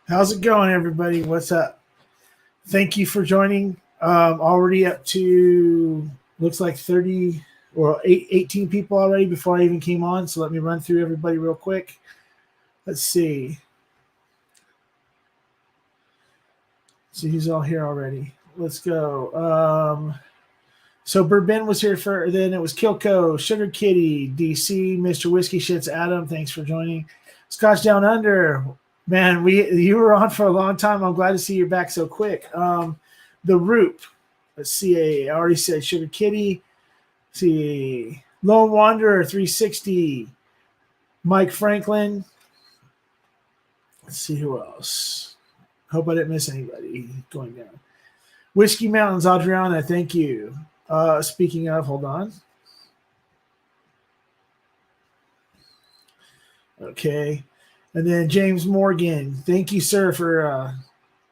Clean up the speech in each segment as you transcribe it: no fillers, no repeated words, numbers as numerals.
How's it going, everybody? What's up? Thank you for joining. Already up to looks like 30 or 18 people already before I even came on. So let me run through everybody real quick. Let's see. See who's all here already. Let's go. So Bourbon was here for. Then it was Kilco, Sugar Kitty, DC, Mr. Whiskey Shits, Adam. Thanks for joining. Scotch Down Under. Man, you were on for a long time. I'm glad to see you're back so quick. The Roop. Let's see. I already said Sugar Kitty. Let's see. Lone Wanderer 360. Mike Franklin. Let's see who else. Hope I didn't miss anybody going down. Whiskey Mountains, Adriana, thank you. Speaking of, hold on. Okay. And then James Morgan, thank you, sir, for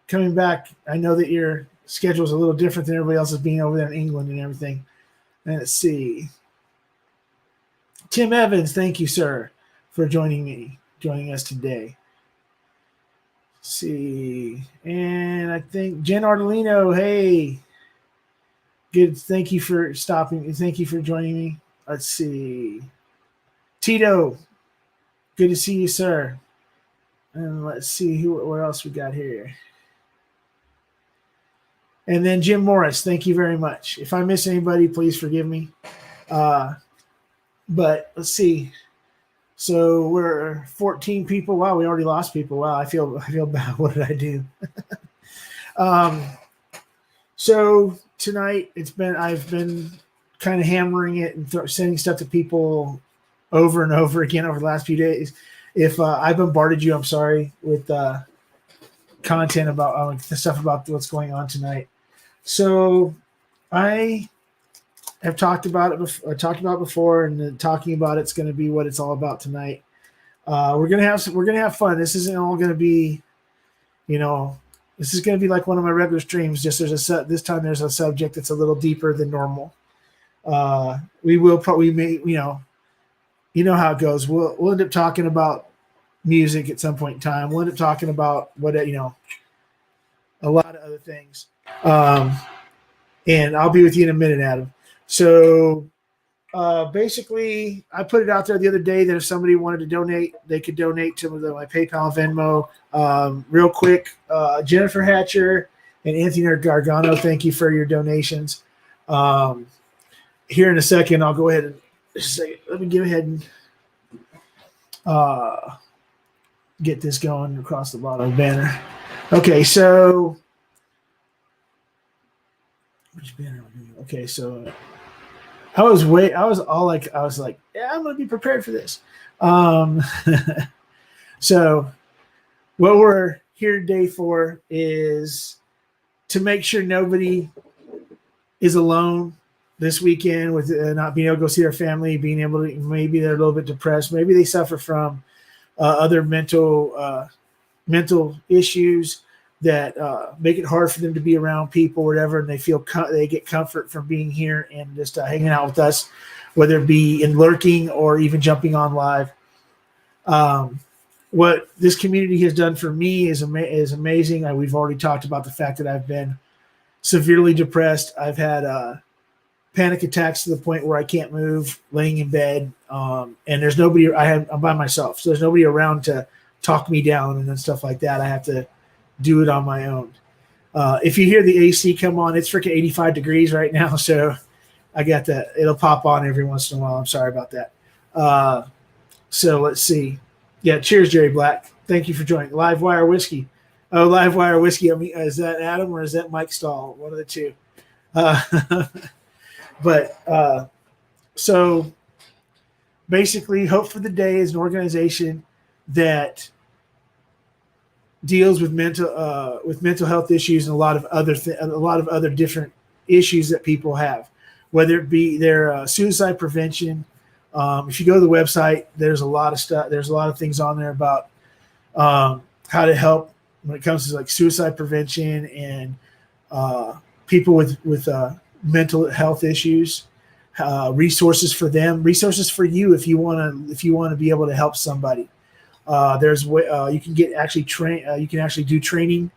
coming back. I know that your schedule is a little different than everybody else's being over there in England and everything. And let's see. Tim Evans, thank you, sir, for joining us today. Let's see. And I think Jen Ardolino, hey. Good. Thank you for stopping. Thank you for joining me. Let's see. Tito, good to see you, sir. And let's see what else we got here. And then Jim Morris, thank you very much. If I miss anybody, please forgive me. But let's see. So we're 14 people. Wow, we already lost people. Wow, I feel bad. What did I do? So tonight I've been kind of hammering it and sending stuff to people over and over again over the last few days. If I bombarded you, I'm sorry, with content about the stuff about what's going on tonight. So I have talked about it before, and talking about it's going to be what it's all about tonight. We're gonna have fun. This isn't all going to be, this is going to be like one of my regular streams. Just this time there's a subject that's a little deeper than normal. We will probably you know how it goes. We'll end up talking about music at some point in time. We'll end up talking about a lot of other things. And I'll be with you in a minute, Adam. So basically, I put it out there the other day that if somebody wanted to donate, they could donate to my PayPal, Venmo. Real quick, Jennifer Hatcher and Anthony Gargano, thank you for your donations. Here in a second, I'll go ahead and let me go ahead and get this going across the bottom of the banner. Okay, so which banner? Okay, so I was like, yeah, I'm gonna be prepared for this. So what we're here today for is to make sure nobody is alone this weekend with not being able to go see their family, being able to, maybe they're a little bit depressed, maybe they suffer from other mental issues that make it hard for them to be around people or whatever, and they get comfort from being here and just hanging out with us, whether it be in lurking or even jumping on live. What this community has done for me is amazing. We've already talked about the fact that I've been severely depressed. I've had panic attacks to the point where I can't move, laying in bed, and there's nobody. I'm by myself, so there's nobody around to talk me down and then stuff like that. I have to do it on my own. If you hear the AC come on, it's freaking 85 degrees right now, so I got that. It'll pop on every once in a while. I'm sorry about that. So let's see. Yeah, cheers, Jerry Black. Thank you for joining. Live Wire Whiskey. Oh, Live Wire Whiskey. I mean, is that Adam or is that Mike Stahl? One of the two. But so basically, Hope for the Day is an organization that deals with mental health issues and a lot of other different issues that people have, whether it be their suicide prevention. If you go to the website, there's a lot of stuff. There's a lot of things on there about how to help when it comes to like suicide prevention and people with mental health issues. Resources for them, resources for you if you want to be able to help somebody. You can get actually you can actually do training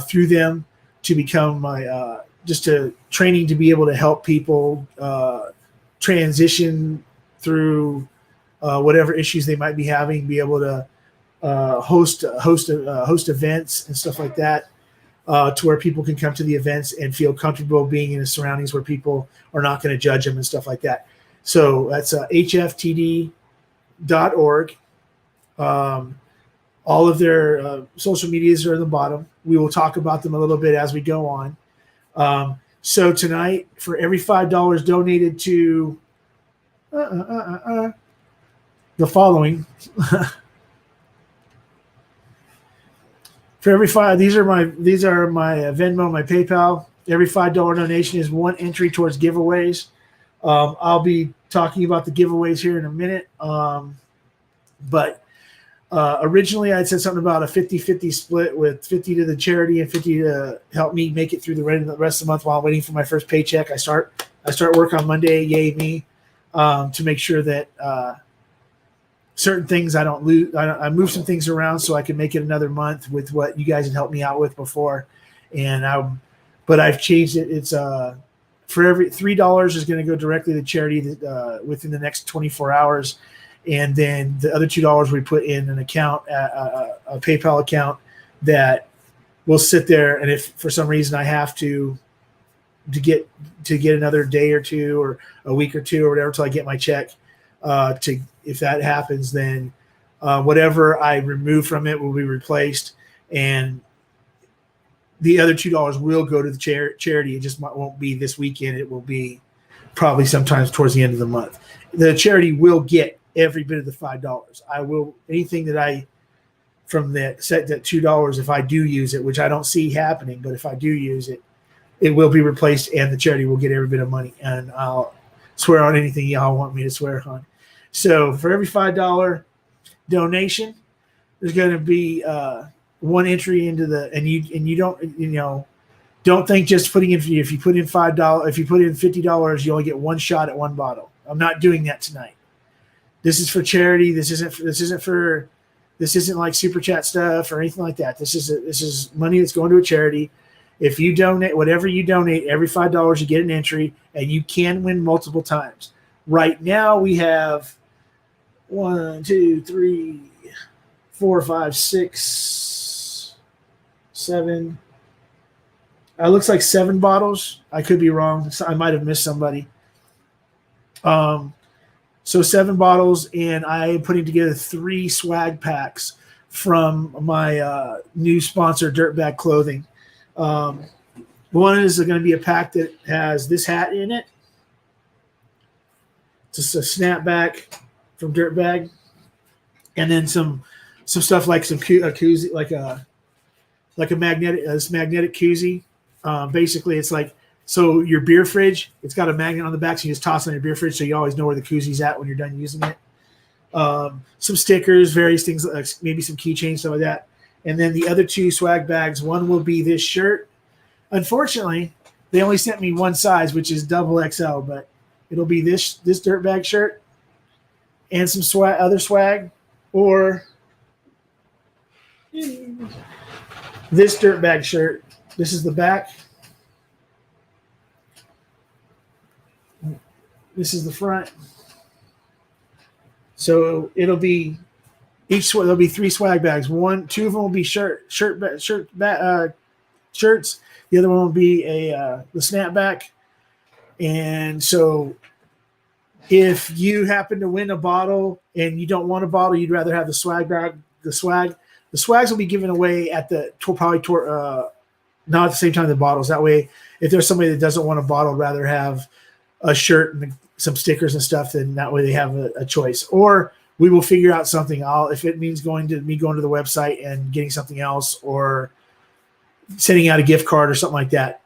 through them to become my just a training to be able to help people transition through whatever issues they might be having, be able to host events and stuff like that, to where people can come to the events and feel comfortable being in the surroundings where people are not going to judge them and stuff like that. So that's hftd.org. All of their social medias are in the bottom. We will talk about them a little bit as we go on. So tonight, for every $5 donated to the following, for every these are my Venmo, my PayPal. Every $5 donation is one entry towards giveaways. I'll be talking about the giveaways here in a minute. But originally I said something about a 50-50 split with 50 to the charity and 50 to help me make it through the rest of the month while I'm waiting for my first paycheck. I start work on Monday, yay me, to make sure that certain things I don't lose. I move some things around so I can make it another month with what you guys had helped me out with before. But I've changed it. It's for every $3 is going to go directly to charity within the next 24 hours. And then the other $2 we put in an account, a PayPal account that will sit there. And if for some reason I have to get another day or two or a week or two or whatever till I get my check, if that happens, then whatever I remove from it will be replaced, and the other $2 will go to the charity. It just won't be this weekend. It will be probably sometimes towards the end of the month. The charity will get every bit of the $5. I will anything that I from that set that $2 if I do use it, which I don't see happening, but if I do use it, it will be replaced, and the charity will get every bit of money. And I'll swear on anything y'all want me to swear on. So for every $5 donation, there's going to be one entry into the, and you don't think just putting in, if you put in $5, if you put in $50, you only get one shot at one bottle. I'm not doing that tonight. This is for charity. This isn't like super chat stuff or anything like that. This is money that's going to a charity. If you donate, whatever you donate, every $5 you get an entry, and you can win multiple times. Right now we have 1, 2, 3, 4, 5, 6, 7. It looks like 7 bottles. I could be wrong. I might have missed somebody. So 7 bottles, and I'm putting together 3 swag packs from my new sponsor, Dirtbag Clothing. One is going to be a pack that has this hat in it. Just a snapback from Dirtbag, and then some stuff like some koozie, like a magnetic koozie. Basically, it's like, so your beer fridge, it's got a magnet on the back, so you just toss it on your beer fridge, so you always know where the koozie's at when you're done using it. Some stickers, various things, like maybe some keychains, stuff like that. And then the other 2 swag bags, one will be this shirt. Unfortunately, they only sent me one size, which is XXL, but it'll be this Dirtbag shirt and some other swag, or this Dirtbag shirt. This is the back. This is the front. So it'll be there'll be 3 swag bags. 2 of them will be shirts. The other one will be the snapback. And so if you happen to win a bottle and you don't want a bottle, you'd rather have the swag bag. The swags will be given away at not at the same time the bottles. That way, if there's somebody that doesn't want a bottle, rather have a shirt and some stickers and stuff, then that way they have a choice. Or we will figure out something. If it means going to the website and getting something else, or sending out a gift card or something like that,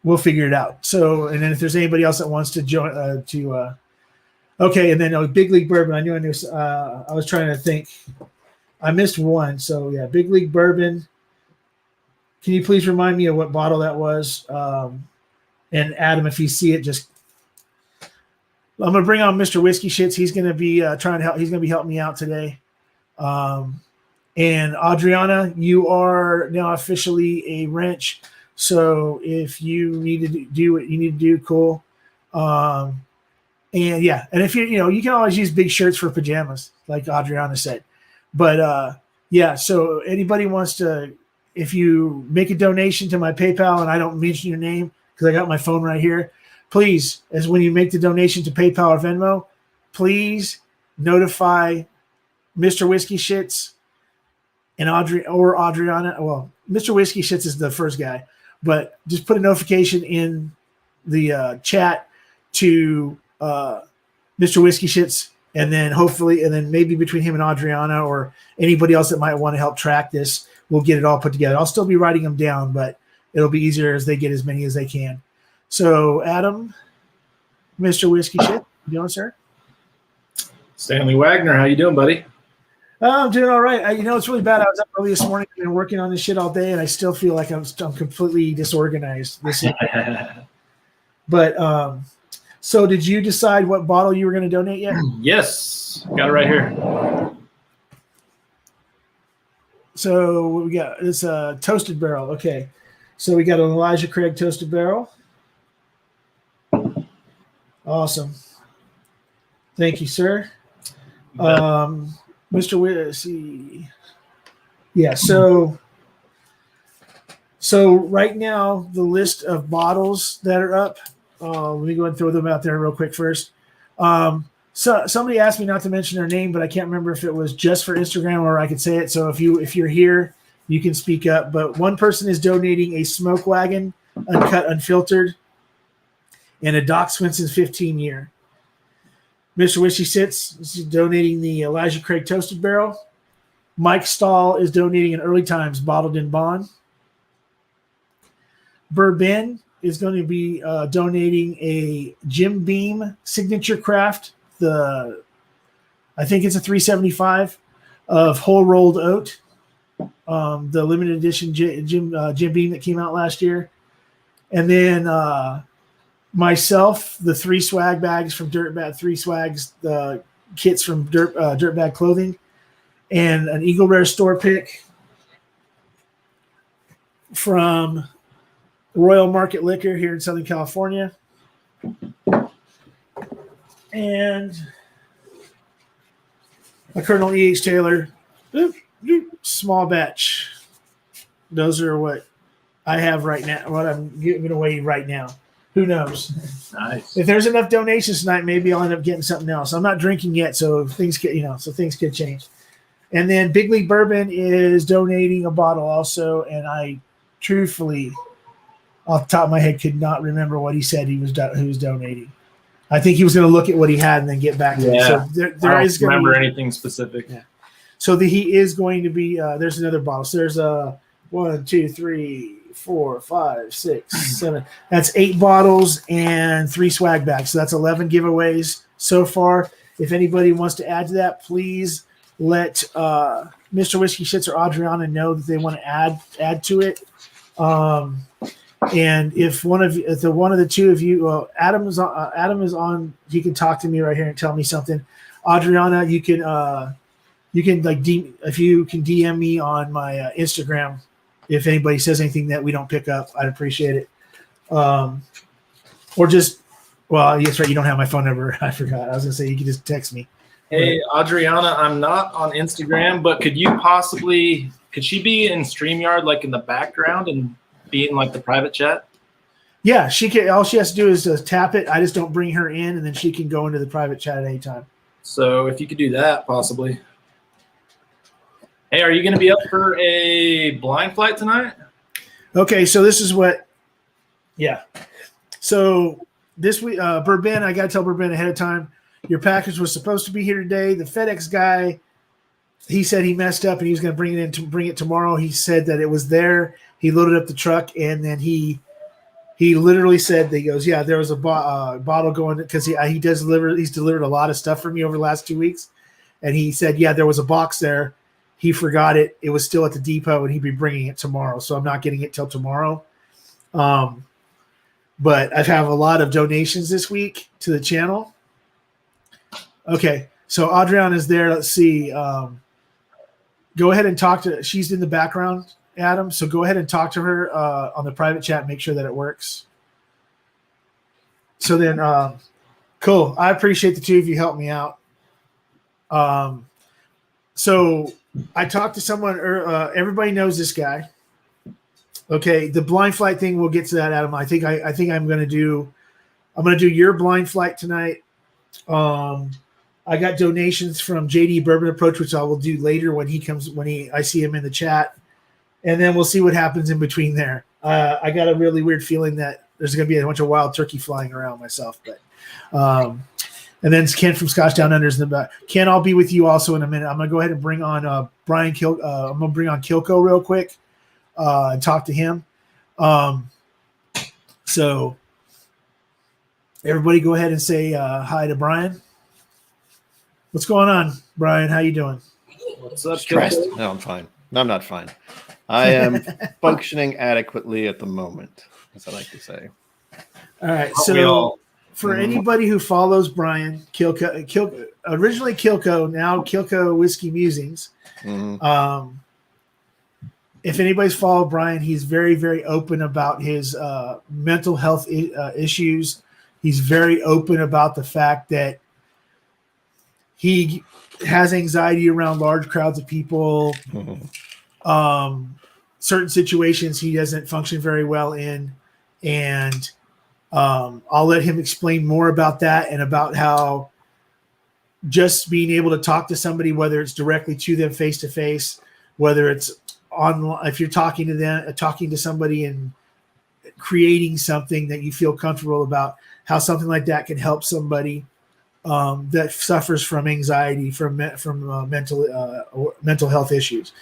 we'll figure it out. So, and then if there's anybody else that wants to join, okay. And then Big League Bourbon. I knew. I was trying to think. I missed one. So yeah, Big League Bourbon. Can you please remind me of what bottle that was? And Adam, if you see it, just I'm gonna bring on Mr. Whiskey Shits. He's gonna be trying to help. He's gonna be helping me out today. And Adriana, you are now officially a wrench. So if you need to do what you need to do, cool. And yeah, and if you can always use big shirts for pajamas, like Adriana said. But yeah, so anybody wants to, if you make a donation to my PayPal and I don't mention your name because I got my phone right here, please, as when you make the donation to PayPal or Venmo, please notify Mr. Whiskey Shits and Adriana. Well, Mr. Whiskey Shits is the first guy, but just put a notification in the chat to Mr. Whiskey Shits, and then maybe between him and Adriana or anybody else that might want to help track this, we'll get it all put together. I'll still be writing them down, but it'll be easier as they get as many as they can. So, Adam, Mr. Whiskey Shit, how you doing, sir? Stanley Wagner, how you doing, buddy? I'm doing all right. It's really bad. I was up early this morning and working on this shit all day, and I still feel like I'm completely disorganized. But so did you decide what bottle you were going to donate yet? Yes, got it right here. So what we got? It's a toasted barrel. Okay, so we got an Elijah Craig toasted barrel. Awesome. Thank you, sir. Mr. Whiskey. Yeah, so right now the list of bottles that are up, let me go and throw them out there real quick first. So somebody asked me not to mention their name, but I can't remember if it was just for Instagram or I could say it. So if you're here, you can speak up. But one person is donating a Smoke Wagon, uncut, unfiltered, and a Doc Swenson's 15 year. Mr. Wishy Sits is donating the Elijah Craig Toasted Barrel. Mike Stahl is donating an Early Times Bottled in Bond. Bourbon is going to be donating a Jim Beam Signature Craft. I think it's a 375 of whole rolled oat. The limited edition Jim Beam that came out last year. And then myself, the 3 swag bags from Dirtbag, 3 swags, the kits from Dirtbag Clothing, and an Eagle Rare store pick from Royal Market Liquor here in Southern California. And a Colonel E.H. Taylor small batch. Those are what I have right now, what I'm giving away right now. Who knows? Nice. If there's enough donations tonight, maybe I'll end up getting something else. I'm not drinking yet, so things could change. And then Big League Bourbon is donating a bottle also, and I truthfully, off the top of my head, could not remember what he said he was donating. I think he was going to look at what he had and then get back to me. So there I is don't remember be, anything specific. Yeah. So he is going to be. There's another bottle. So there's a 1, 2, 3, 4, 5, 6, 7. That's 8 bottles and 3 swag bags. So that's 11 giveaways so far. If anybody wants to add to that, please let Mr. Whiskey Shits or Adriana know that they want to add to it. And if one of the two of you, well, Adam is on. He can talk to me right here and tell me something. Adriana, you can if you can DM me on my Instagram. If anybody says anything that we don't pick up, I'd appreciate it. Or just, well, yes, right. You don't have my phone number. I forgot. I was gonna say you can just text me. Hey, Adriana, I'm not on Instagram, but could she be in StreamYard, like in the background and be in like the private chat? Yeah, she can. All she has to do is tap it. I just don't bring her in, and then she can go into the private chat at any time. So if you could do that, possibly. Hey, are you going to be up for a blind flight tonight? Okay, so this is what. Yeah. So this week, Bourbon, I got to tell Bourbon ahead of time. Your package was supposed to be here today. The FedEx guy, he said he messed up and he was going to bring it tomorrow. He said that it was there. He loaded up the truck and then he literally said that he goes, yeah, there was a bottle going because he does deliver. He's delivered a lot of stuff for me over the last 2 weeks, and he said, yeah, there was a box there. He forgot it. It was still at the depot, and he'd be bringing it tomorrow. So I'm not getting it till tomorrow. But I have a lot of donations this week to the channel. Okay, so Adriana is there. Let's see. Go ahead and talk to. She's in the background, Adam. So go ahead and talk to her on the private chat. Make sure that it works. So then, cool. I appreciate the two of you help me out. So I talked to someone. Everybody knows this guy. Okay, the blind flight thing. We'll get to that, Adam. I think I'm going to do. I'm going to do your blind flight tonight. I got donations from JD Bourbon Approach, which I will do later when he comes. I see him in the chat, and then we'll see what happens in between there. I got a really weird feeling that there's going to be a bunch of wild turkey flying around myself, but. And then Ken from Scotch Down Under is in the back. Ken, I'll be with you also in a minute. I'm gonna go ahead and bring on Brian I'm gonna bring on Kilco real quick and talk to him. So everybody, go ahead and say hi to Brian. What's going on, Brian? How you doing? What's up, Stressed? Kilco? No, I'm fine. No, I'm not fine. I am functioning adequately at the moment, as I like to say. All right, Aren't we all? for anybody who follows Brian, originally Kilco, now Kilco Whiskey Musings. Mhm. If anybody's followed Brian, he's very, very open about his mental health issues. He's very open about the fact that he has anxiety around large crowds of people. Mhm. Certain situations he doesn't function very well in, and I'll let him explain more about that and about how just being able to talk to somebody, whether it's directly to them face to face, whether it's online, if you're talking to them, talking to somebody and creating something that you feel comfortable about, how something like that can help somebody that suffers from anxiety, from mental health issues.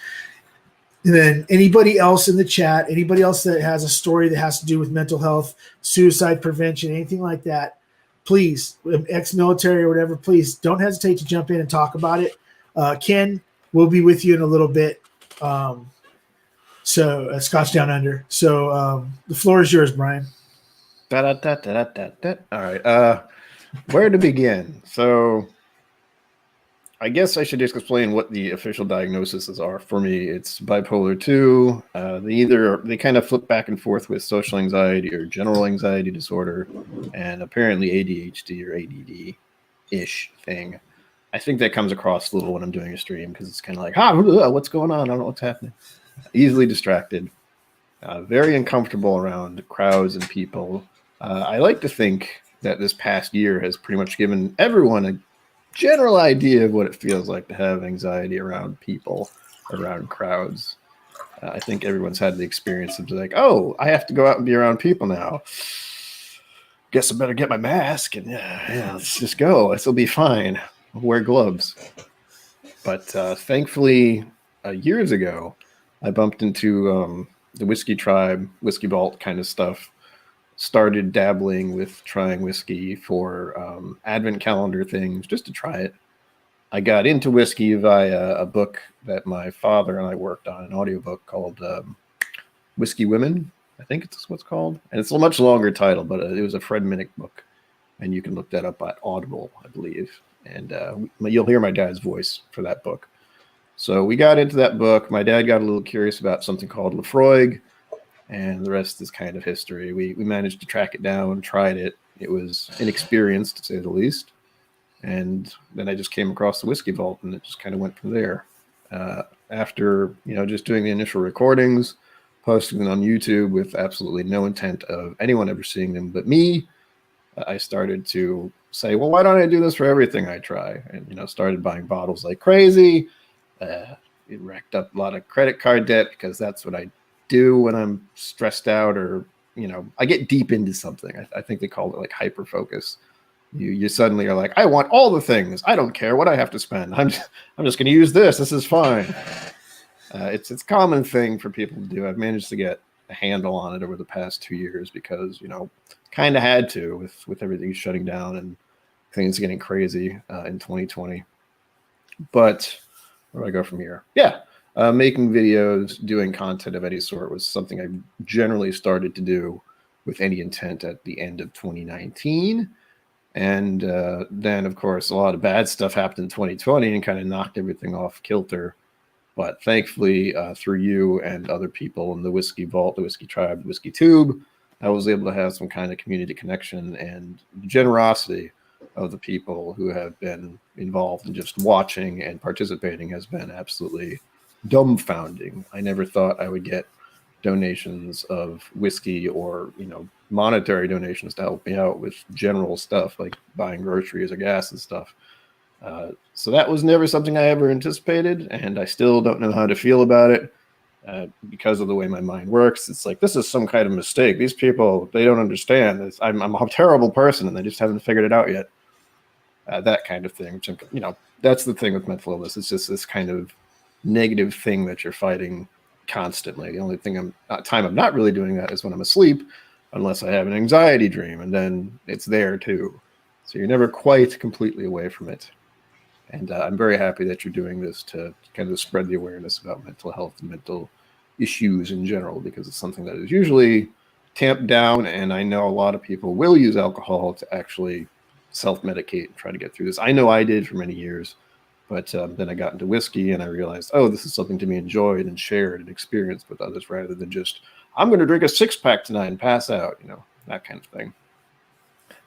And then anybody else in the chat, anybody else that has a story that has to do with mental health, suicide prevention, anything like that, please, ex-military or whatever, please don't hesitate to jump in and talk about it. Ken will be with you in a little bit. So Scotch Down Under. So the floor is yours, Brian. All right. Where to begin? So I guess I should just explain what the official diagnoses are. For me, it's bipolar 2. They kind of flip back and forth with social anxiety or general anxiety disorder, and apparently ADHD or ADD-ish thing. I think that comes across a little when I'm doing a stream because it's kind of like, what's going on? I don't know what's happening. Easily distracted, very uncomfortable around crowds and people. I like to think that this past year has pretty much given everyone a general idea of what it feels like to have anxiety around people, around crowds. I think everyone's had the experience of like, oh, I have to go out and be around people now. Guess I better get my mask and let's just go. This will be fine. I'll wear gloves. But thankfully, years ago, I bumped into the Whiskey Tribe, Whiskey Vault kind of stuff. Started dabbling with trying whiskey for advent calendar things just to try it. I got into whiskey via a book that my father and I worked on, an audiobook called Whiskey Women, I think it's what's called. And it's a much longer title, but it was a Fred Minnick book. And you can look that up at Audible, I believe. And you'll hear my dad's voice for that book. So we got into that book. My dad got a little curious about something called Lefroy, and the rest is kind of history. We managed to track it down, tried it. It was inexperienced, to say the least. And then I just came across the Whiskey Vault, and it just kind of went from there. After, just doing the initial recordings, posting them on YouTube with absolutely no intent of anyone ever seeing them but me, I started to say, well, why don't I do this for everything I try? And, started buying bottles like crazy. It racked up a lot of credit card debt because that's what I do when I'm stressed out or, I get deep into something. I think they call it like hyper focus. You suddenly are like, I want all the things. I don't care what I have to spend. I'm just going to use this. This is fine. It's a common thing for people to do. I've managed to get a handle on it over the past 2 years because, kind of had to with everything shutting down and things getting crazy in 2020. But where do I go from here? Making videos, doing content of any sort was something I generally started to do with any intent at the end of 2019. And then, of course, a lot of bad stuff happened in 2020 and kind of knocked everything off kilter. But thankfully, through you and other people in the Whiskey Vault, the Whiskey Tribe, the Whiskey Tube, I was able to have some kind of community connection, and the generosity of the people who have been involved in just watching and participating has been absolutely dumbfounding. I never thought I would get donations of whiskey or, monetary donations to help me out with general stuff like buying groceries or gas and stuff. So that was never something I ever anticipated, and I still don't know how to feel about it because of the way my mind works. It's like, this is some kind of mistake. These people, they don't understand this. I'm a terrible person, and they just haven't figured it out yet. That kind of thing, which, that's the thing with mental illness. It's just this kind of negative thing that you're fighting constantly. The only time I'm not really doing that is when I'm asleep, unless I have an anxiety dream, and then it's there too. So you're never quite completely away from it. And I'm very happy that you're doing this to kind of spread the awareness about mental health and mental issues in general, because it's something that is usually tamped down. And I know a lot of people will use alcohol to actually self-medicate and try to get through this. I know I did for many years, but then I got into whiskey and I realized, oh, this is something to be enjoyed and shared and experienced with others rather than just, I'm going to drink a 6-pack tonight and pass out, that kind of thing.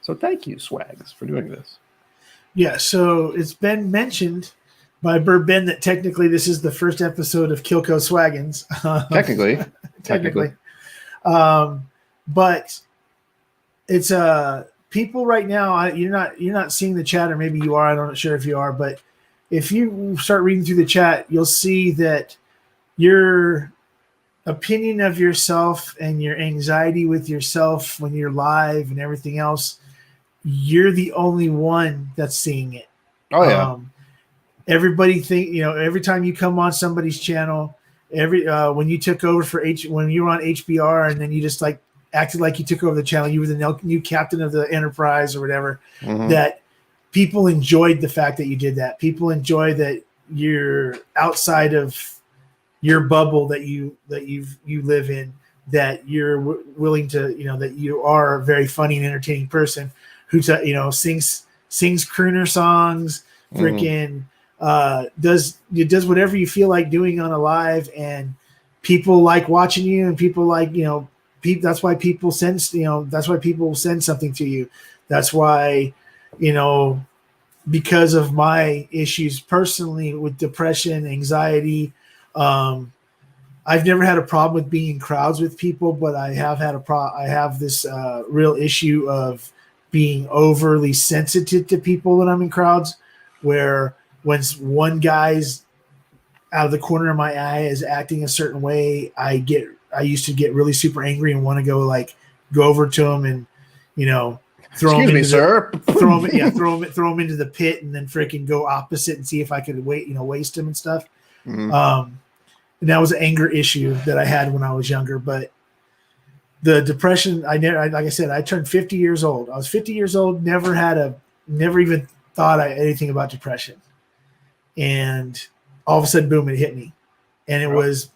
So thank you, Swags, for doing this. Yeah, so it's been mentioned by Bird Ben that technically this is the first episode of Kilco Swaggins. Technically. But it's people right now, you're not seeing the chat, or maybe you are, I'm not sure if you are, but if you start reading through the chat, you'll see that your opinion of yourself and your anxiety with yourself when you're live and everything else, you're the only one that's seeing it. Oh yeah. Everybody every time you come on somebody's channel, when you took over when you were on HBR, and then you just like acted like you took over the channel, you were the new captain of the Enterprise or whatever, that people enjoyed the fact that you did that. People enjoy that you're outside of your bubble that you live in, that you're willing to, that you are a very funny and entertaining person who sings crooner songs, freaking does whatever you feel like doing on a live, and people like watching you, and people like, that's why people send something to you. That's why, because of my issues personally with depression, anxiety, I've never had a problem with being in crowds with people, but I have had I have this real issue of being overly sensitive to people when I'm in crowds, where when one guy's out of the corner of my eye is acting a certain way, I used to get really super angry and want to go over to him and, throw him into the pit, and then freaking go opposite and see if I could waste him and stuff. And that was an anger issue that I had when I was younger. But the depression, like I said, I turned 50 years old. I was 50 years old, never even thought anything about depression. And all of a sudden, boom, it hit me. And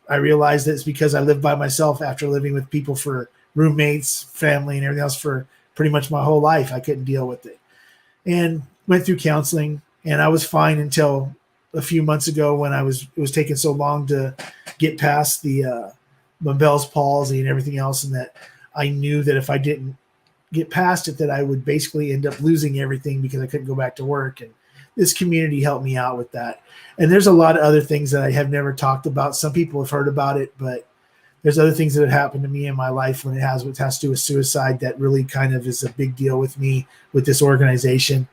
I realized that it's because I lived by myself after living with people for roommates, family, and everything else for pretty much my whole life. I couldn't deal with it. And went through counseling, and I was fine until a few months ago when it was taking so long to get past the Bell's palsy and everything else, and that I knew that if I didn't get past it, that I would basically end up losing everything because I couldn't go back to work. And this community helped me out with that. And there's a lot of other things that I have never talked about. Some people have heard about it, but there's other things that have happened to me in my life what has to do with suicide that really kind of is a big deal with me with this organization.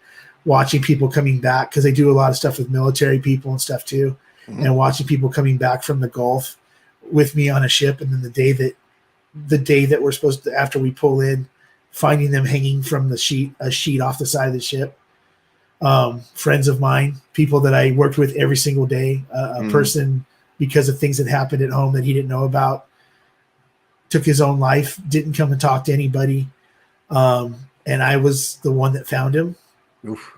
Watching people coming back, because they do a lot of stuff with military people and stuff too, and watching people coming back from the Gulf with me on a ship, and then the day that we're supposed to, after we pull in, finding them hanging from a sheet off the side of the ship. Friends of mine, people that I worked with every single day, a person, because of things that happened at home that he didn't know about, took his own life, didn't come and talk to anybody. And I was the one that found him. Oof.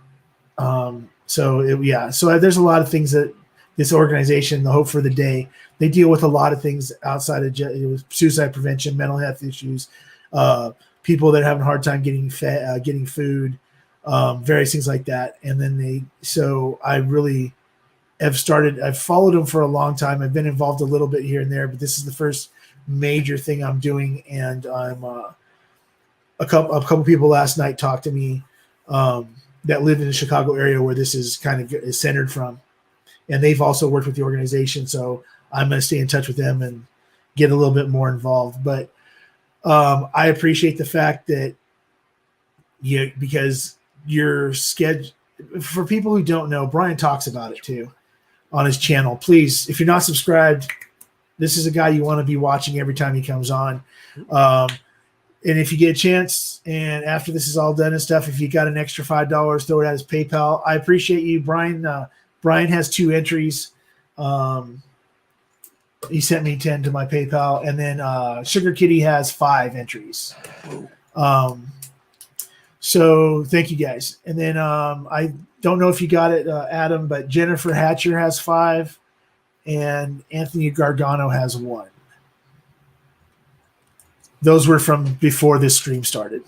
So there's a lot of things that this organization, the Hope for the Day, they deal with a lot of things outside of suicide prevention, mental health issues, people that are having a hard time getting food, various things like that. And then I really I've followed them for a long time. I've been involved a little bit here and there, but this is the first major thing I'm doing. And I'm a couple people last night talked to me that live in the Chicago area where this is is centered from, and they've also worked with the organization. So I'm going to stay in touch with them and get a little bit more involved. But I appreciate the fact that because your schedule, for people who don't know, Brian talks about it too on his channel. Please, if you're not subscribed, this is a guy you want to be watching every time he comes on. And if you get a chance, and after this is all done and stuff, if you got an extra $5, throw it at his PayPal. I appreciate you, Brian. Brian has 2 entries. He sent me 10 to my PayPal, and then Sugar Kitty has 5 entries. So thank you guys. And then I don't know if you got it, Adam, but Jennifer Hatcher has 5, and Anthony Gargano has 1. Those were from before this stream started.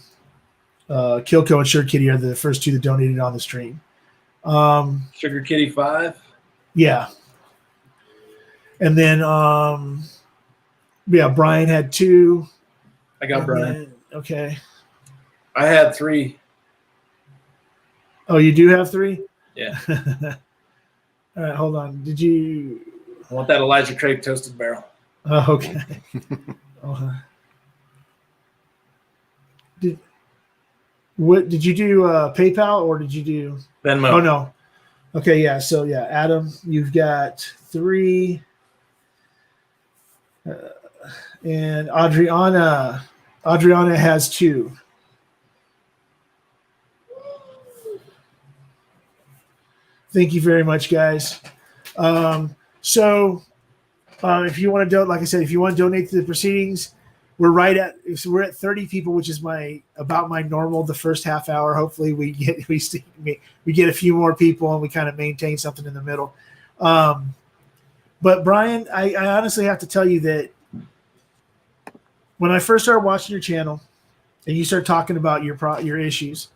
Kilco and Sugar Kitty are the first 2 that donated on the stream. Sugar Kitty 5. Yeah. And then Brian had 2. I got Brian. Then, okay. I had 3. Oh, you do have 3? Yeah. All right, hold on. Did you? I want that Elijah Craig toasted barrel. Oh, okay. Did you do PayPal or did you do Venmo? Oh no. Okay, yeah. So yeah, Adam, you've got 3, and Adriana has 2. Thank you very much, guys. If you want to donate, like I said, if you want to donate to the proceedings, we're at 30 people, which is about my normal. The first half hour, hopefully we get a few more people and we kind of maintain something in the middle. But Brian, I honestly have to tell you that when I first started watching your channel and you started talking about your issues,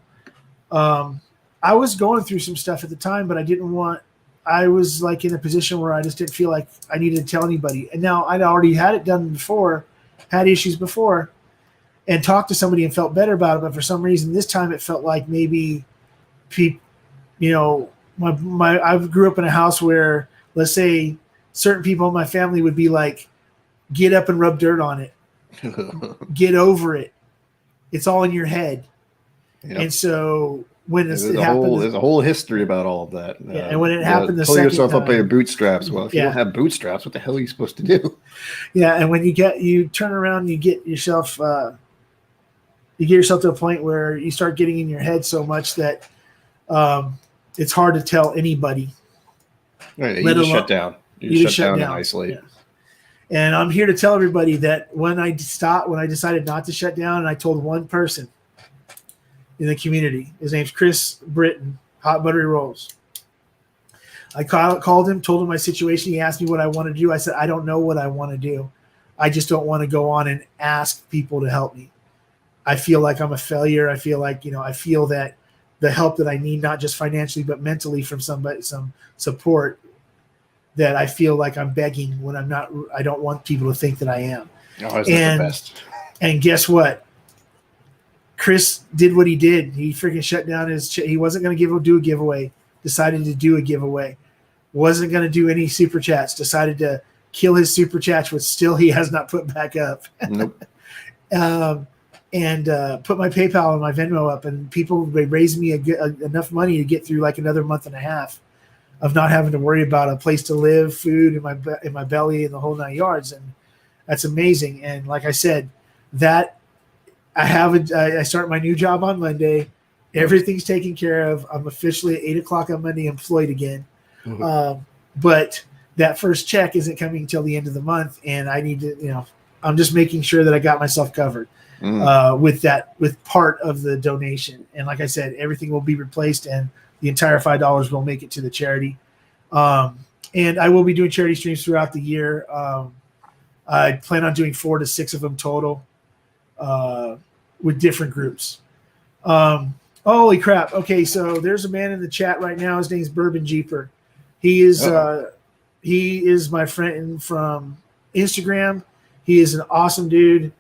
I was going through some stuff at the time, but I was like in a position where I just didn't feel like I needed to tell anybody. And now I'd already had it done before, had issues before, and talked to somebody and felt better about it. But for some reason, this time it felt like maybe people, I grew up in a house where, let's say, certain people in my family would be like, get up and rub dirt on it. Get over it. It's all in your head. Yep. And so when it happened, there's a whole history about all of that. Yeah, and when it happened, pull yourself up by your bootstraps. Well, if you don't have bootstraps, what the hell are you supposed to do? Yeah, and when you turn around, and you get yourself to a point where you start getting in your head so much that it's hard to tell anybody. Right, you just shut down. You shut down and isolate. Yeah. And I'm here to tell everybody that when I decided not to shut down, and I told one person in the community, his name's Chris Britton, Hot Buttery Rolls. I called him, told him my situation. He asked me what I want to do. I said, I don't know what I want to do. I just don't want to go on and ask people to help me. I feel like I'm a failure. I feel like, I feel that the help that I need, not just financially, but mentally from somebody, some support, that I feel like I'm begging when I'm not. I don't want people to think that I am. Oh, the best. And guess what? Chris did what he did. He freaking shut down he wasn't going to do a giveaway. Decided to do a giveaway. Wasn't going to do any super chats. Decided to kill his super chats, which still he has not put back up. Nope. And put my PayPal and my Venmo up, and people raised me enough money to get through like another month and a half of not having to worry about a place to live, food in my belly, and the whole 9 yards. And that's amazing. And like I said, that I start my new job on Monday. Everything's taken care of. I'm officially at 8:00 on Monday employed again. Mm-hmm. But that first check isn't coming until the end of the month, and I need to, I'm just making sure that I got myself covered with part of the donation. And like I said, everything will be replaced, and the entire $5 will make it to the charity. And I will be doing charity streams throughout the year. I plan on doing 4 to 6 of them total with different groups. Holy crap. Okay, so there's a man in the chat right now. His name's Bourbon Jeeper. He is my friend from Instagram. He is an awesome dude.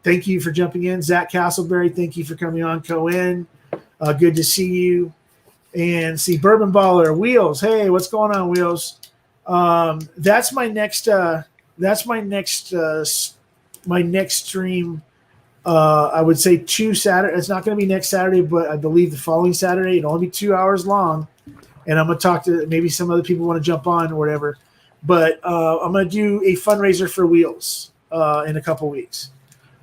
Thank you for jumping in. Zach Castleberry, thank you for coming on. Cohen, good to see you. And see Bourbon Baller, Wheels. Hey, what's going on, Wheels? That's my next my next stream. I would say 2 Saturday. It's not going to be next Saturday, but I believe the following Saturday. It'll only be 2 hours long, and I'm going to talk to maybe some other people want to jump on or whatever. But I'm going to do a fundraiser for Wheels in a couple weeks.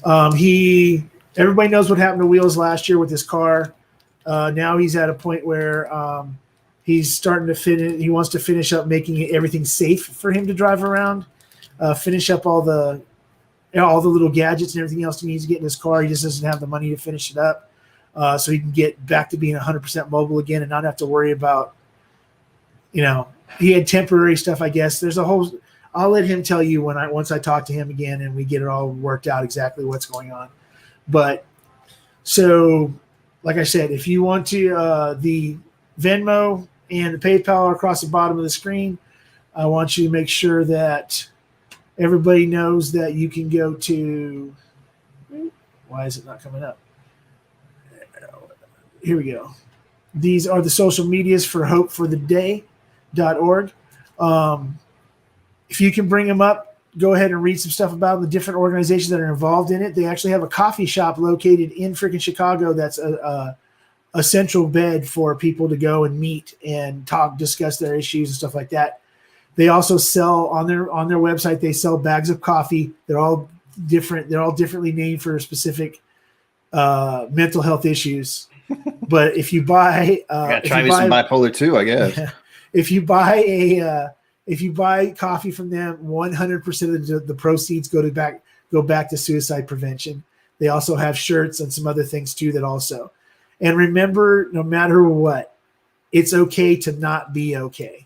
Everybody knows what happened to Wheels last year with his car. Now he's at a point where he's starting to finish. He wants to finish up making everything safe for him to drive around. Finish up all the little gadgets and everything else he needs to get in his car. He just doesn't have the money to finish it up, so he can get back to being 100% mobile again and not have to worry about. He had temporary stuff. I guess there's a whole. I'll let him tell you once I talk to him again and we get it all worked out exactly what's going on. But so. Like I said, if you want to, the Venmo and the PayPal are across the bottom of the screen. I want you to make sure that everybody knows that you can go to. Why is it not coming up? Here we go. These are the social medias for hopefortheday.org. If you can bring them up, go ahead and read some stuff about the different organizations that are involved in it. They actually have a coffee shop located in freaking Chicago that's a central bed for people to go and meet and discuss their issues and stuff like that. They also sell on their website. They sell bags of coffee. They're all different. They're all differently named for specific mental health issues. But if you buy, try me some bipolar too, I guess. If you buy coffee from them, 100% of the proceeds go back to suicide prevention. They also have shirts and some other things too that also. And remember, no matter what, it's okay to not be okay.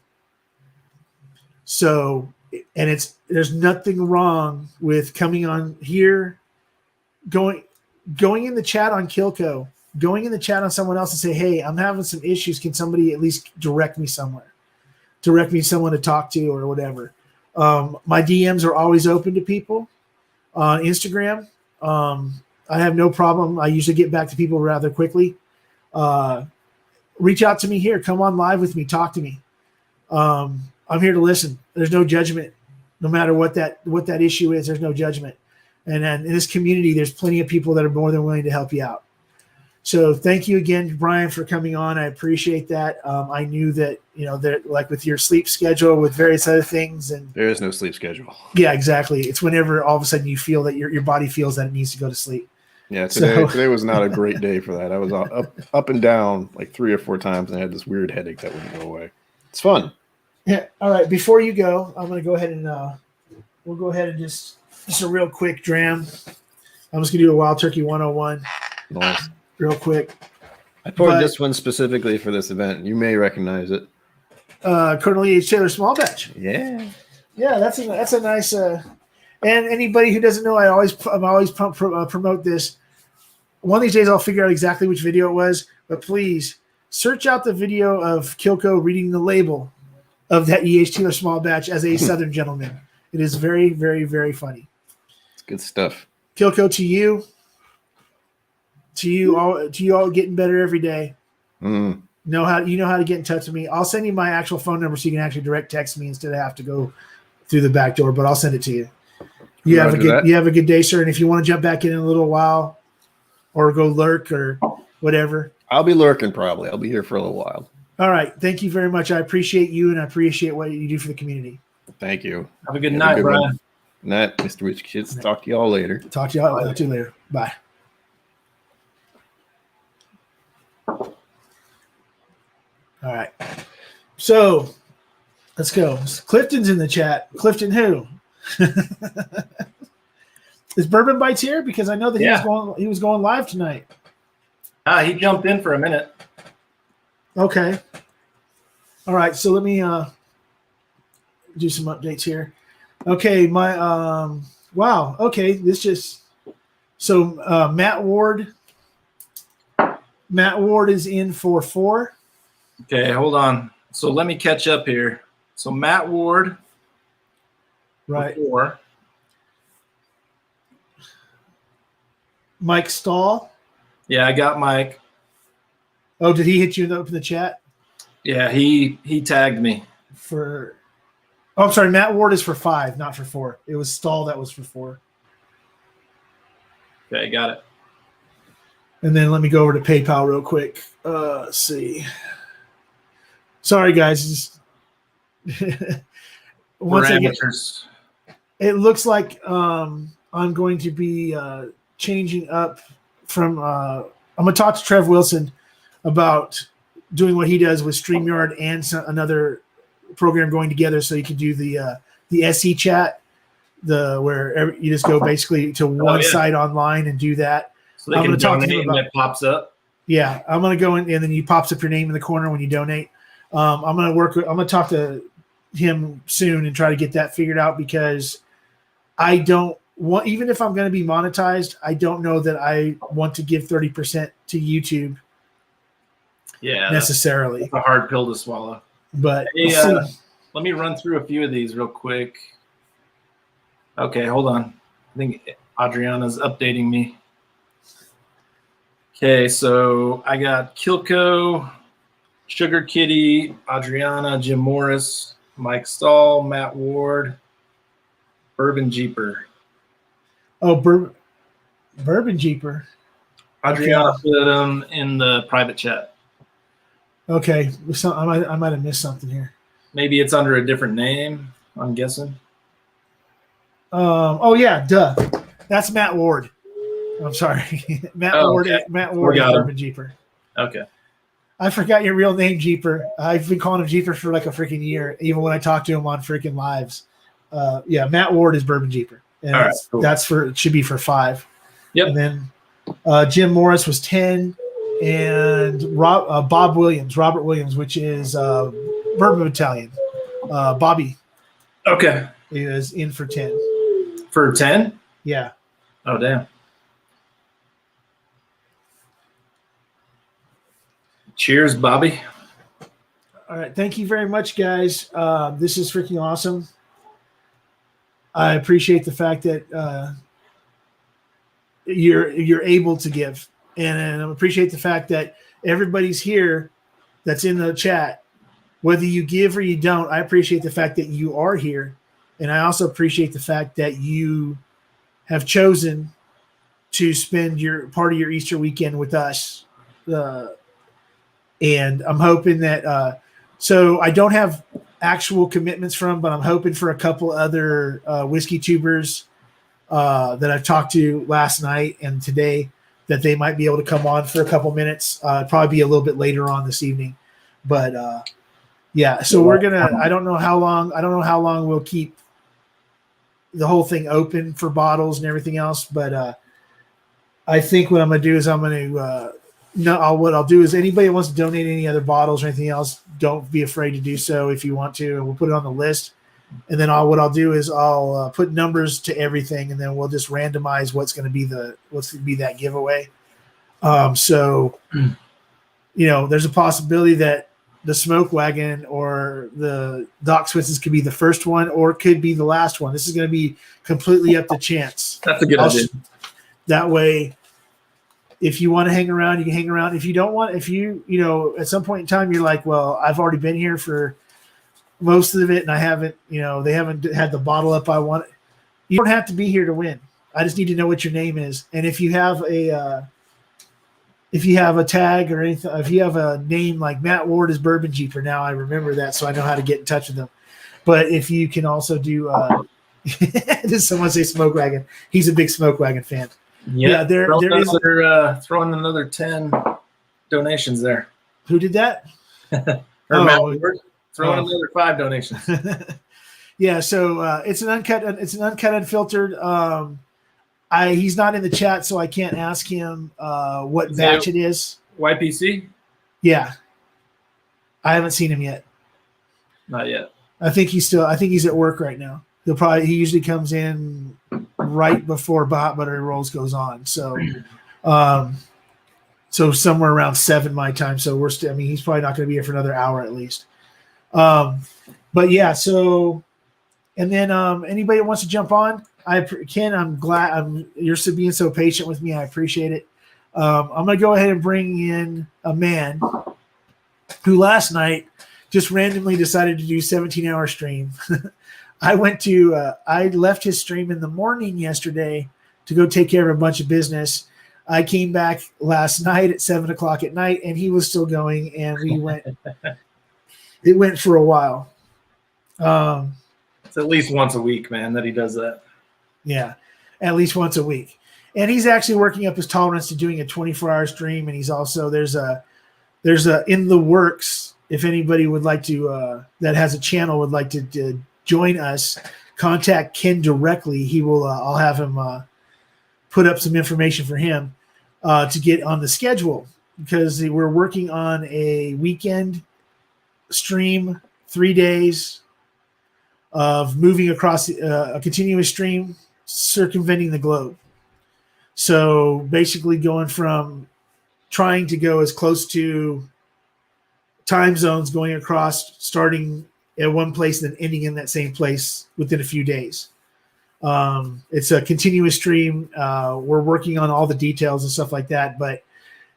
So, and there's nothing wrong with coming on here, going in the chat on Kilco, going in the chat on someone else and say, hey, I'm having some issues. Can somebody at least direct me somewhere? Direct me someone to talk to or whatever. My DMs are always open to people on Instagram. I have no problem. I usually get back to people rather quickly. Reach out to me here. Come on live with me. Talk to me. I'm here to listen. There's no judgment. No matter what that issue is, there's no judgment. And then in this community, there's plenty of people that are more than willing to help you out. So thank you again, Brian, for coming on. I appreciate that. I knew that, that like with your sleep schedule, with various other things, and there is no sleep schedule. Yeah, exactly. It's whenever all of a sudden you feel that your body feels that it needs to go to sleep. Yeah, today was not a great day for that. I was up and down like 3 or 4 times, and I had this weird headache that wouldn't go away. It's fun. Yeah. All right. Before you go, I'm going to go ahead and we'll go ahead and just a real quick dram. I'm just going to do a Wild Turkey 101. Nice. Real quick. I poured this one specifically for this event. You may recognize it. Colonel E.H. Taylor Small Batch. Yeah. Yeah, that's a nice. And anybody who doesn't know, I'm always promote this. One of these days, I'll figure out exactly which video it was. But please search out the video of Kilco reading the label of that E.H. Taylor Small Batch as a Southern gentleman. It is very, very, very funny. It's good stuff. Kilco, to you all getting better every day. Mm. Know how to get in touch with me. I'll send you my actual phone number so you can actually direct text me instead of have to go through the back door, but I'll send it to you. You have a good day, sir. And if you want to jump back in a little while or go lurk or whatever. I'll be lurking probably. I'll be here for a little while. All right. Thank you very much. I appreciate you and I appreciate what you do for the community. Thank you. Have a good night, Brian. Night, Mr. Witch Kids. Talk to you all later. Talk to you all later. Bye. All right. So let's go. Clifton's in the chat. Clifton who? Is Bourbon Bites here? Because I know that he was going live tonight. He jumped in for a minute. Okay. All right. So let me do some updates here. Okay. Wow. Okay. Matt Ward Matt Ward is in for 4. Okay, hold on. So let me catch up here. So Matt Ward, Right. 4. Mike Stahl. Yeah, I got Mike. Oh, did he hit you in the chat? Yeah, he tagged me. Oh, I'm sorry. Matt Ward is for 5, not for 4. It was Stahl that was for 4. Okay, got it. And then let me go over to PayPal real quick. Let's see. Sorry, guys. We're amateurs. It looks like I'm going to be changing up from I'm going to talk to Trev Wilson about doing what he does with StreamYard and another program going together so you can do the SE chat, where you just go basically to one site online and do that. So they can donate and it pops up? Yeah, I'm going to go in and then you pops up your name in the corner when you donate. I'm going to talk to him soon and try to get that figured out because I don't want, even if I'm going to be monetized, I don't know that I want to give 30% to YouTube. Yeah, necessarily. That's a hard pill to swallow. But hey, let me run through a few of these real quick. Okay, hold on. I think Adriana's updating me. Okay, so I got Kilco, Sugar Kitty, Adriana, Jim Morris, Mike Stahl, Matt Ward, Bourbon Jeeper. Oh, Bourbon Jeeper. Adriana put them in the private chat. Okay, I might have missed something here. Maybe it's under a different name, I'm guessing. Oh yeah, duh. That's Matt Ward. I'm sorry. Matt Ward. Okay. Matt Ward is Bourbon Jeeper. Okay. I forgot your real name, Jeeper. I've been calling him Jeeper for like a freaking year, even when I talk to him on freaking lives. Yeah, Matt Ward is Bourbon Jeeper. And all right, cool. It should be for 5. Yep. And then Jim Morris was 10, and Robert Williams, which is Bourbon Battalion. Bobby. Okay. Is in for 10. For 10? Yeah. Oh, damn. Cheers, Bobby. All right. Thank you very much, guys. This is freaking awesome. I appreciate the fact that you're able to give, and I appreciate the fact that everybody's here that's in the chat, whether you give or you don't. I appreciate the fact that you are here, and I also appreciate the fact that you have chosen to spend your part of your Easter weekend with us. And I'm hoping that so I don't have actual commitments from, but I'm hoping for a couple other whiskey tubers that I've talked to last night and today that they might be able to come on for a couple minutes. Probably be a little bit later on this evening, but yeah. So we're gonna. I don't know how long we'll keep the whole thing open for bottles and everything else, but I think what I'm gonna do is what I'll do is anybody that wants to donate any other bottles or anything else, don't be afraid to do so if you want to, and we'll put it on the list. And then what I'll do is I'll put numbers to everything, and then we'll just randomize what's going to be that giveaway. So, there's a possibility that the Smoke Wagon or the Doc Swenson's could be the first one, or it could be the last one. This is going to be completely up to chance. That's a good idea. That way, if you want to hang around, you can hang around. If you don't want, at some point in time, you're like, well, I've already been here for most of it, and I haven't, they haven't had the bottle up I want. You don't have to be here to win. I just need to know what your name is. And if you have a tag or anything, if you have a name like Matt Ward is Bourbon Jeeper, now I remember that, so I know how to get in touch with them. But if you can also do, did someone say Smoke Wagon? He's a big Smoke Wagon fan. Yeah, they're throwing another 10 donations there. Who did that? Matt Ward. Throwing another 5 donations. Yeah, so it's an uncut, unfiltered. He's not in the chat, so I can't ask him what batch it is. YPC? Yeah, I haven't seen him yet. Not yet. I think he's at work right now. He usually comes in right before Hot Buttery Rolls goes on. So, So somewhere around 7 my time. So we're still. I mean, he's probably not going to be here for another hour at least. But yeah. So, and then anybody that wants to jump on, Ken, I'm glad you're being so patient with me. I appreciate it. I'm going to go ahead and bring in a man who last night just randomly decided to do 17-hour stream. I left his stream in the morning yesterday to go take care of a bunch of business. I came back last night at 7:00 at night, and he was still going, and we went. It went for a while. It's at least once a week, man, that he does that. Yeah, at least once a week. And he's actually working up his tolerance to doing a 24-hour stream, and he's also there's a in the works. If anybody would like to that has a channel would like to join us, contact Ken directly. He will. I'll have him put up some information for him to get on the schedule, because we're working on a weekend stream, 3 days of moving across a continuous stream, circumventing the globe. So basically going from trying to go as close to time zones, going across, starting at one place and then ending in that same place within a few days. It's a continuous stream. We're working on all the details and stuff like that. But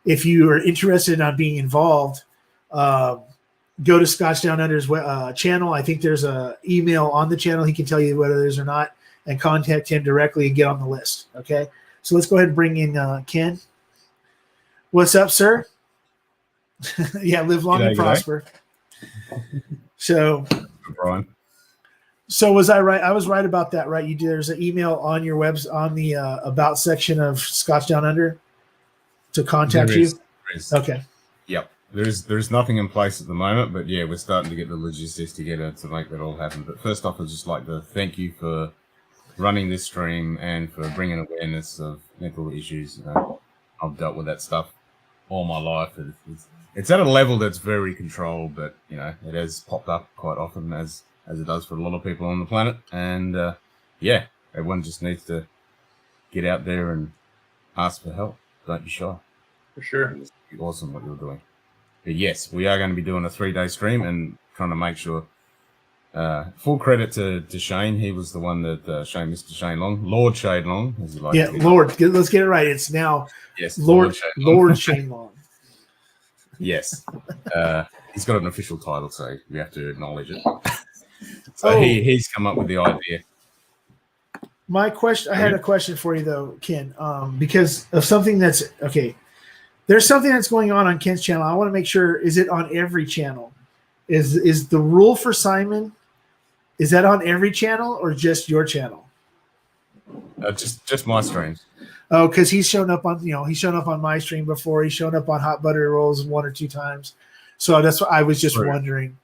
if you are interested in being involved, go to Scotch Down Under's channel. I think there's an email on the channel. He can tell you whether there's or not, and contact him directly and get on the list. Okay. So let's go ahead and bring in Ken. What's up, sir? Yeah, live long and prosper. So, Brian. So was I right? I was right about that, right? There's an email on your on the about section of Scotch Down Under to contact you. There is. Okay. Yep. There's nothing in place at the moment, but yeah, we're starting to get the logistics together to make that all happen. But first off, I'd just like to thank you for running this stream and for bringing awareness of mental issues. I've dealt with that stuff all my life. It's at a level that's very controlled, but it has popped up quite often as it does for a lot of people on the planet. And yeah, everyone just needs to get out there and ask for help. Don't be shy. For sure. It's awesome what you're doing. But yes, we are going to be doing a 3-day stream and trying to make sure. Full credit to Shane. He was the one that Mr. Shane Long, Lord Shane Long, as you like. Yeah, Lord. Let's get it right. It's now Lord Shane Long. Yes. He's got an official title, so we have to acknowledge it. So he's come up with the idea. My question, I had a question for you though, Ken, because of something that's okay. There's something that's going on Ken's channel. I want to make sure, is it on every channel? Is the rule for Simon, is that on every channel or just your channel? Just my streams. Oh, because he's shown up on my stream before. He's shown up on Hot Buttery Rolls 1 or 2 times. So that's what I was just wondering.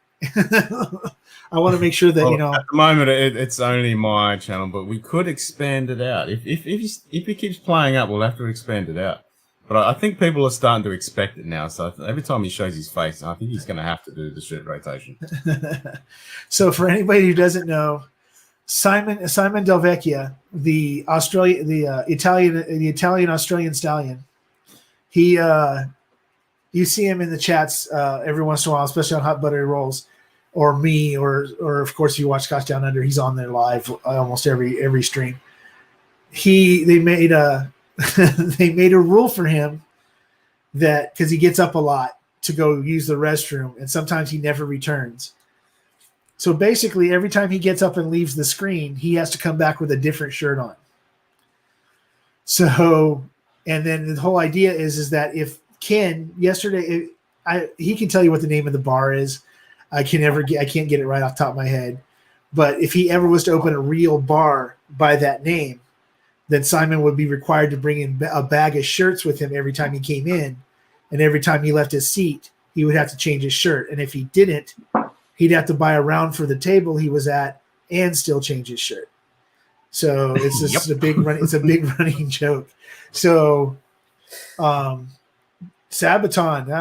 I want to make sure that At the moment, it's only my channel, but we could expand it out. If he keeps playing up, we'll have to expand it out. But I think people are starting to expect it now. So every time he shows his face, I think he's going to have to do the shirt rotation. So for anybody who doesn't know, Simon Del Vecchia, the Italian Australian stallion, he you see him in the chats every once in a while, especially on Hot Buttery Rolls, or me, or of course if you watch Scotch Down Under, he's on there live almost every stream. They made a they made a rule for him that because he gets up a lot to go use the restroom, and sometimes he never returns. So basically, every time he gets up and leaves the screen, he has to come back with a different shirt on. So, and then the whole idea is that if Ken yesterday, he can tell you what the name of the bar is. I can't get it right off the top of my head. But if he ever was to open a real bar by that name, then Simon would be required to bring in a bag of shirts with him every time he came in, and every time he left his seat, he would have to change his shirt. And if he didn't, he'd have to buy a round for the table he was at and still change his shirt. So it's just a big running joke. So, Sabaton.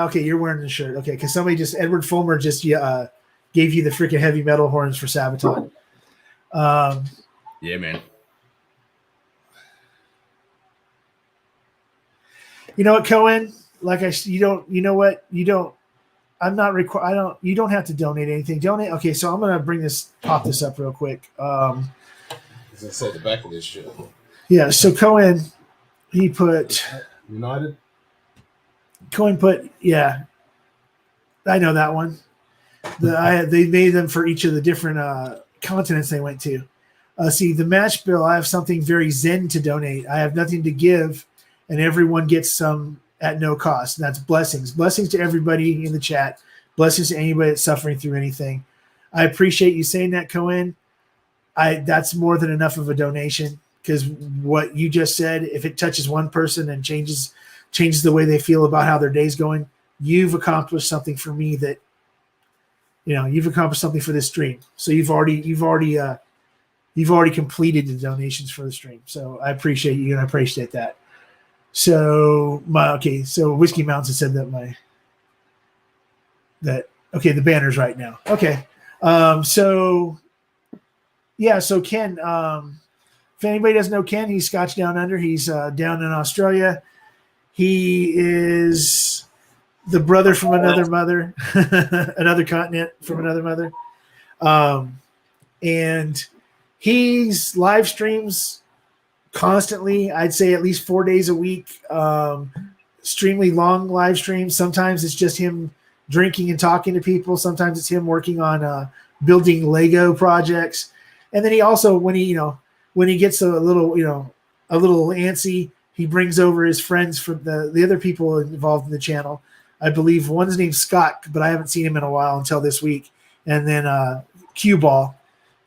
Okay, you're wearing the shirt. Okay, because Edward Fulmer just gave you the freaking heavy metal horns for Sabaton. Yeah, man. You know what, Cohen? you don't, you know what? You don't, I'm not required. You don't have to donate anything. Donate. Okay. So I'm going to pop this up real quick. As I said, the back of this shit. Yeah. So Cohen, he put United. Yeah, I know that one. They made them for each of the different continents they went to. See, the match bill, I have something very zen to donate. I have nothing to give, and everyone gets some at no cost. And that's blessings. Blessings to everybody in the chat. Blessings to anybody that's suffering through anything. I appreciate you saying that, Cohen. That's more than enough of a donation, because what you just said, if it touches one person and changes the way they feel about how their day's going, you've accomplished something for me that, you've accomplished something for this stream. So you've already completed the donations for the stream. So I appreciate you, and I appreciate that. So so Whiskey Mountain said that the banner's right now. Okay. So Ken, if anybody doesn't know Ken, he's Scotch Down Under. He's down in Australia. He is the brother from another mother, another continent from another mother. And he's live streams constantly. I'd say at least 4 days a week. Extremely long live streams. Sometimes it's just him drinking and talking to people. Sometimes it's him working on building Lego projects. And then he also, when he gets a little antsy, he brings over his friends from the other people involved in the channel. I believe one's named Scott, but I haven't seen him in a while until this week. And then Cue Ball,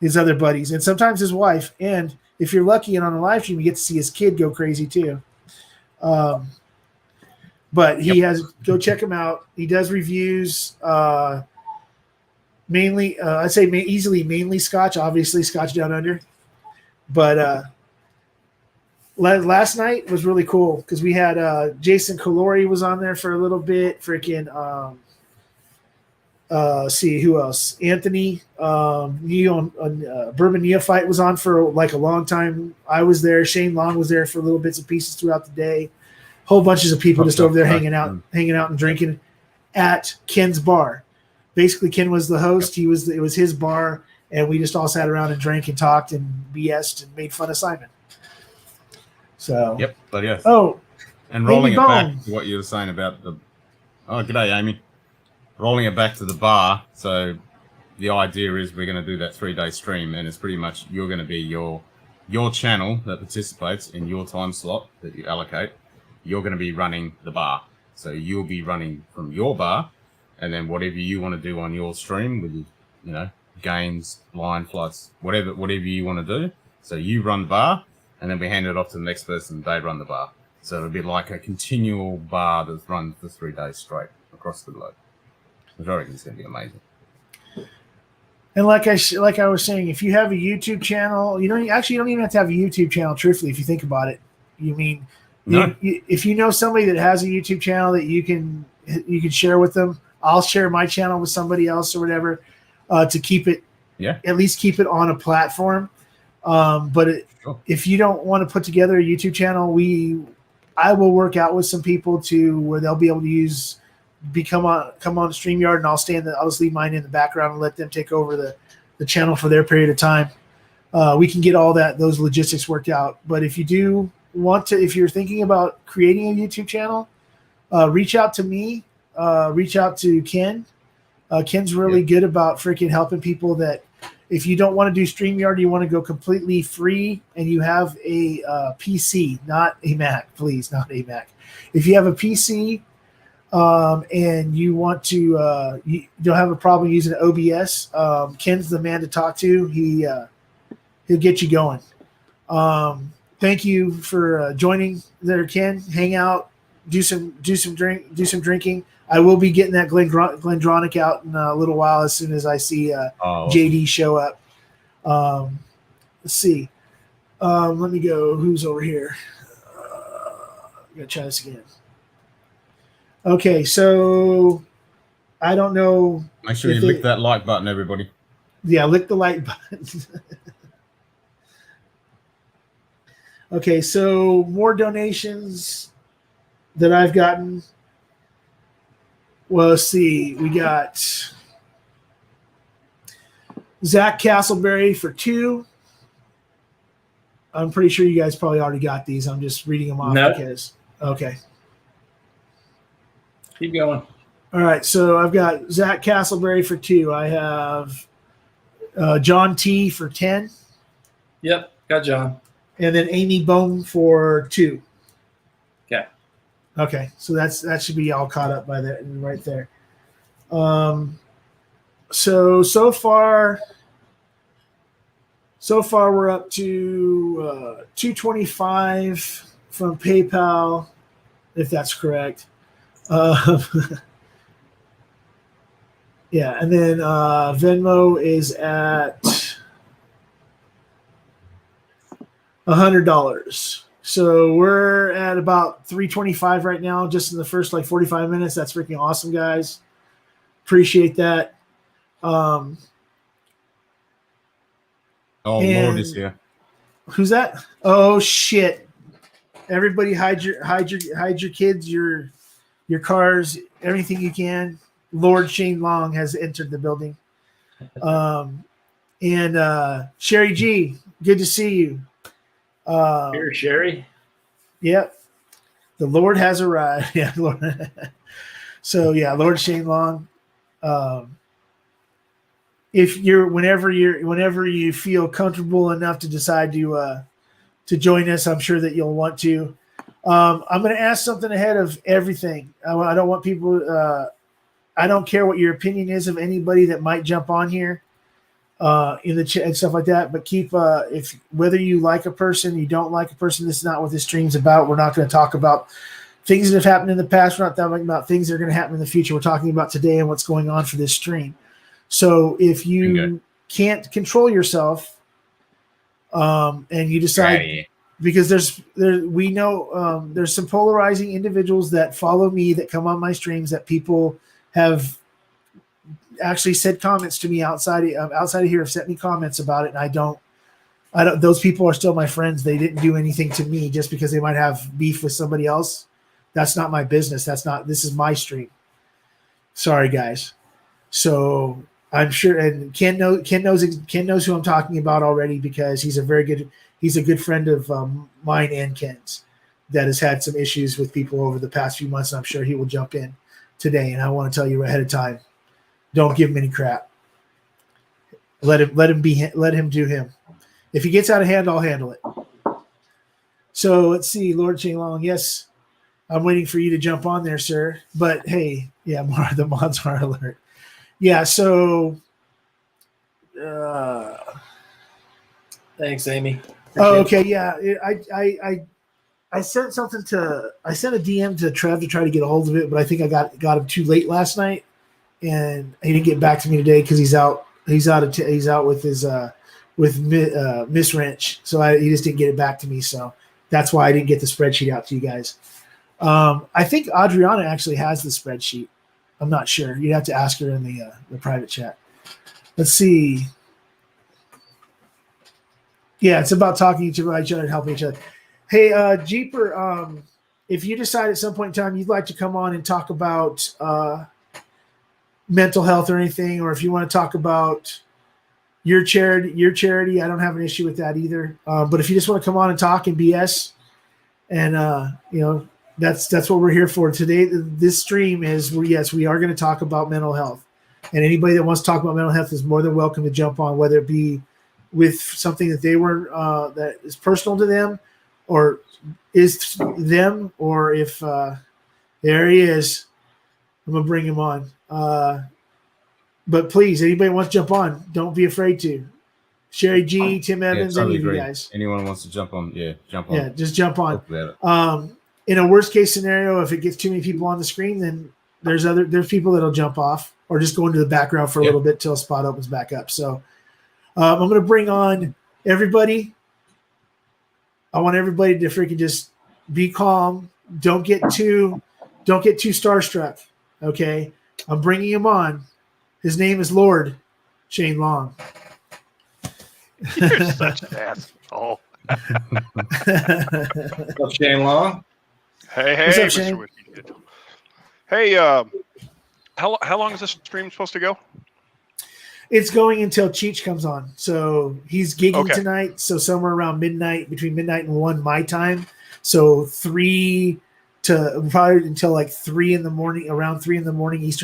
his other buddies, and sometimes his wife. And if you're lucky and on a live stream, you get to see his kid go crazy too. But go check him out. He does reviews, mainly, I'd say mainly Scotch, obviously Scotch Down Under. But last night was really cool because we had Jason Calori was on there for a little bit. Freaking, see who else? Anthony, Bourbon Neophyte was on for like a long time. I was there. Shane Long was there for little bits and pieces throughout the day. Whole bunches of people just over there hanging out and drinking at Ken's bar. Basically, Ken was the host. It was his bar, and we just all sat around and drank and talked and BS'd and made fun of Simon. So yep, but yes. Oh, and rolling it back to what you were saying about the. Oh, g'day, Amy. Rolling it back to the bar. So the idea is we're going to do that 3-day stream, and it's pretty much you're going to be your channel that participates in your time slot that you allocate. You're going to be running the bar, so you'll be running from your bar. And then whatever you want to do on your stream with, games, line flights, whatever you want to do. So you run bar, and then we hand it off to the next person. They run the bar. So it'll be like a continual bar that's run for 3 days straight across the globe. Which I reckon is going to be amazing. And like I was saying, if you have a YouTube channel, you don't even have to have a YouTube channel. Truthfully, if you think about it, if you know somebody that has a YouTube channel that you can share with them. I'll share my channel with somebody else or whatever to keep it, at least keep it on a platform. If you don't want to put together a YouTube channel, I will work out with some people to where they'll be able to come on StreamYard, and I'll just leave mine in the background and let them take over the channel for their period of time. We can get all those logistics worked out. But if you do want to, if you're thinking about creating a YouTube channel, reach out to me. Reach out to Ken. Ken's really good about freaking helping people that if you don't want to do StreamYard, you want to go completely free and you have a PC, not a Mac, please, not a Mac. If you have a PC and you want to, you don't have a problem using OBS, Ken's the man to talk to. He'll get you going. Thank you for joining there, Ken. Hang out, do some drinking. I will be getting that Glendronic out in a little while as soon as I see JD show up. Let's see. Let me go. Who's over here? I'm going to try this again. Okay, so I don't know. Make sure you lick that like button, everybody. Yeah, lick the like button. Okay, so more donations that I've gotten. Well, let's see. We got Zach Castleberry for 2. I'm pretty sure you guys probably already got these. I'm just reading them off because okay. Keep going. All right, so I've got Zach Castleberry for 2. I have John T for 10. Yep, got John. And then Amy Bone for 2. Okay. Okay, so that should be all caught up by that right there. So far we're up to 225 from PayPal, if that's correct. Yeah, and then Venmo is at $100. So we're at about 325 right now, just in the first 45 minutes. That's freaking awesome, guys. Appreciate that. Lord is here. Who's that? Oh shit! Everybody, hide your kids, your cars, everything you can. Lord Shane Long has entered the building. And Sherry G, good to see you. Here, Sherry. Yep. The Lord has arrived. Yeah, Lord. So yeah, Lord Shane Long. If whenever you feel comfortable enough to decide to join us, I'm sure that you'll want to. I'm going to ask something ahead of everything. I don't want people. I don't care what your opinion is of anybody that might jump on here in the chat and stuff like that. But keep if whether you like a person, you don't like a person. This is not what this stream's about. We're not going to talk about things that have happened in the past. We're not talking about things that are going to happen in the future. We're talking about today and what's going on for this stream. So if you can't control yourself, and you decide, because we know there's some polarizing individuals that follow me that come on my streams that people have actually said comments to me outside of here, have sent me comments about it, and I don't. Those people are still my friends. They didn't do anything to me just because they might have beef with somebody else. That's not my business. This is my stream. Sorry, guys. So I'm sure, and Ken knows who I'm talking about already, because he's a good friend of mine and Ken's that has had some issues with people over the past few months, and I'm sure he will jump in today. And I want to tell you ahead of time, don't give him any crap. Let him do him. If he gets out of hand, I'll handle it. So let's see, Lord Shane Long. Yes, I'm waiting for you to jump on there, sir. But hey, yeah, more of the mods are alert. Yeah, so thanks, Amy. Okay, yeah. I sent a DM to Trev to try to get a hold of it, but I think I got him too late last night, and he didn't get back to me today because he's out with his with Miss Wrench, so he just didn't get it back to me. So that's why I didn't get the spreadsheet out to you guys. I think Adriana actually has the spreadsheet. I'm not sure. You'd have to ask her in the private chat. Let's see. Yeah, it's about talking to each other and helping each other. Hey, Jeeper, if you decide at some point in time you'd like to come on and talk about mental health or anything, or if you want to talk about your charity, I don't have an issue with that either. But if you just want to come on and talk and BS, and that's what we're here for today. This stream is we are going to talk about mental health, and anybody that wants to talk about mental health is more than welcome to jump on, whether it be with something that they were that is personal to them, or is them, or if there he is, I'm gonna bring him on. But please, anybody wants to jump on, don't be afraid to. Sherry G, Tim Evans, totally any of agree. you guys. Anyone wants to jump on? Yeah, jump on. Yeah, just jump on. In a worst case scenario, if it gets too many people on the screen, then there's people that'll jump off or just go into the background for a little bit till a spot opens back up. So I'm going to bring on everybody. I want everybody to freaking just be calm. Don't get too starstruck. Okay, I'm bringing him on. His name is Lord Shane Long. You're such an asshole. What's up, Shane Long? Hey, What's up, Mr. Shane? Whiskey. Hey, how long is this stream supposed to go? It's going until Cheech comes on. So he's gigging Okay. tonight. So somewhere around midnight, between midnight and 1 my time. So 3 to probably until like 3 in the morning, around 3 in the morning East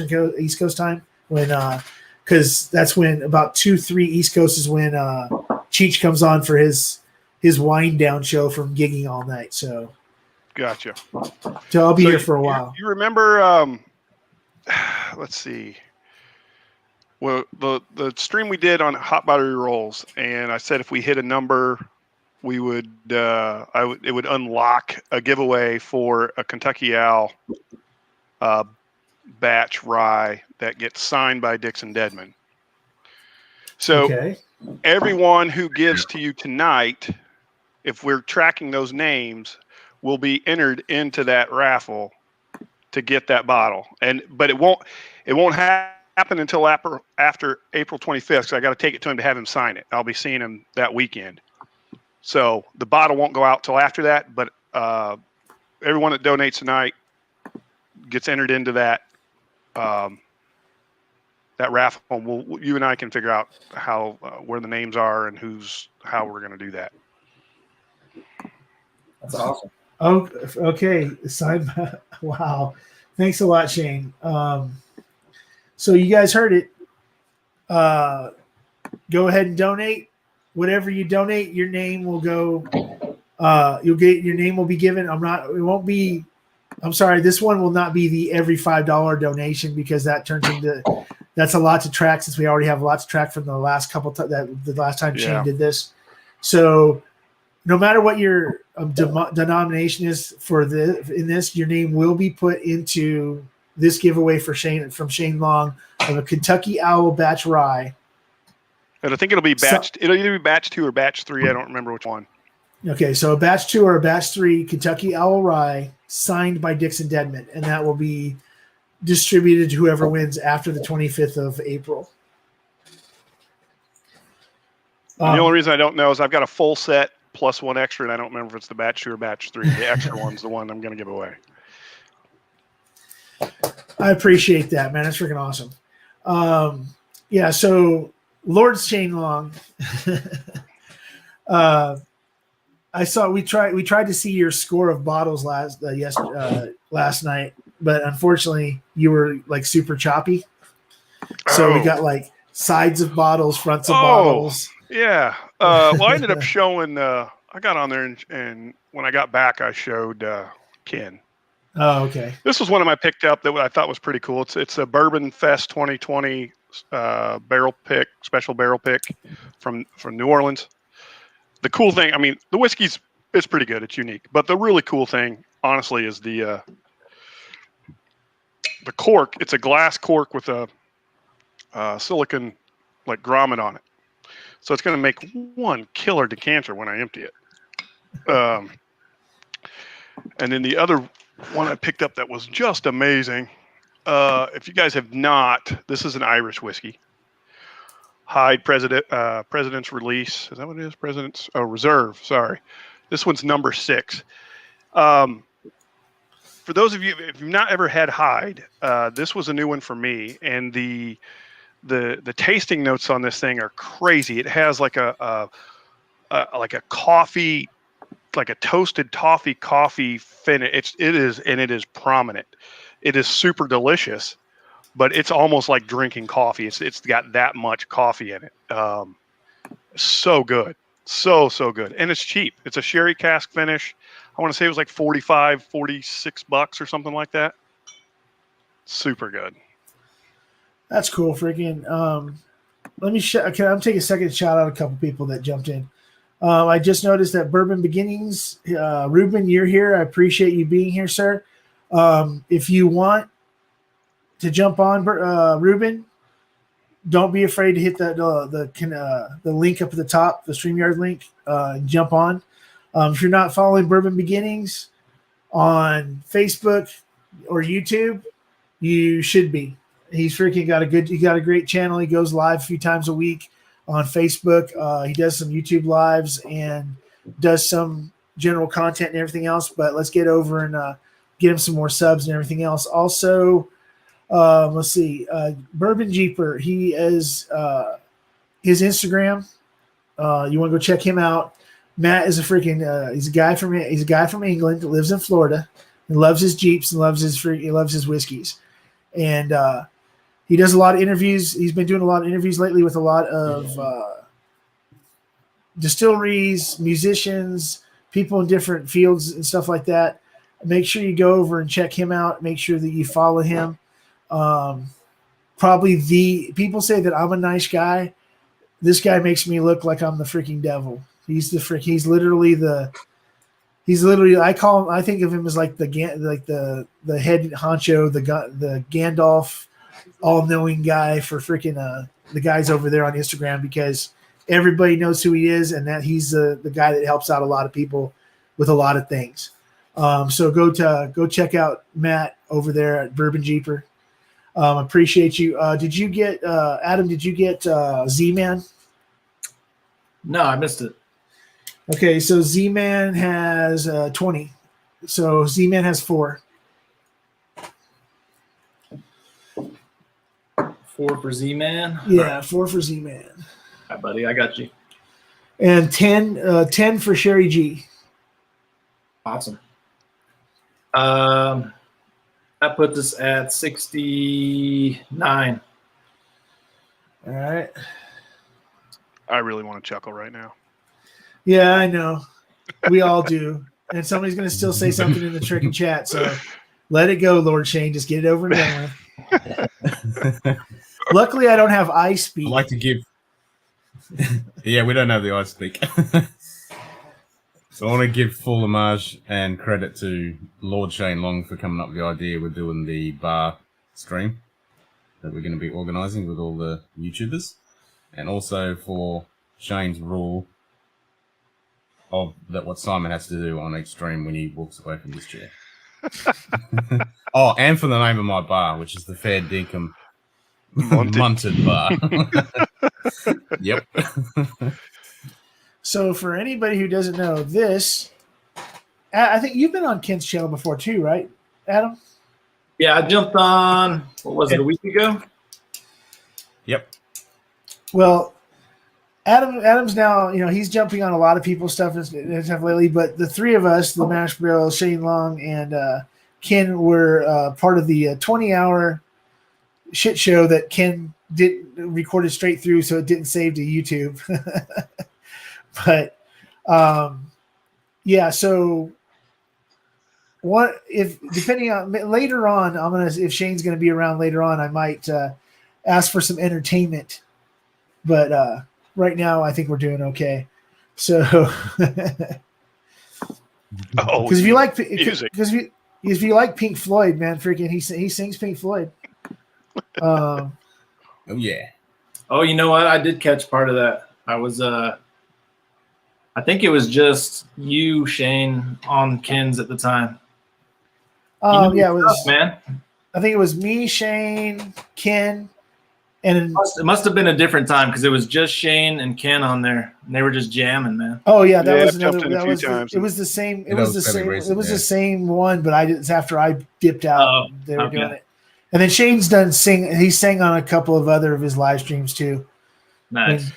Coast time, when because that's when about 2-3 East Coast is when Cheech comes on for his wind down show from gigging all night. So Gotcha. so I'll be here for a while. You remember? Let's see. Well, the stream we did on hot buttery rolls, and I said if we hit a number, we would it would unlock a giveaway for a Kentucky Owl batch rye that gets signed by Dixon Deadman. So Okay. everyone who gives to you tonight, if we're tracking those names, will be entered into that raffle to get that bottle. But it won't happen until after April 25th, because I got to take it to him to have him sign it. I'll be seeing him that weekend. So the bottle won't go out till after that, but everyone that donates tonight gets entered into that that raffle. You and I can figure out how where the names are and how we're going to do that. That's awesome. Oh, okay. Wow. Thanks a lot, Shane. So you guys heard it. Go ahead and donate. Whatever you donate, your name will go. Your name will be given. I'm sorry. This one will not be the every $5 donation, because that turns into, that's a lot to track, since we already have lots to track from the last couple the last time Shane did this. So no matter what your denomination is in this, your name will be put into this giveaway from Shane Long of a Kentucky Owl batch rye. And I think it'll either be batch 2 or batch 3. I don't remember which one. Okay, so a batch 2 or a batch 3 Kentucky Owl rye signed by Dixon Deadman, and that will be distributed to whoever wins after the 25th of April. The only reason I don't know is I've got a full set plus one extra, and I don't remember if it's the batch 2 or batch 3. The extra one's the one I'm going to give away. I appreciate that, man. That's freaking awesome. Yeah, so Lord Shane Long, I saw we tried to see your score of bottles last night, but unfortunately you were like super choppy. So we got like sides of bottles, fronts of bottles. Yeah. Well, I ended up showing. I got on there, and when I got back, I showed Ken. Oh, okay. This was one of my picked up that I thought was pretty cool. It's a Bourbon Fest 2020 special barrel pick from New Orleans. The cool thing, I mean, the whiskey's pretty good. It's unique, but the really cool thing, honestly, is the cork. It's a glass cork with a silicon like grommet on it, so it's going to make one killer decanter when I empty it. And then the other one I picked up that was just amazing. If you guys have not, this is an Irish whiskey. Hyde President's Release. Is that what it is? President's Reserve. Sorry. This one's number 6. For those of you, if you've not ever had Hyde, this was a new one for me. And the tasting notes on this thing are crazy. It has like a coffee, like a toasted toffee coffee finish. It is prominent. It is super delicious, but it's almost like drinking coffee. It's got that much coffee in it. So good. So good. And it's cheap. It's a sherry cask finish. I want to say it was like $46 or something like that. Super good. That's cool. Freaking. Let me I'm take a second to shout out a couple people that jumped in. I just noticed that Bourbon Beginnings, Ruben, you're here. I appreciate you being here, sir. If you want to jump on, Ruben, don't be afraid to hit the link up at the top, the StreamYard link, and jump on. If you're not following Bourbon Beginnings on Facebook or YouTube, you should be. He's freaking got a great channel. He goes live a few times a week on Facebook. He does some YouTube lives and does some general content and everything else. But let's get over and get him some more subs and everything else. Also, Let's see. Bourbon Jeeper. He is his Instagram. You want to go check him out. Matt is a freaking. He's a guy from England that lives in Florida and loves his Jeeps and loves his whiskeys. And he does a lot of interviews. He's been doing a lot of interviews lately with a lot of distilleries, musicians, people in different fields and stuff like that. Make sure you go over and check him out. Make sure that you follow him. People say that I'm a nice guy. This guy makes me look like I'm the freaking devil. He's literally I think of him as like the head honcho, the Gandalf all-knowing guy for freaking the guys over there on Instagram, because everybody knows who he is, and that he's the guy that helps out a lot of people with a lot of things. So go check out Matt over there at Bourbon Jeeper. Appreciate you. Did you get Adam? Did you get Z-Man? No, I missed it. Okay, so Z-Man has 20. So Z-Man has 4. 4 for Z-Man. Yeah, 4 for Z-Man. Hi, buddy. I got you. And 10 for Sherry G. Awesome. I put this at 69. All right. I really want to chuckle right now. Yeah, I know. We all do. And somebody's going to still say something in the tricky chat. So let it go, Lord Shane. Just get it over and done with. Luckily, I don't have eye speak. I'd like to give. Yeah, we don't have the eye speak. So I want to give full homage and credit to Lord Shane Long for coming up with the idea. We're doing the bar stream that we're going to be organising with all the YouTubers, and also for Shane's rule of that what Simon has to do on each stream when he walks away from this chair. Oh, and for the name of my bar, which is the Fair Dinkum Munted Bar. Yep. So for anybody who doesn't know this, I think you've been on Ken's channel before too, right, Adam? Yeah, I jumped on, what was it, a week ago? Yep. Well, Adam's now, he's jumping on a lot of people's stuff and stuff lately, but the three of us, the Mash Bros, Shane Long, and Ken, were part of the 20-hour shit show that Ken recorded straight through, so it didn't save to YouTube. But yeah, so what if depending on later on, if Shane's gonna be around later on, I might ask for some entertainment. But right now I think we're doing okay. So because if you like music, because if you like Pink Floyd, man, freaking he sings Pink Floyd. Oh yeah. Oh, you know what? I did catch part of that. I was I think it was just you, Shane, on Ken's at the time. Oh yeah, it was stuff, man. I think it was me, Shane, Ken, and it must have been a different time because it was just Shane and Ken on there, and they were just jamming, man. Oh yeah, that was I've another. jumped in a few times. It was the same. It It was was the fairly same. recent, It was yeah. the same one, but it's after I dipped out. Oh, They were okay. doing it, and then Shane's done sing. He sang on a couple of other of his live streams too. Nice.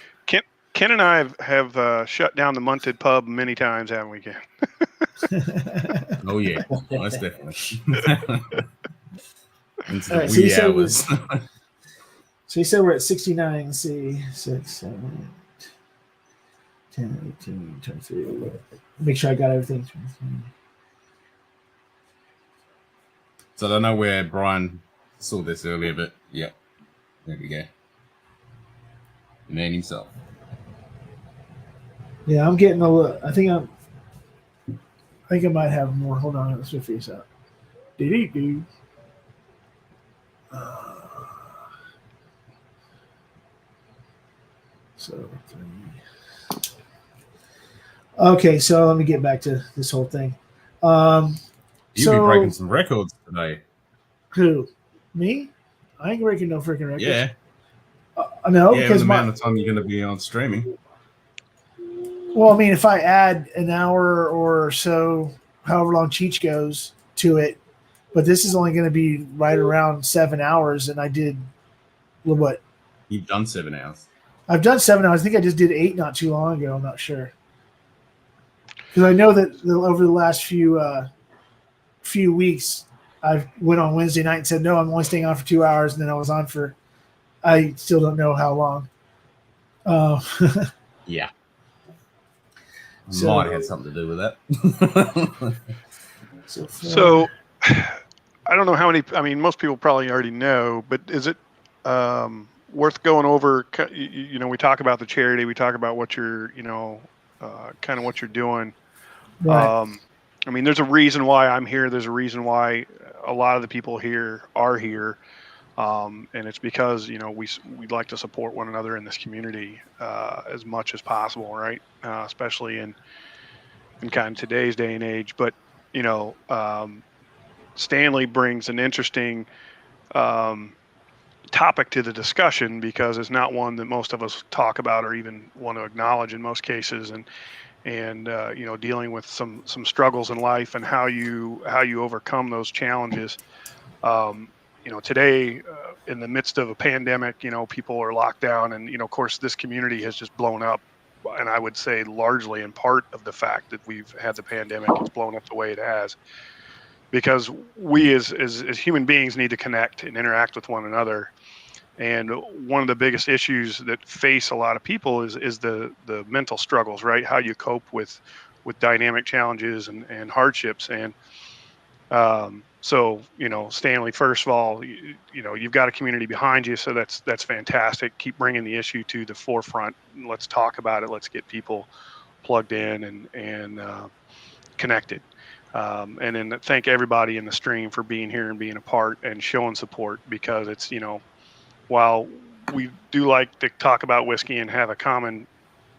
Ken and I have shut down the Munted Pub many times, haven't we, Ken? Oh yeah. Most definitely. Into All the right, so you wee said it hours. So you said we're at 69. Let's see, 6, 7, 10, 18, 23. Make sure I got everything. 23. So I don't know where Brian saw this earlier, but yeah, there we go. The man himself. Yeah, I'm getting a little. I think I might have more. Hold on, let's figure this out. Do. So 3. Okay, so let me get back to this whole thing. You'll be So breaking some records today. who? Me? I ain't breaking no freaking records. Yeah. No, Yeah, because the amount of time you're going to be on streaming. well, I mean, if I add an hour or so, however long Cheech goes to it, but this is only going to be right around 7 hours. And I did what? You've done 7 hours. I've done 7 hours. I think I just did 8 not too long ago. I'm not sure. Because I know that over the last few weeks, I went on Wednesday night and said, no, I'm only staying on for 2 hours. And then I was on for, I still don't know how long. Yeah. So- Might have had something to do with that. So, I don't know how many. I mean, most people probably already know, but is it worth going over? You know, we talk about the charity, we talk about what you're, you know, kind of what you're doing. Right. I mean, there's a reason why I'm here. There's a reason why a lot of the people here are here, and it's because, you know, we'd like to support one another in this community as much as possible, right? Especially in kind of today's day and age. But you know, Stanley brings an interesting topic to the discussion because it's not one that most of us talk about or even want to acknowledge in most cases, and you know, dealing with some struggles in life and how you overcome those challenges. You know, today in the midst of a pandemic, you know, people are locked down, and you know, of course, this community has just blown up. And I would say largely in part of the fact that we've had the pandemic, it's blown up the way it has, because we as human beings need to connect and interact with one another. And one of the biggest issues that face a lot of people is the mental struggles, right? How you cope with dynamic challenges and hardships. And so, you know, Stanley, first of all, you know, you've got a community behind you, so that's fantastic. Keep bringing the issue to the forefront. Let's talk about it. Let's get people plugged in and connected. And then thank everybody in the stream for being here and being a part and showing support, because it's, you know, while we do like to talk about whiskey and have a common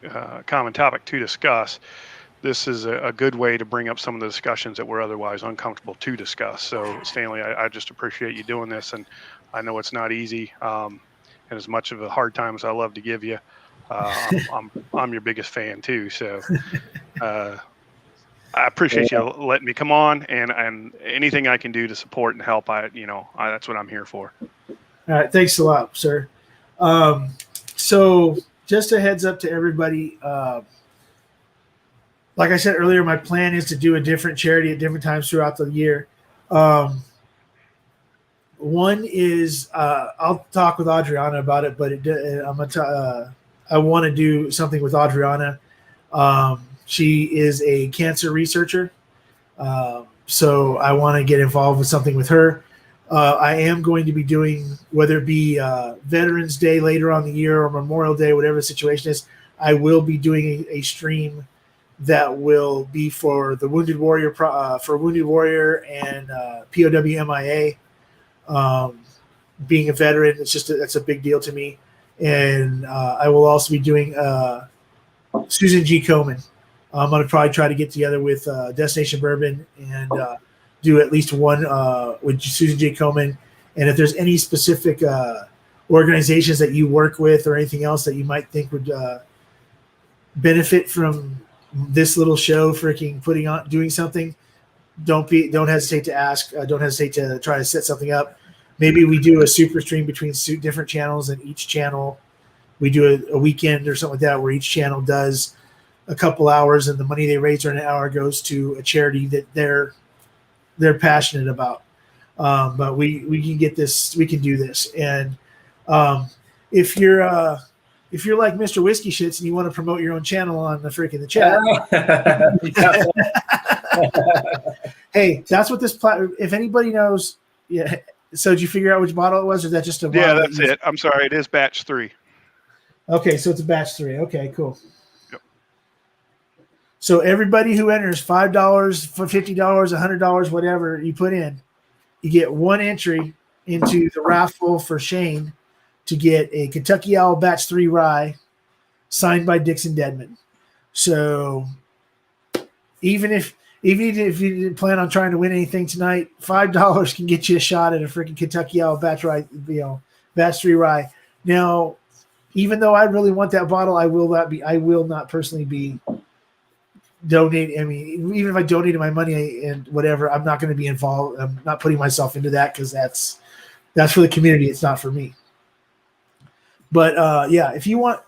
topic to discuss, this is a good way to bring up some of the discussions that we're otherwise uncomfortable to discuss. So Stanley, I just appreciate you doing this, and I know it's not easy. And as much of a hard time as I love to give you, I'm your biggest fan too. So I appreciate you letting me come on, and anything I can do to support and help, that's what I'm here for. All right. Thanks a lot, sir. So just a heads up to everybody. Like I said earlier, my plan is to do a different charity at different times throughout the year. One is I'll talk with Adriana about it, but I want to do something with Adriana. She is a cancer researcher, so I want to get involved with something with her. I am going to be doing, whether it be Veterans Day later on the year or Memorial Day, whatever the situation is, I will be doing a stream that will be for the Wounded Warrior, and POW MIA. Being a veteran, that's a big deal to me. And I will also be doing Susan G. Komen. I'm going to probably try to get together with Destination Bourbon and do at least one with Susan J. Komen. And if there's any specific organizations that you work with or anything else that you might think would benefit from this little show, doing something, don't hesitate to ask. Don't hesitate to try to set something up. Maybe we do a super stream between different channels, and each channel we do a weekend or something like that, where each channel does a couple hours, and the money they raise during an hour goes to a charity that they're passionate about. But we can get this. We can do this. And if you're like Mr. Whiskey Shits and you want to promote your own channel on the chat, hey, that's what this if anybody knows, yeah. So did you figure out which bottle it was, or is that just a bottle? Yeah, that's it. I'm sorry, it is batch 3. Okay, so it's a batch 3. Okay, cool. Yep. So everybody who enters $5 for $50, $100, whatever you put in, you get one entry into the raffle for Shane to get a Kentucky Owl Batch 3 rye signed by Dixon Dedman. So even if you didn't plan on trying to win anything tonight, $5 can get you a shot at a freaking Kentucky Owl Batch rye, Batch 3 rye. Now, even though I really want that bottle, I will not personally be donate. I mean, even if I donated my money and whatever, I'm not going to be involved. I'm not putting myself into that because that's for the community. It's not for me. But yeah, if you want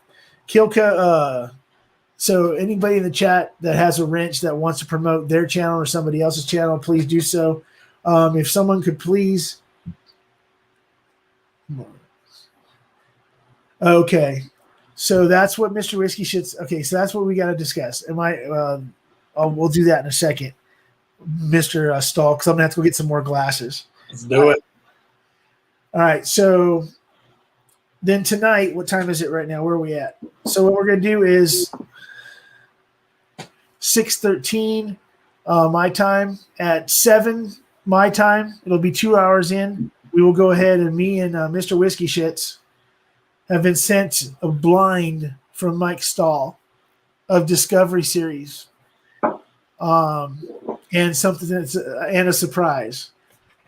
Kilka, so anybody in the chat that has a wrench that wants to promote their channel or somebody else's channel, please do so. If someone could please. Okay. So that's what Mr. Whiskey Shits. Okay, so that's what we got to discuss. We'll do that in a second, Mr. Stahl, because I'm gonna have to go get some more glasses. Let's do it. All right. So then tonight, what time is it right now? Where are we at? So what we're gonna do is 6:13 my time at 7 my time. It'll be 2 hours in. We will go ahead and me and Mr. Whiskey Shits have been sent a blind from Mike Stahl of Discovery Series, and something that's and a surprise.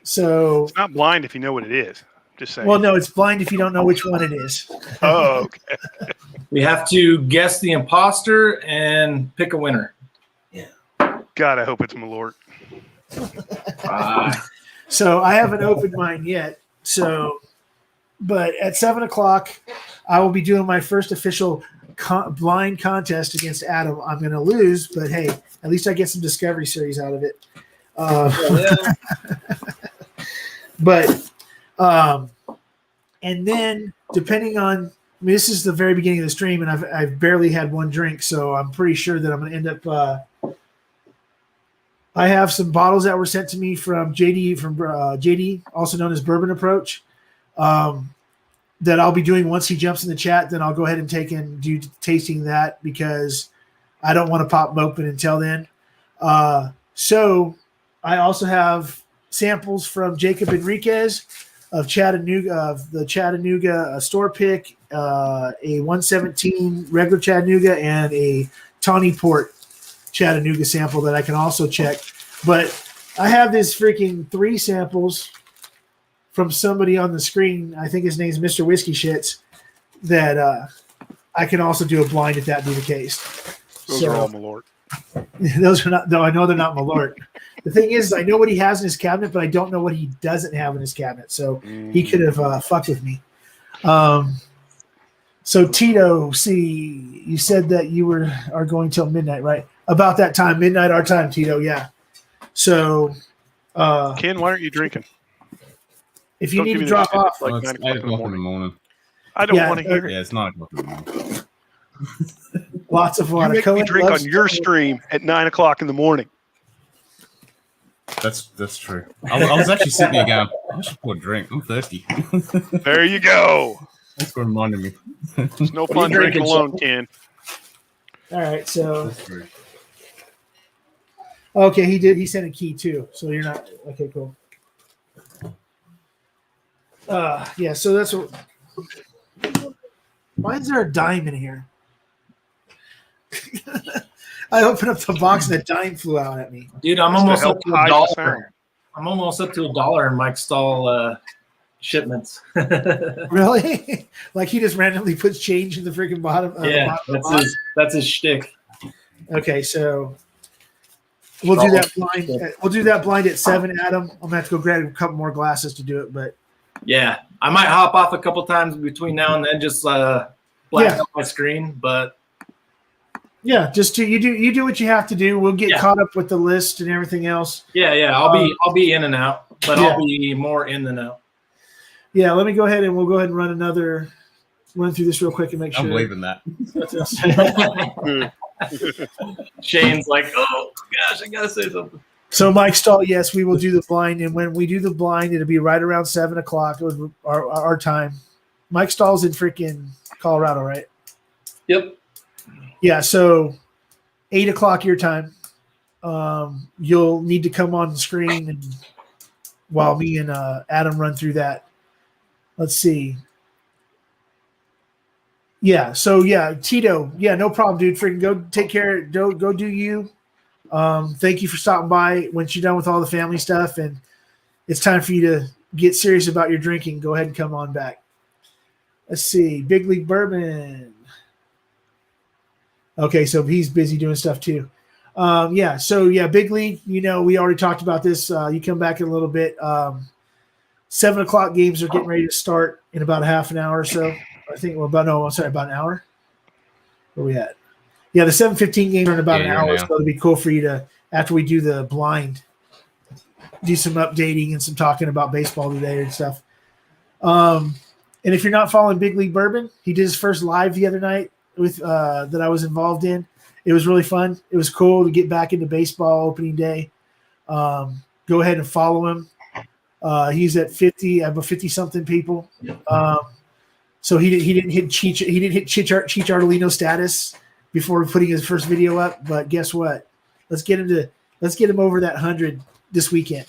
So It's not blind if you know what it is. Just saying. well, no, it's blind if you don't know which one it is. Oh, okay. We have to guess the imposter and pick a winner. God, I hope it's Malort. So I haven't opened mine yet. So, but at 7 o'clock, I will be doing my first official blind contest against Adam. I'm going to lose, but hey, at least I get some Discovery Series out of it. But, and then depending on, this is the very beginning of the stream, and I've barely had one drink, so I'm pretty sure that I'm going to end up. I have some bottles that were sent to me from JD, also known as Bourbon Approach, that I'll be doing once he jumps in the chat. Then I'll go ahead and take and do tasting that because I don't want to pop them open until then. So I also have samples from Jacob Enriquez of Chattanooga, of the Chattanooga store pick, a 117 regular Chattanooga, and a Tawny Port Chattanooga sample that I can also check. But I have this freaking 3 samples from somebody on the screen. I think his name's Mr. Whiskey Shits, that I can also do a blind if that be the case. Those are all Malort. Those are not, though I know they're not Malort. The thing is, I know what he has in his cabinet, but I don't know what he doesn't have in his cabinet. So he could have fucked with me. So Tito, see, you said that you are going till midnight, right? About that time, midnight our time, Tito. Yeah. So, Ken, why aren't you drinking? if you Don't need give to me drop that off, shit. Well, Like it's 9 8 o'clock in the morning. I don't Yeah, want to hear it. Yeah, it's 9 o'clock in the morning. lots of You water. make me Cohen drink loves on your Cohen. stream at 9 o'clock in the morning. That's true. I was actually sitting there going, I should pour a drink. I'm thirsty. There you go. Thanks for reminding me. It's no are you fun drinking drinking, alone, Sean? Ken. All right. So, That's true. okay, he did. He sent a key too. So you're not okay. Cool. Yeah. So that's what. Why is there a dime in here? I opened up the box and a dime flew out at me. Dude, I'm Just to almost help up to hide the sound. $1. I'm almost up to $1 in Mike Stahl shipments. Really? Like he just randomly puts change in the freaking bottom. Yeah, Bottom of the box? that's his shtick. Okay, so we'll do that blind. We'll do that blind at 7, Adam. I'm gonna have to go grab a couple more glasses to do it, but Yeah, I might hop off a couple times between now and then, just black Yeah. out my screen. But yeah, just you do what you have to do. We'll get Yeah. caught up with the list and everything else. yeah, I'll be in and out, but Yeah. I'll be more in than out. Yeah, let me go ahead and we'll go ahead and run through this real quick and make sure. I'm believing that. Shane's like, oh gosh, I gotta say something. So Mike Stahl, yes, we will do the blind, and when we do the blind, it'll be right around 7 o'clock with our time. Mike Stahl's in freaking Colorado, right? Yep. Yeah, so 8 o'clock your time. You'll need to come on the screen and while me and Adam run through that. Let's see. Yeah, so yeah, Tito, yeah, no problem, dude. Freaking go take care. Go do you. Thank you for stopping by. Once you're done with all the family stuff and it's time for you to get serious about your drinking, go ahead and come on back. Let's see. Big League Bourbon. Okay, so he's busy doing stuff too. Yeah. So yeah, big league. You know, we already talked about this. You come back in a little bit. 7 o'clock games are getting ready to start in about a half an hour or so. I think. Well, about an hour. Where we at? Yeah, the 7:15 games are in about an hour. So it'd be cool for you to, after we do the blind, do some updating and some talking about baseball today and stuff. And if you're not following Big League Bourbon, he did his first live the other night with that I was involved in. It was really fun. It was cool to get back into baseball opening day. Go ahead and follow him. He's at 50. I have 50-something people. So he didn't hit Chicharito status before putting his first video up. But guess what? Let's get him over that 100 this weekend,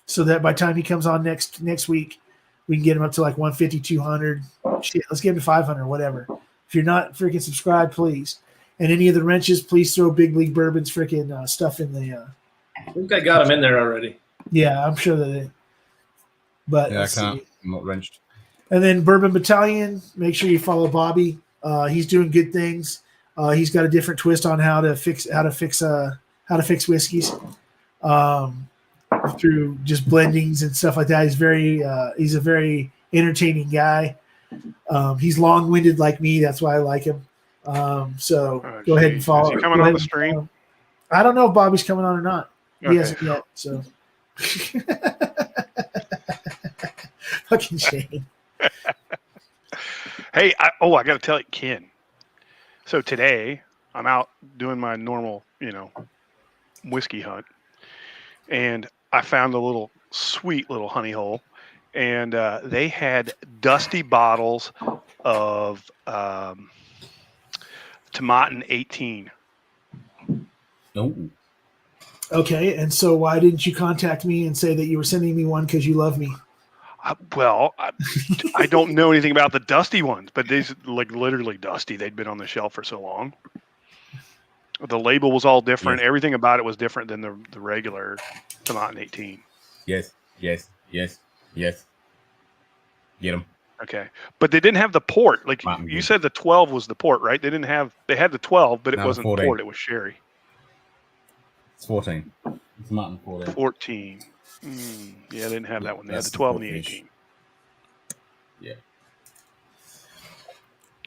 so that by the time he comes on next week, we can get him up to like 150, 200. Shit, let's get him to 500, whatever. If you're not freaking subscribed, please. And any of the wrenches, please throw Big League Bourbon's freaking stuff in the. I think I got him in there already. Yeah, I'm sure that it. But yeah, I can't. I'm not wrenched. And then Bourbon Battalion, make sure you follow Bobby. He's doing good things. He's got a different twist on how to fix whiskeys through just blendings and stuff like that. He's a very entertaining guy. He's long-winded like me. That's why I like him. So go ahead and follow. Is he coming on the stream? I don't know if Bobby's coming on or not. He Okay. hasn't yet. So fucking shame. Hey, I got to tell you, Ken. So today I'm out doing my normal, whiskey hunt, and I found a sweet little honey hole, and they had dusty bottles of Tomatin 18. No. Okay, and so why didn't you contact me and say that you were sending me one because you love me? I don't know anything about the dusty ones, but these literally dusty. They'd been on the shelf for so long. The label was all different. Yes. Everything about it was different than the regular Tomatin 18. Yes. Get them. Okay, but they didn't have the port. Like Tomatin you good. said, the 12 was the port, right? They had the 12, but it No, wasn't 14. port. It was sherry. It's 14. It's Martin 14. 14. Yeah, they didn't have that one. They had That's the 12 and the the fish. 18. Yeah,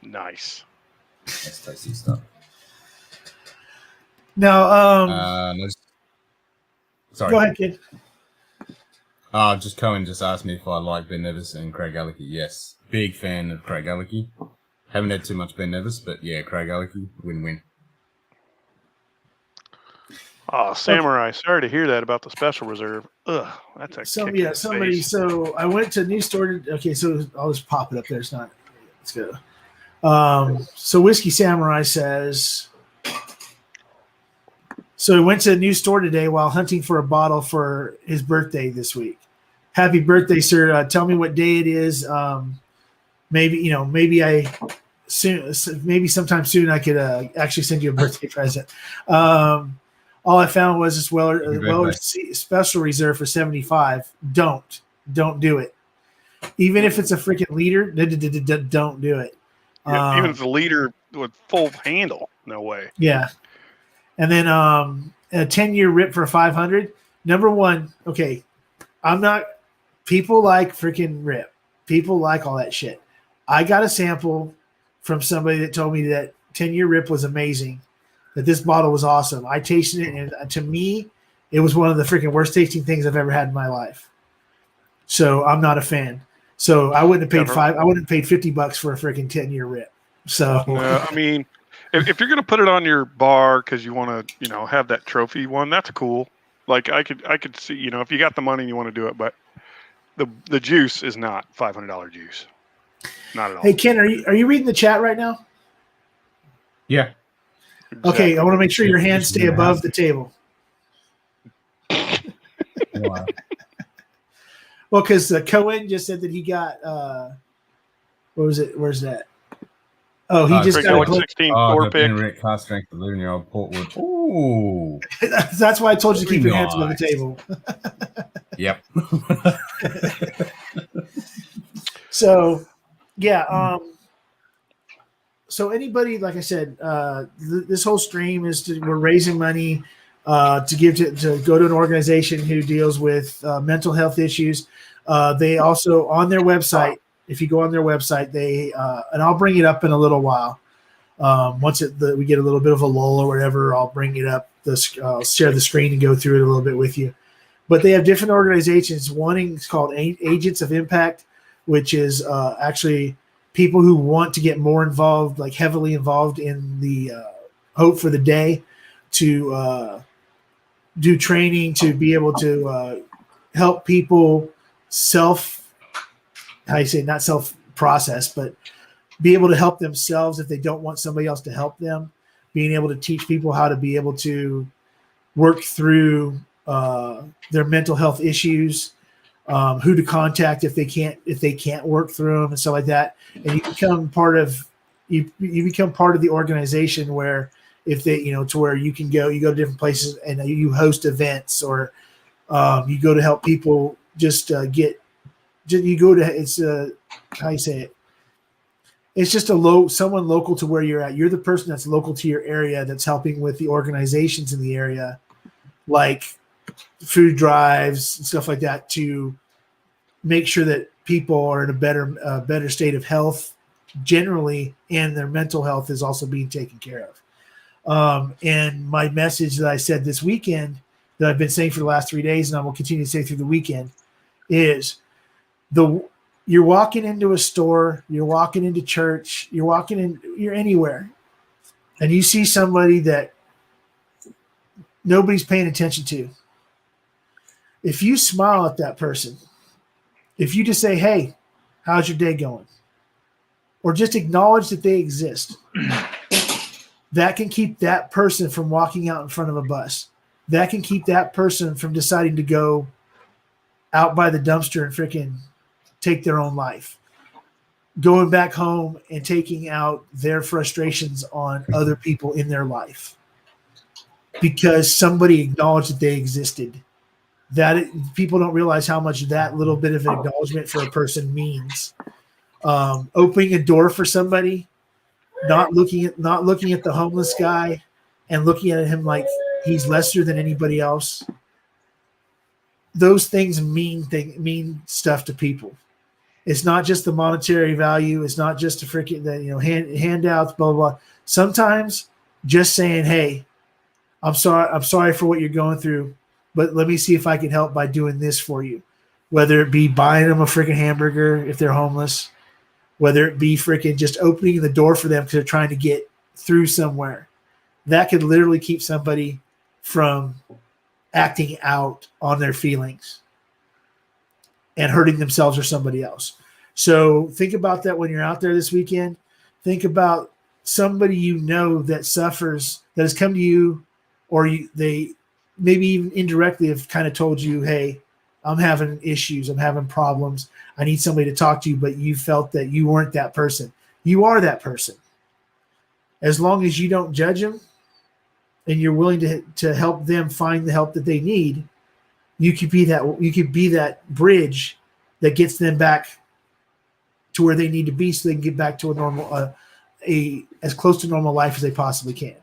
Nice. that's tasty stuff. Now, No, sorry. go ahead, kid. Just Cohen just asked me if I like Ben Nevis and Craig Alicky. Yes, big fan of Craig Alicky. Haven't had too much Ben Nevis, but yeah, Craig Alicky, win-win. Oh, Samurai. Sorry to hear that about the Special Reserve. Ugh, that's a kick in the somebody. face. So I went to New Store. Okay, so I'll just pop it up there. It's not. Let's go. So Whiskey Samurai says. So he went to a new store today while hunting for a bottle for his birthday this week. Happy birthday, sir! Tell me what day it is. Maybe sometime soon I could actually send you a birthday present. All I found was this Weller Special Reserve for $75. Don't do it. Even if it's a freaking liter, don't do it. Yeah, even if the leader with full handle, no way. Yeah. And then a 10-year rip for $500. Number one, okay, people like freaking rip. People like all that shit. I got a sample from somebody that told me that 10-year rip was amazing, that this bottle was awesome. I tasted it, and to me, it was one of the freaking worst tasting things I've ever had in my life. So I'm not a fan. So I wouldn't have paid $50 for a freaking 10-year rip. So I mean, if you're gonna put it on your bar because you want to, have that trophy one, that's cool. Like I could see, if you got the money and you want to do it, but the juice is not $500 juice, not at all. Hey Ken, are you reading the chat right now? Yeah. Okay, I want to make sure your hands stay above the table. Wow. Well, because Cohen just said that he got what was it? Where's that? Oh, he just got a 16 four pick. Henrik class strength 11-year-old Portwood. Ooh. That's why I told you to keep your hands above Nice. the table. Yep. So, yeah. so anybody, like I said, this whole stream is we're raising money to give to go to an organization who deals with mental health issues. They also on their website. If you go on their website, they and I'll bring it up in a little while. Once we get a little bit of a lull or whatever, I'll bring it up. I'll share the screen and go through it a little bit with you. But they have different organizations. One is called Agents of Impact, which is actually people who want to get more involved, like heavily involved in the Hope for the Day, to do training to be able to help people not self-process, but be able to help themselves if they don't want somebody else to help them, being able to teach people how to be able to work through their mental health issues, who to contact if they can't work through them and stuff like that. And you become part of the organization where if they, to where you can go to different places and you host events or you go to help people it's how you say it. It's just someone local to where you're at. You're the person that's local to your area that's helping with the organizations in the area, like food drives and stuff like that, to make sure that people are in a better state of health generally, and their mental health is also being taken care of. And my message that I said this weekend that I've been saying for the last 3 days, and I will continue to say through the weekend, is you're walking into a store, you're walking into church, you're anywhere, and you see somebody that nobody's paying attention to. If you smile at that person, if you just say, "Hey, how's your day going?" or just acknowledge that they exist, that can keep that person from walking out in front of a bus. That can keep that person from deciding to go out by the dumpster and freaking take their own life, going back home and taking out their frustrations on other people in their life because somebody acknowledged that they existed. People don't realize how much that little bit of an acknowledgement for a person means. Opening a door for somebody, not looking at the homeless guy and looking at him like he's lesser than anybody else. Those things mean stuff to people. It's not just the monetary value. It's not just handouts, blah, blah, blah. Sometimes just saying, "Hey, I'm sorry for what you're going through, but let me see if I can help by doing this for you." Whether it be buying them a freaking hamburger if they're homeless, whether it be freaking just opening the door for them because they're trying to get through somewhere. That could literally keep somebody from acting out on their feelings and hurting themselves or somebody else. So think about that when you're out there this weekend. Think about somebody that suffers, that has come to you, or they maybe even indirectly have kind of told you, "Hey, I'm having issues, I'm having problems, I need somebody to talk to," but you felt that you weren't that person. You are that person. As long as you don't judge them and you're willing to help them find the help that they need, you could be that bridge that gets them back to where they need to be so they can get back to a normal, as close to normal life as they possibly can.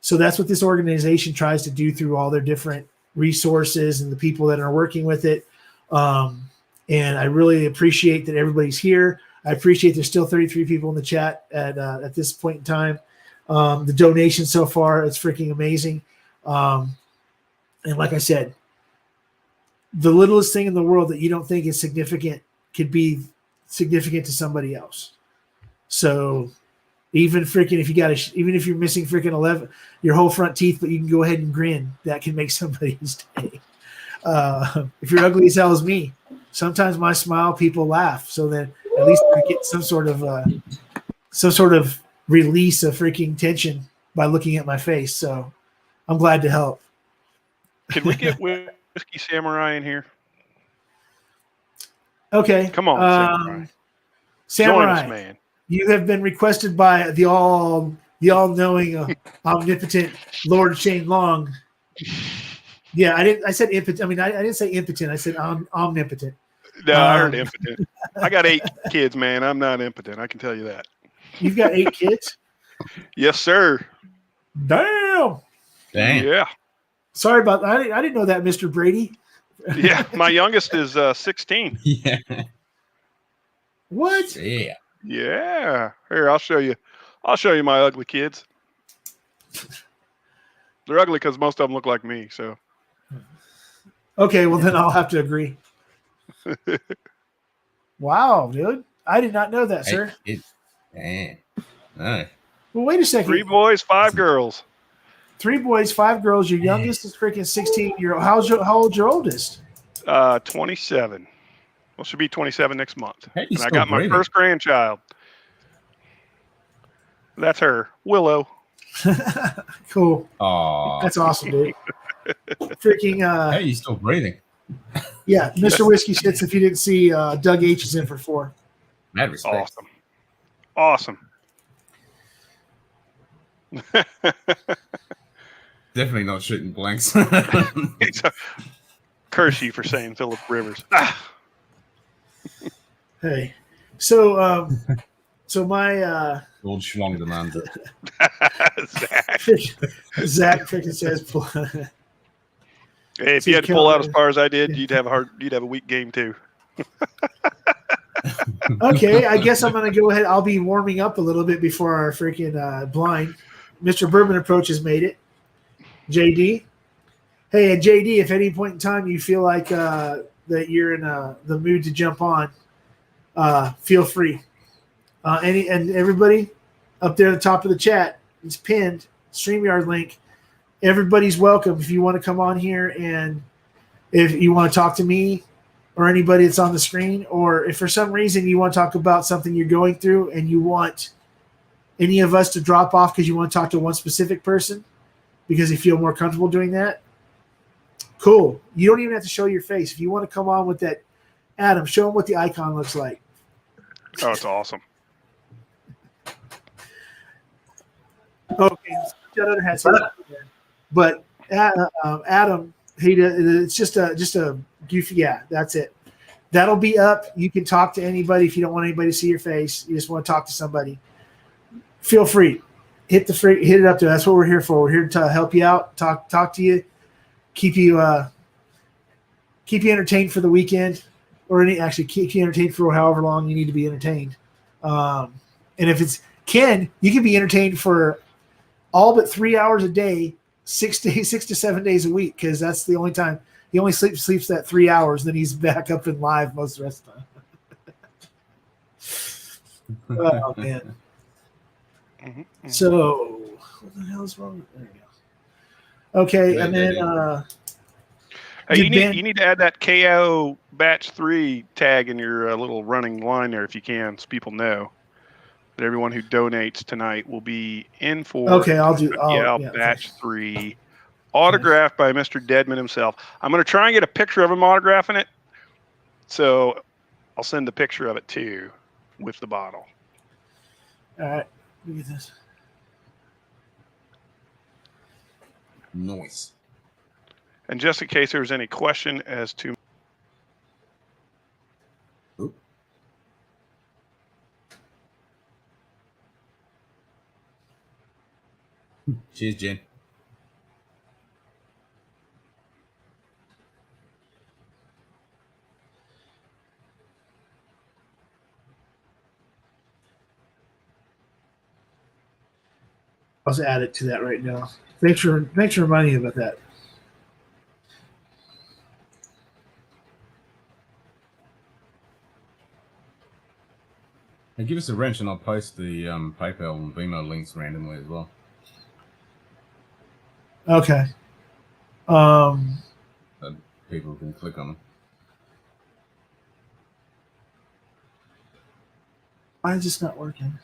So that's what this organization tries to do through all their different resources and the people that are working with it. And I really appreciate that everybody's here. I appreciate there's still 33 people in the chat at this point in time. The donation so far, it's freaking amazing. And like I said, the littlest thing in the world that you don't think is significant could be significant to somebody else. So even if you're missing freaking 11, your whole front teeth, but you can go ahead and grin, that can make somebody's day. If you're ugly as hell as me, sometimes my smile, people laugh. So then at least I get some sort of release of freaking tension by looking at my face. So I'm glad to help. Can we get Whiskey Samurai in here? Okay. Come on, Samurai. Join us, man. You have been requested by the all-knowing, omnipotent Lord Shane Long. Yeah, I said impotent. I mean, I didn't say impotent. I said omnipotent. No, I heard impotent. I got 8 kids, man. I'm not impotent. I can tell you that. You've got 8 kids? Yes, sir. Damn. Damn. Yeah. Sorry about that. I didn't know that, Mr. Brady. Yeah. My youngest is 16. Yeah. What? Yeah. Yeah. Here, I'll show you. I'll show you my ugly kids. They're ugly because most of them look like me. So. Okay, well then I'll have to agree. Wow, dude. I did not know that, sir. Damn. No. Well, wait a second. 3 boys, 5 girls. 3 boys, 5 girls. Your youngest is freaking 16. How old's your oldest? 27. Well, she'll be 27 next month. Hey, And I got my first grandchild. That's her, Willow. Cool. Oh. That's awesome, dude. Freaking Hey, you still breathing? yeah, Mr. Whiskey Shits. If you didn't see, Doug H is in for 4. Mad respect. Awesome. Definitely not shooting blanks. Curse you for saying Philip Rivers. Hey, so my Old Schwong demands it. Zach freaking says. Hey, if you had to pull out as far as I did, you'd have a weak game too. Okay, I guess I'm gonna go ahead. I'll be warming up a little bit before our freaking blind. Mr. Bourbon Approach has made it. JD, hey, and JD, if at any point in time you feel like that you're in the mood to jump on, feel free. And everybody up there at the top of the chat, it's pinned StreamYard link. Everybody's welcome if you want to come on here, and if you want to talk to me or anybody that's on the screen, or if for some reason you want to talk about something you're going through and you want any of us to drop off because you want to talk to one specific person because you feel more comfortable doing that, cool. You don't even have to show your face. If you want to come on with that, Adam, show them what the icon looks like. Oh, it's awesome. Okay, that other has but Adam, it's just a goofy. Yeah, that's it. That'll be up. You can talk to anybody if you don't want anybody to see your face. You just want to talk to somebody. Feel free. Hit it up there. That's what we're here for. We're here to help you out, talk to you, keep you entertained for the weekend, or keep you entertained for however long you need to be entertained. And if it's Ken, you can be entertained for all but 3 hours a day, 6 to 7 days a week, because that's the only time he only sleeps that 3 hours. Then he's back up and live most of the rest of the time. Oh man. Mm-hmm. So what the hell is wrong? There you go. Okay, and then hey, you need to add that KO batch 3 tag in your little running line there if you can, so people know that everyone who donates tonight will be in for batch 3, autographed by Mr. Deadman himself. I'm going to try and get a picture of him autographing it, so I'll send a picture of it too with the bottle. All right, look at this. Nice. And just in case there was any question as to cheers, Jen. I'll just add it to that right now. Thanks for reminding me about that. Hey, give us a wrench and I'll post the PayPal and Vimeo links randomly as well. Okay. So people can click on them. Why is this not working?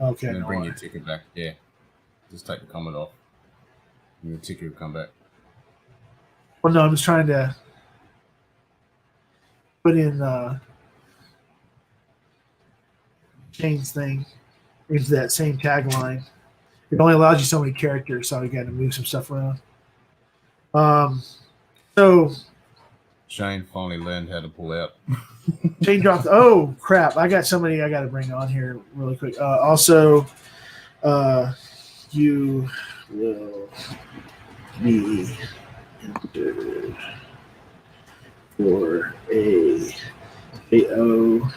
Okay. And then bring your ticket back. Yeah. Just take the comment off. And your ticket will come back. Well, no, I'm just trying to put in Shane's thing into that same tagline. It only allows you so many characters, so I got to move some stuff around. So Shane finally learned how to pull out. Shane dropped. Oh crap! I got somebody I got to bring on here really quick. Also, you will be entered for a AO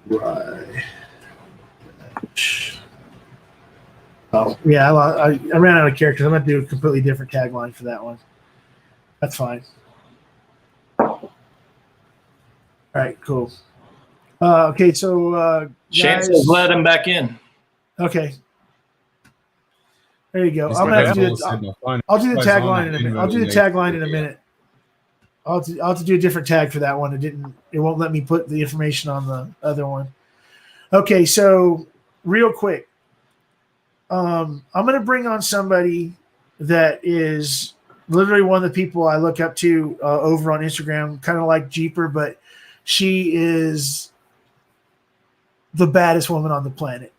right. Oh yeah, I ran out of characters. I'm gonna do a completely different tagline for that one. That's fine. All right, cool. Okay, so Shane guys, says let him back in. okay. There you go. It's I'm like gonna have to Paul do said, my phone I'll do the goes tagline on in a and minute. I'll do the needs tagline to in a be- minute. I'll have to do a different tag for that one. It won't let me put the information on the other one. Okay, so real quick. I'm gonna bring on somebody that is literally one of the people I look up to over on Instagram, kind of like Jeeper, but she is the baddest woman on the planet.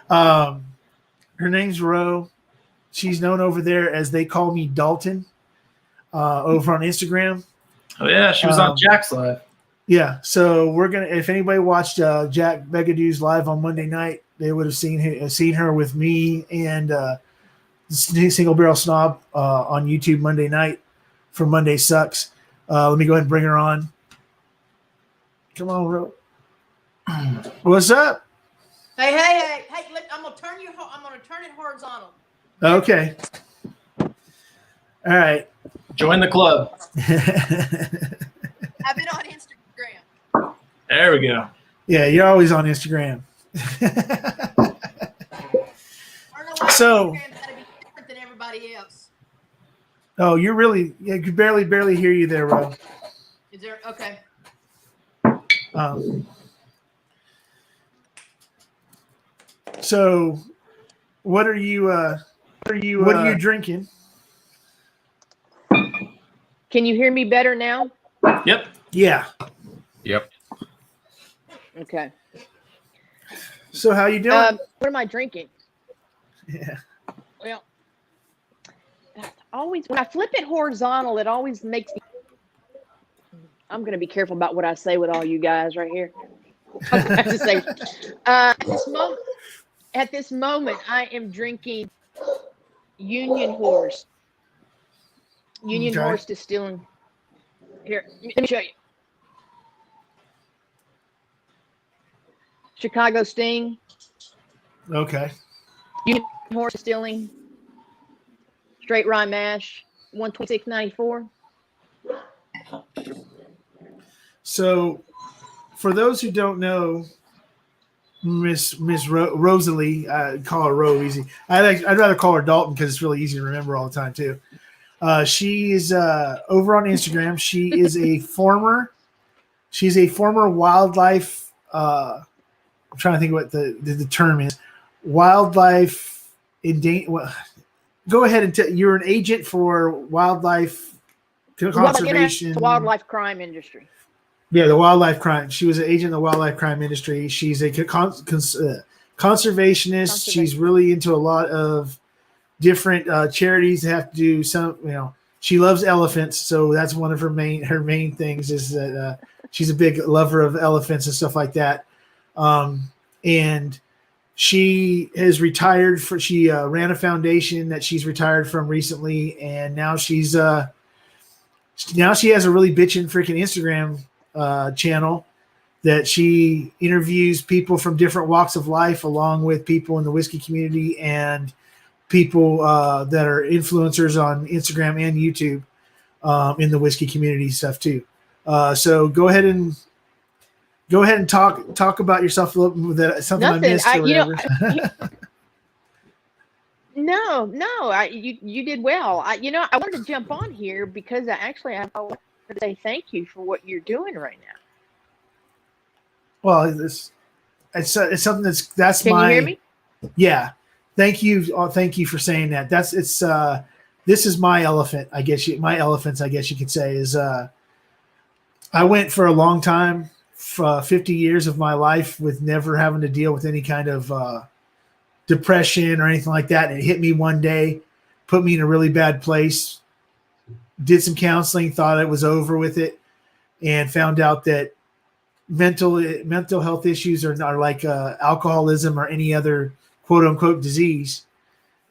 Her name's Ro. She's known over there as they call me Dalton over on Instagram. Oh yeah, she was on Jack's live. Yeah, so we're gonna. If anybody watched Jack Begadoo's live on Monday night, they would have seen her with me and Single Barrel Snob on YouTube Monday night for Monday Sucks. Let me go ahead and bring her on. Come on, Ro. What's up? Hey! Look, I'm gonna turn it horizontal. Okay. All right. Join the club. I've been on Instagram. There we go. Yeah, you're always on Instagram. So- Instagram's gotta be different than everybody else. Oh, you're really. Yeah, I could barely hear you there, Ro. Is there okay? So, what are you drinking? Can you hear me better now? Yep. Yeah. Yep. Okay. So, how you doing? What am I drinking? Yeah. Well, always when I flip it horizontal, it always makes me. I'm going to be careful about what I say with all you guys right here. I have to say, at this moment, I am drinking Union Horse. Union Okay. Horse Distilling. Here, let me show you. Chicago Sting. Okay. Union Horse Distilling. Straight rye mash. 126.94. So, for those who don't know, Miss Rosalie, call her Ro easy. I'd rather call her Dalton because it's really easy to remember all the time too. She is over on Instagram. She is she's a former wildlife. I'm trying to think what the term is. Wildlife go ahead and you're an agent for wildlife conservation. The wildlife crime industry. Yeah, the wildlife crime. She was an agent in the wildlife crime industry. She's a conservationist. She's really into a lot of different charities that have to do some. She loves elephants, so that's one of her main things is that she's a big lover of elephants and stuff like that. And she is retired. She ran a foundation that she's retired from recently, and now she has a really bitchin' freaking Instagram channel that she interviews people from different walks of life, along with people in the whiskey community and people that are influencers on Instagram and YouTube in the whiskey community stuff too. So go ahead and talk about yourself a little bit. Something I missed or whatever. No, you did well. I wanted to jump on here because I wanted to say thank you for what you're doing right now. Well, it's something that's Can my. you hear me? Yeah, thank you. Thank you for saying that. This is my elephant. I guess my elephants. I guess you could say is. I went for a long time, 50 years of my life with never having to deal with any kind of depression or anything like that. And it hit me one day put me in a really bad place. Did some counseling, thought it was over with it, and found out that mental health issues are like alcoholism or any other quote unquote disease,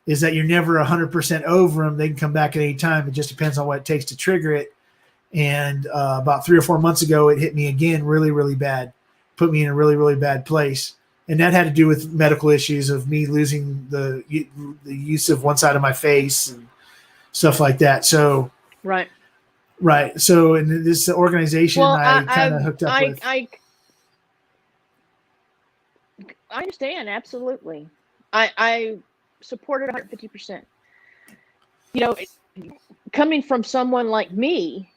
is that you're never 100% over them. They can come back at any time. It just depends on what it takes to trigger it. And about 3 or 4 months ago, it hit me again really, really bad, put me in a really, really bad place. And that had to do with medical issues of me losing the use of one side of my face and stuff like that. So, Right. So in this organization, I kind of hooked up with. I understand. Absolutely. I support it 150%. Coming from someone like me,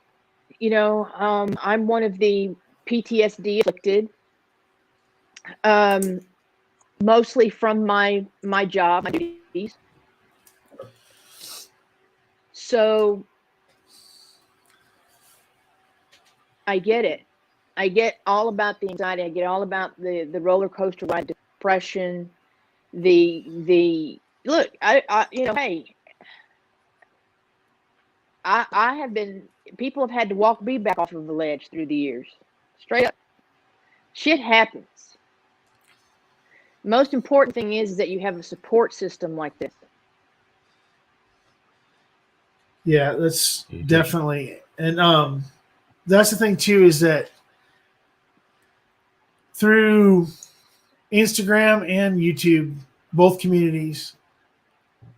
I'm one of the PTSD afflicted, mostly from my job, my duties. So I get it. I get all about the anxiety. I get all about the roller coaster ride, depression, look. Hey, I have been. People have had to walk me back off of the ledge through the years. Straight up, shit happens. Most important thing is that you have a support system like this. Yeah, that's definitely, and that's the thing too, is that through Instagram and YouTube, both communities,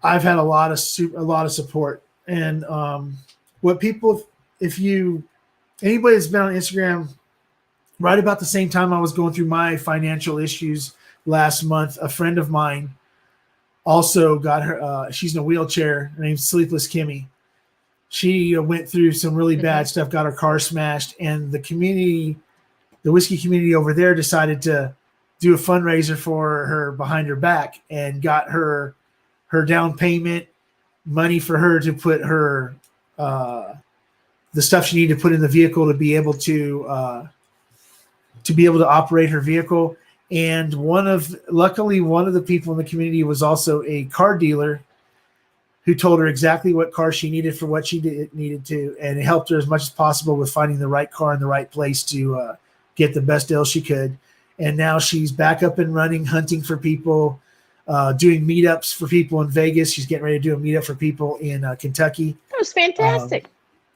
I've had a lot of support. And what people, anybody that's been on Instagram, right about the same time I was going through my financial issues last month, a friend of mine also got her. She's in a wheelchair. Her name's Sleepless Kimmy. She went through some really bad stuff, got her car smashed, and the community, the whiskey community over there, decided to do a fundraiser for her behind her back and got her down payment, money for her to put her the stuff she needed to put in the vehicle to be able to operate her vehicle. And luckily one of the people in the community was also a car dealer who told her exactly what car she needed for what she needed to, and it helped her as much as possible with finding the right car in the right place to get the best deal she could. And now she's back up and running, hunting for people, doing meetups for people in Vegas. She's getting ready to do a meetup for people in Kentucky. That was fantastic.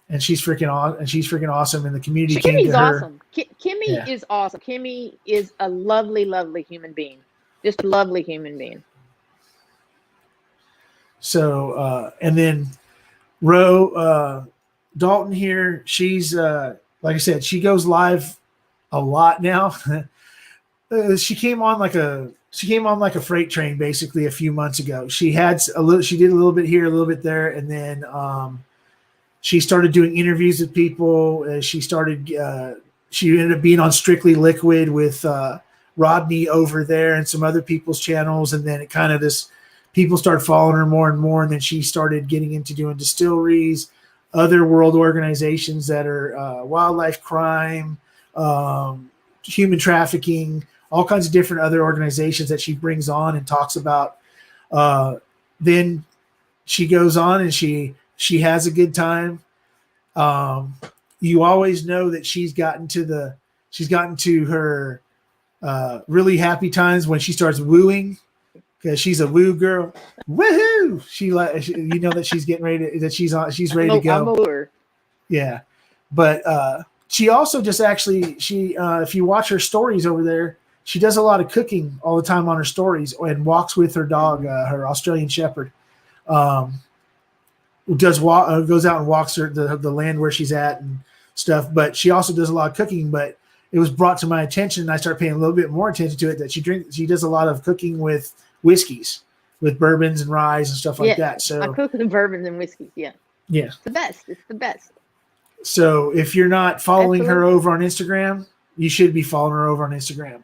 And she's freaking awesome. And the community Kimmy's awesome. Kimmy is awesome. Kimmy is a lovely, lovely human being. Just a lovely human being. So, and then Dalton here, she's, like I said, she goes live a lot now. She came on like a freight train basically a few months ago. She did a little bit here, a little bit there. And then, she started doing interviews with people. She ended up being on Strictly Liquid with, Rodney over there and some other people's channels. And then it kind of people started following her more and more. And then she started getting into doing distilleries, other world organizations that are wildlife crime, human trafficking, all kinds of different other organizations that she brings on and talks about. Then she goes on and she has a good time. You always know that she's gotten to her really happy times when she starts wooing, because she's a woo girl. Woohoo! That she's getting ready she's ready to go. I'm a wooer. Yeah. But she also if you watch her stories over there, she does a lot of cooking all the time on her stories and walks with her dog, her Australian Shepherd. Goes out and walks the land where she's at and stuff. But she also does a lot of cooking. But it was brought to my attention, and I started paying a little bit more attention to it, that she does a lot of cooking with whiskeys, with bourbons and rye and stuff like that. So I cook with bourbons and whiskeys. Yeah. It's the best. It's the best. So if you're not following her over on Instagram, you should be following her over on Instagram.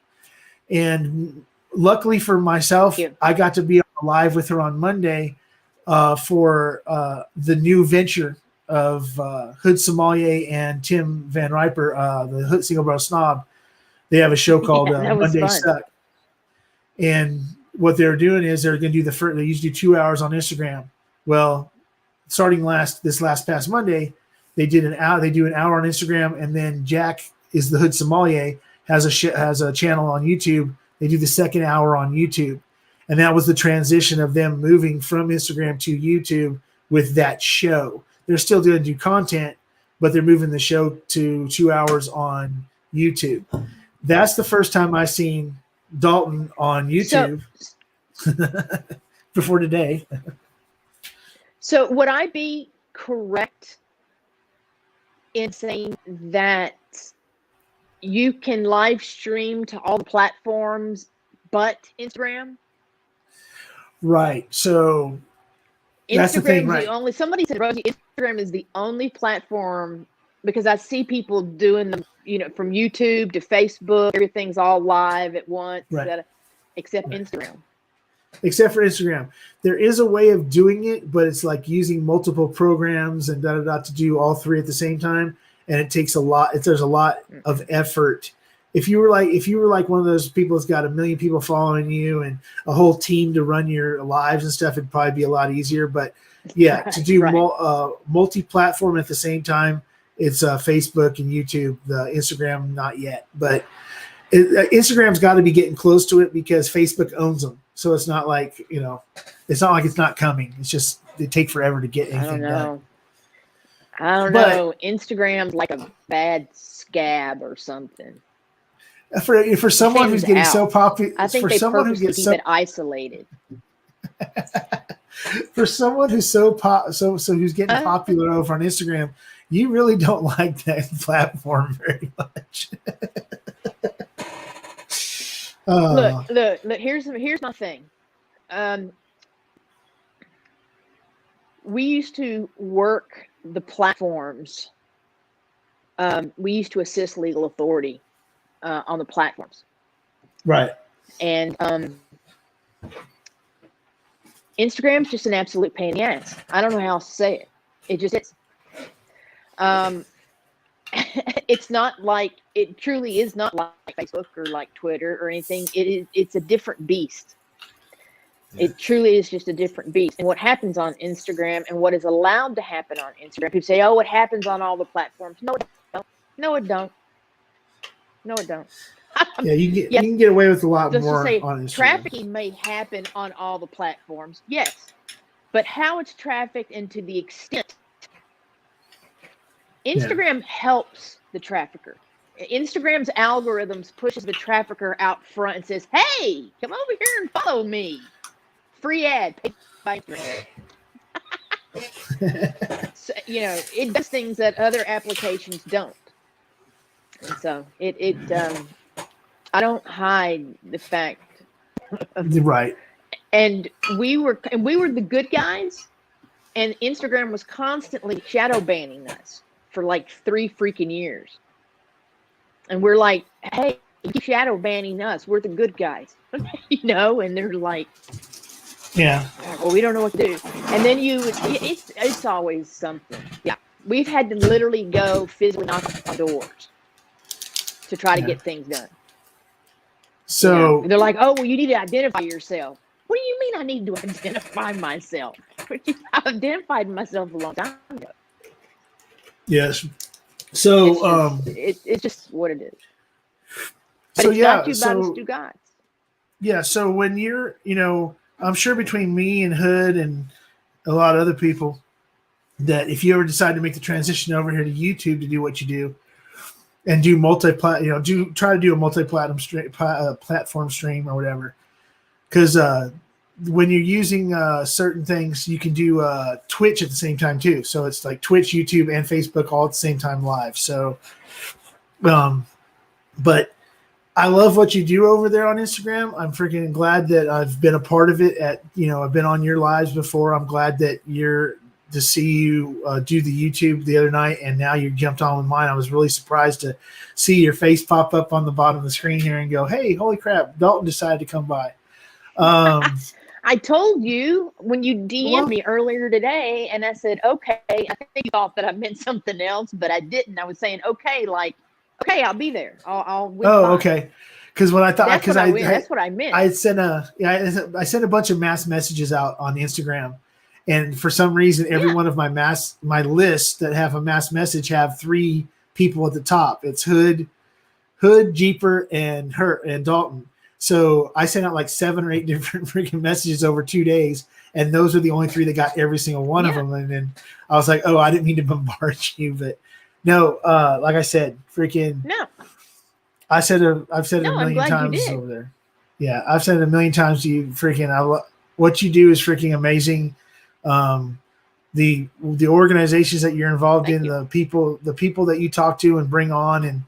And luckily for myself, I got to be live with her on Monday for the new venture of Hood Sommelier and Tim Van Riper, the Hood Single Bro Snob. They have a show called Monday Suck. And what they're doing is they're going to do they usually do 2 hours on Instagram. Well, starting this past Monday, they did an hour. They do an hour on Instagram, and then Jack is the Hood Sommelier has a channel on YouTube. They do the second hour on YouTube, and that was the transition of them moving from Instagram to YouTube with that show. They're still going to do content, but they're moving the show to 2 hours on YouTube. That's the first time I've seen Dalton on YouTube before today. So would I be correct in saying that you can live stream to all the platforms but Instagram? Right. So that's the thing, right? Somebody said, Rosie, Instagram is the only platform, because I see people doing them, from YouTube to Facebook, everything's all live at once, right. Except Instagram. Except for Instagram. There is a way of doing it, but it's like using multiple programs and to do all three at the same time. And it takes a lot. There's a lot of effort. If you were like one of those people that's got 1 million people following you and a whole team to run your lives and stuff, it'd probably be a lot easier. But yeah, to do multi-platform at the same time, it's Facebook and YouTube. The Instagram, not yet. But Instagram's got to be getting close to it because Facebook owns them. So it's not like, it's not like it's not coming. It's just it take forever to get anything done. I don't know. Instagram's like a bad scab or something. For someone who's getting so popular, I think they purposely keep it isolated. For someone who's who's getting popular over on Instagram, you really don't like that platform very much. Look. Here's my thing. We used to work the platforms. We used to assist legal authority on the platforms. Right. And Instagram's just an absolute pain in the ass. I don't know how else to say it. It just is. It's not like, it truly is not like Facebook or like Twitter or anything. It's a different beast. Yeah. It truly is just a different beast. And what happens on Instagram and what is allowed to happen on Instagram, people say, oh, it happens on all the platforms. No, it don't. No, it don't. No, it don't. Yeah, you can get away with a lot more on Instagram. Trafficking may happen on all the platforms, yes. But how it's trafficked and to the extent Instagram helps the trafficker. Instagram's algorithms pushes the trafficker out front and says, hey, come over here and follow me. Free ad. Paid by Instagram. So, it does things that other applications don't. And so I don't hide the fact. Right. And we were the good guys, and Instagram was constantly shadow banning us for like 3 freaking years. And we're like, hey, you keep shadow banning us. We're the good guys. And they're like, yeah. Well, we don't know what to do. And then it's always something. Yeah. We've had to literally go physically knock on doors to try to get things done. So they're like, oh, well, you need to identify yourself. What do you mean I need to identify myself? I've identified myself a long time ago. Yes. So it's just what it is. But it's not too bad, it's too gods. Yeah. So when you're, I'm sure between me and Hood and a lot of other people, that if you ever decide to make the transition over here to YouTube to do what you do, and do try to do a multi-platinum platform stream or whatever, because when you're using certain things, you can do Twitch at the same time too. So it's like Twitch, YouTube, and Facebook all at the same time live. So, but I love what you do over there on Instagram. I'm freaking glad that I've been a part of it. I've been on your lives before. I'm glad that to see you do the YouTube the other night, and now you jumped on with mine. I was really surprised to see your face pop up on the bottom of the screen here and go, hey, holy crap, Dalton decided to come by. I told you when you DM'd me earlier today, and I said, okay, I think you thought that I meant something else, but I didn't. I was saying, okay, I'll be there. I'll okay. Because when I thought, that's what I meant. I sent a bunch of mass messages out on Instagram. And for some reason, every Yeah. one of my lists that have a mass message have 3 people at the top. It's Hood, Jeeper, and Dalton. So I sent out like 7 or 8 different freaking messages over 2 days, and those are the only 3 that got every single one of Yeah. them. And then I was like, oh, I didn't mean to bombard you, but no, like I said, freaking. No. I've said it a No, I'm million glad you times did. over there. Yeah, I've said it a million times to you. Freaking, what you do is freaking amazing. The organizations that you're involved Thank in, you. the people that you talk to and bring on, and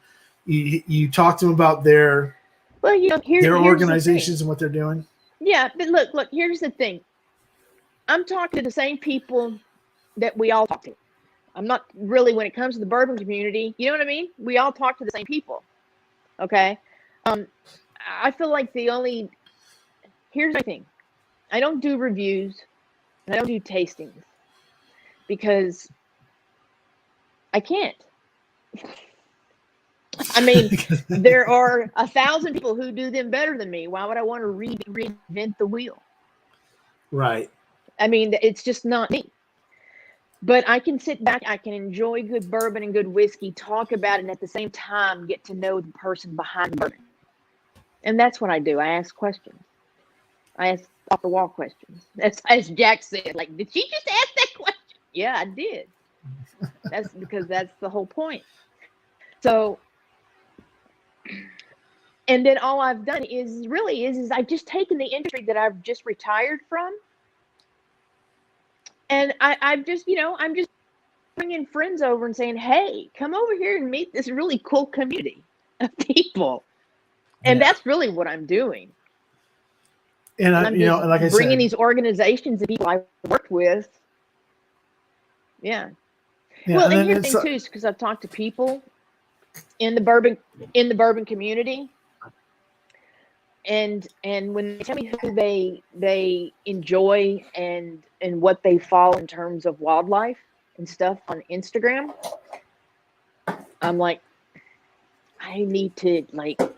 you talk to them about their Well, you know, here's organizations and what they're doing. Yeah, but look, here's the thing. I'm talking to the same people that we all talk to. I'm not really, when it comes to the bourbon community, you know what I mean? We all talk to the same people. Okay. I feel like here's the thing. I don't do reviews and I don't do tastings because I can't. I mean, there are 1,000 people who do them better than me. Why would I want to reinvent the wheel? Right. I mean, it's just not me. But I can sit back, I can enjoy good bourbon and good whiskey, talk about it, and at the same time get to know the person behind the bourbon. And that's what I do. I ask questions. I ask off the wall questions. That's as Jack said, like, did she just ask that question? Yeah, I did. That's because that's the whole point. So, and then all I've done is I've just taken the industry that I've just retired from. And I'm just bringing friends over and saying, hey, come over here and meet this really cool community of people. And that's really what I'm doing. And I'm and like I said, bringing these organizations and people I worked with. Yeah. Well, and here's the thing too, is because I've talked to people in the bourbon community. And when they tell me who they enjoy and what they follow in terms of wildlife and stuff on Instagram, I'm like, I need to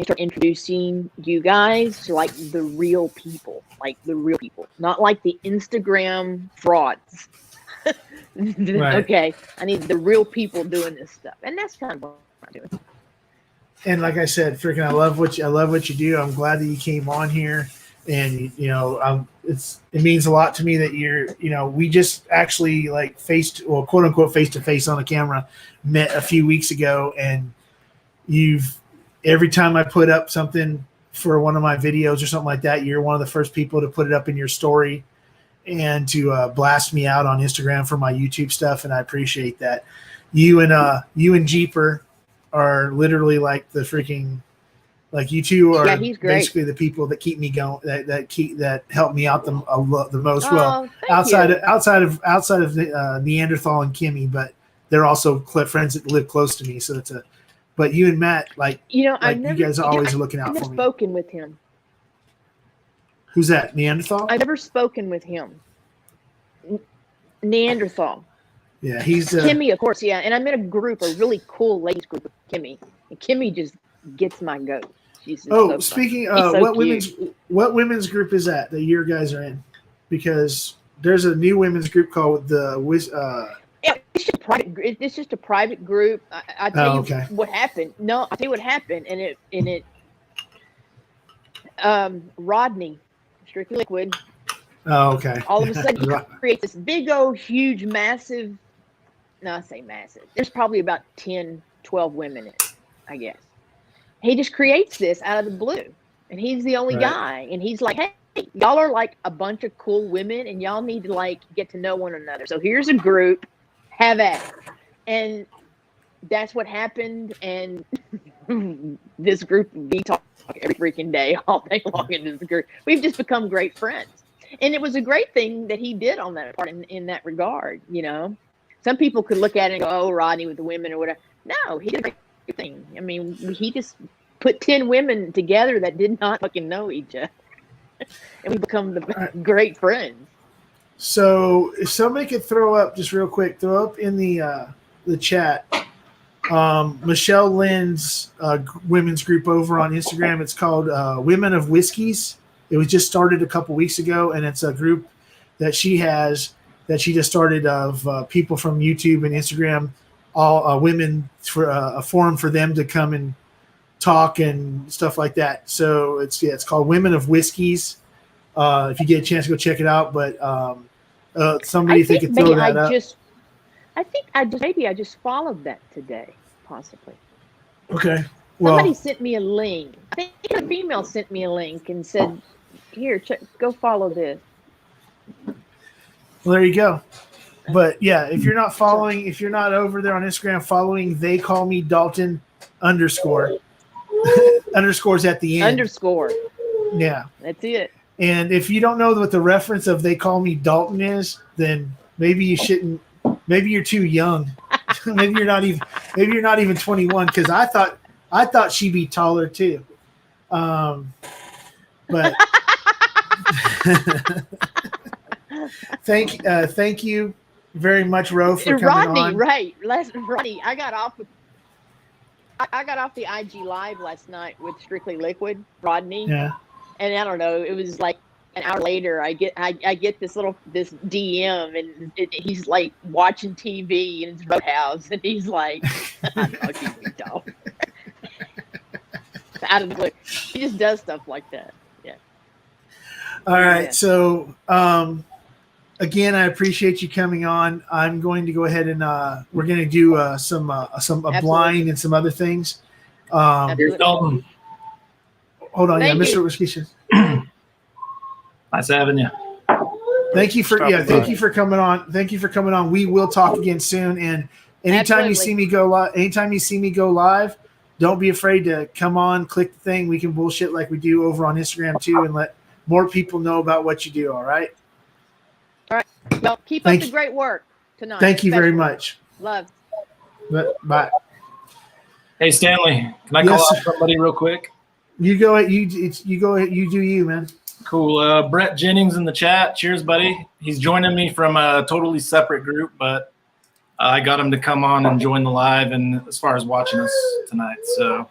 start introducing you guys to the real people, not like the Instagram frauds. Right. Okay, I need the real people doing this stuff, and that's kind of what I'm doing. And like I said, freaking, I love what you do. I'm glad that you came on here, and it means a lot to me that we just actually quote unquote face to face on the camera met a few weeks ago, and every time I put up something for one of my videos or something like that, you're one of the first people to put it up in your story and to blast me out on Instagram for my YouTube stuff, and I appreciate that. You and Jeeper are literally like the freaking, you two are basically the people that keep me going, that help me out the most. Well, outside of Neanderthal and Kimmy, but they're also friends that live close to me. So but you and Matt, you guys are always looking out for me. I've never spoken with him. Who's that? Neanderthal? I've never spoken with him. Neanderthal. Yeah, he's Kimmy, of course. Yeah, and I'm in a really cool ladies group with Kimmy. And Kimmy just gets my goat. Speaking of what women's group is that your guys are in? Because there's a new women's group called it's just a private group. I tell you what happened. No, I'll tell you what happened. And Rodney, Strictly Liquid. Oh, okay. All of a sudden, he creates this big, huge, massive. No, I say massive. There's probably about 10, 12 women in it, I guess. He just creates this out of the blue. And he's the only guy. And he's like, hey, y'all are like a bunch of cool women, and y'all need to get to know one another. So here's a group. Have at it. And that's what happened. And this group, we talk every freaking day, all day long in this group. We've just become great friends. And it was a great thing that he did on that part in that regard, Some people could look at it and go, oh, Rodney with the women or whatever. No, he did a great thing. I mean, he just put 10 women together that did not fucking know each other. And we become great friends. So if somebody could throw up in the chat, Michelle Lynn's women's group over on Instagram. It's called Women of Whiskeys. It was just started a couple weeks ago, and it's a group that she has that she just started of people from YouTube and Instagram, all women, for a forum for them to come and talk and stuff like that. So it's called Women of Whiskeys. If you get a chance, go check it out. But somebody if they could throw that up. Maybe I just followed that today, possibly. Okay. Well, Somebody sent me a link. I think a female sent me a link and said, "Here, go follow this." well, there you go. But yeah, if you're not following, if you're not over there on Instagram following, they call me Dalton _ underscores at the end. Underscore. Yeah. That's it. And if you don't know what the reference of they call me Dalton is, then maybe you shouldn't. Maybe you're too young. maybe you're not even 21. Because I thought she'd be taller too. But thank you very much, Ro, for coming on. Right. Rodney, I got off the IG live last night with Strictly Liquid, Rodney. Yeah. And I don't know, it was like an hour later, I get this DM, and he's like watching TV in his roadhouse, and he's like, "I fucking be dog." Out of the blue, he just does stuff like that. Yeah. All right. Yeah. So, again, I appreciate you coming on. I'm going to go ahead and we're going to do some blind and some other things. Here's Dalton. Hold on, Thank you. Mr. Whiskey. Nice having you. Thank you for coming on. Thank you for coming on. We will talk again soon. And anytime you see me go live, don't be afraid to come on, click the thing. We can bullshit like we do over on Instagram too, and let more people know about what you do. All right. All right. Well, keep up the great work tonight. Thank you very much. Love. Bye. Hey, Stanley, can I call out somebody real quick? You go ahead. You go ahead. You do you, man. Cool. Brett Jennings in the chat. Cheers, buddy. He's joining me from a totally separate group, but I got him to come on and join the live and as far as watching us tonight. So,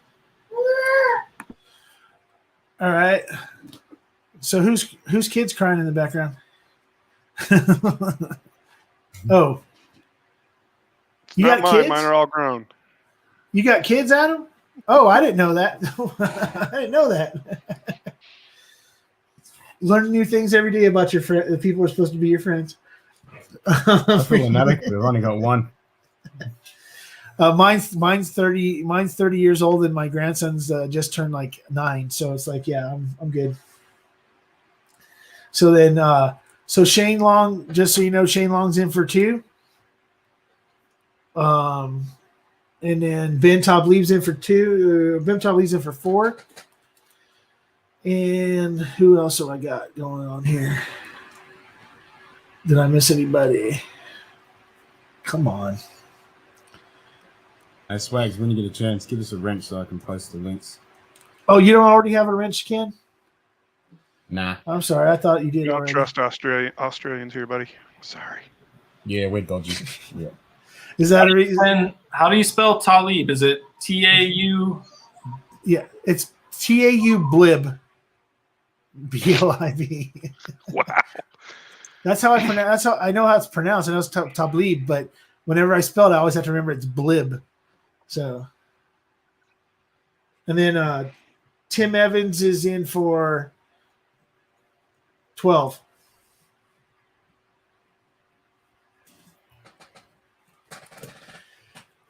all right. So whose kid's crying in the background? Oh, you Not got mine. kids? Mine are all grown. You got kids, Adam? Oh, I didn't know that. I didn't know that. Learn new things every day about your friend. The people are supposed to be your friends. That's problematic. We've only got one. Mine's 30. Mine's 30 years old, and my grandson's just turned like 9. So it's like, yeah, I'm good. So then, so Shane Long, just so you know, Shane Long's in for 2. And then Ben Tablib's in for 2. Ben Tablib's in for 4. And who else have I got going on here? Did I miss anybody? Come on. Hey, Swags, when you get a chance, give us a wrench so I can post the links. Oh, you don't already have a wrench, Ken? Nah. I'm sorry. I thought you did You don't already. trust Australians here, buddy. Sorry. Yeah, we're dodgy. Yeah. Is that a reason? And how do you spell Talib? Is it T-A-U? Yeah, it's T-A-U blib. B-L-I-B. Wow. That's how I pronounce. That's how I know how it's pronounced. I know it's tablib, but whenever I spell it, I always have to remember it's blib. So, and then Tim Evans is in for 12.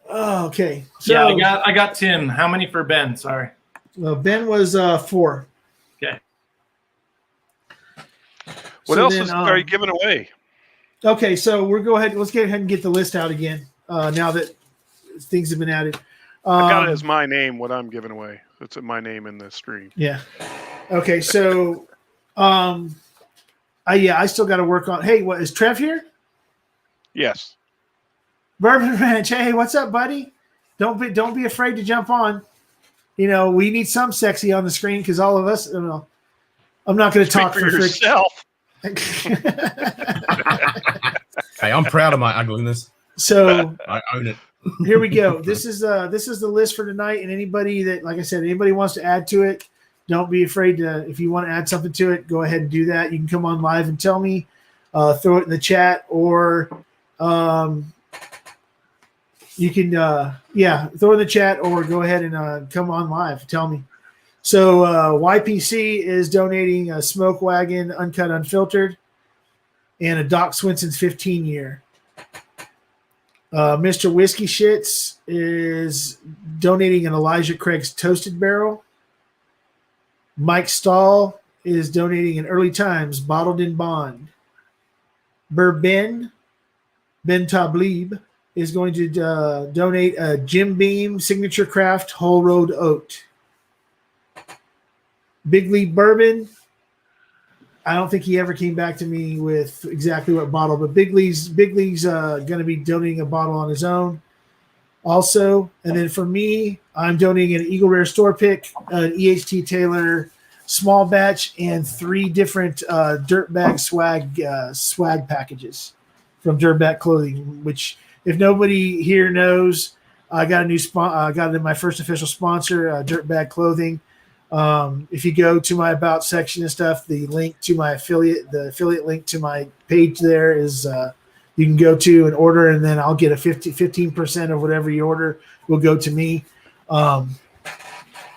Oh, okay. So, Yeah, I got Tim. How many for Ben? Sorry. Ben was 4. Okay. What So else then, are you giving away? Okay, so let's go ahead and get the list out again. Now that things have been added. I got it as my name, what I'm giving away. It's my name in the stream. Yeah. Okay, so I still got to work on. Hey, what is Trev here? Yes. Bourbon Ranch. Hey, what's up, buddy? Don't be afraid to jump on. You know, we need some sexy on the screen because all of us. I'm not going to talk for for yourself. Hey, I'm proud of my ugliness. So I own it. here we go. This is the list for tonight. And anybody that, like I said, anybody wants to add to it, don't be afraid to. If you want to add something to it, go ahead and do that. You can come on live and tell me. throw it in the chat, or you can throw it in the chat, or go ahead and come on live. Tell me. So YPC is donating a Smoke Wagon Uncut Unfiltered and a Doc Swinson's 15-year. Mr. Whiskey Shits is donating an Elijah Craig's Toasted Barrel. Mike Stahl is donating an Early Times Bottled in Bond. Ben Tablib is going to donate a Jim Beam Signature Craft Whole Road Oat. Big League Bourbon. I don't think he ever came back to me with exactly what bottle, but Big League's going to be donating a bottle on his own also. And then for me, I'm donating an Eagle Rare Store Pick, an EHT Taylor small batch, and 3 different Dirtbag swag packages from Dirtbag Clothing, which if nobody here knows, I got a new I got it in my first official sponsor, Dirtbag Clothing. If you go to my about section and stuff, the link to my affiliate link to my page there is you can go to and order, and then I'll get a 15% of whatever you order will go to me.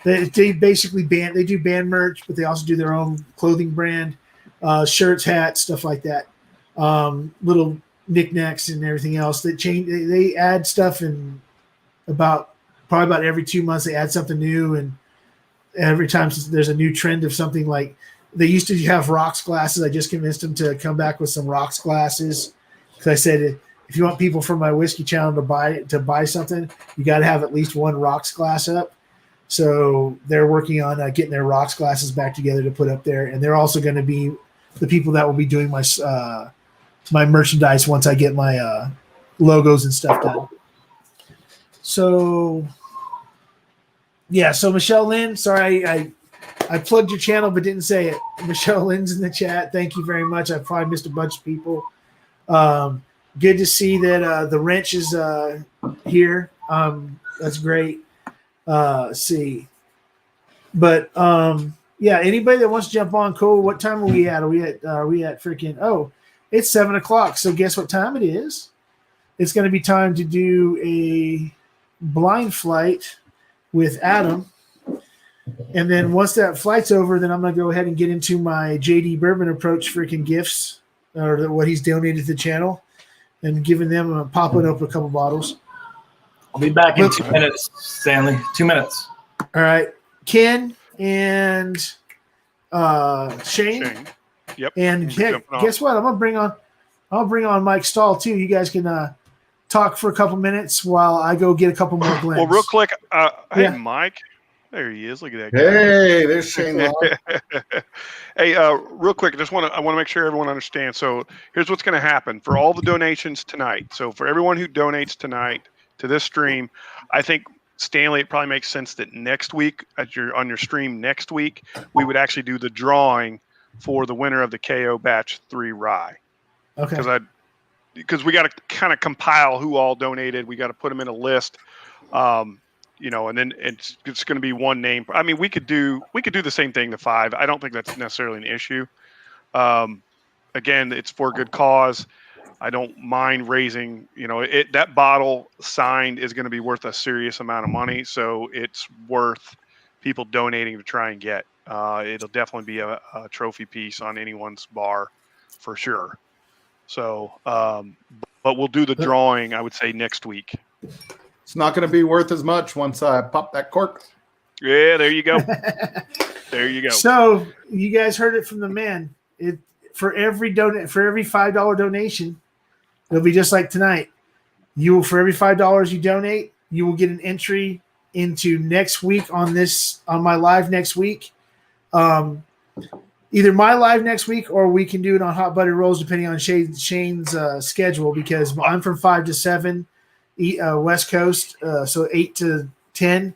They basically they do band merch, but they also do their own clothing brand, shirts, hats, stuff like that. Little knickknacks and everything else. They add stuff in probably about every 2 months. They add something new, and every time there's a new trend of something. Like they used to have rocks glasses. I just convinced them to come back with some rocks glasses, because I said, if you want people from my whiskey channel to buy something, you got to have at least one rocks glass up. So they're working on getting their rocks glasses back together to put up there, and they're also going to be the people that will be doing my my merchandise once I get my logos and stuff done. So. Yeah, so Michelle Lynn, sorry, I plugged your channel but didn't say it. Michelle Lynn's in the chat. Thank you very much. I probably missed a bunch of people. Good to see that the wrench is here. That's great. See. But anybody that wants to jump on, cool. What time are we at? Are we at freaking it's 7:00. So guess what time it is? It's gonna be time to do a blind flight with Adam, and then once that flight's over, then I'm gonna go ahead and get into my JD Bourbon Approach freaking gifts, or what he's donated to the channel, and giving them popping open a couple bottles. I'll be back in 2 minutes, Stanley. 2 minutes. All right, Ken and Shane. Yep. And guess what? I'll bring on Mike Stahl too. You guys can talk for a couple minutes while I go get a couple more blends. Well, real quick, yeah. Hey, Mike. There he is. Look at that guy. Hey, there's Shane Long. Hey, real quick, I want to make sure everyone understands. So here's what's going to happen for all the donations tonight. So for everyone who donates tonight to this stream, I think, Stanley, it probably makes sense that next week, on your stream next week, we would actually do the drawing for the winner of the KO Batch 3 Rye. Okay. Because we got to kind of compile who all donated. We got to put them in a list, and then it's going to be one name. I mean, we could do the same thing to 5. I don't think that's necessarily an issue. Again, it's for good cause. I don't mind raising, that bottle signed is going to be worth a serious amount of money. So it's worth people donating to try and get. It'll definitely be a trophy piece on anyone's bar for sure. So, but we'll do the drawing, I would say, next week. It's not going to be worth as much once I pop that cork. Yeah, there you go. There you go. So you guys heard it from the man. For every $5 donation, it'll be just like tonight. For every $5 you donate, you will get an entry into next week on my live next week. Either my live next week, or we can do it on Hot Buttered Rolls, depending on Shane's schedule, because I'm from 5 to 7 West Coast, so 8 to 10.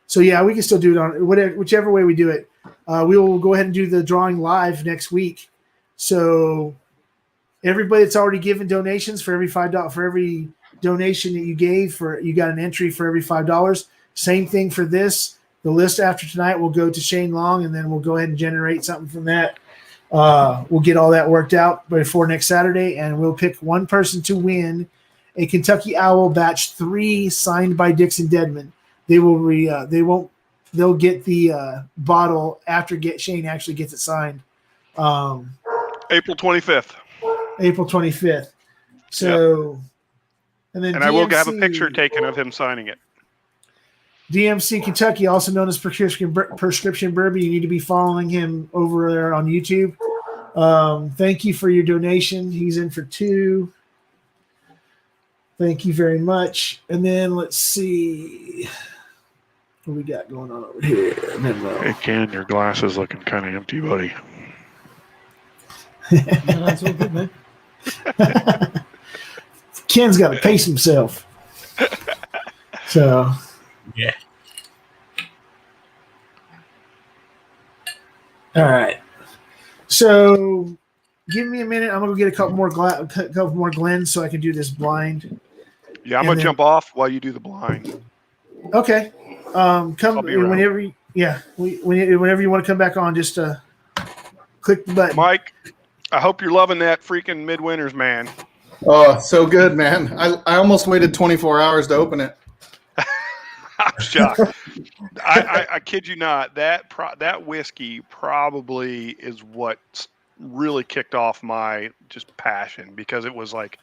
So yeah, we can still do it on whichever way we do it. We will go ahead and do the drawing live next week. So everybody that's already given donations, for every $5, for every donation that you gave, you got an entry for every $5. Same thing for this. The list after tonight will go to Shane Long, and then we'll go ahead and generate something from that. We'll get all that worked out before next Saturday, and we'll pick one person to win a Kentucky Owl Batch 3 signed by Dixon Deadman. They'll get the bottle after Shane actually gets it signed. April 25th. April 25th. So, and then I will have a picture taken of him signing it. DMC Kentucky, also known as Prescription Bourbon. You need to be following him over there on YouTube. Thank you for your donation. He's in for 2. Thank you very much. And then let's see what we got going on over here. Hey, Ken, your glass is looking kind of empty, buddy. No, that's all good, man. Ken's got to pace himself. So, Yeah. all right. So, give me a minute. I'm gonna go get a couple more Glens so I can do this blind. Yeah, I'm gonna jump off while you do the blind. Okay. Come be around. whenever. Whenever you want to come back on, just click the button. Mike, I hope you're loving that freaking Midwinters, man. Oh, so good, man. I almost waited 24 hours to open it. I'm shocked. I kid you not. That whiskey probably is what really kicked off my just passion, because it was like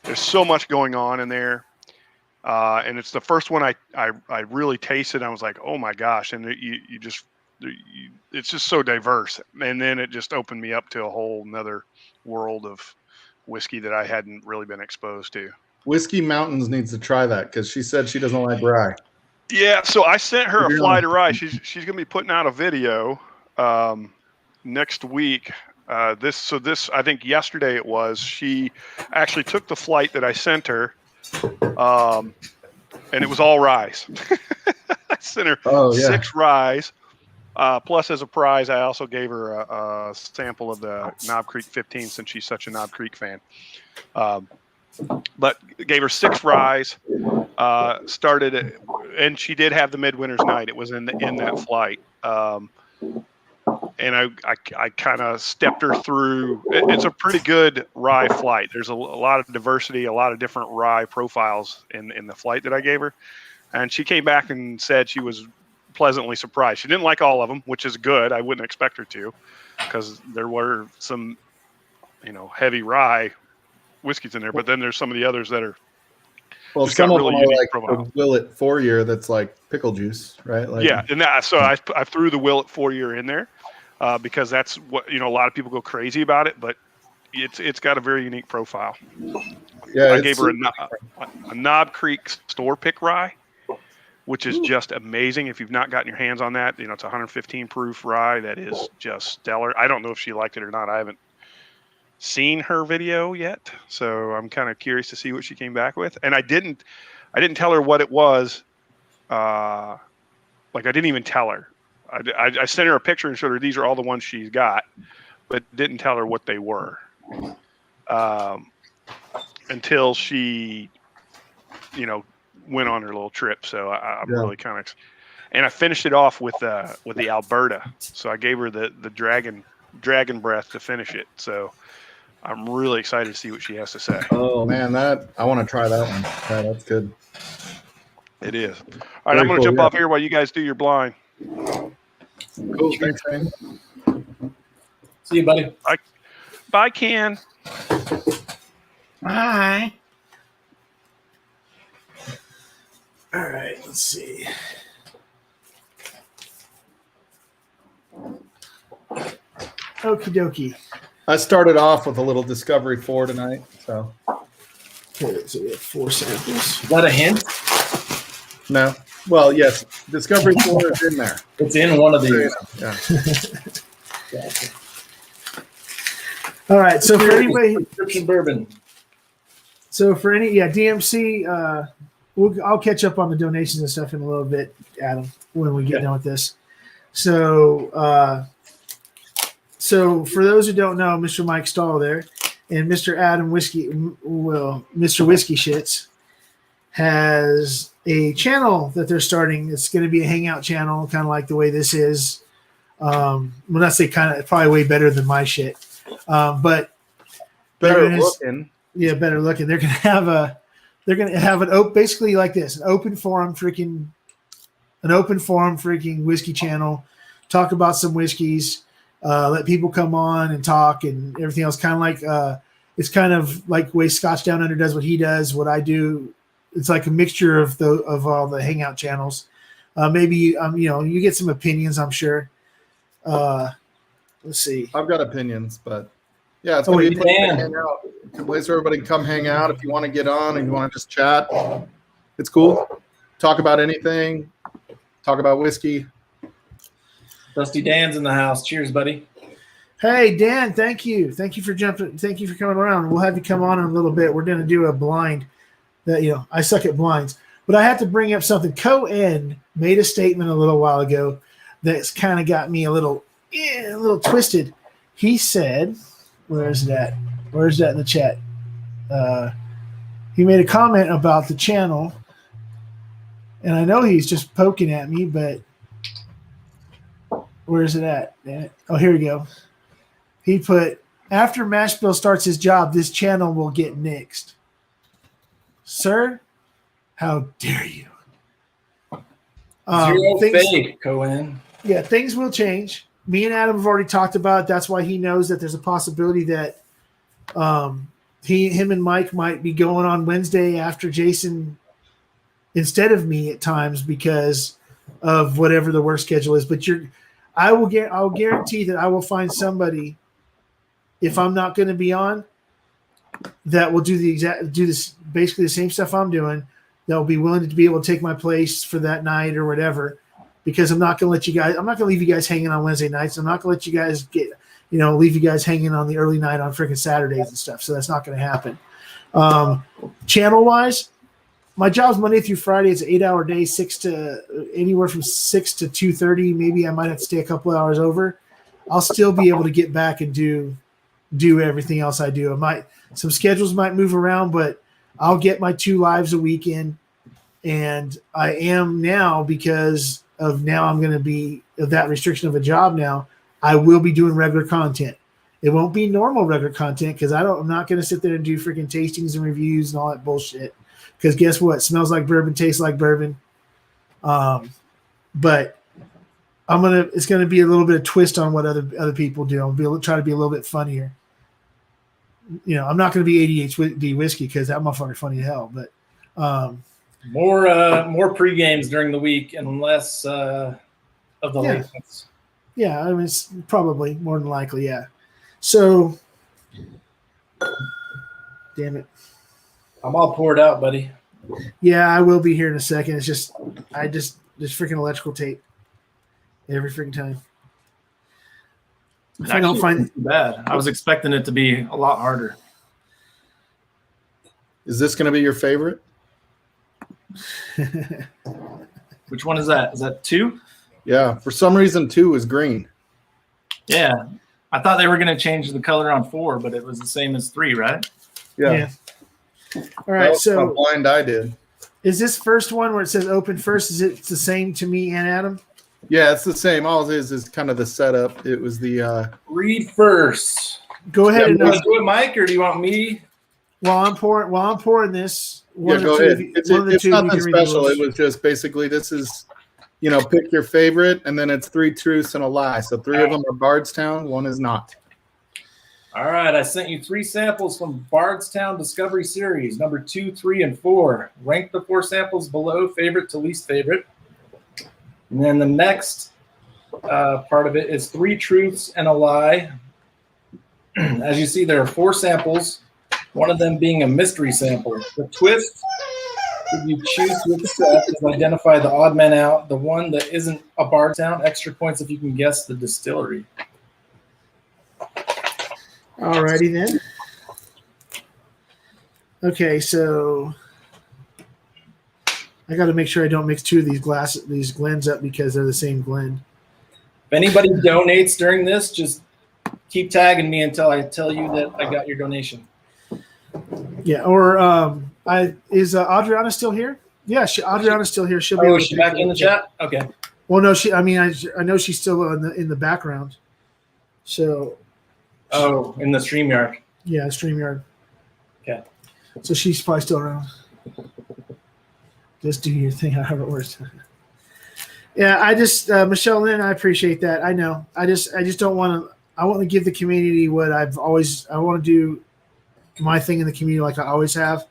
there's so much going on in there, and it's the first one I really tasted. I was like, oh my gosh, and it's just so diverse, and then it just opened me up to a whole nother world of whiskey that I hadn't really been exposed to. Whiskey Mountains needs to try that because she said she doesn't like rye. Yeah, so I sent her a fly to rye. She's going to be putting out a video next week. This I think yesterday it was. She actually took the flight that I sent her, and it was all ryes. I sent her 6 ryes. Plus, as a prize, I also gave her a sample of the Knob Creek 15 since she's such a Knob Creek fan. But gave her 6 ryes. Started it, and she did have the Midwinter's Night. It was in that flight. And I kind of stepped her through. It's a pretty good rye flight. There's a lot of diversity, a lot of different rye profiles in the flight that I gave her. And she came back and said she was pleasantly surprised. She didn't like all of them, which is good. I wouldn't expect her to, because there were some, heavy rye whiskeys in there. But then there's some of the others that are. Well, some of them are like the Willet 4-year that's like pickle juice, right? Like, yeah, and so I threw the Willet 4-year in there because that's what a lot of people go crazy about it, but it's got a very unique profile. Yeah, I gave her a Knob Creek store pick rye, which is just amazing. If you've not gotten your hands on that, it's 115 proof rye that is just stellar. I don't know if she liked it or not. I haven't seen her video yet, so I'm kind of curious to see what she came back with. And I didn't tell her what it was. I didn't even tell her. I sent her a picture and showed her these are all the ones she's got, but didn't tell her what they were until she went on her little trip. So I'm really kind of, and I finished it off with the Alberta. So I gave her the dragon breath to finish it. So I'm really excited to see what she has to say. Oh man, I want to try that one. Yeah, that's good. It is. All right, I'm going to jump off here while you guys do your blind. Cool. Thanks, man. See you, buddy. Bye, Ken. Bye. All right, let's see. Okie dokie. I started off with a little Discovery 4 tonight. So. Okay, so we have 4 samples. Is that a hint? No. Well, yes. Discovery 4 is in there. It's in one of these. Yeah. All right. So for anybody, Prescription bourbon. So for DMC, I'll catch up on the donations and stuff in a little bit, Adam, when we get done with this. So, for those who don't know, Mr. Mike Stahl there, and Mr. Adam Mr. Whiskey Shits has a channel that they're starting. It's going to be a hangout channel, kind of like the way this is. When I say kind of, it's probably way better than my shit. But Better looking. Yeah, better looking. They're gonna have basically like this, an open forum freaking whiskey channel. Talk about some whiskeys. Let people come on and talk and everything else. Kind of like it's kind of like the way Scotch Down Under does what he does, what I do. It's like a mixture of all the hangout channels. Maybe you get some opinions, I'm sure. Let's see. I've got opinions, but yeah, it's gonna be a place to hang out. It's a place where everybody can come hang out if you want to get on and you want to just chat. It's cool. Talk about anything. Talk about whiskey. Dusty Dan's in the house. Cheers, buddy. Hey, Dan, thank you. Thank you for jumping. Thank you for coming around. We'll have you come on in a little bit. We're going to do a blind that, I suck at blinds, but I have to bring up something. Co-N made a statement a little while ago that's kind of got me a little twisted. He said, where's that in the chat? He made a comment about the channel, and I know he's just poking at me, but where's it at? Oh, here we go. He put, after Mashbill starts his job, this channel will get nixed. Sir, how dare you? Zero fake, Co-N. Yeah, things will change. Me and Adam have already talked about it. That's why he knows that there's a possibility that him and Mike might be going on Wednesday after Jason instead of me at times because of whatever the work schedule is. But I'll guarantee that I will find somebody, if I'm not going to be on, that will do this basically the same stuff I'm doing, that will be willing to be able to take my place for that night or whatever. Because I'm not going to leave you guys hanging on Wednesday nights. I'm not going to let you guys leave you guys hanging on the early night on freaking Saturdays and stuff. So that's not going to happen. Channel wise, my job's Monday through Friday. It's an 8-hour day, anywhere from 6 to 2:30. Maybe I might have to stay a couple hours over. I'll still be able to get back and do everything else I do. Some schedules might move around, but I'll get my 2 lives a weekend. And I am now, because of now I'm going to be of that restriction of a job now, I will be doing regular content. It won't be normal regular content because I'm not going to sit there and do freaking tastings and reviews and all that bullshit. Because guess what? Smells like bourbon, tastes like bourbon. But it's going to be a little bit of twist on what other people do. I'll try to be a little bit funnier. I'm not going to be ADHD whiskey because that motherfucker's funny as hell. But more pre-games during the week and less of the late ones. Yeah, I mean, it's probably more than likely, yeah. So, damn it. I'm all poured out, buddy. Yeah, I will be here in a second. It's just, this freaking electrical tape every freaking time. I don't find it too bad. I was expecting it to be a lot harder. Is this going to be your favorite? Which one is that? Is that 2? Yeah, for some reason 2 is green. Yeah, I thought they were going to change the color on 4, but it was the same as 3, right? Yeah. All right, so a blind I did. Is this first one where it says open first? Is it the same to me and Adam? Yeah, it's the same. All it is kind of the setup. It was the read first. Go ahead and do it, Mike, or do you want me? While I'm pouring this. Go ahead. It's nothing special. It was just basically this is, pick your favorite, and then it's 3 truths and a lie. So 3 of them are Bardstown, 1 is not. All right, I sent you 3 samples from Bardstown Discovery Series, number 2, 3, and 4. Rank the 4 samples below favorite to least favorite. And then the next part of it is 3 truths and a lie. As you see, there are 4 samples, one of them being a mystery sample. The twist that you choose to accept is identify the odd man out, the one that isn't a Bardstown. Extra points if you can guess the distillery. Alrighty then. Okay, so I got to make sure I don't mix 2 of these Glens up because they're the same Glen. If anybody donates during this, just keep tagging me until I tell you that I got your donation. Yeah, or is Adriana still here? Yeah, Adriana's still here. She'll be is she back in the chat? Okay. Well, no, she. I mean, I know she's still in the background. So. Oh, in the StreamYard. Yeah, StreamYard. Okay. So she's probably still around. Just do your thing, however it works. Yeah, I just Michelle Lynn, I appreciate that. I know. I just don't want to. I want to give the community what I want to do my thing in the community like I always have.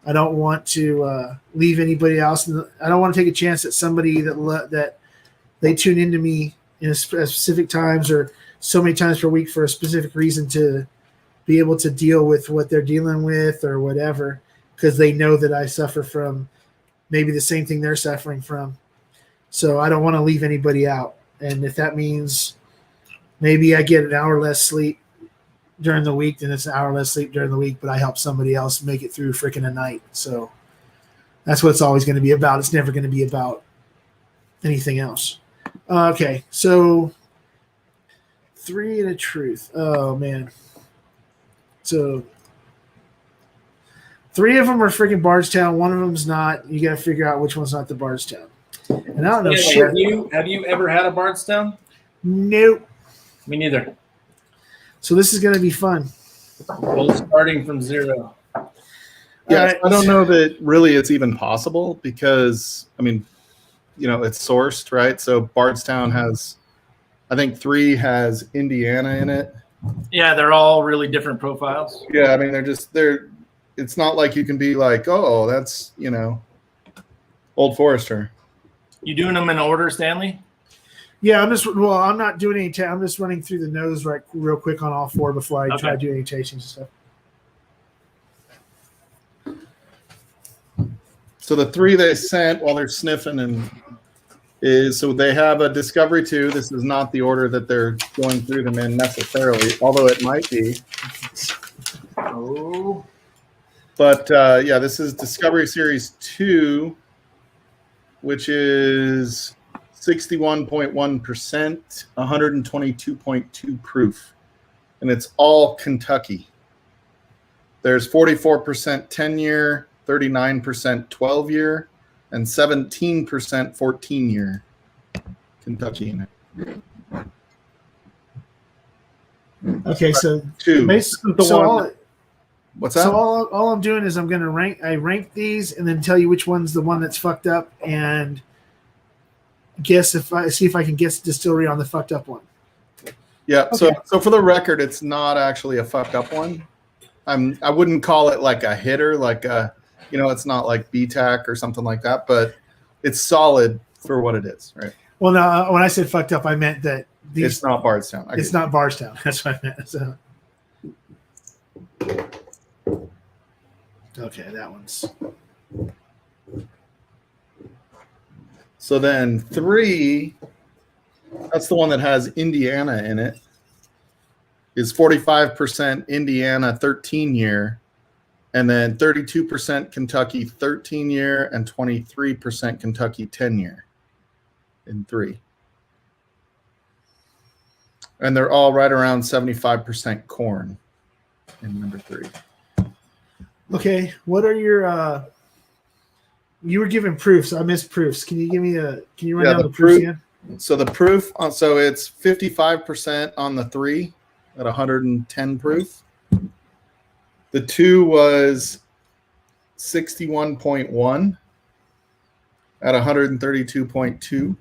I don't want to leave anybody else. I don't want to take a chance that somebody that they tune into me in a specific times or so many times per week for a specific reason to be able to deal with what they're dealing with or whatever, because they know that I suffer from maybe the same thing they're suffering from. So I don't want to leave anybody out. And if that means maybe I get an hour less sleep during the week, then it's an hour less sleep during the week, but I help somebody else make it through freaking a night. So that's what it's always going to be about. It's never going to be about anything else. Okay, so 3 and a truth. Oh, man. So 3 of them are freaking Bardstown. 1 of them's not. You got to figure out which one's not the Bardstown. And I don't know shit. Have you ever had a Bardstown? Nope. Me neither. So this is going to be fun. Well, starting from 0. Yeah, Right. I don't know that really it's even possible because, I mean, it's sourced, right? So Bardstown has, I think 3 has Indiana in it. Yeah, they're all really different profiles. Yeah, I mean, they're it's not like you can be like, oh, that's, Old Forester. You doing them in order, Stanley? Yeah, I'm not doing any. I'm just running through the nose real quick on all 4 before I try to do any tastings and stuff. So the 3 they sent while they're sniffing so they have a Discovery 2. This is not the order that they're going through them in necessarily, although it might be. Oh. But this is Discovery Series 2, which is 61.1%, 122.2 proof. And it's all Kentucky. There's 44% 10-year, 39% 12-year, and 17% 14-year Kentucky in it. Okay, so 2. basically, What's that? So all I'm doing is I'm going to rank these and then tell you which one's the one that's fucked up and see if I can guess the distillery on the fucked up one. Yeah. Okay. So for the record, it's not actually a fucked up one. I wouldn't call it like a hitter, like it's not like BTAC or something like that, but it's solid for what it is, right? Well, no, when I said fucked up, I meant that it's not Bardstown. It's not Bardstown. That's what I meant. So. Okay, that one's. So then 3, that's the one that has Indiana in it, is 45% Indiana 13-year, and then 32% Kentucky 13-year, and 23% Kentucky 10-year in 3. And they're all right around 75% corn in number 3. Okay, what are your you were giving proofs. I missed proofs. Can you run down the proofs again? So the proof, so it's 55% on the 3 at 110 proof. The 2 was 61.1 at 132.2.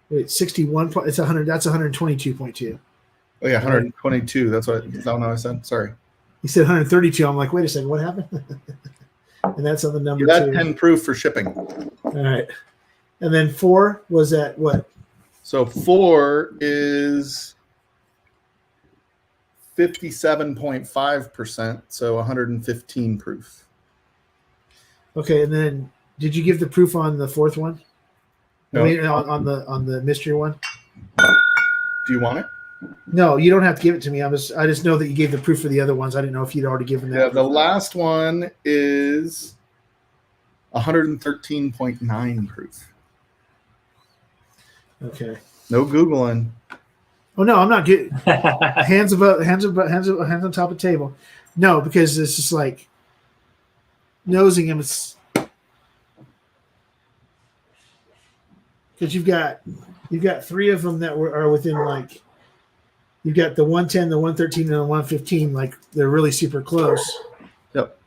Wait, 61. It's 100. That's 122.2. Oh yeah, 122. That's what I said. Sorry. You said 132. I'm like, wait a second, what happened? And that's on the number 2. 10 proof for shipping. All right. And then 4 was at what? So 4 is 57.5%, so 115 proof. Okay, and then did you give the proof on the 4th one? No. I mean, on the mystery one? Do you want it? No, you don't have to give it to me. I just know that you gave the proof for the other ones. I didn't know if you'd already given that. Yeah, the last one is 113.9 proof. Okay. No Googling. Oh no, I'm not getting hands on top of the table. No, because it's just like nosing him. It's because you've got three of them that are within like. You've got the 110, the 113, and the 115. Like they're really super close. Yep.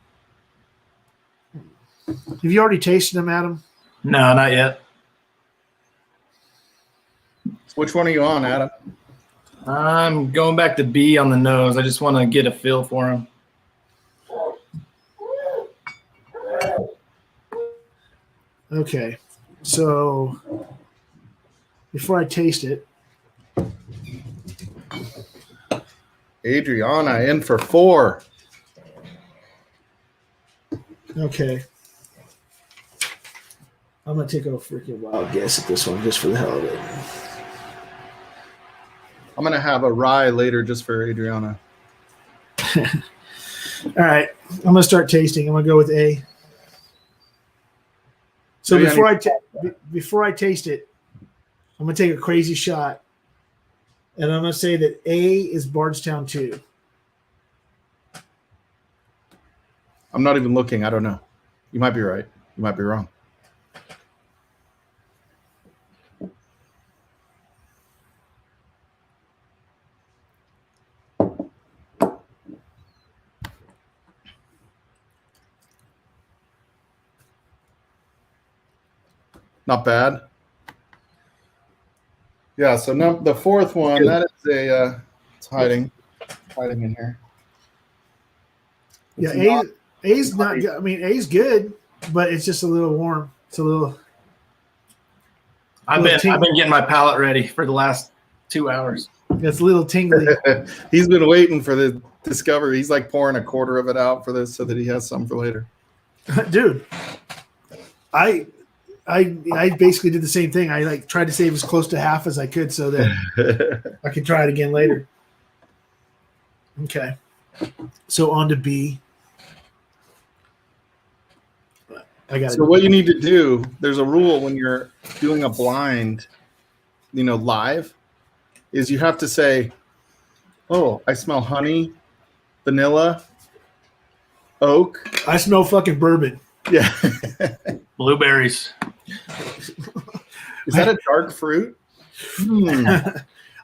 Have you already tasted them, Adam? No, not yet. Which one are you on, Adam? I'm going back to B on the nose. I just want to get a feel for them. Okay, so before I taste it, Adriana in for 4. okay, I'm gonna take a freaking wild guess at this one just for the hell of it. I'm gonna have a rye later just for Adriana. All right, I'm gonna start tasting. I'm gonna go with A. So before I taste it, I'm gonna take a crazy shot, and I'm gonna say that A is Bardstown 2. I'm not even looking. I don't know. You might be right. You might be wrong. Not bad. Yeah, so now the fourth one, that is it's hiding in here. Yeah, It's A's not good. I mean, A's good, but it's just a little warm. It's a little. I've been getting my palate ready for the last 2 hours. It's a little tingly. He's been waiting for the discovery. He's like pouring a quarter of it out for this so that he has some for later. Dude, I basically did the same thing. I like tried to save as close to half as I could so that I could try it again later. Okay, so on to B. So what you need to do, there's a rule when you're doing a blind, live, is you have to say, oh, I smell honey, vanilla, oak. I smell fucking bourbon. Yeah. Blueberries. Is that a dark fruit?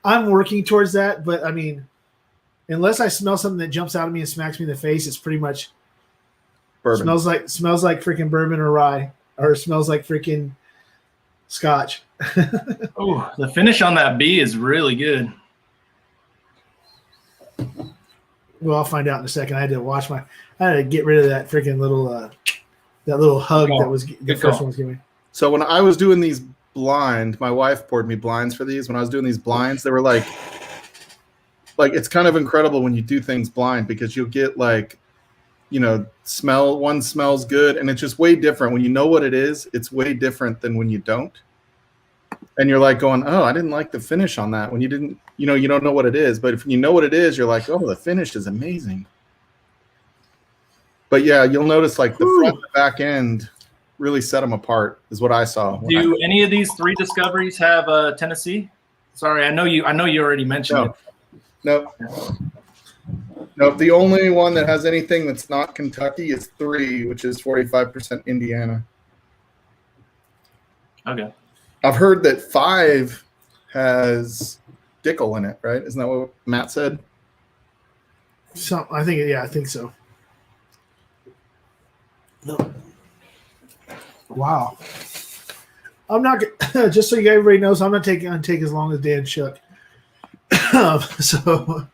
I'm working towards that, but I mean, unless I smell something that jumps out at me and smacks me in the face, it's pretty much bourbon. Smells like freaking bourbon or rye, or smells like freaking scotch. Oh, the finish on that B is really good. Well, I'll find out in a second. I had to get rid of that freaking little hug that was the first one was giving me. So when I was doing these blind, my wife poured me blinds for these. When I was doing these blinds, they were like it's kind of incredible when you do things blind because you'll get one smells good and it's just way different. When you know what it is, it's way different than when you don't. And you're like going, oh, I didn't like the finish on that. When you didn't, you don't know what it is. But if you know what it is, you're like, oh, the finish is amazing. But yeah, you'll notice like the front and the back end really set them apart is what I saw. Do any of these 3 discoveries have Tennessee? Sorry, I know you already mentioned it. Nope. The only one that has anything that's not Kentucky is 3, which is 45% Indiana. Okay. I've heard that 5 has Dickel in it, right? Isn't that what Matt said? I think so. No. Wow. I'm not just so everybody knows, I'm not going to take as long as Dan Shook. So,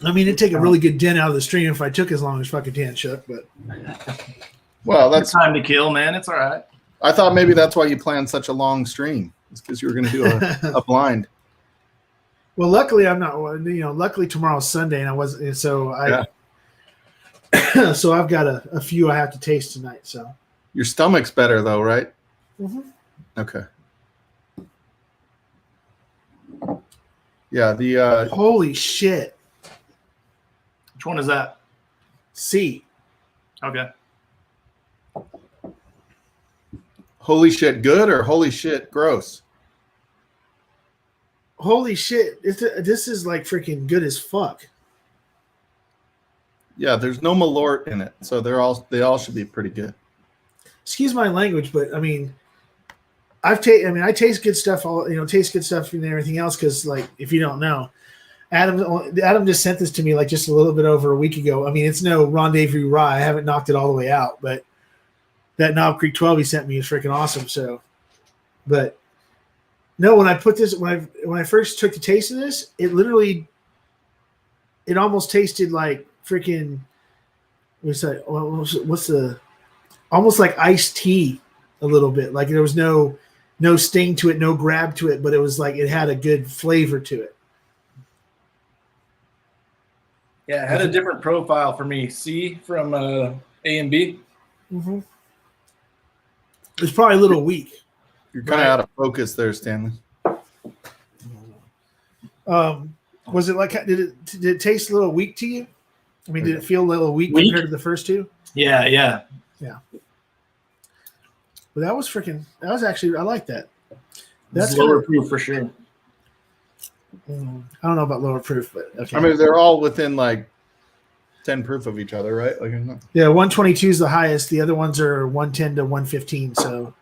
I mean, it'd take a really good dent out of the stream if I took as long as fucking Dan Shook, but. Well, that's time to kill, man. It's all right. I thought maybe that's why you planned such a long stream. It's because you were going to do a blind. Well, luckily I'm not. Luckily tomorrow's Sunday, and I wasn't. So so I've got a few I have to taste tonight. So your stomach's better though, right? Mm-hmm. Okay. Yeah. The holy shit. Which one is that? C. Okay. Holy shit good or holy shit gross? Holy shit. This is like freaking good as fuck. Yeah, there's no Malort in it, so they all should be pretty good. excuse my language, but I mean, I taste good stuff. Taste good stuff and everything else. Because like, if you don't know, Adam just sent this to me like just a little bit over a week ago. I mean, it's no Rendezvous Rye. I haven't knocked it all the way out, but that Knob Creek 12 he sent me is freaking awesome. So, but no, when I first took the taste of this, it almost tasted like freaking. Almost like iced tea a little bit. Like there was no sting to it, no grab to it, but it was like it had a good flavor to it. Yeah, it had a different profile for me. C from A and B. Mm-hmm. It's probably a little weak. You're kind of out of focus there, Stanley. Was it like, did it taste a little weak to you? I mean, did it feel a little weak compared to the first two? Yeah. But that was actually, I like that. That's lower proof for sure. I don't know about lower proof, but okay. I mean, they're all within like 10 proof of each other, right? Like, yeah, 122 is the highest. The other ones are 110 to 115. So,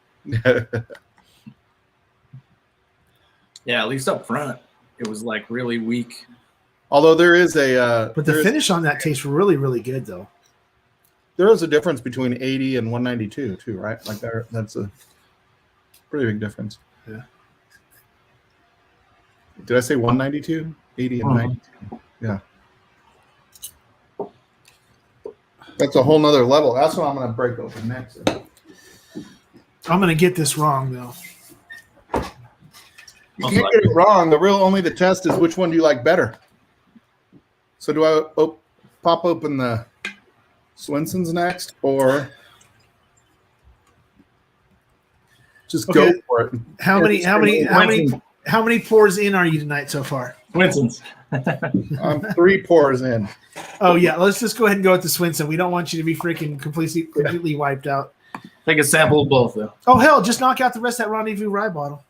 yeah, at least up front, it was like really weak. Although there is a, but the finish on that tastes really, really good, though. There is a difference between 80 and 192 too, right? Like that's a pretty big difference. Yeah. Did I say 192? 80 and 92. Yeah. That's a whole nother level. That's what I'm going to break open next. I'm going to get this wrong, though. You can't get it wrong. Only the test is which one do you like better. So do I pop open the Swenson's next, or just go for it? How many pours in are you tonight so far? Swenson's. I'm 3 pours in. Oh yeah, let's just go ahead and go with the Swenson. We don't want you to be freaking completely wiped out. Take a sample of both, though. Oh hell, just knock out the rest of that Rendezvous Rye bottle.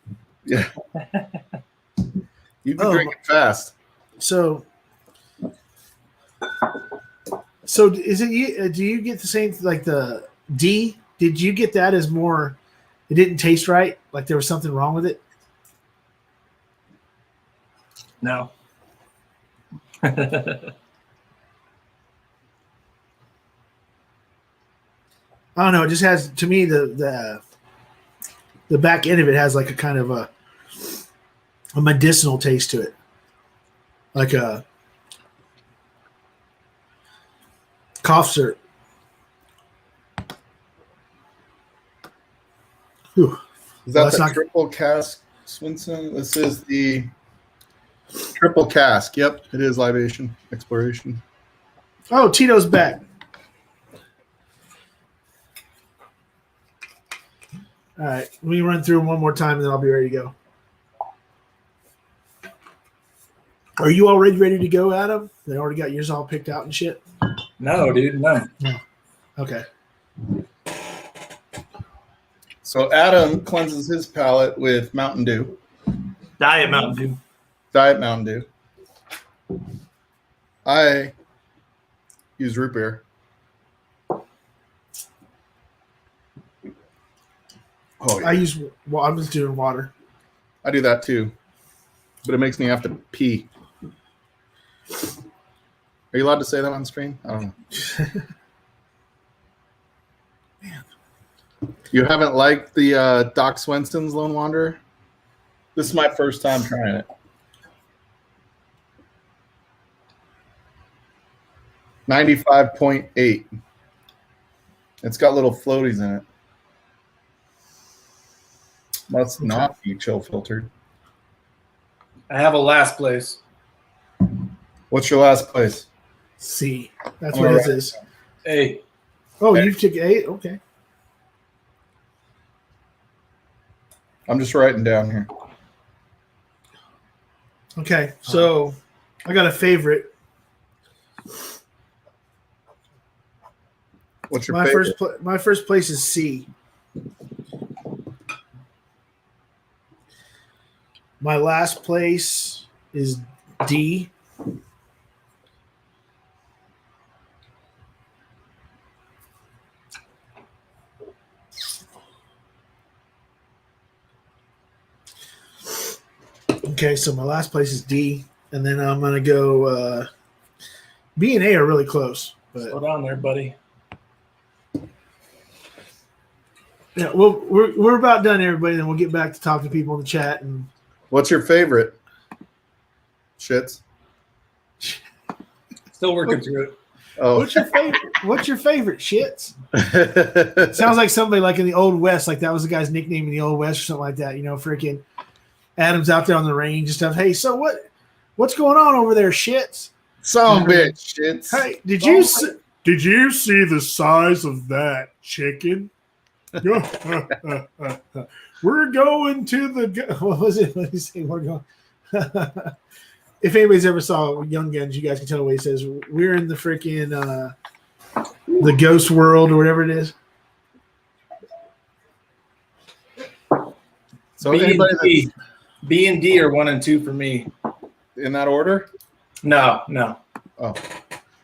Yeah. You can drink it fast. So is it you? Do you get the same like the D? Did you get that as more? It didn't taste right. Like there was something wrong with it. No. I don't know. It just has, to me, the back end of it has like a kind of a medicinal taste to it, like a cough syrup. Whew. Is that the triple cask Swenson? This is the triple cask. Yep, it is libation exploration. Oh, Tito's back. All right, let me run through them one more time, and then I'll be ready to go. Are you already ready to go, Adam? They already got yours all picked out and shit? No, dude, no. Okay. So Adam cleanses his palate with Mountain Dew. Diet Mountain Dew. Diet Mountain Dew. I use root beer. Oh, yeah. I'm just doing water. I do that too, but it makes me have to pee. Are you allowed to say that on stream? I don't know. Man. You haven't liked the Doc Swenson's Lone Wanderer? This is my first time trying it. 95.8. It's got little floaties in it. Must not be chill filtered. I have a last place. What's your last place? C. That's what this is. A. Oh, you took A? Okay. I'm just writing down here. Okay, so I got a favorite. What's your favorite? My first place is C. My last place is D. Okay, so my last place is D, and then I'm gonna go. B and A are really close, but Slow down there, buddy. yeah, we're about done, everybody. Then we'll get back to talking to people in the chat. And What's your favorite? Shits. Still working through it. Oh, what's your favorite? What's your favorite shits? Sounds like somebody like in the Old West, like that was the guy's nickname in the Old West or something like that. You know, freaking Adam's out there on the range and stuff. Hey, so what's going on over there, shits? some bitch shits. Hey, did you see the size of that chicken? We're going to the. What was it? What did he say? We're going. If anybody's ever saw Young Guns, you guys can tell what he says. We're in the freaking the ghost world or whatever it is. So B anybody and D. B and D are 1 and 2 for me. in that order? No. Oh,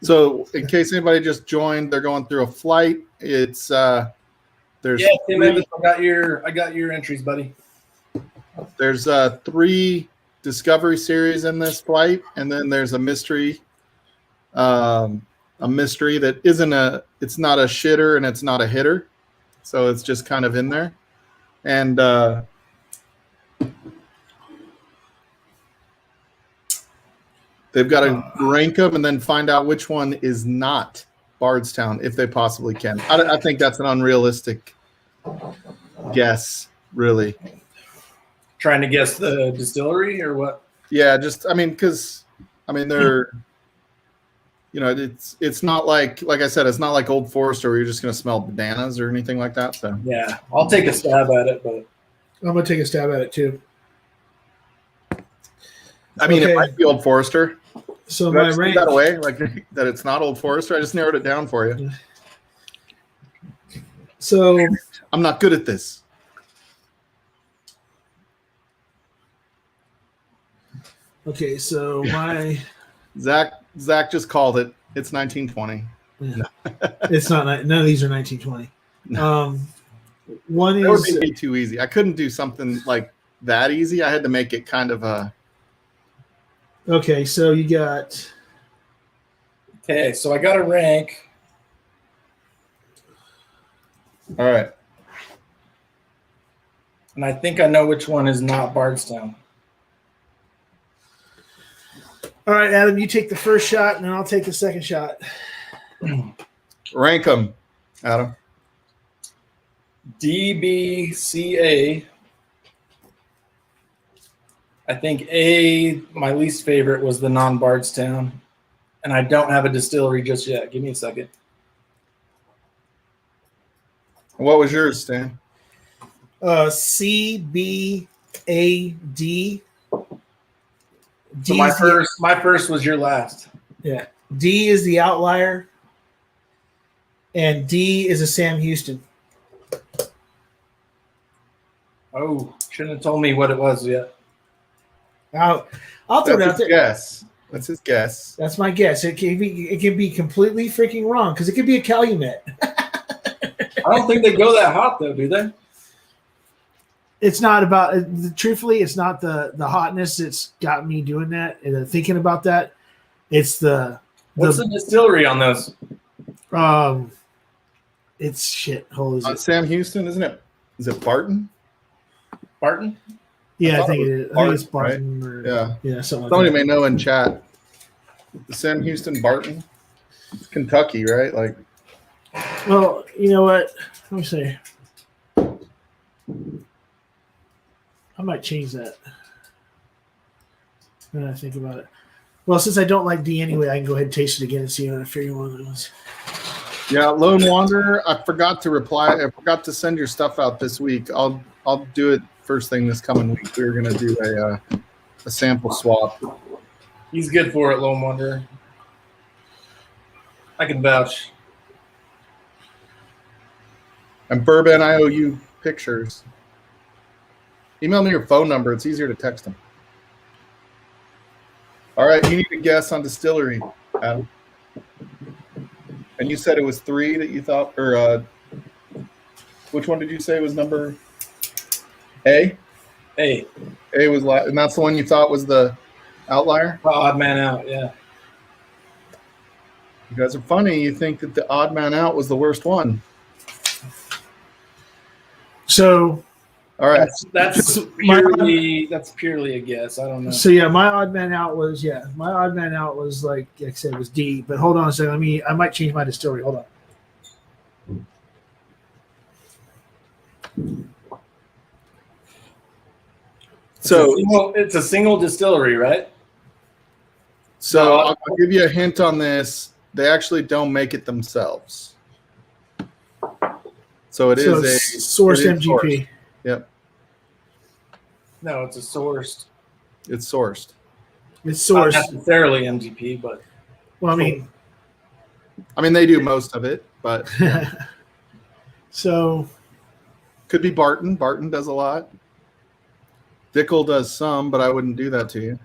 so in case anybody just joined, they're going through a flight. It's there's Yeah, Tim Evans, I got your entries, buddy. there's 3 Discovery series in this flight, and then there's a mystery that isn't it's not a shitter and it's not a hitter, so it's just kind of in there. And they've got to rank them and then find out which one is not Bardstown if they possibly can. I think that's an unrealistic guess, really. Trying to guess the distillery or what? Yeah, because they're, it's not like I said, it's not like Old Forester where you're just going to smell bananas or anything like that. So Yeah, I'll take a stab at it, but I'm gonna take a stab at it too. I mean, Okay. it might be Old Forester. So Did I my just give rank. that away, like that it's not Old Forester. I just narrowed it down for you. So I'm not good at this. okay, so my Zach just called it. It's 1920. it's not none of these are 1920. One That would is be too easy. I couldn't do something like that easy. I had to make it kind of a. okay. So you got okay, so I got a rank. All right. And I think I know which one is not Bardstown. all right, Adam. You take the first shot, and then I'll take the second shot. Rank them, Adam. DBCA. I think A, my least favorite, was the non-Bardstown. And I don't have a distillery just yet. Give me a second. What was yours, Stan? CBAD. So my first was your last. Yeah. D is the outlier, and D is a Sam Houston. Oh, shouldn't have told me what it was yet. I'll throw it That's out his there. guess. That's his guess. That's my guess. It can be completely freaking wrong because it could be a Calumet. I don't think they go that hot though, do they? It's not about. Truthfully, it's not the hotness that's got me doing that and thinking about that. It's What's the distillery on those? It's shit. Hold is it? Sam Houston, isn't it? Is it Barton? Barton? Yeah, I thought think it it was is. I think it's Barton, Barton. Yeah. Yeah, something like Somebody that. may know in chat. The Sam Houston Barton. It's Kentucky, right? Like, Well, you know what? Let me see. I might change that. When I think about it. Well, since I don't like D anyway, I can go ahead and taste it again and see what I figure one of those. yeah, Lone Wanderer. I forgot to reply. I forgot to send your stuff out this week. I'll do it first thing this coming week. We're gonna do a sample swap. He's good for it, Lone Wanderer. I can vouch. And Bourbon, I owe you pictures. Email me your phone number. It's easier to text them. All right, you need a guess on distillery, Adam. And you said it was 3 that you thought, or which one did you say was number A? A. A was and that's the one you thought was the outlier? Odd man out, yeah. You guys are funny. You think that the odd man out was the worst one. So, All right. That's purely a guess. I don't know. So yeah, my odd man out was like I said, was D. But hold on a second. I might change my distillery. Hold on. So it's a single distillery, right? So I'll give you a hint on this. They actually don't make it themselves. So it's sourced MGP. Sourced. Yep. No, it's a sourced. It's sourced. It's sourced. Not necessarily MGP, but well, I mean, they do most of it, but yeah. So could be Barton. Barton does a lot. Dickel does some, but I wouldn't do that to you.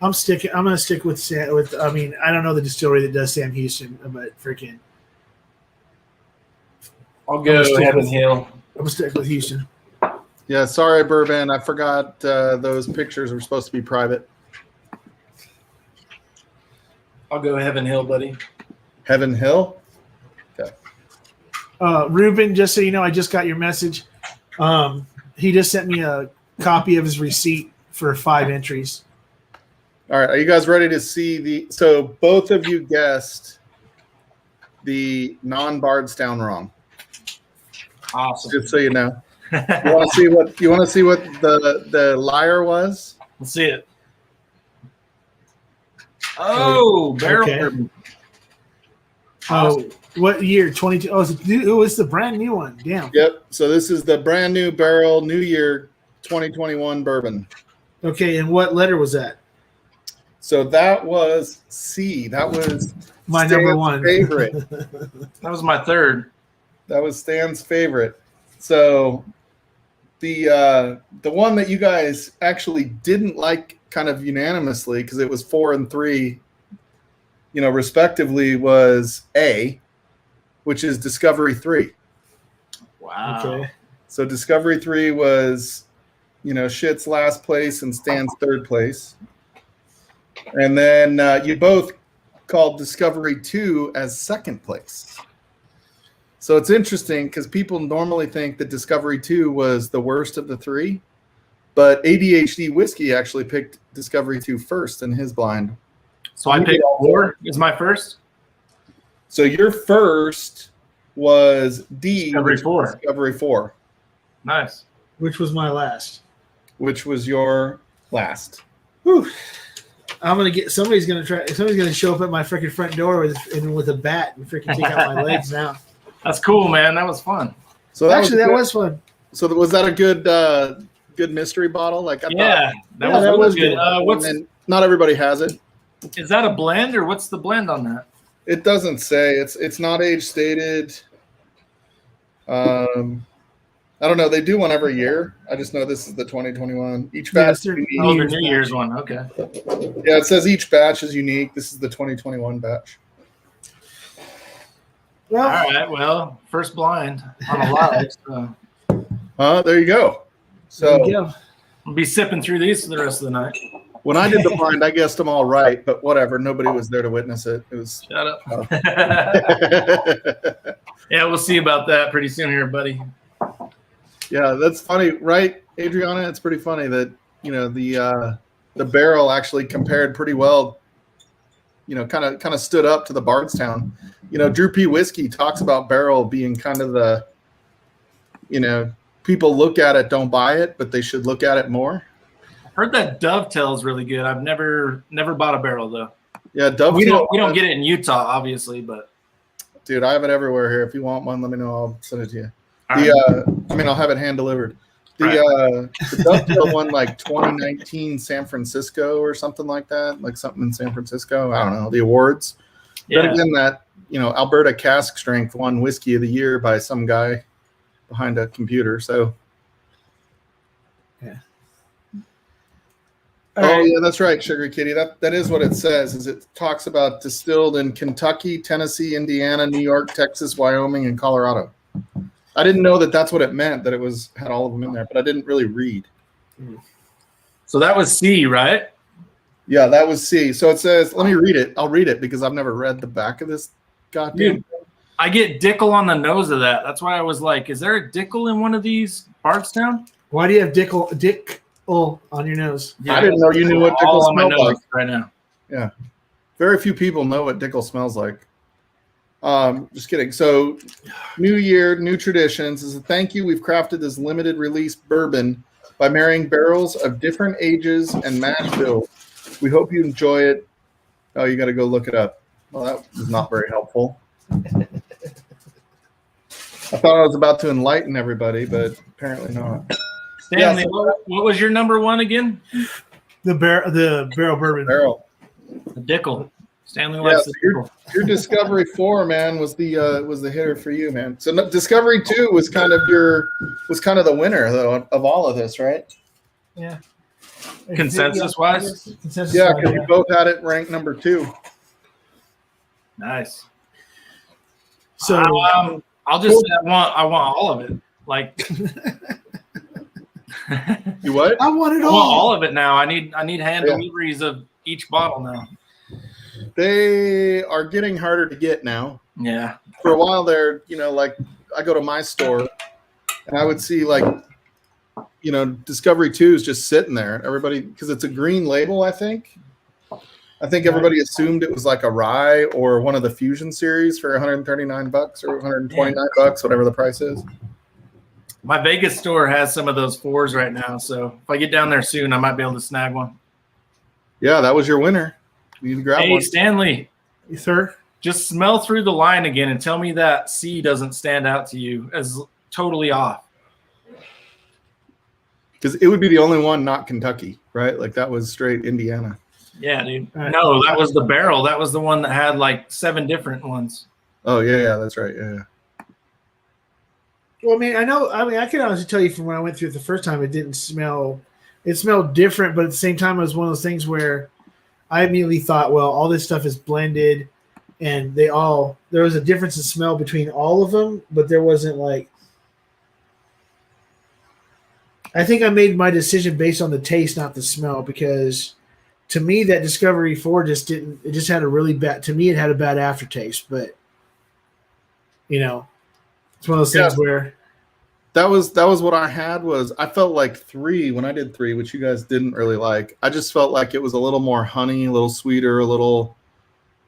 I'm gonna stick with Sam. I don't know the distillery that does Sam Houston, but freaking. I'll go Heaven Hill. I'm gonna stick with Houston. Yeah, sorry, Bourbon. I forgot those pictures were supposed to be private. I'll go Heaven Hill, buddy. Heaven Hill? Okay. Ruben, just so you know, I just got your message. He just sent me a copy of his receipt for 5 entries. All right. Are you guys ready to see so both of you guessed the non-Bardstown wrong. Awesome. Just so you know. You want to see what the liar was? Let's see it. Oh, barrel Okay. bourbon. Oh, what year? 22. Oh, it was the brand new one. Damn. Yep. So this is the brand new barrel, New Year 2021 bourbon. Okay, and what letter was that? So that was C. That was My Stan's number one favorite. That was my third. That was Stan's favorite. So the one that you guys actually didn't like kind of unanimously because it was 4 and 3, respectively, was A, which is Discovery 3. Wow. Okay. So Discovery 3 was, Shit's last place and Stan's third place. And then you both called Discovery 2 as second place. So it's interesting because people normally think that Discovery 2 was the worst of the 3, but ADHD Whiskey actually picked Discovery 2 first in his blind. So I picked 4 is my first? So your first was D. Discovery 4. Discovery 4. Nice. Which was my last. Which was your last. Whew. Somebody's gonna show up at my freaking front door with a bat and freaking take out my legs now. That's cool, man. That was fun. So that was fun. So was that a good mystery bottle? Like that was good. And not everybody has it. Is that a blend or what's the blend on that? It doesn't say. It's not age stated. I don't know. They do one every year. I just know this is the 2021. Each batch. The New Year's one. Okay. Yeah, it says each batch is unique. This is the 2021 batch. Well, all right. Well, first blind on a live. So. There you go. So I'll be sipping through these for the rest of the night. When I did the blind, I guessed them all right, but whatever. Nobody was there to witness it. It was. Shut up. Yeah, we'll see about that pretty soon here, buddy. Yeah, that's funny, right, Adriana? It's pretty funny that the barrel actually compared pretty well. Kind of stood up to the Bardstown. Drew P. Whiskey talks about barrel being kind of the, people look at it, don't buy it, but they should look at it more. I heard that Dovetail is really good. I've never bought a barrel though. Yeah, Dovetail. We don't get it in Utah, obviously, but dude, I have it everywhere here. If you want one, let me know. I'll send it to you. I'll have it hand delivered. The Dovetail won like 2019 San Francisco or something like that, like something in San Francisco. I don't know the awards. Yeah. Then again, that Alberta Cask Strength won Whiskey of the Year by some guy behind a computer. So, yeah. Yeah, that's right, Sugar Kitty. That is what it says. Is it talks about distilled in Kentucky, Tennessee, Indiana, New York, Texas, Wyoming, and Colorado. I didn't know that that's what it meant, that it had all of them in there, but I didn't really read. So that was C, right? Yeah, that was C. So it says, let me read it. I'll read it because I've never read the back of this goddamn Dude, I get Dickel on the nose of that. That's why I was like, is there a Dickel in one of these Bardstown? Why do you have Dick on your nose? Yeah, I didn't know you knew what all Dickel on my smelled nose like. right now. Yeah. Very few people know what Dickel smells like. Just kidding. So, new year, new traditions. As a thank you, we've crafted this limited release bourbon by marrying barrels of different ages and mash bills. We hope you enjoy it. Oh, you got to go look it up. Well, that was not very helpful. I thought I was about to enlighten everybody, but apparently not. Stanley, Yeah, what was your number one again? The barrel bourbon. Barrel. The Dickel. Stanley Yeah, likes so the Dickel. your Discovery 4, man, was the hitter for you, man. So Discovery 2 was kind of the winner though of all of this, right? Yeah. Consensus-wise? Consensus. Yeah, because we both had it ranked number 2. Nice. So I'll just say I want all of it. Like You what? I want it I want all. all of it now. I need hand Yeah. deliveries of each bottle now. They are getting harder to get now. Yeah. For a while there, like I go to my store and I would see like, Discovery 2 is just sitting there. Everybody, because it's a green label, I think. Everybody assumed it was like a rye or one of the Fusion series for $139 or $129, whatever the price is. My Vegas store has some of those 4s right now, so if I get down there soon, I might be able to snag one. Yeah, that was your winner. You need to grab Hey, one. Stanley, Sir? just smell through the line again and tell me that C doesn't stand out to you as totally off. Because it would be the only one not Kentucky, right? Like that was straight Indiana. Yeah, dude. Right. No, that was the barrel. That was the one that had like 7 different ones. Oh yeah, that's right. Yeah. Well, I can honestly tell you from when I went through it the first time, it smelled different, but at the same time, it was one of those things where I immediately thought, well, all this stuff is blended and there was a difference in smell between all of them, but there wasn't like, I think I made my decision based on the taste, not the smell, because to me, that Discovery 4 it just had a really bad, to me, it had a bad aftertaste, but it's one of those things where That was what I had. Was I felt like 3 when I did 3, which you guys didn't really like. I just felt like it was a little more honey, a little sweeter, a little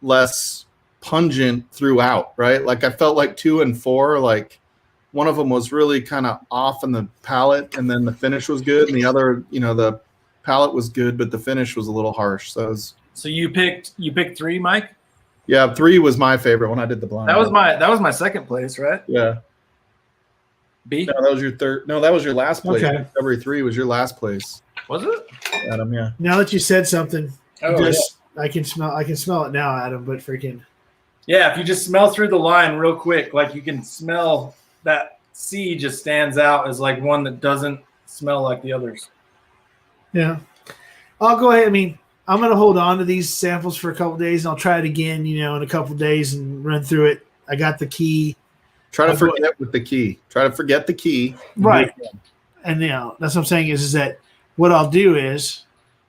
less pungent throughout, right? Like I felt like 2 and 4, like one of them was really kind of off in the palate, and then the finish was good, and the other, the palate was good, but the finish was a little harsh. So you picked 3, Mike? yeah, 3 was my favorite when I did the blind. That was my second place, right? Yeah. B? No, that was your third. No, that was your last place. Okay. Discovery 3 was your last place. Was it? Adam, yeah. now that you said something, Oh, I can smell it now, Adam, but freaking. Yeah, if you just smell through the line real quick, like you can smell that C just stands out as like one that doesn't smell like the others. Yeah. I'll go ahead. I'm going to hold on to these samples for a couple days, and I'll try it again, in a couple days and run through it. I got the key. Try to forget with the key. Try to forget the key. Right. And that's what I'm saying is that what I'll do is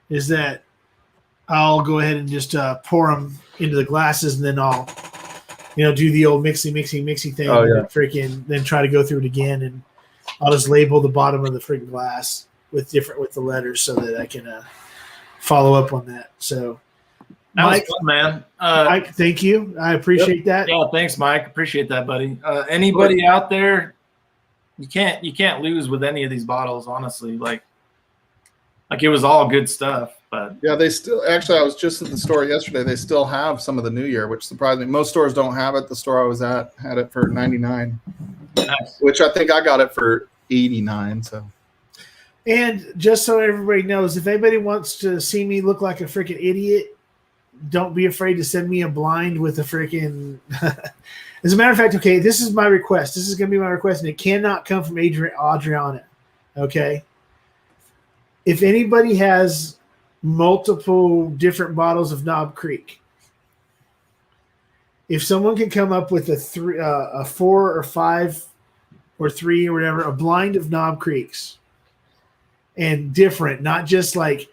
that I'll go ahead and just pour them into the glasses, and then I'll, do the old mixy thing. Oh, yeah. And then try to go through it again, and I'll just label the bottom of the freaking glass with the letters so that I can follow up on that. So, That Mike, was fun, man. Mike, thank you. I appreciate that. Yeah, thanks, Mike. Appreciate that, buddy. Anybody out there, you can't lose with any of these bottles, honestly. Like it was all good stuff. But Yeah, they still actually. I was just at the store yesterday. They still have some of the New Year, which surprised me. Most stores don't have it. The store I was at had it for $99, nice. which I think I got it for $89. So And just so everybody knows, if anybody wants to see me look like a freaking idiot, don't be afraid to send me a blind with a freaking. As a matter of fact, okay, this is my request. This is going to be my request, and it cannot come from Adriana. Okay. If anybody has multiple different bottles of Knob Creek, if someone can come up with a 4 or 5 or 3 or whatever, a blind of Knob Creeks, and different, not just like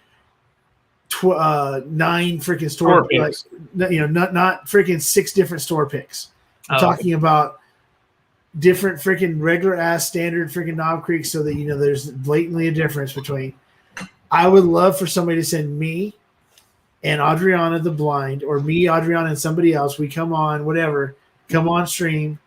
9 freaking store picks. Like, not freaking 6 different store picks. I'm talking about different freaking regular ass standard freaking Knob Creeks, so that there's blatantly a difference between. I would love for somebody to send me and Adriana the blind, or me, Adriana, and somebody else. We come on, whatever, come on stream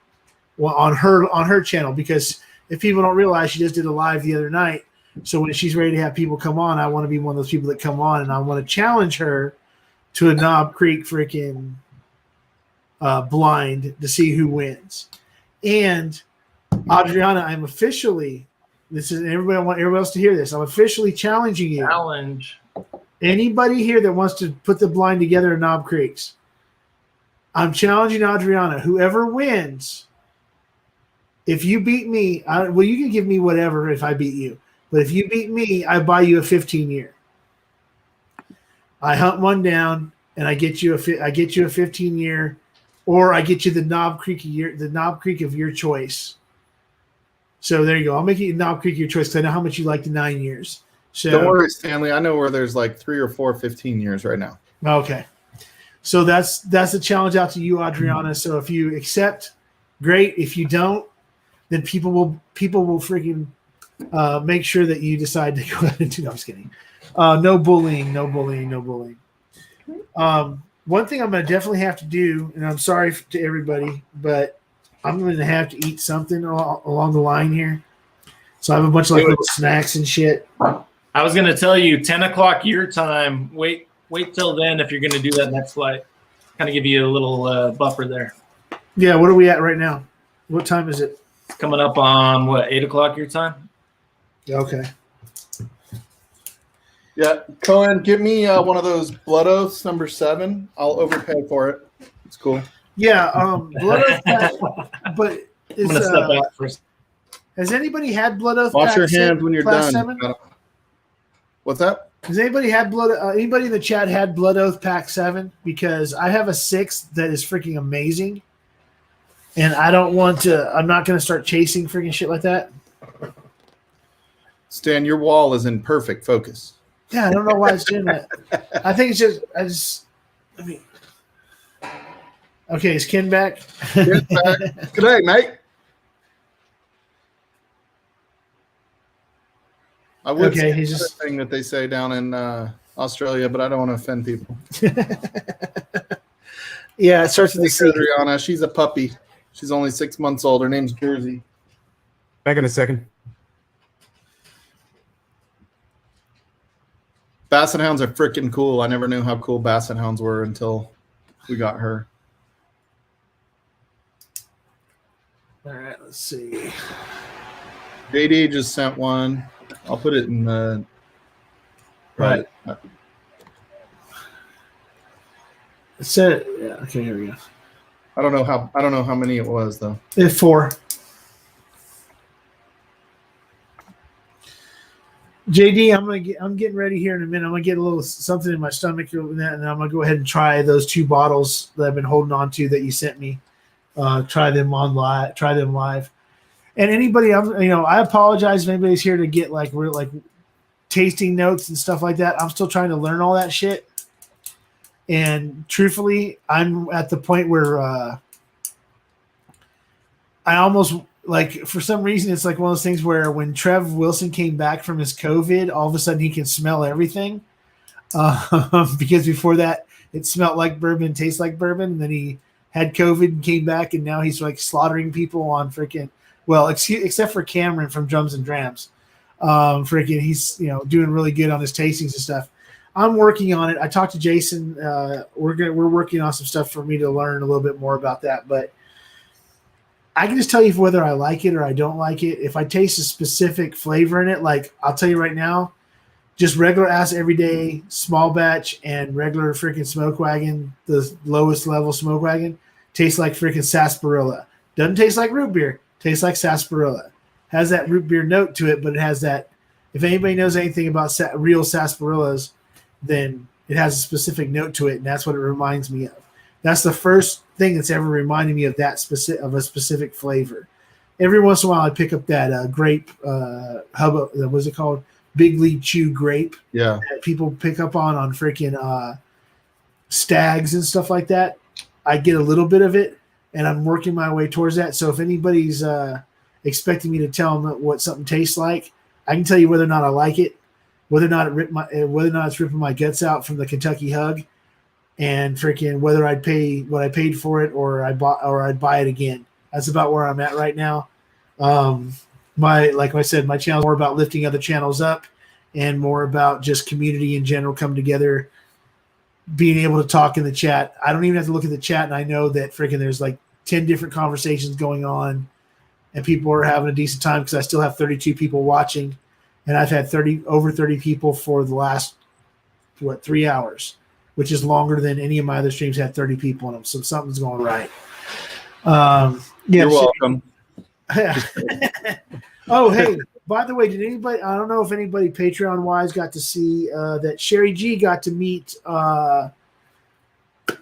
on her channel, because if people don't realize, she just did a live the other night. So when she's ready to have people come on, I want to be one of those people that come on, and I want to challenge her to a Knob Creek freaking blind to see who wins. And Adriana, I'm officially, this is everybody. I want everybody else to hear this. I'm officially challenging you. Challenge. Anybody here that wants to put the blind together in Knob Creeks, I'm challenging Adriana. Whoever wins, if you beat me, you can give me whatever if I beat you. But if you beat me, I buy you a 15-year. I hunt one down, and I get you a 15-year, or I get you the Knob Creek of your choice. So there you go. I'll make you Knob Creek your choice because I know how much you like the 9 years. So don't worry, Stanley. I know where there's like 3 or 4 15 years right now. Okay. So that's the challenge out to you, Adriana. So if you accept, great. If you don't, then people will freaking make sure that you decide to go ahead and do. No, I'm just kidding. No bullying. One thing I'm going to definitely have to do, and I'm sorry to everybody, but I'm going to have to eat something along the line here. So I have a bunch of little snacks and shit. I was going to tell you 10 o'clock your time. Wait till then if you're going to do that next flight. Kind of give you a little buffer there. Yeah, what are we at right now? What time is it? It's coming up on, 8 o'clock your time? Okay. Yeah, Cohen, give me one of those Blood Oaths number 7. I'll overpay for it. It's cool. Yeah, Blood Oath Pack, but I'm going to step back first. Has anybody had Blood Oath Wash Pack your hands when you're Class done. 7? What's that? Has anybody had anybody in the chat had Blood Oath Pack 7? Because I have a 6 that is freaking amazing, and I don't want to. I'm not going to start chasing freaking shit like that. Stan, your wall is in perfect focus. Yeah, I don't know why it's doing that. I think it's okay, is Ken back? Ken's back. Good day, mate. I would say he's another thing that they say down in Australia, but I don't want to offend people. Yeah, it starts with the C. Adriana, she's a puppy. She's only 6 months old. Her name's Jersey. Back in a second. Basset hounds are freaking cool. I never knew how cool basset hounds were until we got her. All right, let's see. JD just sent one. I'll put it in the right. It said, yeah. Okay, here we go. I don't know how many it was though. It's 4. JD, I'm getting ready here in a minute. I'm gonna get a little something in my stomach, and then I'm gonna go ahead and try those 2 bottles that I've been holding on to that you sent me. Try them live. And anybody, I apologize if anybody's here to get like tasting notes and stuff like that. I'm still trying to learn all that shit. And truthfully, I'm at the point where I almost for some reason, it's like one of those things where when Trev Wilson came back from his COVID, all of a sudden he can smell everything. Because before that, it smelled like bourbon, tastes like bourbon. And then he had COVID and came back, and now he's like slaughtering people on freaking. Well, except for Cameron from Drums and Drams, he's doing really good on his tastings and stuff. I'm working on it. I talked to Jason. We're working on some stuff for me to learn a little bit more about that. But I can just tell you whether I like it or I don't like it. If I taste a specific flavor in it, like I'll tell you right now, just regular ass everyday small batch and regular freaking smoke wagon, the lowest level smoke wagon, tastes like freaking sarsaparilla. Doesn't taste like root beer. Tastes like sarsaparilla. Has that root beer note to it, but it has that. If anybody knows anything about real sarsaparillas, then it has a specific note to it, and that's what it reminds me of. That's the first thing that's ever reminded me of that a specific flavor. every once in a while I pick up that grape hub. What's it called? Big League Chew grape. Yeah. That people pick up on freaking stags and stuff like that. I get a little bit of it, and I'm working my way towards that. So if anybody's expecting me to tell them what something tastes like, I can tell you whether or not I like it, whether or not it's ripping my guts out from the Kentucky Hug, and freaking whether I'd pay what I paid for it or I'd buy it again. That's about where I'm at right now. Like I said, my channel is more about lifting other channels up and more about just community in general coming together, being able to talk in the chat. I don't even have to look at the chat, and I know that freaking there's like 10 different conversations going on, and people are having a decent time because I still have 32 people watching, and I've had over 30 people for the last 3 hours, which is longer than any of my other streams had 30 people in them. So something's going right. You're welcome. Oh, hey, by the way, did anybody, I don't know if anybody Patreon wise got to see that Sherry G got to meet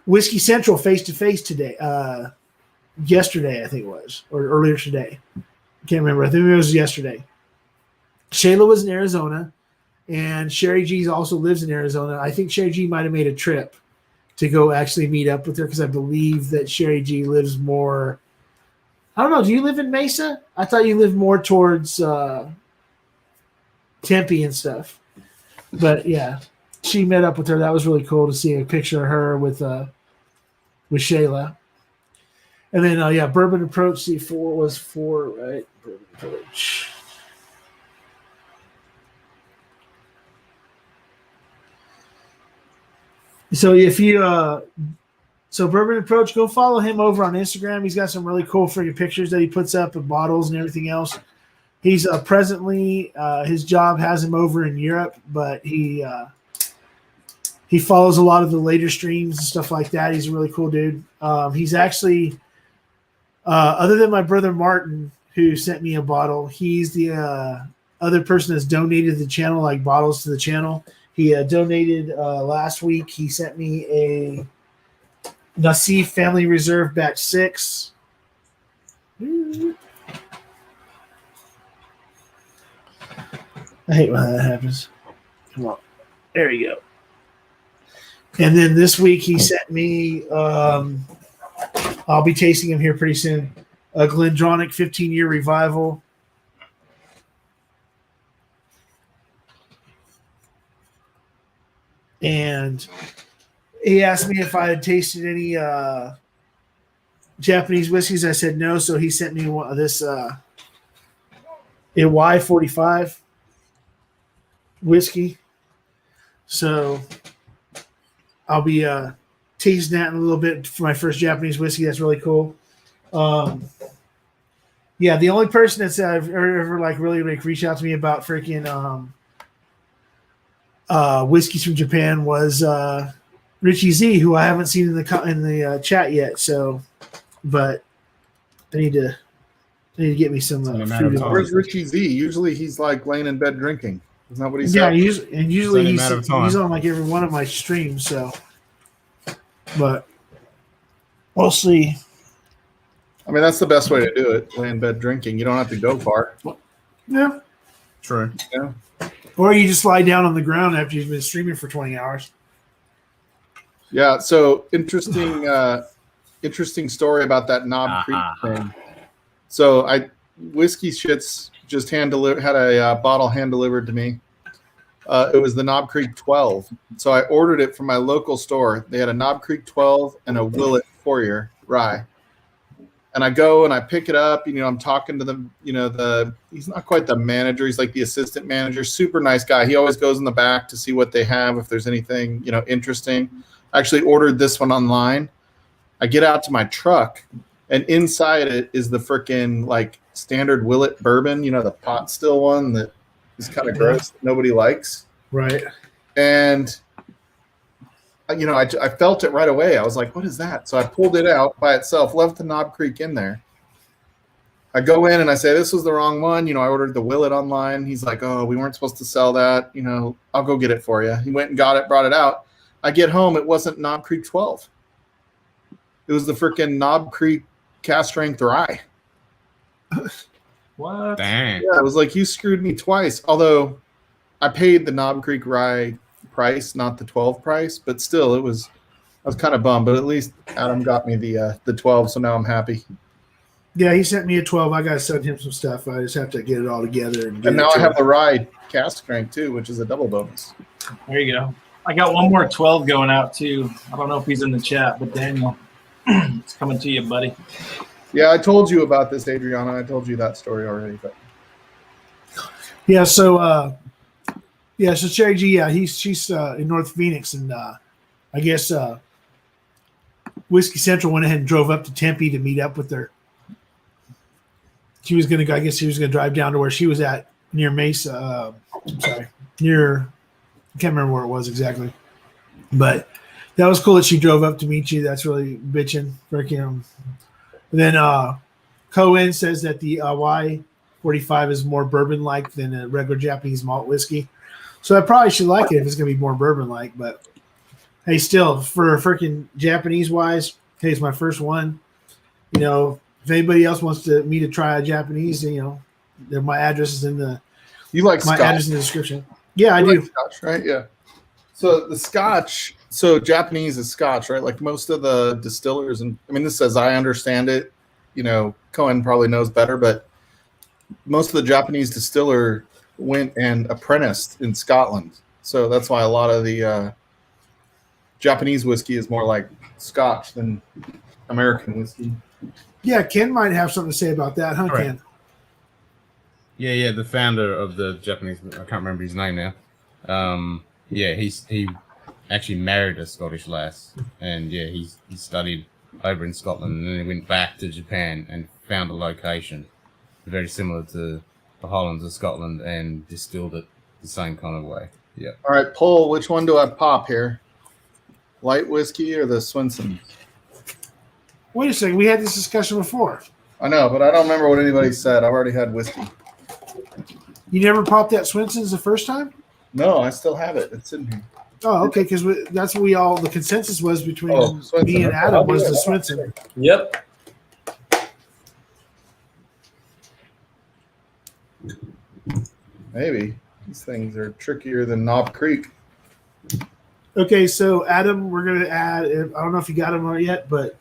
Whiskey Central face to face today, yesterday, I think it was, or earlier today. I can't remember. I think it was yesterday. Shayla was in Arizona, and Sherry G also lives in Arizona. I think Sherry G might have made a trip to go actually meet up with her because I believe that Sherry G lives more. I don't know. Do you live in Mesa? I thought you lived more towards Tempe and stuff. But yeah, she met up with her. That was really cool to see a picture of her with Shayla. And then Bourbon Approach C4 was 4, right? Bourbon Approach. So if you Bourbon Approach, go follow him over on Instagram. He's got some really cool freaking pictures that he puts up of bottles and everything else. He's presently his job has him over in Europe, but he follows a lot of the later streams and stuff like that. He's a really cool dude. He's actually other than my brother Martin, who sent me a bottle, he's the other person that's donated the channel, like bottles to the channel. He donated last week. He sent me a Nassif Family Reserve Batch 6. I hate when that happens. Come on. There you go. And then this week he sent me, I'll be tasting him here pretty soon, a Glendronach 15-year revival. And he asked me if I had tasted any Japanese whiskeys. I said no, so he sent me this a Y45 whiskey. So I'll be tasting that in a little bit for my first Japanese whiskey. That's really cool. Yeah, the only person that's ever like really like reached out to me about freaking whiskeys from Japan was Richie Z, who I haven't seen in the chat yet. So, but I need to get me some food. Where's Richie Z? Usually he's like laying in bed drinking. Isn't that what he said? Yeah, usually he's on like every one of my streams. So, but we'll see. I mean, that's the best way to do it. Lay in bed drinking. You don't have to go far. Yeah, True. Yeah. or you just lie down on the ground after you've been streaming for 20 hours. Yeah. So interesting story about that Knob Creek thing. So Whiskey Shits just had a bottle hand delivered to me. It was the Knob Creek 12. So I ordered it from my local store. They had a Knob Creek 12 and a Willet 4-year rye. And I go and I pick it up. I'm talking to them. He's not quite the manager. He's like the assistant manager. Super nice guy. He always goes in the back to see what they have, if there's anything, interesting. I actually ordered this one online. I get out to my truck, and inside it is the freaking like standard Willet bourbon. The pot still one that is kind of gross. That nobody likes. Right. And I felt it right away. I was like, what is that? So I pulled it out by itself, left the Knob Creek in there. I go in and I say, this was the wrong one. I ordered the Willet online. He's like, oh, we weren't supposed to sell that. I'll go get it for you. He went and got it, brought it out. I get home. It wasn't Knob Creek 12. It was the freaking Knob Creek cast strength rye. What? Dang. Yeah, I was like, you screwed me twice. Although I paid the Knob Creek Rye price, not the 12 price, but still, I was kind of bummed. But at least Adam got me the 12, so now I'm happy. Yeah, he sent me a 12. I got to send him some stuff. I just have to get it all together. And now I have the Rye cast crank too, which is a double bonus. There you go. I got one more 12 going out too. I don't know if he's in the chat, but Daniel, it's coming to you, buddy. Yeah, I told you about this, Adriana. I told you that story already. But Yeah, so Cherry G, she's in North Phoenix, and I guess Whiskey Central went ahead and drove up to Tempe to meet up with her. She was gonna go. I guess she was gonna drive down to where she was at near Mesa. Near. I can't remember where it was exactly, but that was cool that she drove up to meet you. That's really bitching. Freaking. Then Cohen says that the Y45 is more bourbon-like than a regular Japanese malt whiskey. So I probably should like it if it's going to be more bourbon-like. But, hey, still, for freaking Japanese-wise, hey, it's my first one. You know, if anybody else wants me to try a Japanese, you know, my address is in the address in the description. Yeah, I do. Like Scotch, right? Yeah. So the Scotch, Japanese is Scotch, right? Like most of the distillers, and I mean, this says I understand it. You know, Cohen probably knows better, but most of the Japanese distiller went and apprenticed in Scotland. So that's why a lot of the Japanese whiskey is more like Scotch than American whiskey. Yeah, Ken might have something to say about that, huh, Right. Ken? Yeah, the founder of the Japanese, I can't remember his name now. He actually married a Scottish lass, and yeah, he studied over in Scotland, and then he went back to Japan and found a location very similar to the Highlands of Scotland and distilled it the same kind of way. Yeah. All right, Paul, which one do I pop here? Light whiskey or the Swinson? Wait a second. We had this discussion before. I know, but I don't remember what anybody said. I've already had whiskey. You never popped that Swenson's the first time? No, I still have it. It's in here. Oh, okay, because that's what the consensus was between Swenson. me and Adam was the Swenson. Yep. Maybe. These things are trickier than Knob Creek. Okay, so Adam, we're going to add, I don't know if you got him on yet, but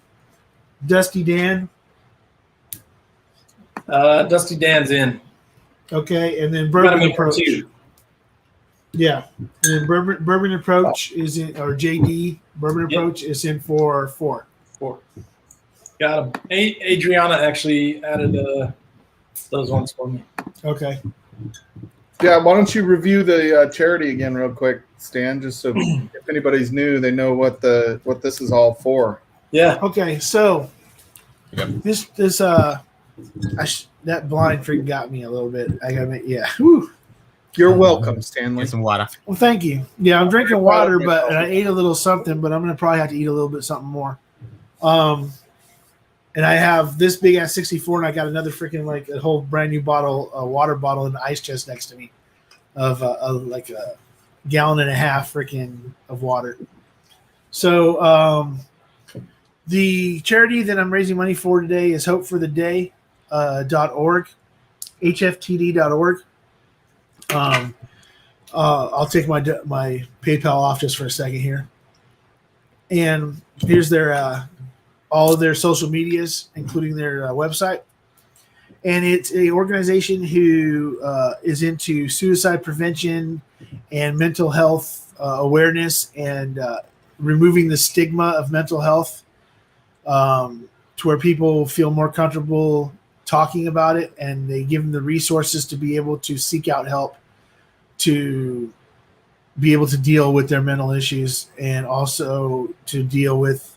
Dusty Dan. Dusty Dan's in. Okay, and then Got him Bourbon in for Approach. 2. Yeah, and then Bourbon Approach is in, or JD, Bourbon Approach is in for 4. 4. Got him. Adriana actually added those ones for me. Okay. Yeah, why don't you review the charity again real quick, Stan, just so if anybody's new, they know what this is all for. Yeah. Okay, so Yep. this that blind freak got me a little bit. I gotta make Whew. You're welcome, Stanley. Get some water. Well, thank you. Yeah, I'm drinking water, but I ate a little something, but I'm gonna probably have to eat a little bit something more. And I have this big ass 64, and I got another freaking like a whole brand new bottle, a water bottle in the ice chest next to me, of like a gallon and a half freaking of water. So the charity that I'm raising money for today is hopefortheday.org, hftd.org. I'll take my PayPal off just for a second here, and here's their all of their social medias, including their website. And it's an organization who is into suicide prevention and mental health awareness and removing the stigma of mental health to where people feel more comfortable talking about it, and they give them the resources to be able to seek out help to be able to deal with their mental issues, and also to deal with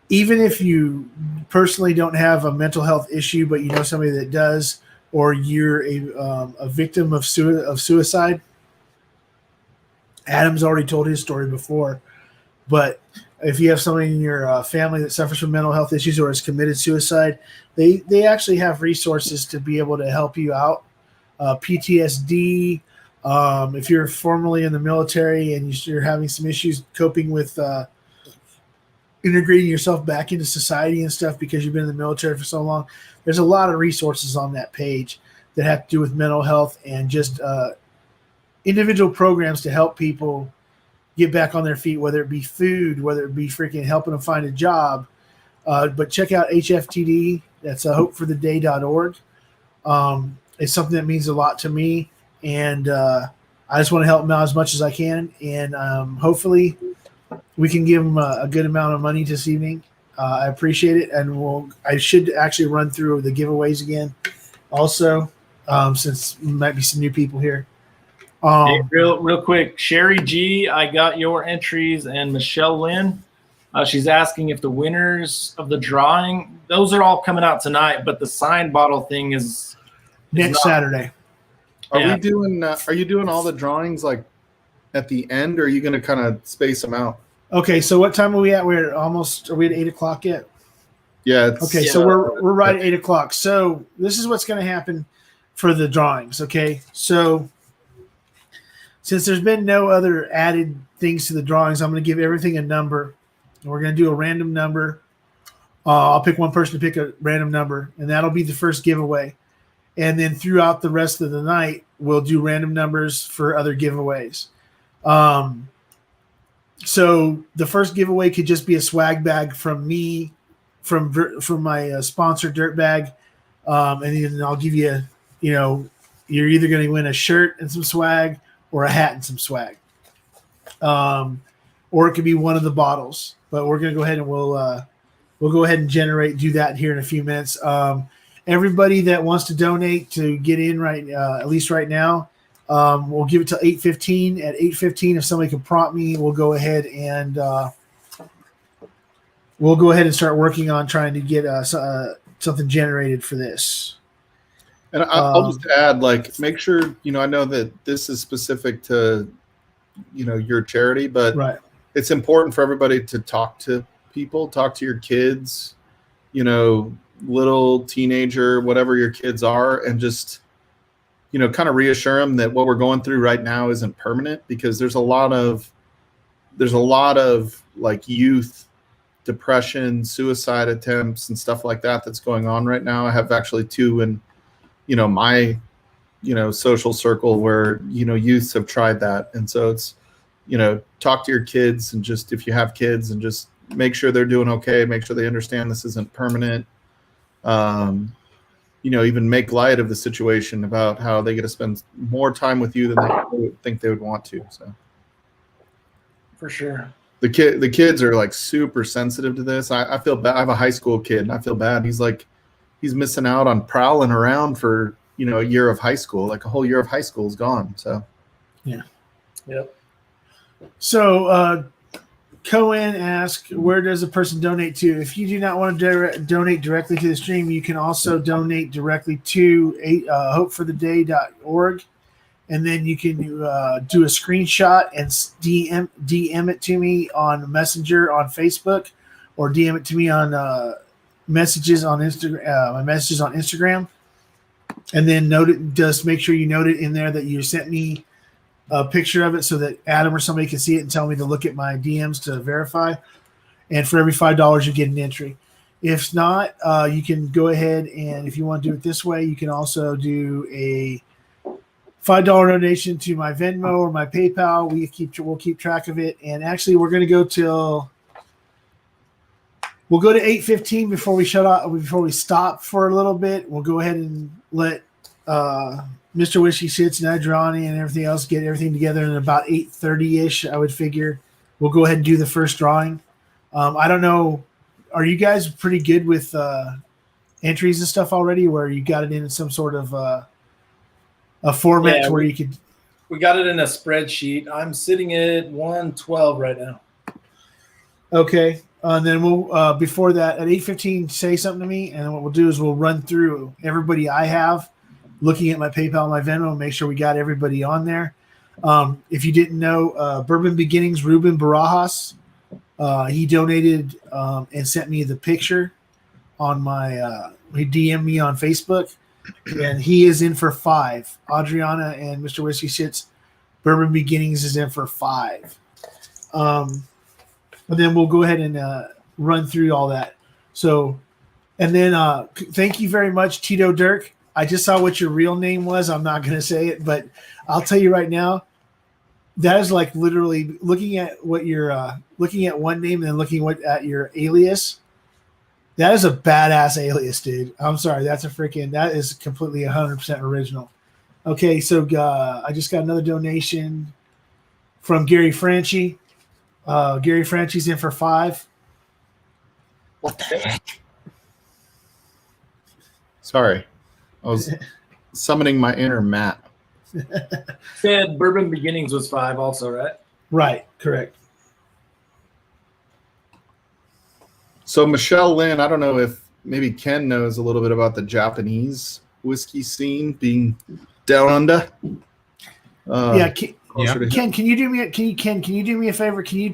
even if you personally don't have a mental health issue, but you know somebody that does, or you're a victim of suicide. Adam's already told his story before, but if you have somebody in your family that suffers from mental health issues or has committed suicide, they actually have resources to be able to help you out. PTSD, if you're formerly in the military and you're having some issues coping with integrating yourself back into society and stuff because you've been in the military for so long. There's a lot of resources on that page that have to do with mental health and just individual programs to help people get back on their feet, whether it be food, whether it be freaking helping them find a job. But check out HFTD. That's hopefortheday.org. It's something that means a lot to me. And I just want to help them out as much as I can. And hopefully we can give them a good amount of money this evening. I appreciate it. And I should actually run through the giveaways again also, since there might be some new people here. Hey, real quick, Sherry G, I got your entries, and Michelle Lynn. She's asking if the winners of the drawing, those are all coming out tonight, but the signed bottle thing is next Saturday. Are you doing all the drawings like at the end, or are you going to kind of space them out? Okay, so what time are we at? Are we at 8 o'clock yet? Yeah. So we're right at 8 o'clock. So this is what's going to happen for the drawings. Okay, so since there's been no other added things to the drawings, I'm going to give everything a number. And we're going to do a random number. I'll pick one person to pick a random number, and that'll be the first giveaway. And then throughout the rest of the night, we'll do random numbers for other giveaways. So the first giveaway could just be a swag bag from me, from my sponsor, Dirtbag. And then I'll give you, you're either going to win a shirt and some swag, or a hat and some swag, or it could be one of the bottles. But we're going to go ahead and we'll go ahead and do that here in a few minutes. Everybody that wants to donate to get in at least right now, we'll give it till 8:15. At 8:15, if somebody can prompt me, we'll go ahead and start working on trying to get something generated for this. And I'll just add, make sure, I know that this is specific to, your charity, but right. It's important for everybody to talk to people, talk to your kids, little teenager, whatever your kids are, and just, kind of reassure them that what we're going through right now isn't permanent, because there's a lot of youth depression, suicide attempts and stuff like that that's going on right now. I have actually two in my social circle where youths have tried that. And so it's talk to your kids, and just, if you have kids, and just make sure they're doing okay, make sure they understand this isn't permanent. Even make light of the situation about how they get to spend more time with you than they would think they would want to. So for sure, the kids are super sensitive to this. I feel bad. I have a high school kid, and I feel bad. He's missing out on prowling around for a year of high school. A whole year of high school is gone. So yeah. Yep. So Cohen asked, where does a person donate to? If you do not want to donate directly to the stream, you can also donate directly to hopefortheday.org, and then you can do a screenshot and DM it to me on Messenger on Facebook, or DM it to me on messages on Instagram. My messages on Instagram, and then note it. Just make sure you note it in there that you sent me a picture of it, so that Adam or somebody can see it and tell me to look at my DMs to verify. And for every $5, you get an entry. If not, you can go ahead, and if you want to do it this way, you can also do a $5 donation to my Venmo or my PayPal. We'll keep track of it. And actually, we're going to go to 8:15 before we stop for a little bit. We'll go ahead and let Mr. Whiskey Sits and Adriani and everything else get everything together, in about 8:30-ish, I would figure. We'll go ahead and do the first drawing. I don't know. Are you guys pretty good with entries and stuff already, where you got it in some sort of a format where you could? We got it in a spreadsheet. I'm sitting at 112 right now. Okay. And then we'll, before that, at 8:15, say something to me. And what we'll do is we'll run through everybody I have, looking at my PayPal and my Venmo, and make sure we got everybody on there. If you didn't know, Bourbon Beginnings, Ruben Barajas, he donated and sent me the picture on my, he DM'd me on Facebook, and he is in for 5. Adriana and Mr. Whiskey Shits, Bourbon Beginnings is in for 5. And then we'll go ahead and run through all that. So, and then thank you very much, Tito Dirk. I just saw what your real name was. I'm not going to say it, but I'll tell you right now. That is like literally looking at what you're looking at one name and then looking at your alias. That is a badass alias, dude. I'm sorry. That is completely 100% original. Okay, so I just got another donation from Gary Franchi. Gary Franchi's in for 5. What the heck? Sorry. I was summoning my inner Matt. Said Bourbon Beginnings was 5 also, right? Right, correct. So Michelle Lynn, I don't know if maybe Ken knows a little bit about the Japanese whiskey scene being down under. Ken, can you do me a favor? Can you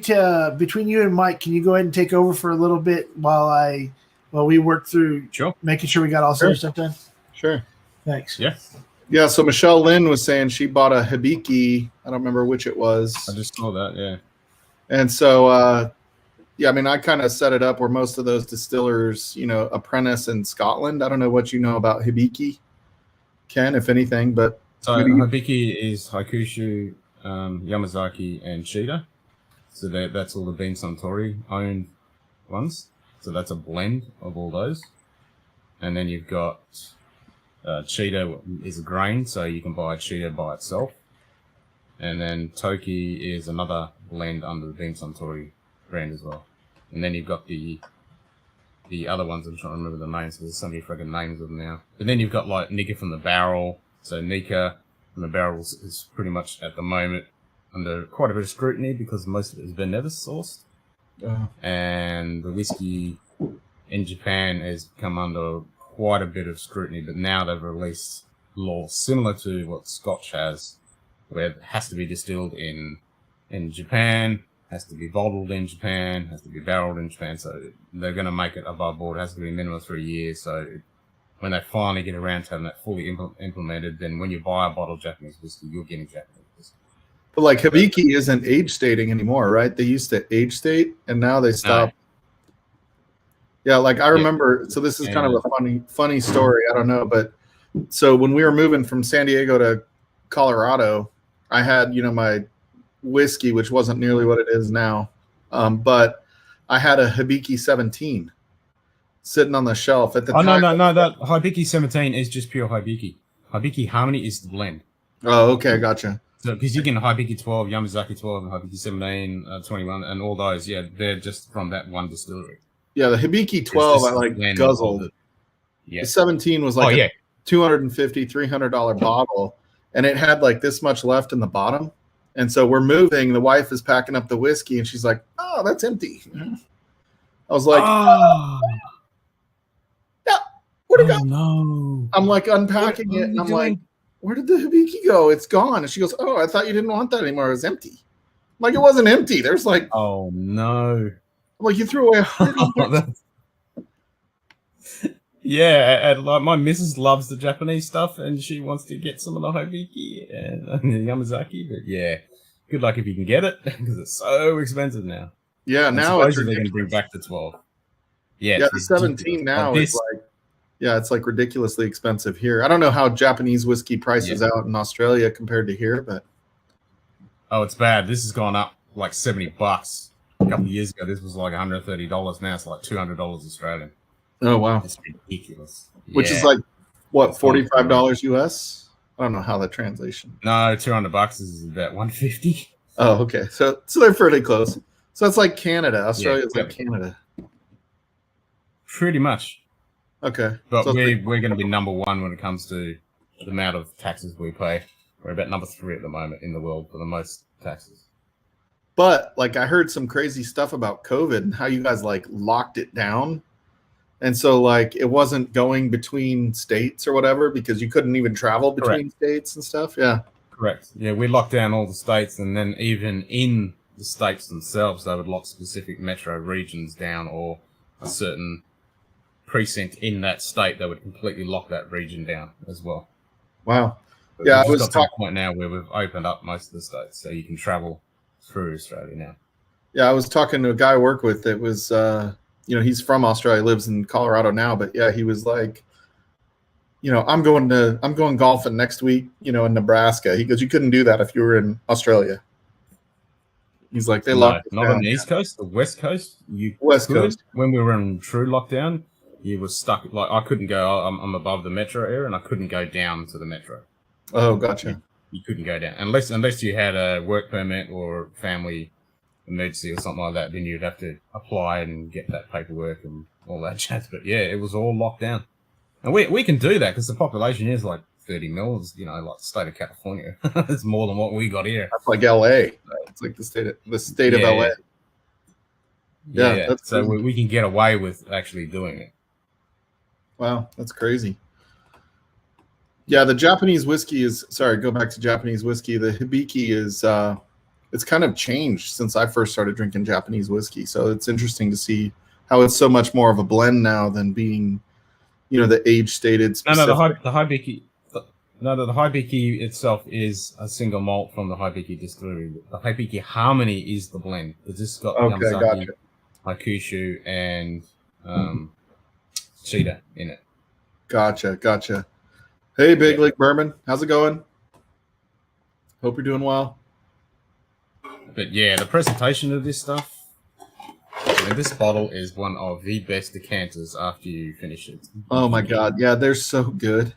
between you and Mike, can you go ahead and take over for a little bit while we work through making sure we got all sorts of stuff done? Sure. Thanks. Yeah. Yeah, so Michelle Lynn was saying she bought a Hibiki. I don't remember which it was. I just saw that, yeah. And so, I mean, I kind of set it up where most of those distillers, apprentice in Scotland. I don't know what you know about Hibiki, Ken, if anything, but. So Hibiki is Hakushu, Yamazaki, and Shida. So that's all the Bean Suntory owned ones. So that's a blend of all those. And then you've got Cheetah is a grain, so you can buy Cheetah by itself. And then Toki is another blend under the Bean Suntory brand as well. And then you've got the other ones, I'm trying to remember the names, because there's so many freaking names of them now. But then you've got like Nika from the Barrel. So Nika from the Barrel is pretty much at the moment under quite a bit of scrutiny because most of it has been never sourced. And the whiskey in Japan has come under quite a bit of scrutiny, but now they've released laws similar to what Scotch has, where it has to be distilled in Japan, has to be bottled in Japan, has to be barreled in Japan. So they're going to make it above board. It has to be minimum 3 years. So when they finally get around to having that fully implemented, then when you buy a bottle of Japanese whiskey, you're getting Japanese whiskey. But like Hibiki isn't age stating anymore, right? They used to age state, and now they stopped. Yeah, like I remember. So this is kind of a funny story. I don't know, but so when we were moving from San Diego to Colorado, I had my whiskey, which wasn't nearly what it is now, but I had a Hibiki 17 sitting on the shelf at the time. No, that Hibiki 17 is just pure Hibiki. Hibiki Harmony is the blend. Oh, okay, gotcha. So because you can Hibiki 12, Yamazaki 12, and Hibiki 17, 21, and all those, they're just from that one distillery. Yeah, the Hibiki 12 I guzzled. The 17 was like a $250, $300 bottle, and it had like this much left in the bottom. And so we're moving. The wife is packing up the whiskey, and she's like, "Oh, that's empty." I was like, "Yeah, where'd it go?" No. I'm like unpacking it, and I'm like, "Where did the Hibiki go? It's gone." And she goes, "Oh, I thought you didn't want that anymore. It was empty." I'm like, it wasn't empty. There's like, oh no. I'm like, you threw away $100. Yeah, and like my missus loves the Japanese stuff, and she wants to get some of the Hibiki and the Yamazaki. But yeah, good luck if you can get it because it's so expensive now. Yeah, and now it's they can bring back the 12. Yeah, the 17 now is like, it's like ridiculously expensive here. I don't know how Japanese whiskey prices out in Australia compared to here, but it's bad. This has gone up like $70. A couple of years ago, this was like $130. Now it's like $200 Australian. Oh wow, it's ridiculous. Which is like what, $45 US? I don't know how the translation. No, $200 is about $150. Oh, okay. So they're pretty close. So it's like Canada. Australia is like Canada. Pretty much. Okay, but so we're going to be number one when it comes to the amount of taxes we pay. We're about number 3 at the moment in the world for the most taxes. But like I heard some crazy stuff about COVID and how you guys like locked it down. And so like it wasn't going between states or whatever because you couldn't even travel between states and stuff. Yeah. Correct. Yeah, we locked down all the states, and then even in the states themselves, they would lock specific metro regions down or a certain precinct in that state. They would completely lock that region down as well. Wow. But yeah, I was was got to the point now where we've opened up most of the states, so you can travel through Australia now. Yeah, I was talking to a guy I work with that was he's from Australia, lives in Colorado now, but yeah, he was like, I'm going golfing next week, in Nebraska. He goes, you couldn't do that if you were in Australia. He's like, they locked us not down. on the East Coast, the West Coast. West Coast. When we were in true lockdown, you were stuck. Like I couldn't go. I'm above the metro area, and I couldn't go down to the metro. Oh, gotcha. You couldn't go down unless you had a work permit or family emergency or something like that. Then you'd have to apply and get that paperwork and all that jazz. But yeah, it was all locked down, and we can do that because the population is like 30 mils. Like the state of California. It's more than what we got here. That's like LA. It's like the state of LA. Yeah, that's so crazy. we can get away with actually doing it. Wow, that's crazy. Yeah, the Japanese whiskey go back to Japanese whiskey. The Hibiki is, it's kind of changed since I first started drinking Japanese whiskey. So it's interesting to see how it's so much more of a blend now than being, the age stated specific. No, the Hibiki. The Hibiki itself is a single malt from the Hibiki distillery. The Hibiki Harmony is the blend. It's just got Yamazaki, Hakushu, and Cheetah in it. Gotcha. Hey, Big League Bourbon, how's it going? Hope you're doing well. But yeah, the presentation of this stuff. This bottle is one of the best decanters after you finish it. Oh my God, yeah, they're so good.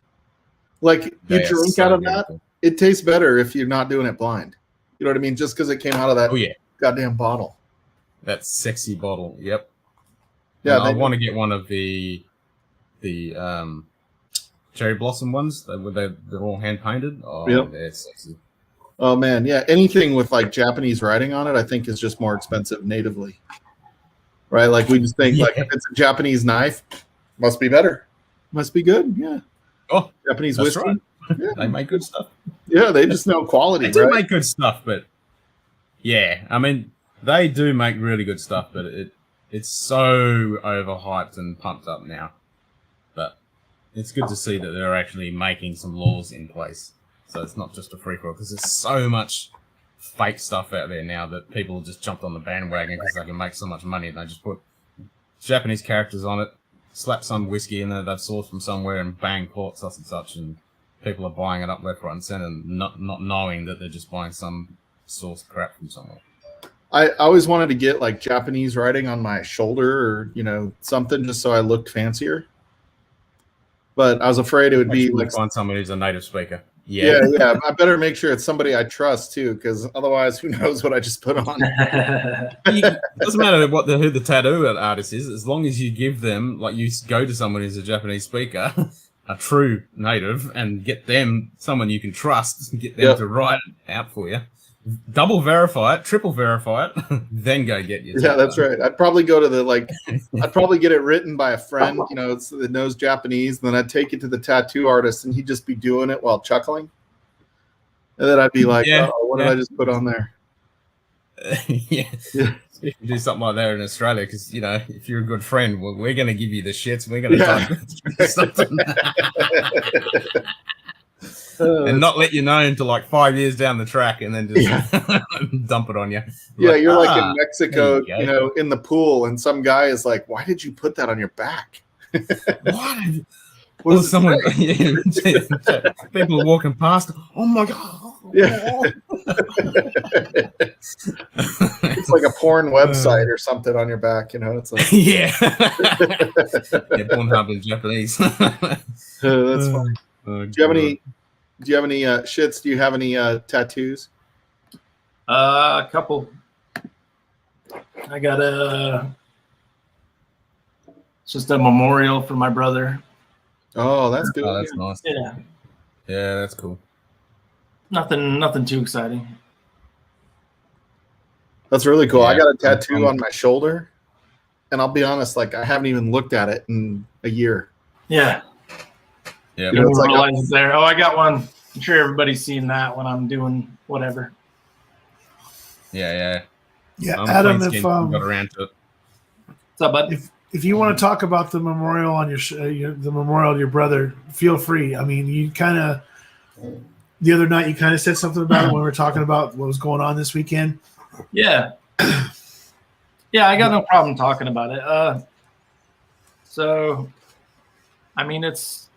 Like you drink out of that, beautiful. It tastes better if you're not doing it blind. You know what I mean? Just because it came out of that goddamn bottle. That sexy bottle. Yep. Yeah, I want to get one of the cherry blossom ones. They're all hand painted. Oh, yep. They're sexy. Oh man, yeah. Anything with like Japanese writing on it, I think is just more expensive natively. Right? Like we just think like if it's a Japanese knife, must be better. Must be good. Yeah. Oh, Japanese that's whiskey. right. Yeah. They make good stuff. Yeah, they just know quality. They do right? make good stuff, but yeah, I mean, they do make really good stuff, but it's so overhyped and pumped up now. But it's good to see that they're actually making some laws in place, so it's not just a free for all. Because there's so much fake stuff out there now that people just jumped on the bandwagon because they can make so much money, and they just put Japanese characters on it, slap some whiskey in there they've sourced from somewhere, and bang, caught such and such, and people are buying it up left, right, and center, and not knowing that they're just buying some sourced crap from somewhere. I always wanted to get like Japanese writing on my shoulder or something just so I looked fancier. But I was afraid it would be like find someone who's a native speaker. Yeah. I better make sure it's somebody I trust too, because otherwise, who knows what I just put on. It doesn't matter who the tattoo artist is, as long as you give them, like, you go to someone who's a Japanese speaker, a true native, and get them someone you can trust, and get them to write it out for you. Double verify it, triple verify it, then go get your tattoo. Yeah, that's right. I'd probably go to I'd probably get it written by a friend, that knows Japanese, and then I'd take it to the tattoo artist, and he'd just be doing it while chuckling. And then I'd be like, what did I just put on there? Yeah. You can do something like that in Australia, because, if you're a good friend, we're going to give you the shits, we're going to something. And not let you know until like 5 years down the track, and then just dump it on you. You're like in Mexico, in the pool, and some guy is like, "Why did you put that on your back?" What is someone? People are walking past. Oh my god! Yeah, it's like a porn website or something on your back. It's like Pornhub in Japanese. That's funny. Do you have any shits? Do you have any tattoos? A couple. I got it's just a memorial for my brother. Oh, that's good. Oh, that's nice. Yeah. Yeah, that's cool. Nothing too exciting. That's really cool. Yeah, I got a tattoo on my shoulder, and I'll be honest, like I haven't even looked at it in a year. Yeah. Yeah. You don't realize it's there. Oh, I got one. I'm sure everybody's seen that when I'm doing whatever. Yeah. Adam, if got around to it. What's up, bud? If you want to talk about the memorial on the memorial of your brother, feel free. I mean, you kind of the other night you kind of said something about it when we were talking about what was going on this weekend. Yeah. Yeah, I got no problem talking about it. So, I mean, it's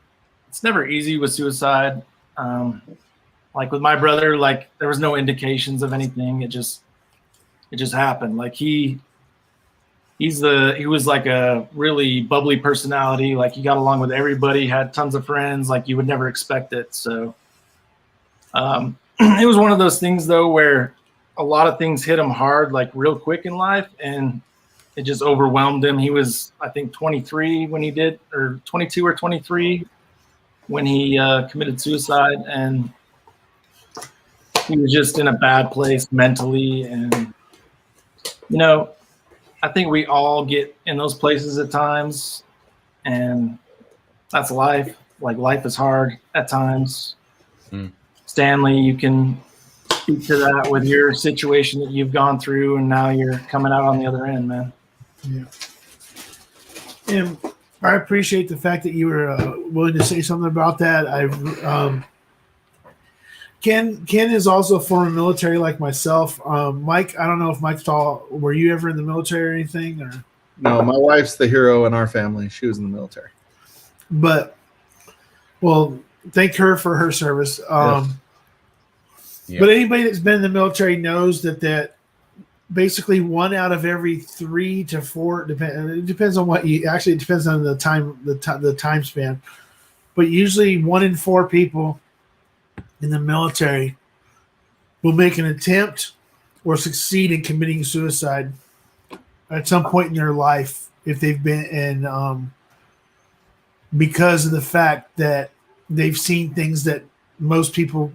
never easy with suicide. Like with my brother, like there was no indications of anything. It just happened. Like he was like a really bubbly personality. Like he got along with everybody, had tons of friends. Like you would never expect it. So, it was one of those things though where a lot of things hit him hard, like real quick in life, and it just overwhelmed him. He was, I think, 23 when he did, or 22 or 23 when he committed suicide, and he was just in a bad place mentally. And, you know, I think we all get in those places at times, and that's life. Like life is hard at times. Stanley, you can speak to that with your situation that you've gone through, and now you're coming out on the other end, man. Yeah. And I appreciate the fact that you were willing to say something about that. Ken is also a former military like myself. Mike, I don't know if Mike's tall. Were you ever in the military or anything? Or No, my wife's the hero in our family. She was in the military. But, well, thank her for her service. Yeah. But anybody that's been in the military knows that basically 1 out of every 3 to 4 it depends on what you actually it depends on the time span, but usually 1 in 4 people in the military will make an attempt or succeed in committing suicide at some point in their life if they've been in because of the fact that they've seen things that most people,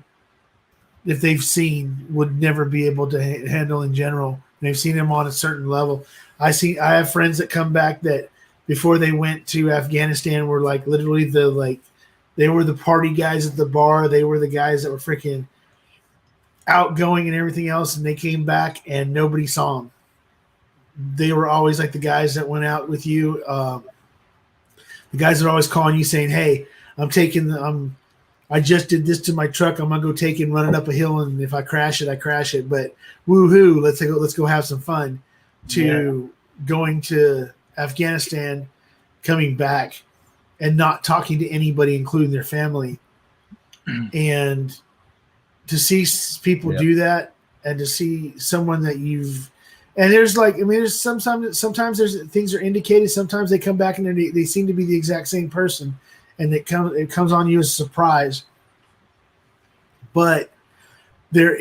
if they've seen, would never be able to handle in general. They've seen them on a certain level. I have friends that come back that before they went to Afghanistan were like literally they were the party guys at the bar. They were the guys that were freaking outgoing and everything else. And they came back and nobody saw them. They were always like the guys that went out with you. The guys that are always calling you saying, "Hey, I just did this to my truck. I'm gonna go take it and run it up a hill, and if I crash it, I crash it. But woohoo, let's go have some fun." To going to Afghanistan, coming back, and not talking to anybody, including their family, and to see people do that, and to see someone that you've, and there's sometimes there's things are indicated. Sometimes they come back and they seem to be the exact same person. And it comes on you as a surprise. But there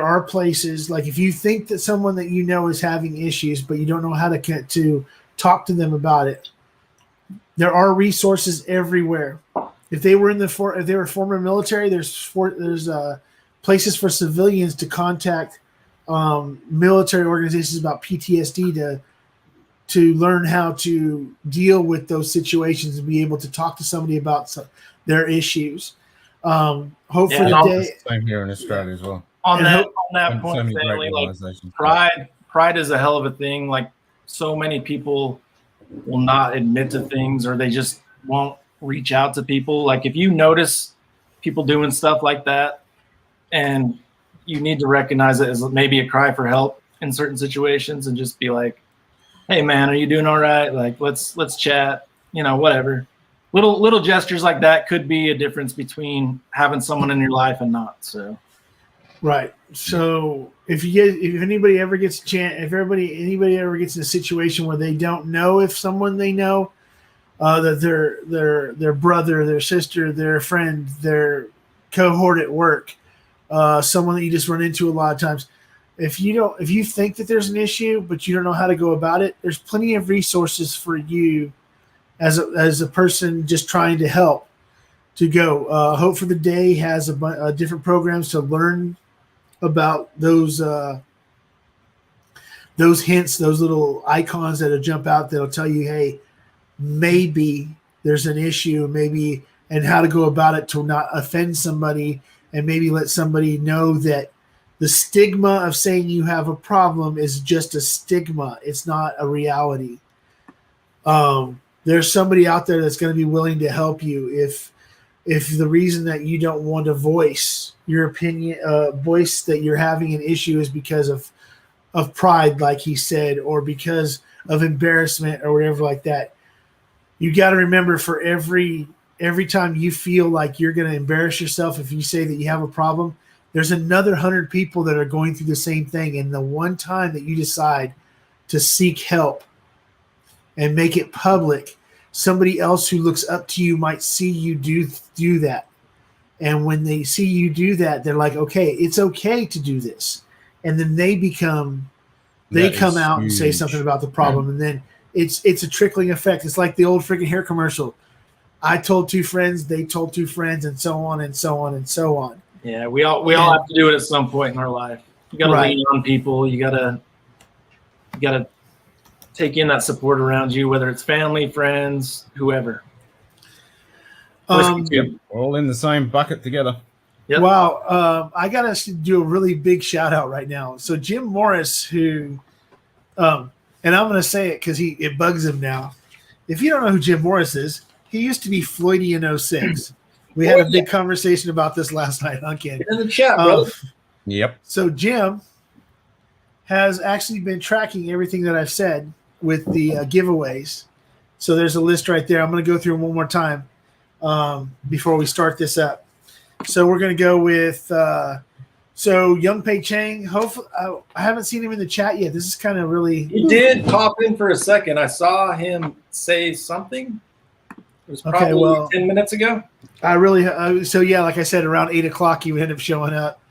are places, like if you think that someone that you know is having issues, but you don't know how to talk to them about it, there are resources everywhere. If they were if they were former military, there's places for civilians to contact military organizations about PTSD to learn how to deal with those situations and be able to talk to somebody about their issues. Hopefully, same here in Australia as well. On that point, family, like pride is a hell of a thing. Like so many people will not admit to things, or they just won't reach out to people. Like if you notice people doing stuff like that, and you need to recognize it as maybe a cry for help in certain situations, and just be like, "Hey man, are you doing all right? Like let's chat, whatever." Little gestures like that could be a difference between having someone in your life and not. So right. So if anybody ever gets a chance, if anybody ever gets in a situation where they don't know if someone they know, that their brother, their sister, their friend, their cohort at work, someone that you just run into a lot of times. If you think that there's an issue, but you don't know how to go about it, there's plenty of resources for you as a person just trying to help to go. Hope for the Day has different programs to learn about those hints, those little icons that'll jump out that'll tell you, hey, maybe there's an issue, maybe, and how to go about it to not offend somebody, and maybe let somebody know that the stigma of saying you have a problem is just a stigma. It's not a reality. There's somebody out there that's going to be willing to help you if the reason that you don't want to voice your opinion, voice that you're having an issue is because of pride, like he said, or because of embarrassment or whatever like that. you got to remember for every time you feel like you're going to embarrass yourself if you say that you have a problem, there's another 100 people that are going through the same thing. And the one time that you decide to seek help and make it public, somebody else who looks up to you might see you do that. And when they see you do that, they're like, okay, it's okay to do this. And then they come out and say something about the problem. And then it's a trickling effect. It's like the old freaking hair commercial. I told 2 friends, they told 2 friends, and so on and so on and so on. Yeah, we all have to do it at some point in our life. You got to lean on people. You got to take in that support around you, whether it's family, friends, whoever. We're all in the same bucket together. Yep. Wow. I got to do a really big shout out right now. So Jim Morris, who, and I'm going to say it because it bugs him now. If you don't know who Jim Morris is, he used to be Floydy in 06. We had a big conversation about this last night on Ken. In the chat, brother. Yep. So Jim has actually been tracking everything that I've said with the giveaways. So there's a list right there. I'm going to go through them one more time before we start this up. So we're going to go with Young Pei Chang. Hopefully, I haven't seen him in the chat yet. This is kind of really. He did pop in for a second. I saw him say something. It was probably 10 minutes ago. I really like I said, around 8 o'clock, he would end up showing up.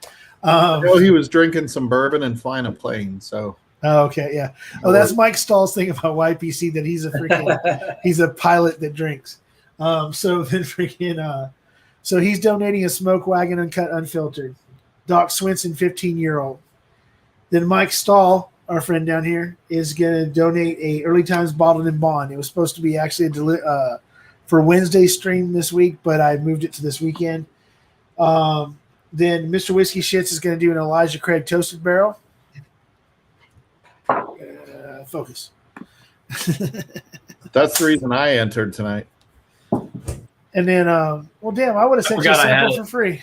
He was drinking some bourbon and flying a plane. So. Oh, okay, yeah. Oh, that's Mike Stahl's thing about YPC, that he's he's a pilot that drinks. So he's donating a smoke wagon uncut unfiltered. Doc Swinson, 15-year-old. Then Mike Stahl, our friend down here, is going to donate a Early Times bottled in bond. It was supposed to be actually for Wednesday's stream this week, but I moved it to this weekend. Then Mr. Whiskey Shits is going to do an Elijah Craig toasted barrel. Focus. That's the reason I entered tonight. And then, I would have sent you a sample for free.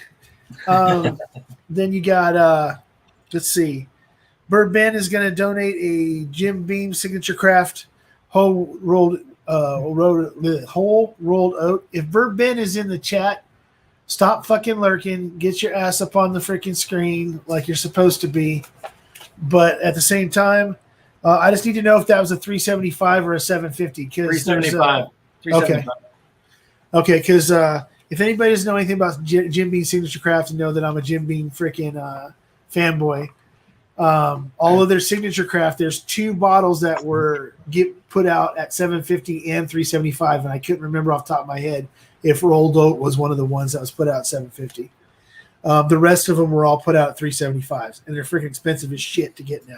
Then you got, let's see, Bird Ben is going to donate a Jim Beam Signature Craft whole rolled oat. If Bird Ben is in the chat, stop fucking lurking. Get your ass up on the freaking screen like you're supposed to be. But at the same time, I just need to know if that was a 375 or a 750. 375. Okay, because if anybody doesn't know anything about Jim Beam Signature Craft and know that I'm a Jim Beam freaking fanboy, all of their Signature Craft, there's 2 bottles that were put out at 750 and 375, and I couldn't remember off the top of my head if Rolled Oat was one of the ones that was put out at 750. The rest of them were all put out at 375s, and they're freaking expensive as shit to get now.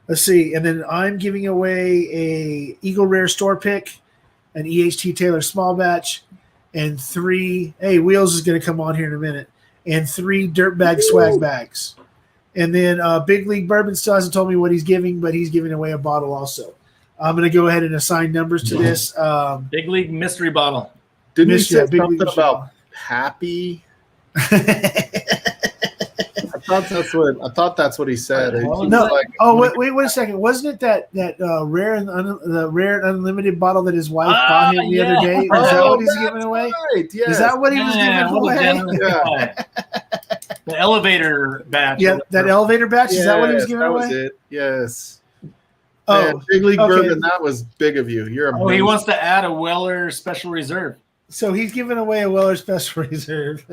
Let's see, and then I'm giving away a Eagle Rare Store Pick, an EHT Taylor Small Batch, and 3. Hey, Wheels is going to come on here in a minute, and 3 Dirtbag Swag Bags. And then Big League Bourbon still hasn't told me what he's giving, but he's giving away a bottle also. I'm going to go ahead and assign numbers to this. Big League Mystery Bottle. Didn't you say something about happy? I thought that's what he said. Wait a second. Wasn't it that rare and unlimited bottle that his wife bought him the other day? Is that what he's giving away? Right, yes. Is that what he was giving away? Yeah. The elevator batch. Yeah, that elevator batch. Is that what he was giving away? That was it. Yes. Oh, man, Big League Bourbon. That was big of you. You're amazing. He wants to add a Weller Special Reserve. So he's giving away a Weller Special Reserve.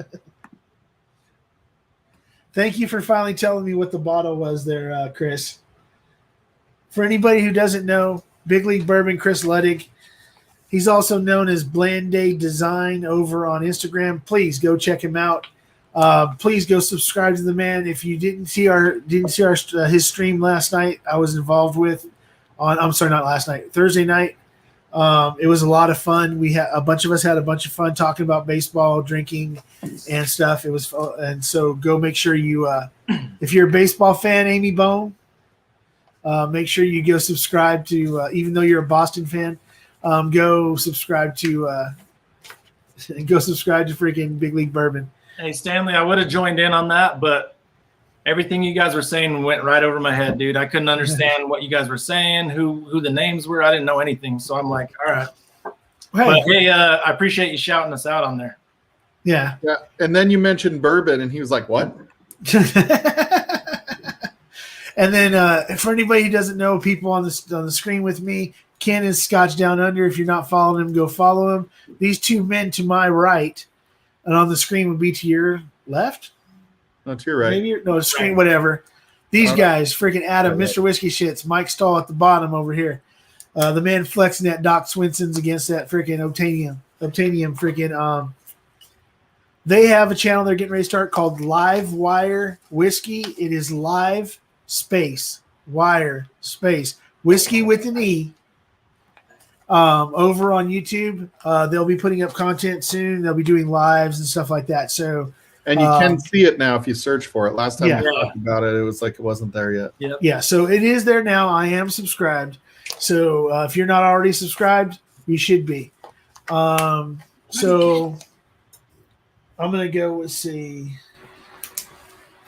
Thank you for finally telling me what the bottle was there, Chris. For anybody who doesn't know, Big League Bourbon, Chris Luddig. He's also known as Blanday Design over on Instagram. Please go check him out. Please go subscribe to the man. If you didn't see his stream last night, I was involved with Thursday night. It was a lot of fun. We had a bunch of us had a bunch of fun talking about baseball, drinking, and stuff. It was and so go make sure you if you're a baseball fan, Amy Bone, make sure you go subscribe to even though you're a Boston fan, go subscribe to freaking Big League Bourbon. Hey Stanley, I would have joined in on that, but Everything you guys were saying went right over my head, dude. I couldn't understand what you guys were saying, who the names were. I didn't know anything. So I'm like, all right. But hey, I appreciate you shouting us out on there. Yeah. Yeah. And then you mentioned bourbon, and he was like, "What?" And then for anybody who doesn't know, people on the screen with me, Ken is Scotch Down Under. If you're not following him, go follow him. These two men to my right, and on the screen would be to your left. No, to your right. Maybe no screen, whatever. These guys, freaking Adam, Mr. Whiskey Shits, Mike Stahl at the bottom over here. The man flexing that Doc Swinson's against that freaking Obtanium freaking. They have a channel they're getting ready to start called Live Wire Whiskey. It is live space wire space whiskey with an E. Over on YouTube, they'll be putting up content soon. They'll be doing lives and stuff like that. So. And you can see it now if you search for it. Last time we talked about it, it was like it wasn't there yet. Yep. Yeah, so it is there now. I am subscribed. So if you're not already subscribed, you should be. So I'm going to go with see.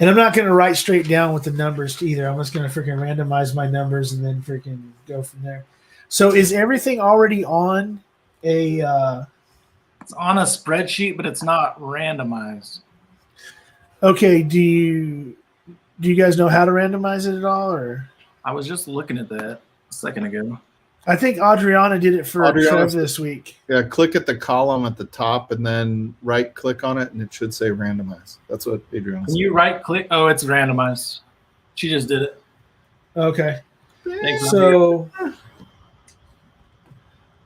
And I'm not going to write straight down with the numbers either. I'm just going to freaking randomize my numbers and then freaking go from there. So is everything already on a it's on a spreadsheet, but it's not randomized. Okay, do you guys know how to randomize it at all, or? I was just looking at that a second ago. I think Adriana did it for Trev this week. Yeah, click at the column at the top and then right-click on it, and it should say randomize. That's what Adriana said. Can you right-click? Oh, it's randomized. She just did it. Okay. Thanks, so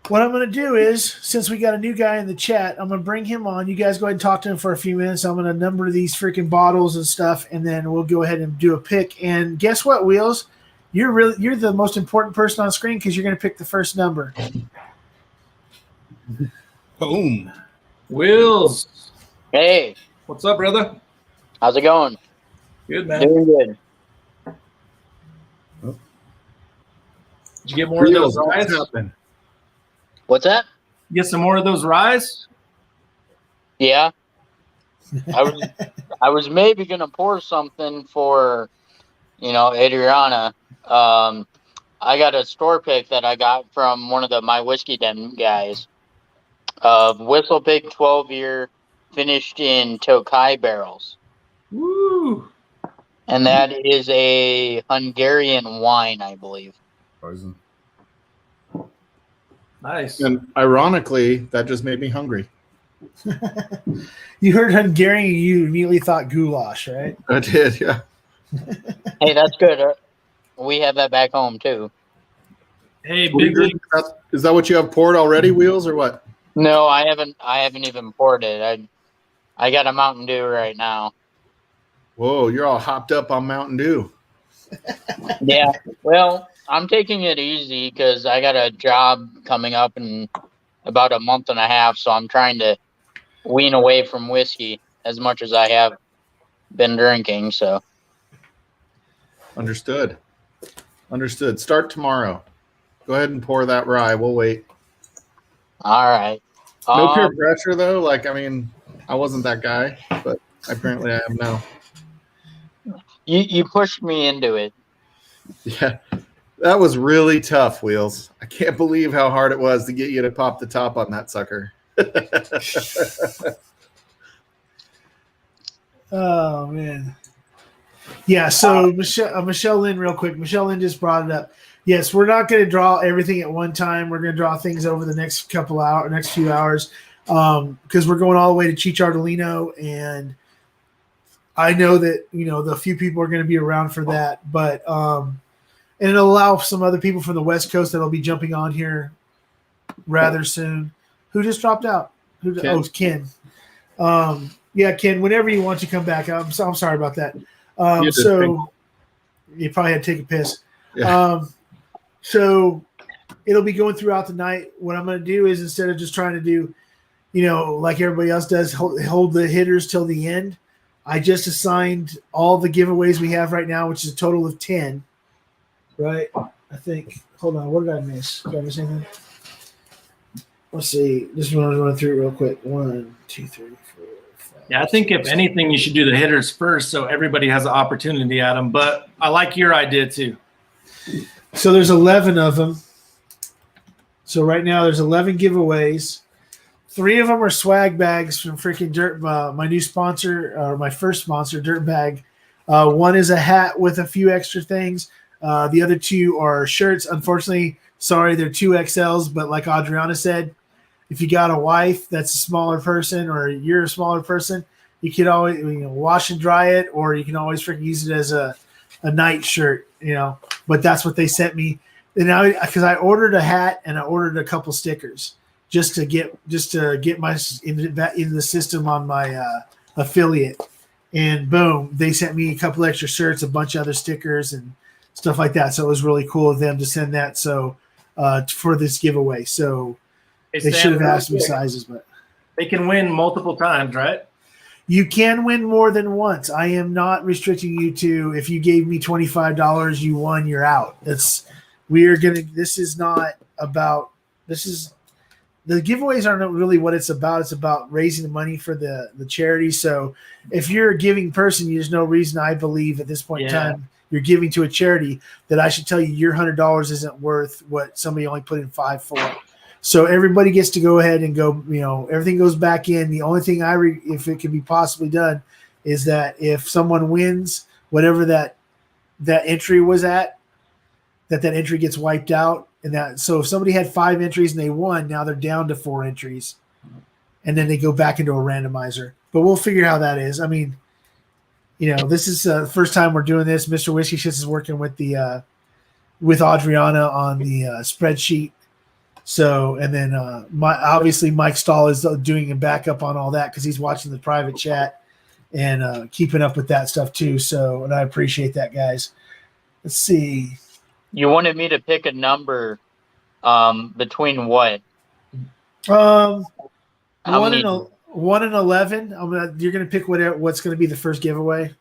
what I'm going to do is, since we got a new guy in the chat, I'm going to bring him on. You guys go ahead and talk to him for a few minutes. I'm going to number these freaking bottles and stuff, and then we'll go ahead and do a pick. And guess what, Wheels? You're the most important person on screen because you're going to pick the first number. Boom. Wheels. Hey. What's up, brother? How's it going? Good, man. Doing good. Did you get more of those ryes? What's that? Get some more of those ryes? Yeah. I was maybe gonna pour something for, Adriana. I got a store pick that I got from one of my whiskey den guys. Whistle Pig 12-year finished in Tokai barrels. Woo! And that is a Hungarian wine, I believe. Frozen. Nice. And ironically, that just made me hungry. You heard Hungarian, you immediately thought goulash, right? I did, yeah. Hey, that's good. We have that back home too. Hey, big league. Is that what you have poured already, Wheels, or what? No, I haven't even poured it. I got a Mountain Dew right now. Whoa, you're all hopped up on Mountain Dew. Yeah. Well, I'm taking it easy because I got a job coming up in about a month and a half, so I'm trying to wean away from whiskey as much as I have been drinking. So Understood. Start tomorrow. Go ahead and pour that rye. We'll wait. all right. No peer pressure, though. I wasn't that guy, but apparently I am now. You pushed me into it. Yeah, that was really tough, Wheels. I can't believe how hard it was to get you to pop the top on that sucker. Oh, man. Yeah, so Michelle Lynn, real quick. Michelle Lynn just brought it up. Yes, we're not going to draw everything at one time. We're going to draw things over the next few hours, because we're going all the way to Chichardelino, and I know that the few people are going to be around for that, but and it'll allow some other people from the West Coast that'll be jumping on here rather soon. Who just dropped out? Ken. Oh, Ken. Yeah, Ken. Whenever you want to come back, I'm sorry about that. So you probably had to take a piss. Yeah. So it'll be going throughout the night. What I'm going to do is, instead of just trying to do, like everybody else does, hold the hitters till the end, I just assigned all the giveaways we have right now, which is a total of 10. Right? I think. Hold on. What did I miss? Did I miss anything? Let's see. Just want to run through it real quick. 1, 2, 3, 4, 5, Yeah, I think if anything, you should do the hitters first so everybody has an opportunity at them. But I like your idea too. So there's 11 of them. So right now there's 11 giveaways. 3 of them are swag bags from freaking Dirt. My new sponsor, or my first sponsor, Dirt Bag. 1 is a hat with a few extra things. The other 2 are shirts. Unfortunately, sorry, they're 2XLs. But like Adriana said, if you got a wife that's a smaller person or you're a smaller person, you can always wash and dry it, or you can always freaking use it as a night shirt, But that's what they sent me. And now, because I ordered a hat and I ordered a couple stickers just to get my in the system on my affiliate, and boom, they sent me a couple extra shirts, a bunch of other stickers and stuff like that. So it was really cool of them to send that. So for this giveaway, so they should have asked me sizes, but they can win multiple times, right? You can win more than once. I am not restricting you to, if you gave me $25, you won, you're out. The giveaways aren't really what it's about. It's about raising the money for the charity. So if you're a giving person, there's no reason I believe at this point in time you're giving to a charity that I should tell you your $100 isn't worth what somebody only put in $5 for. So everybody gets to go ahead and go, everything goes back in. The only thing if it can be possibly done is that if someone wins whatever that entry was at, that entry gets wiped out. And so if somebody had 5 entries and they won, now they're down to 4 entries, and then they go back into a randomizer. But we'll figure how that is. I mean, this is the first time we're doing this. Mr. Whiskey Shits is working with with Adriana on the spreadsheet. So, and then obviously Mike Stahl is doing a backup on all that because he's watching the private chat and keeping up with that stuff too. So, and I appreciate that, guys. Let's see. You wanted me to pick a number between what? 1 and 11. You're gonna pick what's gonna be the first giveaway.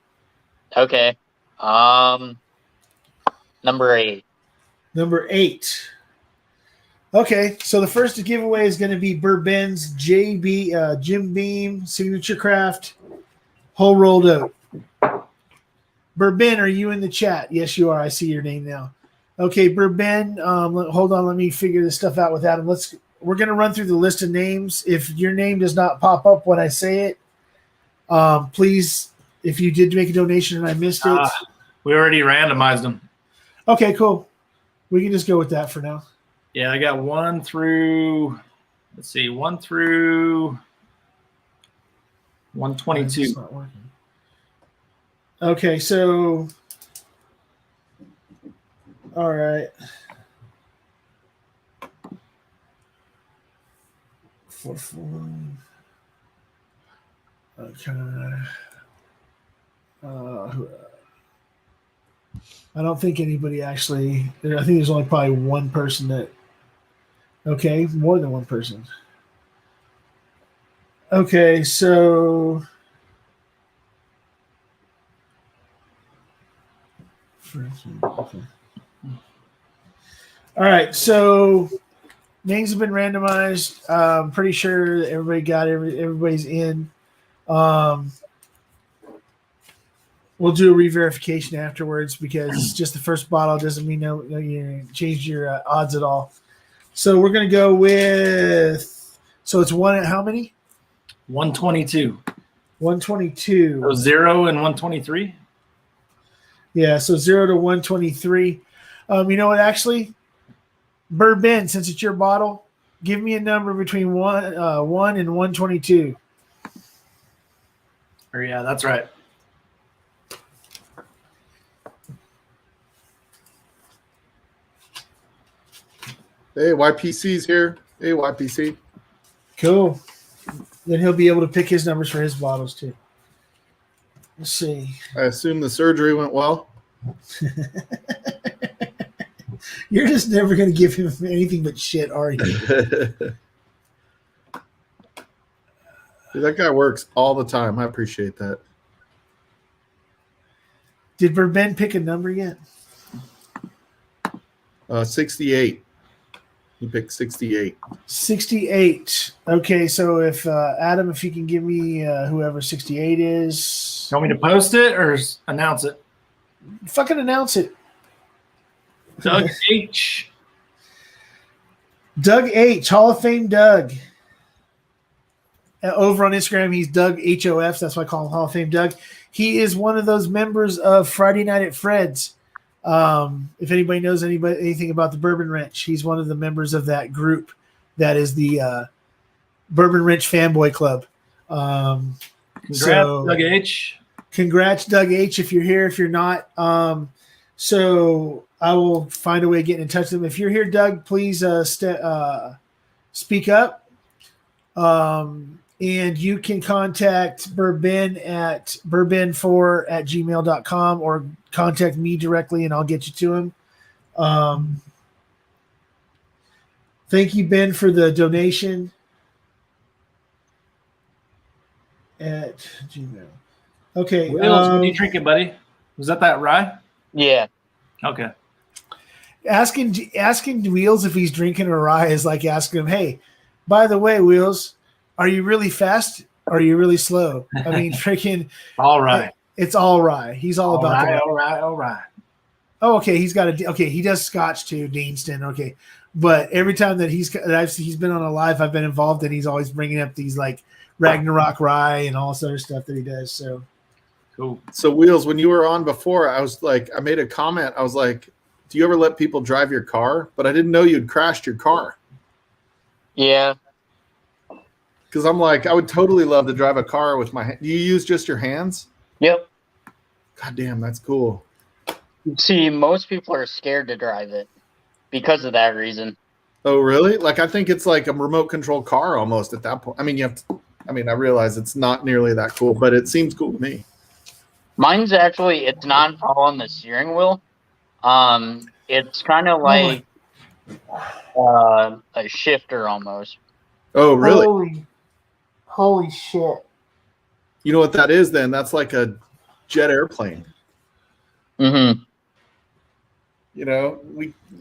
Okay. Number 8. Number 8. Okay, so the first giveaway is going to be Bourbon's Jim Beam Signature Craft Whole Rolled Oat. Bourbon, are you in the chat? Yes, you are. I see your name now. Okay, Bourbon, hold on. Let me figure this stuff out with Adam. We're going to run through the list of names. If your name does not pop up when I say it, please, if you did make a donation and I missed it. We already randomized them. Okay, cool. We can just go with that for now. Yeah, I got 1 through 122. It's not working. Okay, so all right. 4. Okay. I don't think anybody actually. I think there's only probably one person that. Okay, more than one person. Okay, so. Okay. All right, so names have been randomized. I'm pretty sure that everybody got everybody's in. We'll do a re-verification afterwards because just the first bottle doesn't mean you change your odds at all. So we're going to go with – so it's 1 at how many? 122. 122. So 0 and 123? Yeah, so 0 to 123. You know what, actually? Bourbon, since it's your bottle, give me a number between 1 and 122. Oh, yeah, that's right. Hey, YPC's here. Hey, YPC. Cool. Then he'll be able to pick his numbers for his bottles too. Let's see. I assume the surgery went well. You're just never going to give him anything but shit, are you? Dude, that guy works all the time. I appreciate that. Did Bourbon pick a number yet? 68. He picked 68. 68. Okay, so if Adam, if you can give me whoever 68 is. You want me to post it or announce it? Fucking announce it. Doug H. Doug H. Hall of Fame Doug. Over on Instagram, he's Doug HOF. That's why I call him Hall of Fame Doug. He is one of those members of Friday Night at Fred's. If anybody knows anything about the Bourbon Wrench, he's one of the members of that group. That is the Bourbon Wrench Fanboy Club. Congrats, Doug H. Congrats, Doug H. If you're here, if you're not, so I will find a way of getting in touch with them. If you're here, Doug, please speak up. And you can contact Bourbon at bourbon4@gmail.com or contact me directly and I'll get you to him. Thank you, Ben, for the donation at Gmail. Okay. What are you drinking, buddy? Was that rye? Yeah. Okay. Asking Wheels if he's drinking a rye is like asking him, hey, by the way, Wheels, are you really fast? Or are you really slow? I mean, freaking All right. It's all rye. He's all about that. All right. Oh, okay. He's got he does Scotch too, Deanston. Okay. But every time that he's been on a live I've been involved in, he's always bringing up these like Ragnarok rye and all this other stuff that he does. So cool. So Wheels, when you were on before, I was like, I made a comment. I was like, do you ever let people drive your car? But I didn't know you'd crashed your car. Yeah. Because I'm like, I would totally love to drive a car with my hand. Do you use just your hands? Yep. God damn, that's cool. See, most people are scared to drive it because of that reason. Oh, really? Like, I think it's like a remote control car almost at that point. I mean, I realize it's not nearly that cool, but it seems cool to me. Mine's actually, it's not following the steering wheel. It's kind of like a shifter almost. Oh, really? Holy shit. You know what that is then? That's like a jet airplane. Mm-hmm. You know,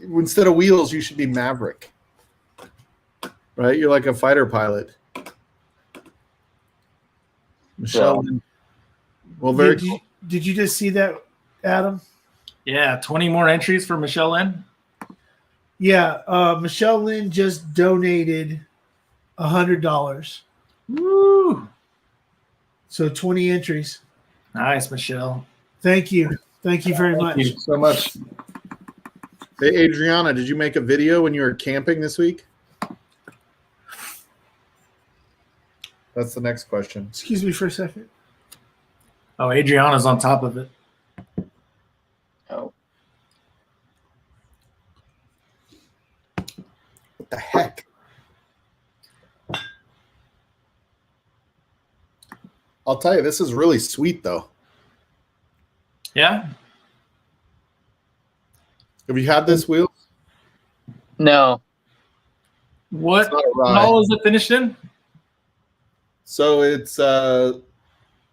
instead of Wheels, you should be Maverick. Right? You're like a fighter pilot. Michelle. Yeah. Well, very cool. Did you just see that, Adam? Yeah, 20 more entries for Michelle Lynn. Yeah, Michelle Lynn just donated $100. Woo! So 20 entries. Nice, Michelle. Thank you. Thank you very much. Thank you so much. Hey, Adriana, did you make a video when you were camping this week? That's the next question. Excuse me for a second. Oh, Adriana's on top of it. Oh. What the heck? I'll tell you, this is really sweet, though. Yeah? Have you had this, Wheel? No. What It's not a rye. all is it finished in? So it's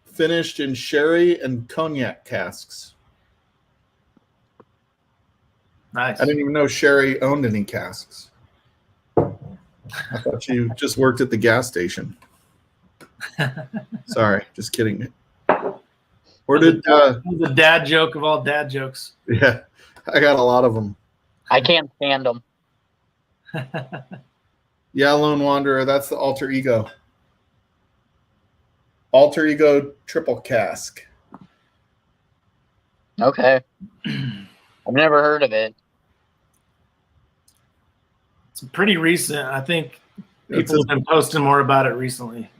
finished in sherry and cognac casks. Nice. I didn't even know sherry owned any casks. I thought you just worked at the gas station. Sorry, just kidding. Where did That was a dad joke of all dad jokes. yeah, I got a lot of them. I can't stand them. Yeah, Lone Wanderer, that's the alter ego. Alter ego triple cask. Okay. I've never heard of it. It's pretty recent. I think It people have been posting more about it recently.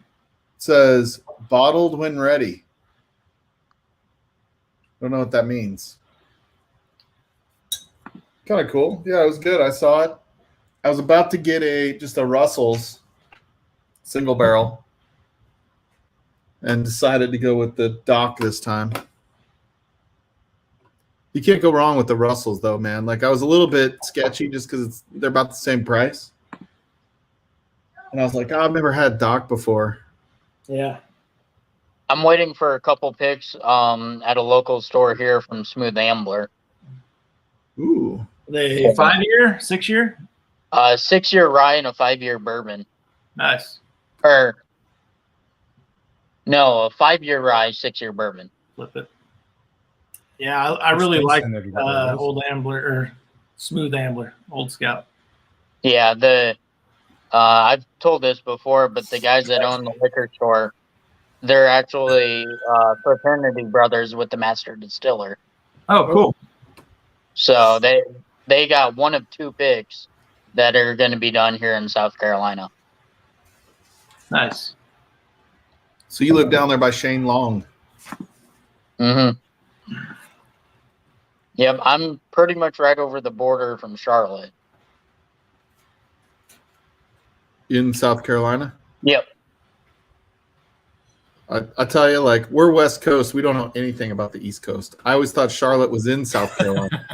says bottled when ready. Don't know what that means. Kind of cool. Yeah, it was good. I saw it. I was about to get just a Russell's single barrel and decided to go with the Doc this time. You can't go wrong with the Russells, though, man. Like, I was a little bit sketchy just because they're about the same price. And I was like, oh, I've never had Doc before. Yeah. I'm waiting for a couple picks at a local store here from Smooth Ambler. Ooh. They 5 year, 6 year? A 6-year rye and a 5-year bourbon. Nice. Or no, a 5-year rye, 6-year bourbon. Flip it. Yeah, I really Which like taste have you got there, Old Ambler or Smooth Ambler, Old Scout. Yeah, I've told this before, but the guys that own the liquor store, they're actually fraternity brothers with the master distiller. Oh, cool. So they got one of 2 picks that are going to be done here in South Carolina. Nice. So you live down there by Shane Long. Mm-hmm. Yep, I'm pretty much right over the border from Charlotte. In South Carolina? Yep. I tell you, like, we're West Coast. We don't know anything about the East Coast. I always thought Charlotte was in South Carolina.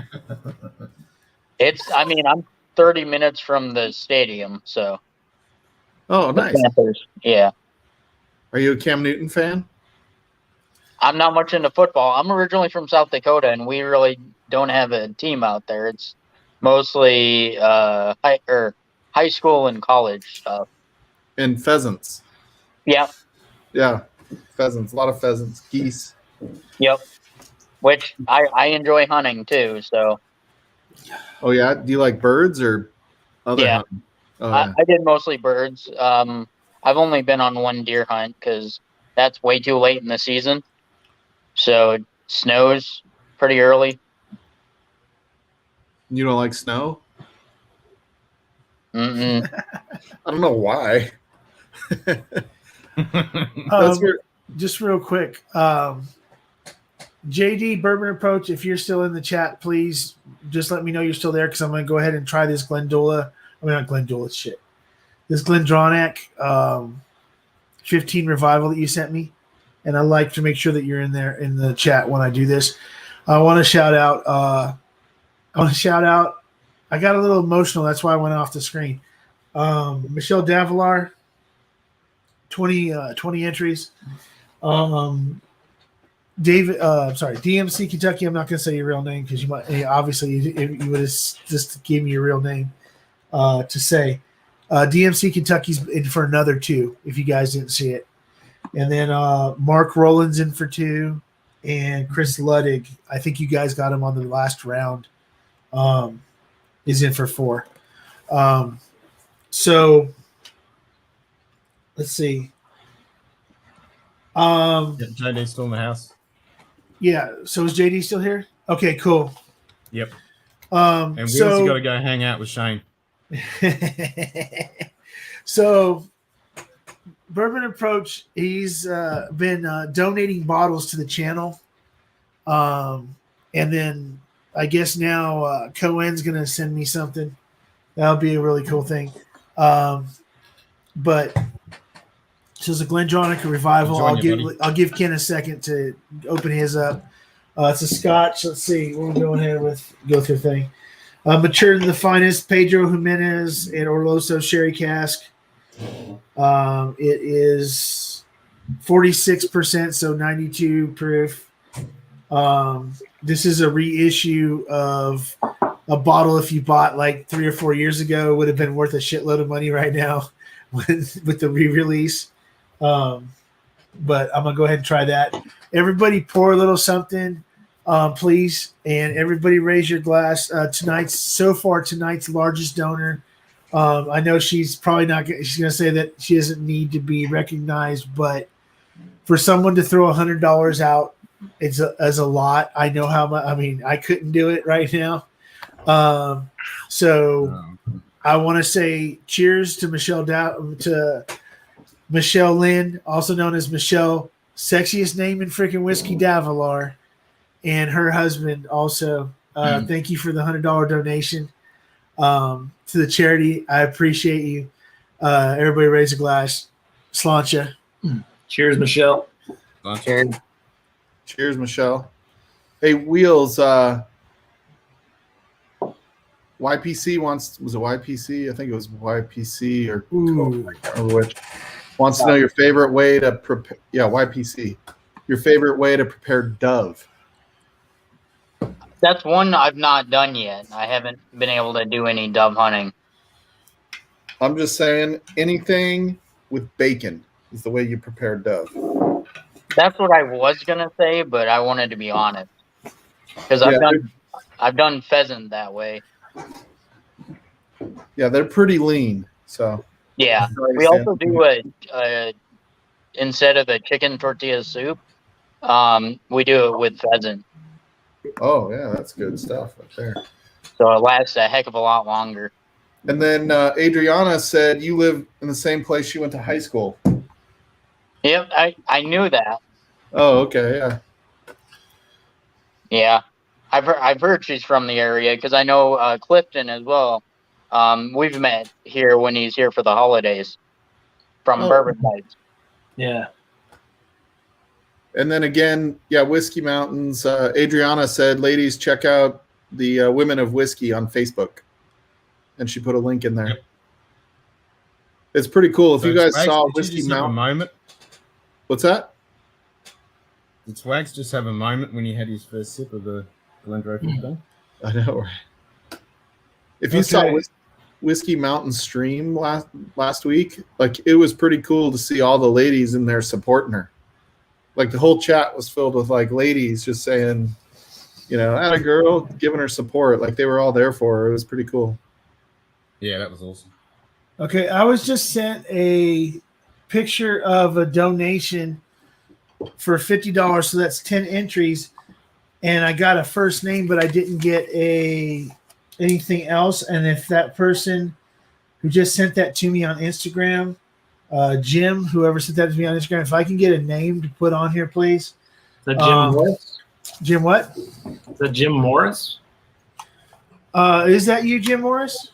I'm 30 minutes from the stadium, so. Oh, nice. Panthers, yeah. Are you a Cam Newton fan? I'm not much into football. I'm originally from South Dakota, and we really don't have a team out there. It's mostly high school and college stuff. And pheasants. Yeah. Yeah, pheasants. A lot of pheasants. Geese. Yep. Which I enjoy hunting too. So. Oh yeah. Do you like birds or other hunting? Oh, yeah. I did mostly birds. I've only been on one deer hunt because that's way too late in the season. So it snows pretty early. You don't like snow? Mm-mm. I don't know why. Just real quick, JD Bourbon Approach, if you're still in the chat, please just let me know you're still there because I'm going to go ahead and try this Glendula. I mean, not Glendula, shit. This Glendronach 15 Revival that you sent me. And I like to make sure that you're in there in the chat when I do this. I want to shout out. I got a little emotional. That's why I went off the screen. Michelle Davilar, 20 entries. DMC Kentucky. I'm not going to say your real name because you might obviously you would have just gave me your real name to say. DMC Kentucky's in for another 2 if you guys didn't see it. And then Mark Rowland's in for 2, and Chris Luddig, I think you guys got him on the last round, is in for 4. So let's see. JD's still in the house. Yeah. So is JD still here? Okay, cool. Yep. And Wheels, you got to go hang out with Shane. So Bourbon Approach, he's been donating bottles to the channel. And then I guess now Cohen's going to send me something. That'll be a really cool thing. But so it's a Glendronach Revival. I'll give Ken a second to open his up. It's a Scotch. Let's see. We'll go ahead with go through thing. Matured in the finest Pedro Jimenez and Orloso Sherry Cask. It is 46%, so 92 proof. This is a reissue of a bottle. If you bought like 3 or 4 years ago, it would have been worth a shitload of money right now with the re-release. But I'm gonna go ahead and try that. Everybody pour a little something, please, and everybody raise your glass. Tonight's largest donor. I know she's probably not. She's gonna say that she doesn't need to be recognized, but for someone to throw $100 out, it's a lot. I know how much. I mean, I couldn't do it right now. So I want to say cheers to Michelle Lynn, also known as Michelle, sexiest name in freaking whiskey, Davilar, and her husband also. Thank you for the $100 donation to the charity. I appreciate you. Everybody raise a glass. Sláinte. Cheers, Michelle. Cheers. Cheers, Michelle. Hey, Wheels, YPC was it YPC? I think it was YPC or I can't remember which. Wants to know your favorite way to prepare. Yeah, YPC. Your favorite way to prepare dove. That's one I've not done yet. I haven't been able to do any dove hunting. I'm just saying anything with bacon is the way you prepare dove. That's what I was gonna say, but I wanted to be honest because Yeah, I've done pheasant that way. yeah, they're pretty lean. So Yeah, we also do a instead of a chicken tortilla soup, we do it with pheasant, Oh yeah, that's good stuff right there. so it lasts a heck of a lot longer. And then Adriana said you live in the same place she went to high school. Yep, I knew that. Oh, okay, yeah. Yeah, I've heard she's from the area because I know Clifton as well. We've met here when he's here for the holidays from Bourbon Bites. Yeah. And then again, yeah, Whiskey Mountains. Adriana said, ladies, check out the Women of Whiskey on Facebook. And she put a link in there. Yep. It's pretty cool. If So you guys Swags, saw did you Whiskey just have a Mountain. moment? What's that? Did Swags just have a moment when he had his first sip of the Glendronach thing? I know, right? If you saw Whiskey Mountain stream last week, like it was pretty cool to see all the ladies in there supporting her. Like the whole chat was filled with like ladies just saying, you know, atta girl, giving her support. Like they were all there for her. It was pretty cool. Yeah, that was awesome. Okay, I was just sent a picture of a donation for $50, so that's 10 entries, and I got a first name, but I didn't get anything else. And if that person who just sent that to me on Instagram, Jim, whoever sent that to me on Instagram, if I can get a name to put on here, please. Is that Jim Morris? Jim what? Is that Jim Morris? Is that you, Jim Morris?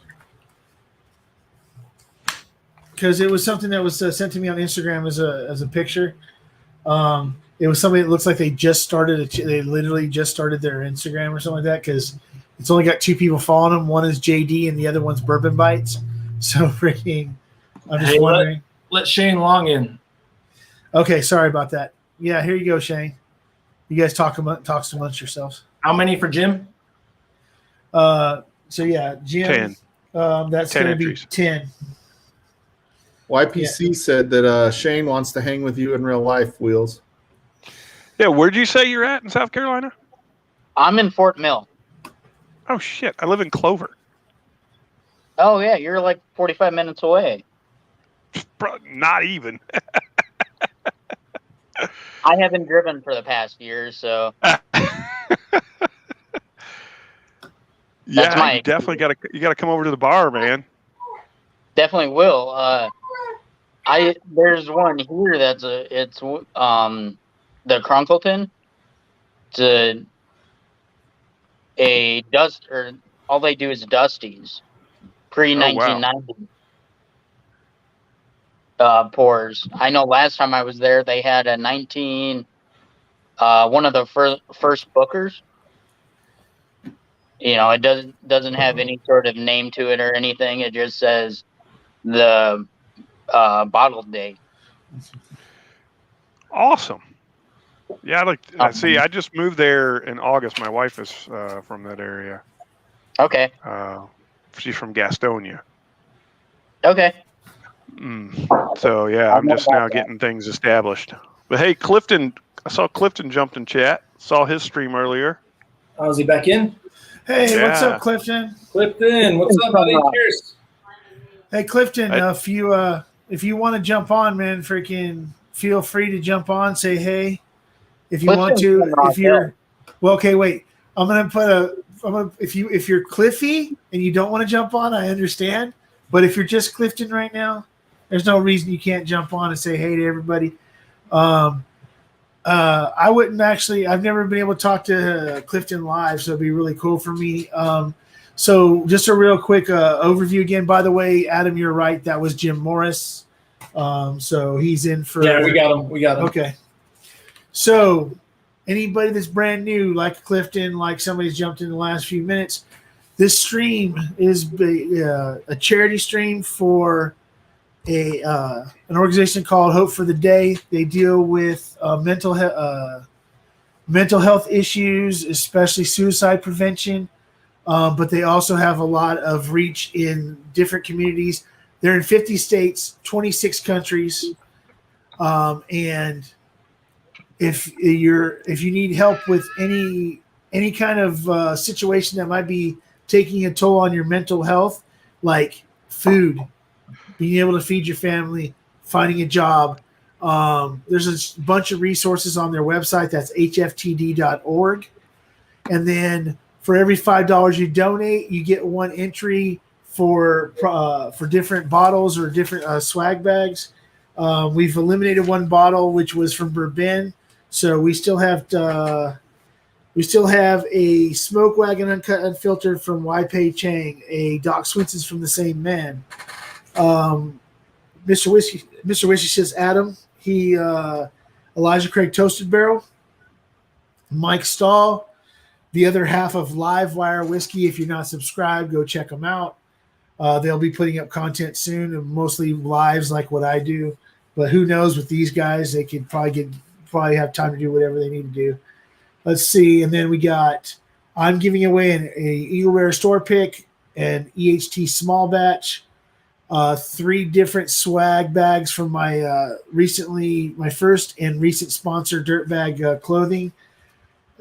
Because it was something that was sent to me on Instagram as a picture. It was somebody that looks like they just started. They literally just started their Instagram or something like that. Because it's only got 2 people following them. One is JD and the other one's Bourbon Bites. So freaking, I'm just wondering. Let Shane Long in. Okay, sorry about that. Yeah, here you go, Shane. You guys talk amongst yourselves. How many for Jim? So yeah, Jim. 10. That's 10 going to be entries. 10. YPC said that Shane wants to hang with you in real life, Wheels. Yeah, where'd you say you're at in South Carolina? I'm in Fort Mill. Oh shit, I live in Clover. Oh yeah, you're like 45 minutes away. Bro, not even. I haven't driven for the past year, so Yeah, my you definitely gotta come over to the bar, man. definitely will. There's one here that's it's the Crunkleton. It's a dust, or all they do is Dusties, pre-1990 pours. I know last time I was there, they had a 19, one of the first Bookers. You know, it doesn't have any sort of name to it or anything. It just says the bottle date. Awesome. Yeah, see, I just moved there in August. My wife is from that area. Okay. She's from Gastonia. Okay. So yeah, I'm just now getting things established. But hey, Clifton, I saw Clifton jumped in chat. Saw his stream earlier. Oh, is he back in? Hey, what's up, Clifton? Clifton, what's up, buddy? Cheers. Hey, Clifton, if you want to jump on, man, freaking feel free to jump on. Say hey if you want to. If you're okay, wait. If you're Cliffy and you don't want to jump on, I understand. But if you're just Clifton right now, there's no reason you can't jump on and say hey to everybody. I wouldn't actually. I've never been able to talk to Clifton live, so it'd be really cool for me. So just a real quick overview again. By the way, Adam, you're right. That was Jim Morris. So he's in for. Yeah, we got him. Okay. So anybody that's brand new, like Clifton, like somebody's jumped in the last few minutes, this stream is a charity stream for an organization called Hope for the Day. They deal with mental health issues, especially suicide prevention. But they also have a lot of reach in different communities. They're in 50 states, 26 countries, and if you need help with any kind of situation that might be taking a toll on your mental health, like food, being able to feed your family, finding a job, there's a bunch of resources on their website. That's hftd.org. And then for every $5 you donate, you get one entry for different bottles or different swag bags. We've eliminated one bottle, which was from Bourbon, so we still have a Smoke Wagon Uncut Unfiltered from Wai-Pei Chang, a Doc Swinson's from the same man. Mr. Whiskey says Adam. Elijah Craig Toasted Barrel. Mike Stahl, the other half of Live Wire Whiskey. If you're not subscribed, go check them out. They'll be putting up content soon, and mostly lives like what I do. But who knows with these guys, they could probably have time to do whatever they need to do. Let's see. And then I'm giving away an Eagle Rare store pick, an EHT small batch, 3 different swag bags from my first and recent sponsor, Dirtbag Clothing.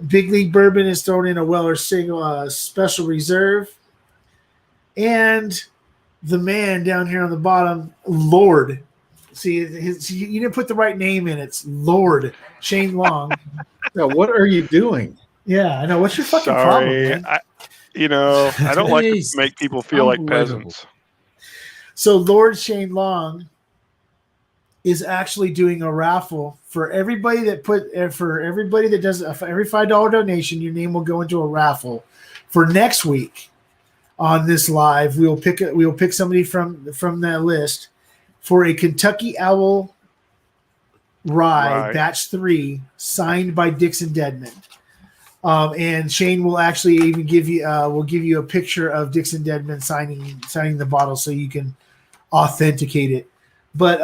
Big League Bourbon is thrown in a Weller single special reserve. And the man down here on the bottom, Lord. See, you didn't put the right name in. It's Lord Shane Long. Yeah, what are you doing? Yeah, I know. What's your fucking problem, man? I don't like to make people feel like peasants. So Lord Shane Long is actually doing a raffle for everybody that does every $5 donation. Your name will go into a raffle for next week. On this live, we'll pick somebody from that list for a Kentucky Owl Rye Batch 3 signed by Dixon Dedman. And Shane will actually even give you a picture of Dixon Dedman signing the bottle so you can authenticate it. But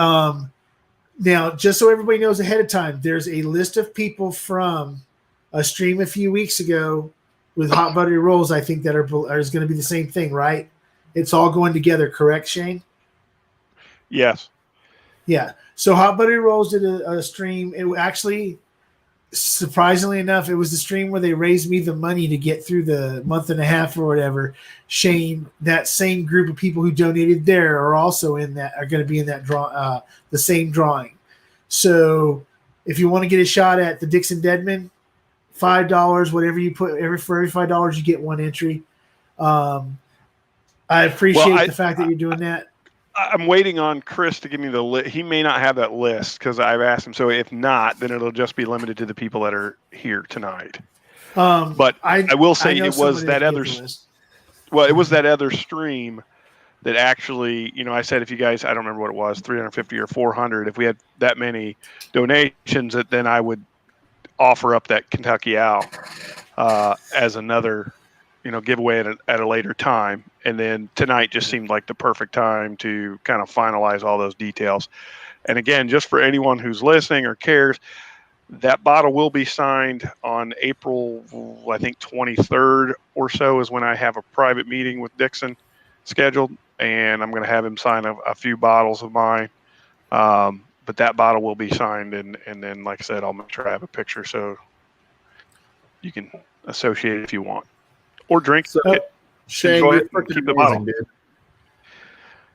now, just so everybody knows ahead of time, there's a list of people from a stream a few weeks ago with Hot Buttery Rolls, I think that is going to be the same thing, right? It's all going together, correct, Shane? Yes. Yeah. So Hot Buttery Rolls did a stream. It actually, surprisingly enough, it was the stream where they raised me the money to get through the month and a half or whatever. Shane, that same group of people who donated there are also are going to be in that the same drawing. So if you want to get a shot at the Dixon Dedman, $5, whatever you put, for every $5 you get one entry. I appreciate the fact that you're doing that. I'm waiting on Chris to give me the list. He may not have that list because I've asked him. So if not, then it'll just be limited to the people that are here tonight. But I will say it was that other. Well, it was that other stream that actually, I said if you guys, I don't remember what it was, 350 or 400. If we had that many donations, then I would offer up that Kentucky Owl as another, giveaway at a later time. And then tonight just seemed like the perfect time to kind of finalize all those details. And again, just for anyone who's listening or cares, that bottle will be signed on April, I think 23rd or so is when I have a private meeting with Dixon scheduled. And I'm going to have him sign a few bottles of mine. But that bottle will be signed, and then, like I said, I'll make sure I have a picture so you can associate it if you want, or drink it. Shane, enjoy you're it, freaking keep the amazing, bottle. dude.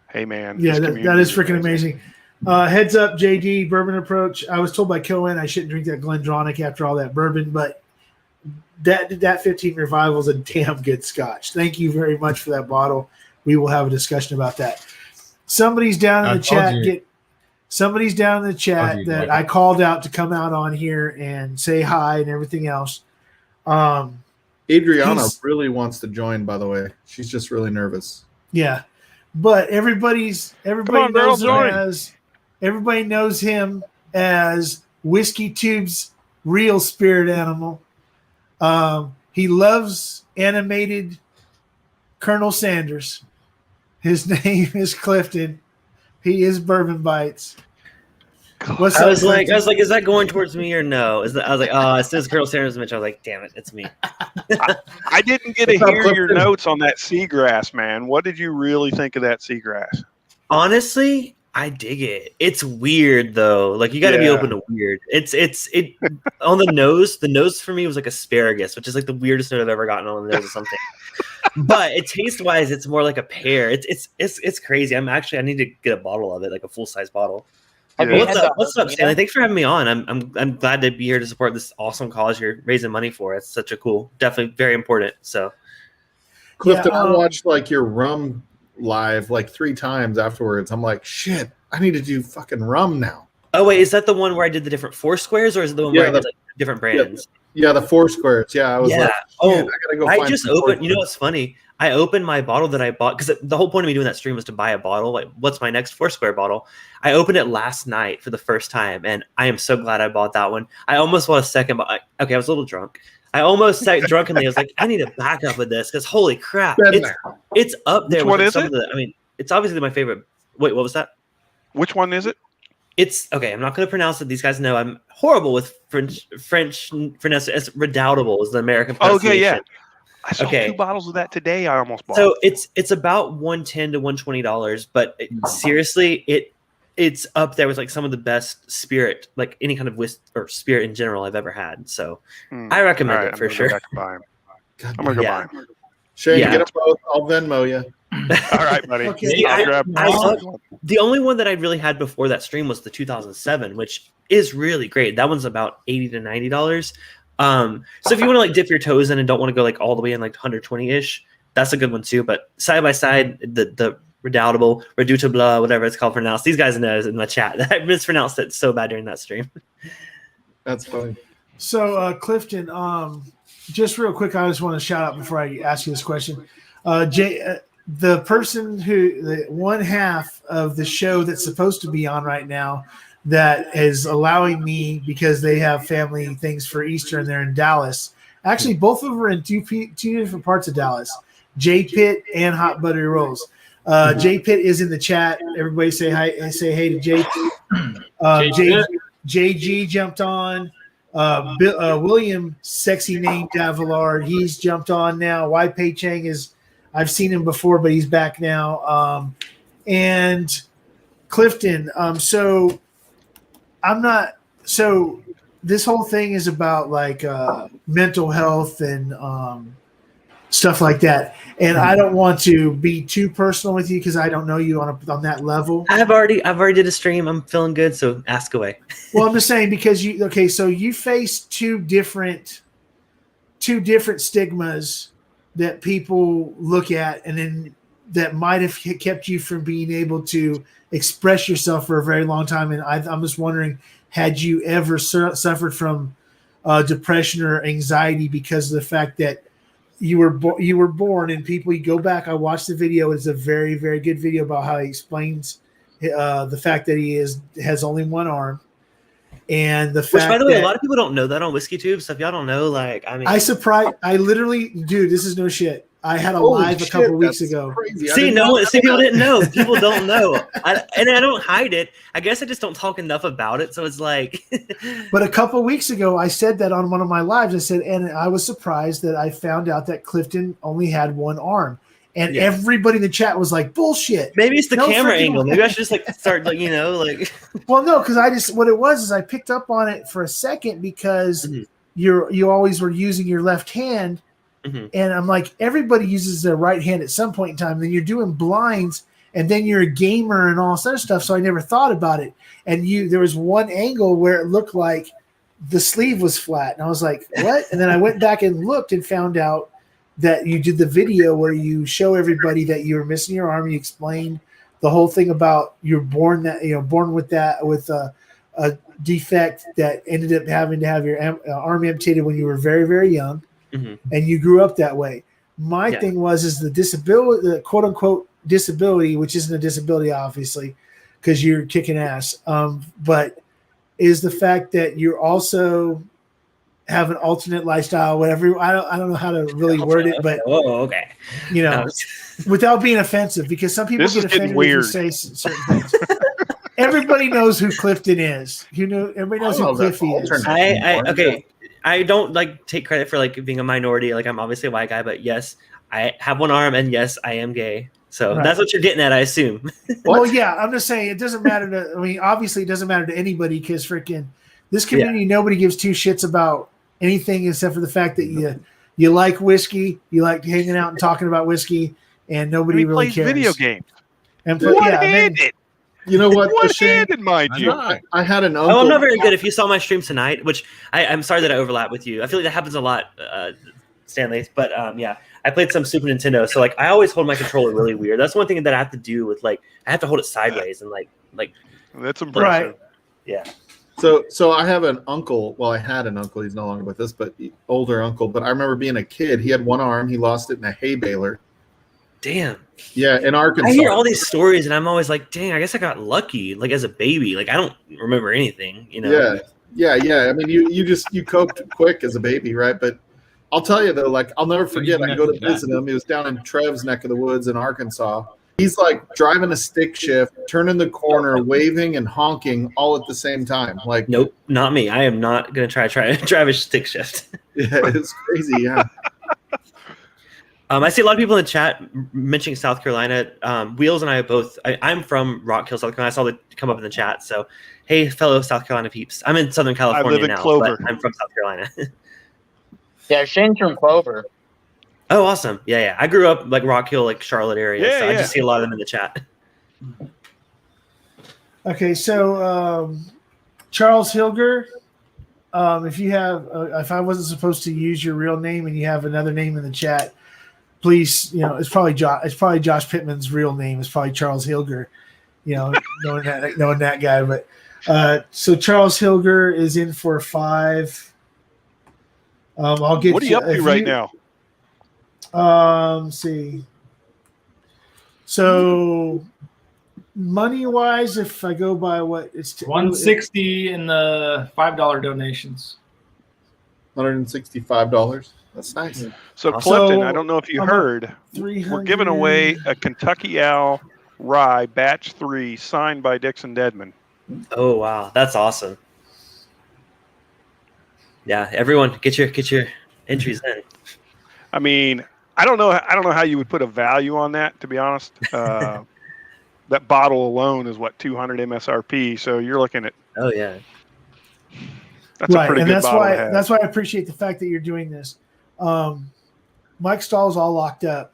Hey, man. Yeah, that is freaking amazing. Heads up, JD, Bourbon Approach. I was told by Cohen I shouldn't drink that Glendronach after all that bourbon, but that 15 Revival is a damn good scotch. Thank you very much for that bottle. We will have a discussion about that. Somebody's down in the chat. Somebody's down in the chat that I called out to come out on here and say hi and everything else. Adriana really wants to join, by the way. She's just really nervous. Yeah. But everybody knows him as Whiskey Tube's real spirit animal. He loves animated Colonel Sanders. His name is Clifton. He is Bourbon Bites. I was like, is that going towards me or no? I was like, oh, it says Colonel Sanders Mitch. I was like, damn it, it's me. I didn't get to hear your notes on that seagrass, man. What did you really think of that seagrass? Honestly, I dig it. It's weird though. Like you got to be open to weird. It on the nose. The nose for me was like asparagus, which is like the weirdest note I've ever gotten on the nose of something. But it taste wise, it's more like a pear. It's crazy. I need to get a bottle of it, like a full size bottle. Yeah. What's up, Stanley? Thanks for having me on. I'm glad to be here to support this awesome cause you're raising money for. It's such a cool, definitely very important. So, Clifton, I watched like your rum live like 3 times afterwards. I'm like, shit, I need to do fucking rum now. Oh wait, is that the one where I did the different four squares, or is it the one where I did like different brands? Yeah, the 4 squares. Yeah, I was like, oh, I gotta go. I just opened. You know what's funny? I opened my bottle that I bought because the whole point of me doing that stream was to buy a bottle. Like, what's my next 4 square bottle? I opened it last night for the first time, and I am so glad I bought that one. I almost bought a second, but I was a little drunk. I almost drunkenly. I was like, I need to back up with this because holy crap, it's up there. Which one with is some it? of the. I mean, it's obviously my favorite. Wait, what was that? Which one is it? It's okay. I'm not going to pronounce it. These guys know I'm horrible with French pronunciation. It's Redoubtable is the American pronunciation. Okay, yeah. I saw 2 bottles of that today. I almost bought. So it's about $110 to $120, but seriously, it's up there with like some of the best spirit, like any kind of whiskey or spirit in general I've ever had. So I recommend it for sure. I'm gonna go buy them. Shane, get them both. I'll Venmo you. All right, buddy. Okay. The only one that I really had before that stream was the 2007, which is really great. That one's about $80 to $90. So if you want to like dip your toes in and don't want to go like all the way in like 120-ish, that's a good one too. But side by side, the Redoubtable, whatever it's called pronounced. These guys know in the chat. I mispronounced it so bad during that stream. That's funny. So Clifton, just real quick, I just want to shout out before I ask you this question. The person the one half of the show that's supposed to be on right now that is allowing me, because they have family things for Easter and they're in Dallas. Actually, both of them are in two different parts of Dallas. J Pitt and Hot Buttery Rolls. J Pitt is in the chat. Everybody say hi and say hey to J Pitt. JG jumped on. William, sexy name Davillard, he's jumped on now. Y Pei Chang is, I've seen him before, but he's back now. And Clifton, so I'm not. So this whole thing is about like mental health and stuff like that. And I don't want to be too personal with you because I don't know you on that level. I've already did a stream. I'm feeling good, so ask away. Well, I'm just saying because so you face two different stigmas that people look at, and then that might have kept you from being able to express yourself for a very long time. And I'm just wondering, had you ever suffered from depression or anxiety because of the fact that you were born, and people, you go back, I watched the video. It's a very, very good video about how he explains the fact that he has only one arm. And the fact, which, by the way, a lot of people don't know that on Whiskey Tube. So if y'all don't know, like, I mean, I literally, dude, this is no shit. I had a live a couple weeks ago. Crazy. People didn't know. People don't know. And I don't hide it. I guess I just don't talk enough about it. So it's like. But a couple weeks ago, I said that on one of my lives. I said, and I was surprised that I found out that Clifton only had one arm. And everybody in the chat was like, bullshit. Maybe it's the camera angle. Maybe I should just like start like, like. Well, no, because what it was is I picked up on it for a second because you always were using your left hand. And I'm like, everybody uses their right hand at some point in time. Then you're doing blinds, and then you're a gamer and all this other stuff. So I never thought about it. And there was one angle where it looked like the sleeve was flat, and I was like, what? And then I went back and looked and found out that you did the video where you show everybody that you were missing your arm. You explained the whole thing about you're born with a defect that ended up having to have your arm amputated when you were very, very young. And you grew up that way. My thing is the disability, the quote unquote disability, which isn't a disability, obviously, because you're kicking ass. But is the fact that you also have an alternate lifestyle, whatever. I don't know how to really word it, but okay. Without being offensive, because some people get offended when you say certain things. Everybody knows who Clifton is. Everybody knows who Cliffy is. Okay. I don't like take credit for like being a minority. Like I'm obviously a white guy, but yes, I have one arm, and yes, I am gay. So Right. that's what you're getting at, I assume. Well, yeah, I'm just saying it doesn't matter to. I mean, obviously, it doesn't matter to anybody because freaking this community, nobody gives two shits about anything except for the fact that you like whiskey, you like hanging out and talking about whiskey, and nobody really plays cares. video games. And One-handed. You know what? Shane? One-handed, mind you. I had an uncle. Oh, I'm not very good. If you saw my stream tonight, which I'm sorry that I overlap with you. I feel like that happens a lot, Stanley. But yeah, I played some Super Nintendo, so like I always hold my controller really weird. That's one thing that I have to do with like I have to hold it sideways and like that's impressive. Right. Yeah. So I have an uncle. Well, I had an uncle. He's no longer with us, but older uncle. But I remember being a kid. He had one arm. He lost it in a hay baler. Damn. Yeah, in Arkansas. I hear all these stories, and I'm always like, "Dang, I guess I got lucky." Like as a baby, like I don't remember anything, you know. Yeah. I mean, you coped quick as a baby, right? But I'll tell you though, like I'll never forget. I go to visit him. He was down in Trev's neck of the woods in Arkansas. He's like driving a stick shift, turning the corner, waving and honking all at the same time. Like, nope, not me. I am not gonna try drive a stick shift. Yeah, it's crazy. Yeah. I see a lot of people in the chat mentioning South Carolina. Wheels and I are both. I'm from Rock Hill, South Carolina. I saw it come up in the chat. So, hey, fellow South Carolina peeps. I'm in Southern California I live in now, Clover. but I'm from South Carolina. Yeah, Shane's from Clover. Oh, awesome! Yeah. I grew up like Rock Hill, like Charlotte area. Yeah, so yeah. I just see a lot of them in the chat. Okay, so Charles Hilger, if I wasn't supposed to use your real name and you have another name in the chat, please, it's probably Josh Pittman's real name. It's probably Charles Hilger, knowing that guy. But so Charles Hilger is in for 5. I'll get. What are you up to right now? Let's see. So money wise, if I go by what it's $160 in the $5 donations. $165. That's nice. So Clifton, I don't know if you heard, we're giving away a Kentucky Owl Rye Batch 3 signed by Dixon Dedman. Oh wow, that's awesome. Yeah, everyone get your entries in. I mean, I don't know how you would put a value on that, to be honest. That bottle alone is what, 200 MSRP. So you're looking at. Oh yeah. That's a pretty good bottle to have. That's why I appreciate the fact that you're doing this. Mike Stahl's all locked up.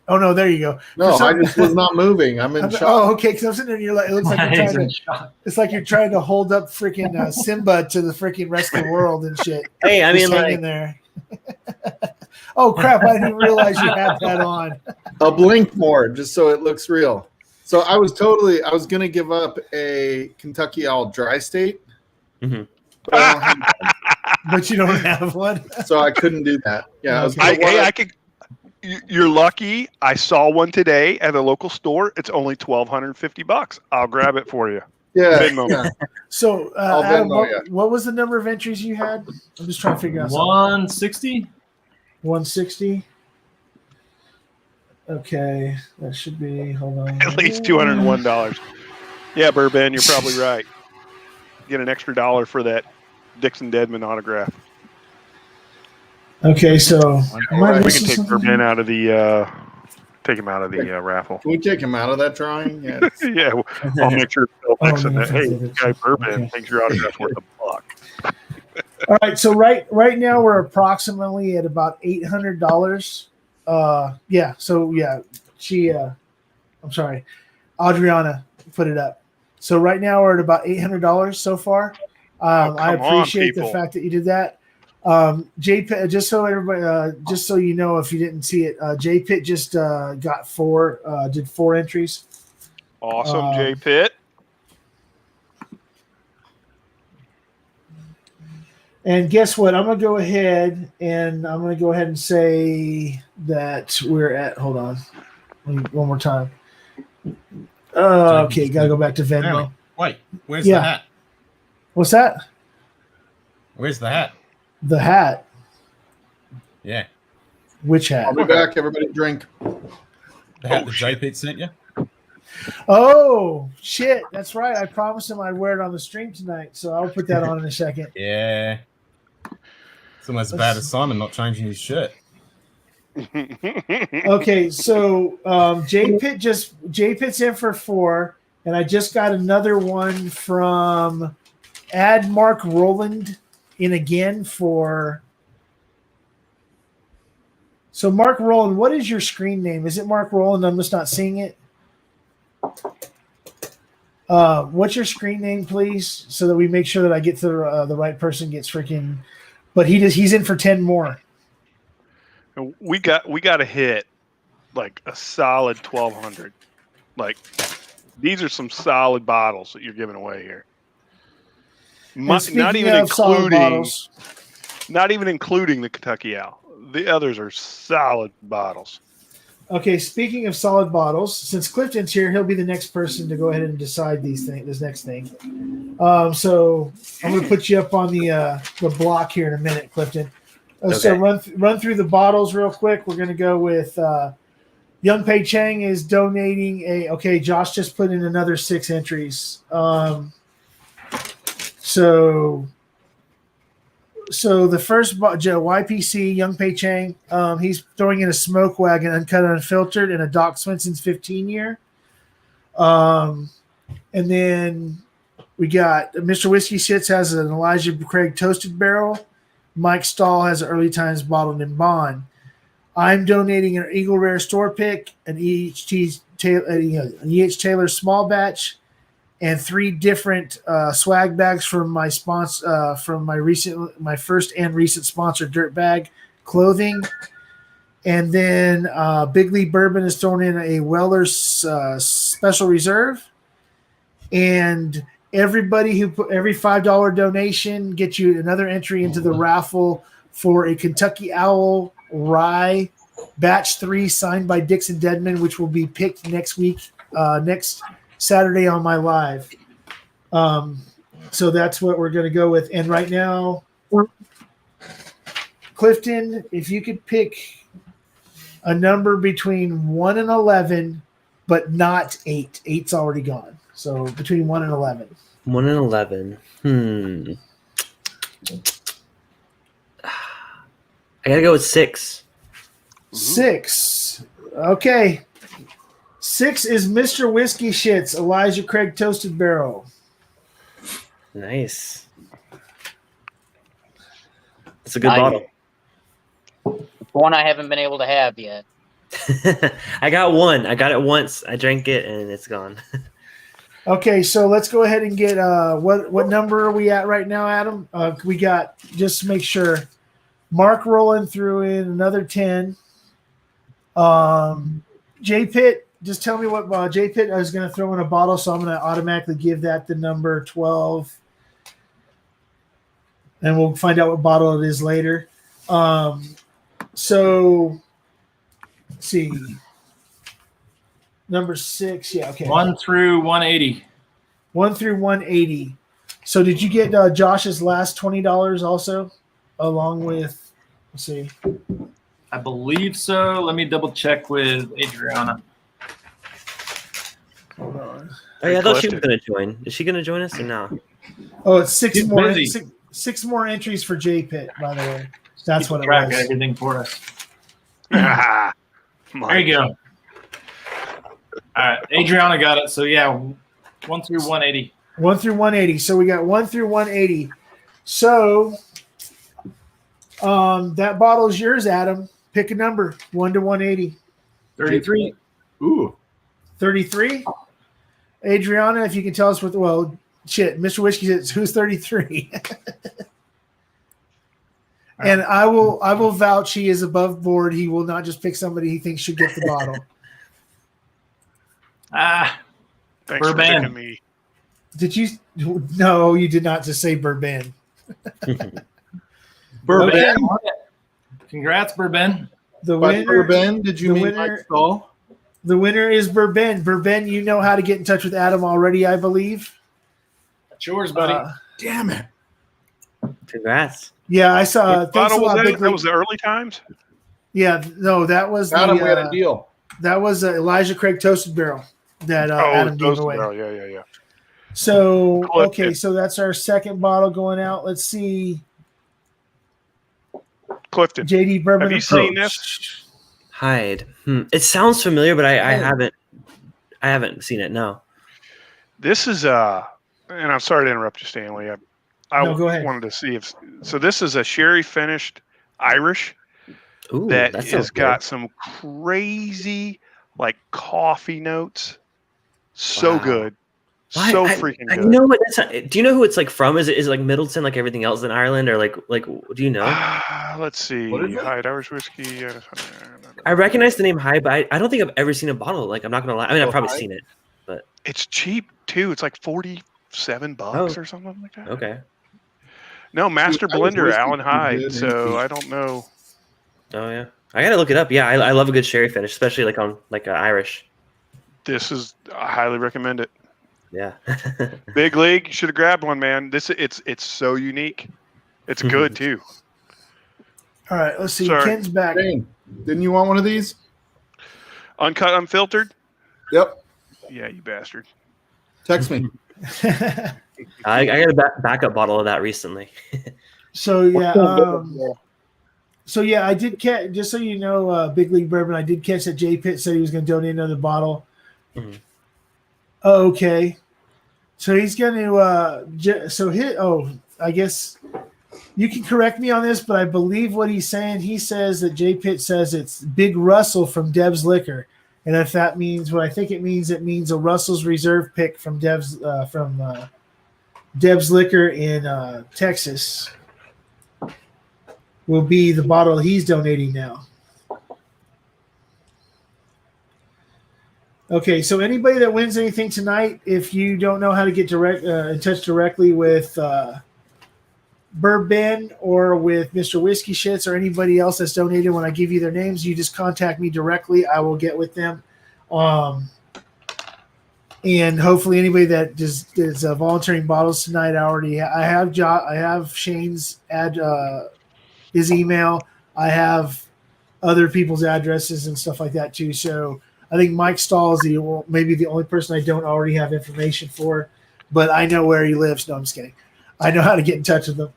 Oh no, there you go. No, I just was not moving. I'm in shock. Oh, okay. Because I'm sitting there, and you're like, it looks like you're trying to. It's like you're trying to hold up freaking Simba to the freaking rest of the world and shit. Hey, I mean, hanging there. Oh crap! I didn't realize you had that on. I'll blink more just so it looks real. So I was gonna give up a Kentucky Owl Dry State, mm-hmm. But you don't have one, so I couldn't do that. Yeah, I could. You're lucky. I saw one today at a local store. It's only $1,250. I'll grab it for you. Yeah. So, Adam, what was the number of entries you had? I'm just trying to figure out. 160. 160. Okay, that should be. Hold on. At least $201. Yeah, Bourbon, you're probably right. Get an extra $1 for that Dixon Dedman autograph. Okay, so we can take Bourbon out of the take him out of the raffle. Can we take him out of that drawing? Yeah, yeah, I'll make sure Phil Nixon that hey, guy Bourbon thinks your autograph's worth $1. All right, so right now we're approximately at about $800. I'm sorry, Adriana put it up. So right now we're at about $800 so far. I appreciate the fact that you did that. JPit, just so everybody, just so you know, if you didn't see it, JPit just did 4 entries. Awesome, JPit. And guess what? I'm gonna go ahead and say that we're at. Hold on, one more time. Okay, gotta go back to Venmo. Wait, where's the hat? What's that? Where's the hat? The hat. Yeah. Which hat? I'll be back. Everybody drink. The hat that JP sent you? Oh, shit. That's right. I promised him I'd wear it on the stream tonight, so I'll put that on in a second. Yeah. It's almost as bad as Simon not changing his shirt. Okay, so J Pitt's in for 4, and I just got another one from Mark Roland in again for. So Mark Roland, what is your screen name? Is it Mark Roland? I'm just not seeing it. What's your screen name, please, so that we make sure that I get to the right person gets freaking. But he's in for 10 more. We got to hit like a solid 1,200. Like these are some solid bottles that you're giving away here. Not even including the Kentucky Owl. The others are solid bottles. Okay, speaking of solid bottles, since Clifton's here, he'll be the next person to go ahead and decide this next thing. So I'm going to put you up on the block here in a minute, Clifton. Okay. So run through the bottles real quick. We're going to go with Young Pei Chang is donating okay, Josh just put in another 6 entries. So the first YPC, Young Pei Chang, he's throwing in a Smoke Wagon, Uncut Unfiltered, and a Doc Swenson's 15-year. And then we got Mr. Whiskey Shits has an Elijah Craig Toasted Barrel. Mike Stahl has an Early Times Bottled in Bond. I'm donating an Eagle Rare Store Pick, an E.H. Taylor Small Batch, and 3 different swag bags from my sponsor, from my first and recent sponsor, Dirtbag Clothing. And then Big League Bourbon is thrown in a Weller's Special Reserve. And everybody every $5 donation gets you another entry into the raffle for a Kentucky Owl Rye Batch 3 signed by Dixon Deadman, which will be picked next week, next Saturday on my live. So that's what we're going to go with. And right now, Clifton, if you could pick a number between 1 and 11, but not 8. 8's already gone. So between 1 and 11. 1 and 11. I gotta go with 6. 6. Okay. 6 is Mr. Whiskey Shits, Elijah Craig Toasted Barrel. Nice. It's a good bottle. One I haven't been able to have yet. I got one. I got it once. I drank it and it's gone. Okay, so let's go ahead and get what number are we at right now, Adam? We got, just to make sure, Mark Rowland threw in another 10. J Pitt, just tell me what J Pitt is going to throw in a bottle, so I'm going to automatically give that the number 12. And we'll find out what bottle it is later. So let's see. Number 6, yeah, okay. 1 through 180. 1 through 180. So did you get Josh's last $20 also, along with? Let's see. I believe so. Let me double check with Adriana. Hold on. Oh yeah, I thought she was going to join. Is she going to join us or no? Oh, it's 6 She's more. busy. Six more entries for J Pitt, by the way. That's Keep what it track was. of everything for us. There There you go. All right, Adriana got it. So yeah, 1 through 180. 1 through 180. So we got 1 through 180. So that bottle is yours, Adam. Pick a number, 1 to 180. 33. Ooh. 33. Adriana, if you can tell us what. Well, shit, Mr. Whiskey says who's 33. And I will vouch he is above board. He will not just pick somebody he thinks should get the bottle. Thanks for Bourbon. picking me. Did you? No, you did not just say Bourbon. Bourbon. Okay. Congrats, Bourbon. The By winner. Bourbon, did you the mean winner- Mike Stahl? The winner is Bourbon. Bourbon, you know how to get in touch with Adam already, I believe. That's yours, buddy. Damn it. Congrats. Yeah, I saw. What Thanks a bottle was lot, that? Big That League. was the early times? Yeah, no, that was Adam, we had a deal. that was Elijah Craig Toasted Barrel that Adam gave Toasted away. Barrel. Yeah. So Clifton. okay, so that's our second bottle going out. Let's see. Clifton. JD Bourbon. Have you seen Approach. Hyde. It sounds familiar, but I haven't seen it. No. This is and I'm sorry to interrupt you, Stanley. I No, go ahead. wanted to see if so. This is a sherry finished Irish Ooh, that sounds has good. got some crazy like coffee notes. So Wow. good. Why- So I- freaking I- good. You know what? Do you know who it's like from? Is it like Middleton, like everything else in Ireland, or like do you know? Let's see. What is it? Hyde Irish whiskey. I recognize the name Hyde, but I don't think I've ever seen a bottle. Like, I'm not gonna lie. I mean, I've Oh, probably Hyde? seen it, but It's cheap too. It's like $47 Oh. or something like that. okay. No, Master Irish Blender, whiskey's Alan pretty Hyde. good, So and I don't know. Oh yeah, I gotta look it up. Yeah, I love a good sherry finish, especially like on like Irish. I highly recommend it. Yeah. Big League, you should have grabbed one, man. It's so unique. It's good too. All right, let's see. Sorry. Ken's back. Dane, didn't you want one of these? Uncut, unfiltered. Yep. Yeah, you bastard. Text me. I got a backup bottle of that recently. So yeah, I did catch. Just so you know, Big League Bourbon. I did catch that J Pitt said he was going to donate another bottle. Mhm. Oh, okay, so he's going to. I guess you can correct me on this, but I believe what he's saying. He says that J Pitt says it's Big Russell from Dev's Liquor, and if that means what I think it means a Russell's Reserve pick from Dev's Liquor in Texas. Will be the bottle he's donating now. Okay, so anybody that wins anything tonight, if you don't know how to get in touch directly with Bourbon or with Mr. Whiskey Shits or anybody else that's donated, when I give you their names, you just contact me directly. I will get with them. And hopefully anybody that is volunteering bottles tonight, I have Shane's his email. I have other people's addresses and stuff like that too. So I think Mike Stahl is maybe the only person I don't already have information for, but I know where he lives. No, I'm just kidding. I know how to get in touch with him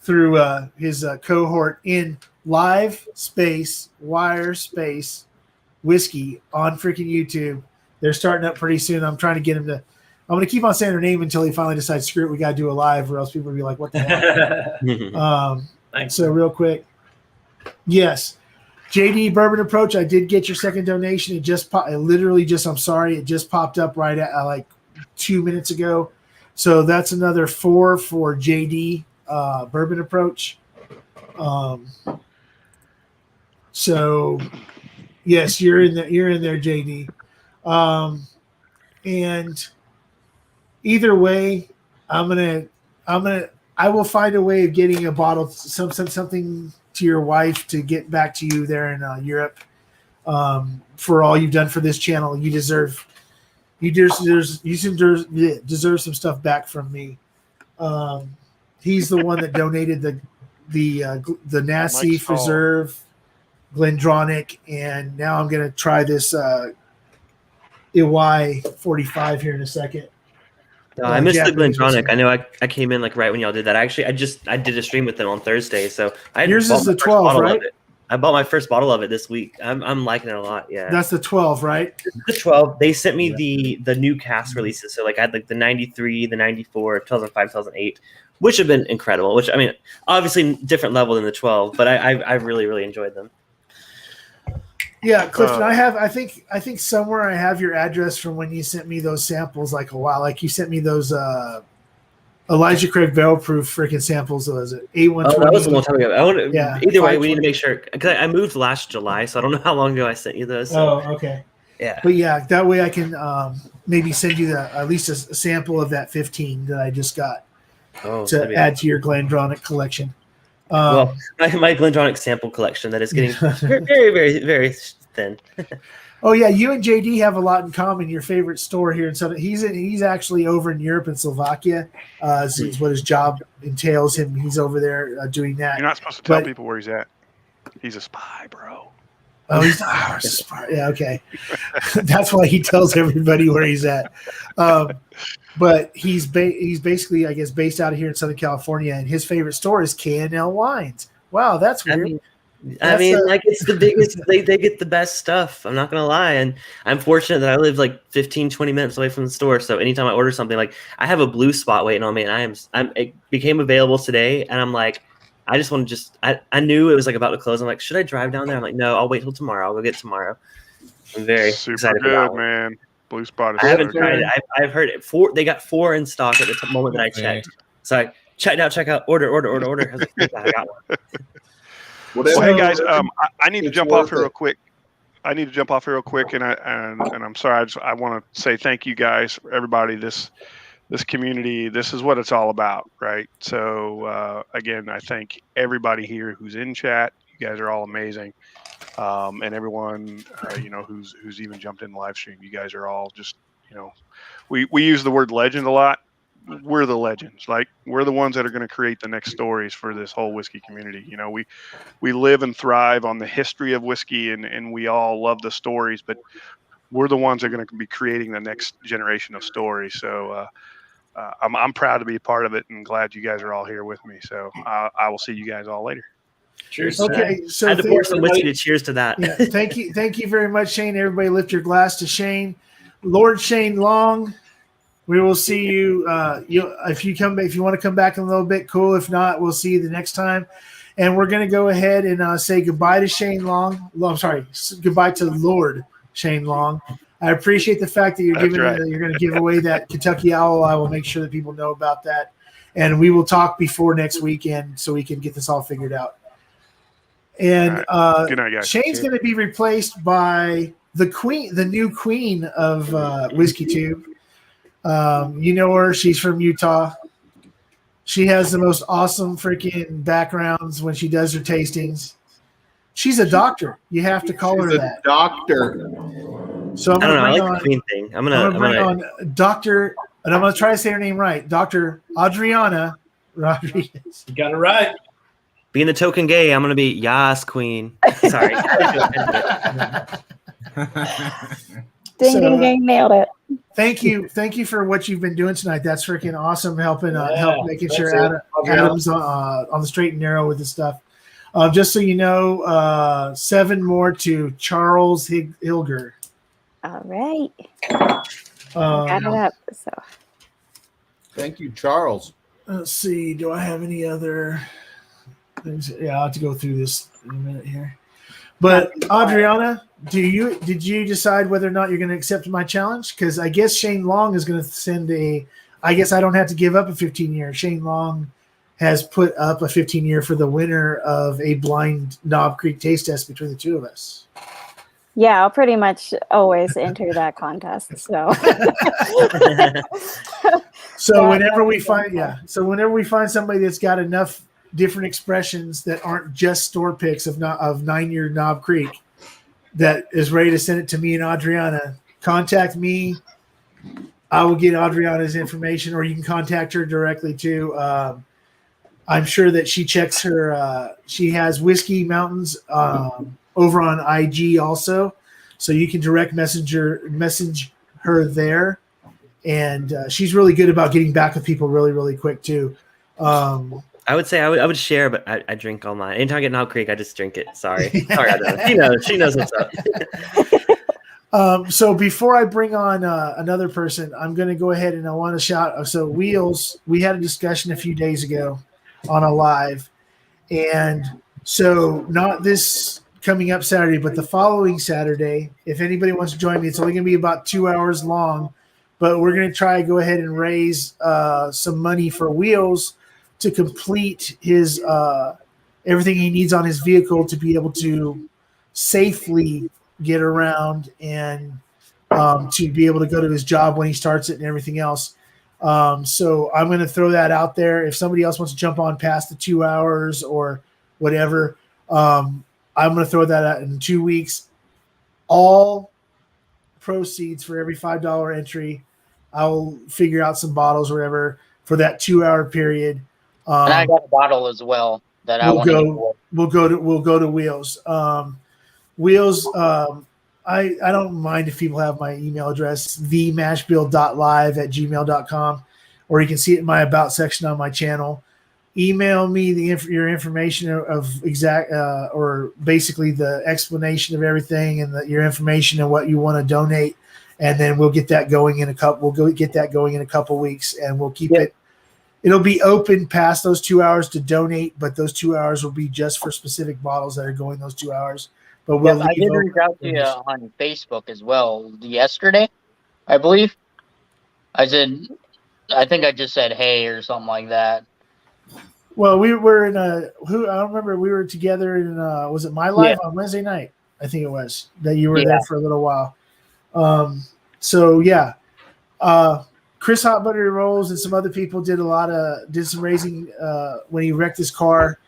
through his cohort in live space, wire space, whiskey on freaking YouTube. They're starting up pretty soon. I'm trying to get him to. I'm going to keep on saying their name until he finally decides, screw it, we got to do a live, or else people will be like, what the hell? Thanks. So real quick. Yes. JD Bourbon Approach, I did get your second donation. It just popped. I'm sorry. It just popped up right at like 2 minutes ago. So that's another 4 for JD Bourbon Approach. So yes, you're in there, JD. And either way, I will find a way of getting a bottle, something to your wife to get back to you there in Europe. For all you've done for this channel, you deserve some stuff back from me. He's the one that donated the Nassif Reserve Glendronach, and now I'm gonna try this Iwai 45 here in a second. I missed the Japanese Glendronach. whiskey. I know I came in like right when y'all did that. Actually, I did a stream with them on Thursday, so Yours is the 12, right? I bought my first bottle of it this week. I'm liking it a lot. Yeah, That's the 12, right? the 12. They sent me the new cast releases. So like I had like the 93, the 94, 2005, 2008, which have been incredible. Which I mean, obviously different level than the 12, but I really enjoyed them. Yeah, Clifton, I think somewhere I have your address from when you sent me those samples like a while. Like you sent me those Elijah Craig Barrel Proof freaking samples. Was it A120? Oh, that was a long time ago. Either way, we need to 520. make sure because I moved last July, so I don't know how long ago I sent you those. So. Oh, okay. Yeah. But yeah, that way I can maybe send you at least a sample of that 15 that I just got to add to your Glendronach collection. Well, my Glendronach sample collection that is getting very thin. Oh yeah, you and JD have a lot in common. Your favorite store here in Southern. He's actually over in Europe and Slovakia. Is what his job entails. Him, he's over there doing that. You're not supposed to tell people where he's at. He's a spy, bro. Oh, he's a spy. Yeah, okay. That's why he tells everybody where he's at. But he's basically, I guess, based out of here in Southern California, and his favorite store is K&L Wines. Wow, that's weird. I mean, like it's the biggest. They get the best stuff. I'm not gonna lie, and I'm fortunate that I live like 15, 20 minutes away from the store. So anytime I order something, like I have a blue spot waiting on me, and it became available today, and I'm like, I just want to I knew it was like about to close. I'm like, should I drive down there? I'm like, no, I'll wait till tomorrow. I'll go get it tomorrow. I'm very Super excited good, for that man. Blue spot. I haven't tried it. I've heard it. They got 4 in stock at the moment that I checked. So I check out, order. I was like, thank God, I got one. Well, hey guys, I need to jump off here real quick. And I'm sorry. I want to say thank you guys, everybody. This community. This is what it's all about, right? So again, I thank everybody here who's in chat. You guys are all amazing, and everyone who's even jumped in the live stream. You guys are all just we use the word legend a lot. We're the legends. Like we're the ones that are going to create the next stories for this whole whiskey community. We live and thrive on the history of whiskey, and we all love the stories, but we're the ones that are going to be creating the next generation of stories. So I'm proud to be a part of it and glad you guys are all here with me. So I will see you guys all later. Cheers. Okay, so I had to pour some whiskey to cheers to that. Yeah, thank you very much, Shane. Everybody, lift your glass to Shane, Lord Shane Long. We will see you. If you want to come back in a little bit, cool. If not, we'll see you the next time. And we're going to go ahead and say goodbye to Shane Long. I'm sorry, goodbye to Lord Shane Long. I appreciate the fact that you're you're going to give away that Kentucky Owl. I will make sure that people know about that, and we will talk before next weekend so we can get this all figured out. And good night, guys. Shane's going to be replaced by the new queen of Whiskey Tube. You know her. She's from Utah. She has the most awesome freaking backgrounds when she does her tastings. She's a doctor. You have to call her that. Doctor. So I don't know. I like the queen thing. I'm gonna bring on Dr. And I'm gonna try to say her name right. Dr. Adriana Rodriguez. You got it right. Being the token gay, I'm gonna be Yas Queen. Sorry. Ding, ding, ding, nailed it. Thank you for what you've been doing tonight. That's freaking awesome. Help making sure Adam's on the straight and narrow with this stuff. Just so you know, 7 more to Charles Hilger. All right. Got it up. So. Thank you, Charles. Let's see. Do I have any other things? Yeah, I'll have to go through this in a minute here. But Adriana, did you decide whether or not you're going to accept my challenge? Because I guess Shane Long is going to send I guess I don't have to give up a 15-year. Shane Long has put up a 15-year for the winner of a blind Knob Creek taste test between the two of us. Yeah, I'll pretty much always enter that contest. So, whenever we find somebody that's got enough different expressions that aren't just store picks of 9-year Knob Creek that is ready to send it to me and Adriana, contact me. I will get Adriana's information, or you can contact her directly too. I'm sure that she checks her. She has Whiskey Mountains over on IG also, so you can direct message her there, and she's really good about getting back with people really, really quick too. I would say I would share, but I drink all mine. Anytime I get Knob Creek, I just drink it. Sorry, she knows what's up. So before I bring on another person, I'm going to go ahead and I want to shout. So Wheels, we had a discussion a few days ago on a live, and so not this coming up Saturday, but the following Saturday. If anybody wants to join me, it's only going to be about 2 hours long, but we're going to try to go ahead and raise some money for Wheels to complete his everything he needs on his vehicle to be able to safely get around and to be able to go to his job when he starts it and everything else. So I'm going to throw that out there. If somebody else wants to jump on past the 2 hours or whatever, I'm going to throw that out in 2 weeks. All proceeds for every $5 entry, I will figure out some bottles or whatever for that 2 hour period. And I got a bottle as well that I want to. We'll go to Wheels. Wheels. I don't mind if people have my email address, themashbill.live@gmail.com, or you can see it in my about section on my channel. email me your information of exact or basically the explanation of everything and your information and what you want to donate, and then we'll get that going in a couple. We'll get that going in a couple weeks, and we'll keep it. It'll be open past those 2 hours to donate, but those 2 hours will be just for specific bottles that are going those 2 hours. But we'll I did reach out to you on Facebook as well yesterday, I believe. I think I just said hey or something like that. Well, we were in I don't remember. We were together in was it My Live on Wednesday night? I think it was that you were there for a little while. So yeah, Chris Hot Buttery Rolls and some other people did some raising when he wrecked his car,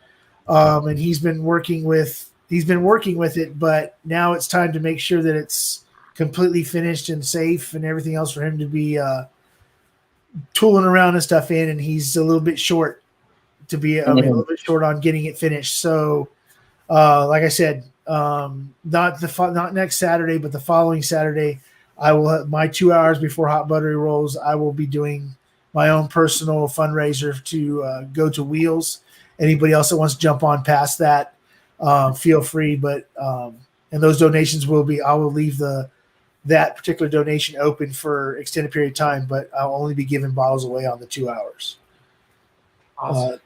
and he's been working with it. But now it's time to make sure that it's completely finished and safe and everything else for him to be tooling around and stuff in. And he's a little bit short. A little bit short on getting it finished. So, like I said, not next Saturday, but the following Saturday, I will have my 2 hours before Hot Buttery Rolls. I will be doing my own personal fundraiser to go to Wheels. Anybody else that wants to jump on past that, feel free. But and those donations will be. I will leave that particular donation open for extended period of time, but I'll only be giving bottles away on the 2 hours. Awesome.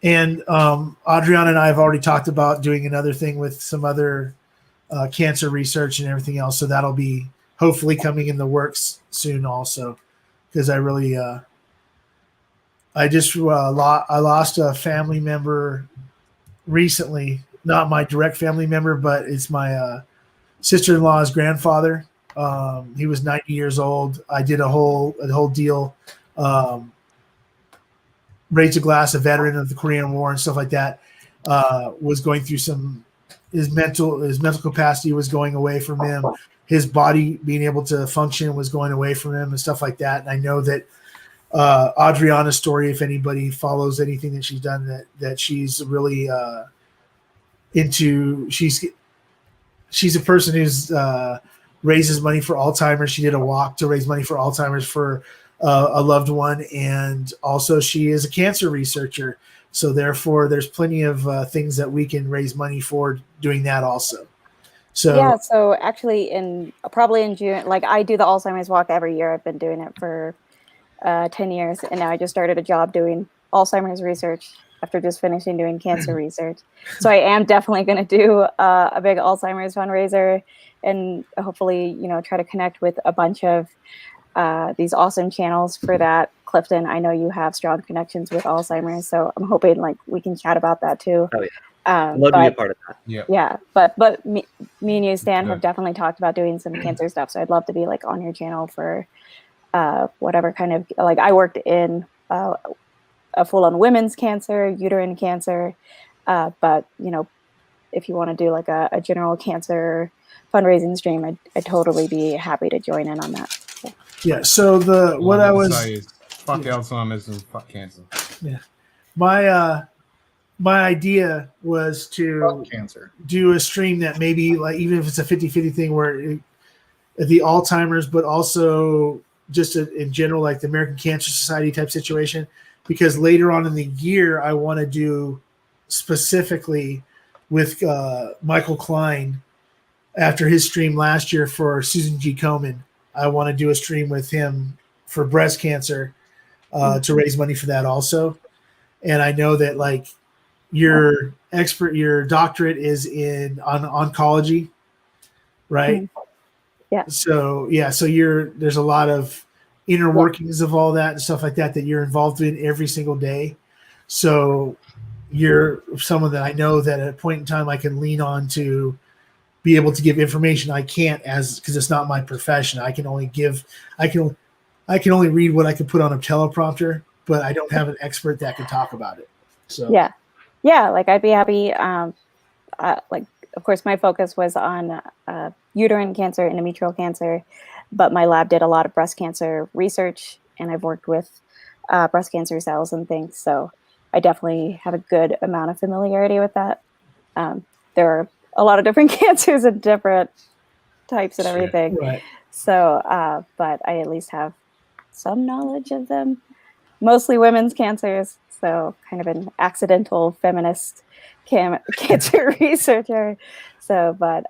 Adriana and I have already talked about doing another thing with some other cancer research and everything else. So that'll be hopefully coming in the works soon also, because I really, I lost a family member recently, not my direct family member, but it's my sister-in-law's grandfather. He was 90 years old. I did a whole deal, raised a glass, a veteran of the Korean War and stuff like that, was going through his mental capacity was going away from him. His body being able to function was going away from him and stuff like that. And I know that Adriana's story, if anybody follows anything that she's done, that she's really into, she's a person who's raises money for Alzheimer's. She did a walk to raise money for Alzheimer's for a loved one, and also she is a cancer researcher. So therefore, there's plenty of things that we can raise money for doing that also. So yeah, so actually probably in June, like I do the Alzheimer's walk every year. I've been doing it for 10 years, and now I just started a job doing Alzheimer's research after just finishing doing cancer research. So I am definitely going to do a big Alzheimer's fundraiser, and hopefully, try to connect with a bunch of these awesome channels for that. Clifton, I know you have strong connections with Alzheimer's, so I'm hoping we can chat about that too. Oh yeah, I'd love to be a part of that. Yeah, but me and you, Stan, have definitely talked about doing some cancer stuff. So I'd love to be on your channel for whatever kind of I worked in a full-on women's cancer, uterine cancer, but if you want to do a general cancer fundraising stream, I'd totally be happy to join in on that. So. Yeah. So what I was say is fuck Alzheimer's and fuck cancer. Yeah. My idea was to do a stream that maybe even if it's a 50-50 thing where the Alzheimer's, but also just in general, the American Cancer Society type situation, because later on in the year, I want to do specifically with Michael Klein after his stream last year for Susan G. Komen. I want to do a stream with him for breast cancer to raise money for that also. And I know that your doctorate is on oncology, right? Yeah. So there's a lot of inner workings of all that and stuff like that you're involved in every single day. So you're someone that I know that at a point in time I can lean on to be able to give information I can't because it's not my profession. I can only read what I can put on a teleprompter, but I don't have an expert that can talk about it. So yeah, I'd be happy. Of course, my focus was on uterine cancer, endometrial cancer, but my lab did a lot of breast cancer research, and I've worked with breast cancer cells and things. So I definitely have a good amount of familiarity with that. There are a lot of different cancers and different types and everything. Right. So, but I at least have some knowledge of them. mostly women's cancers. So kind of an accidental feminist cancer researcher. So, but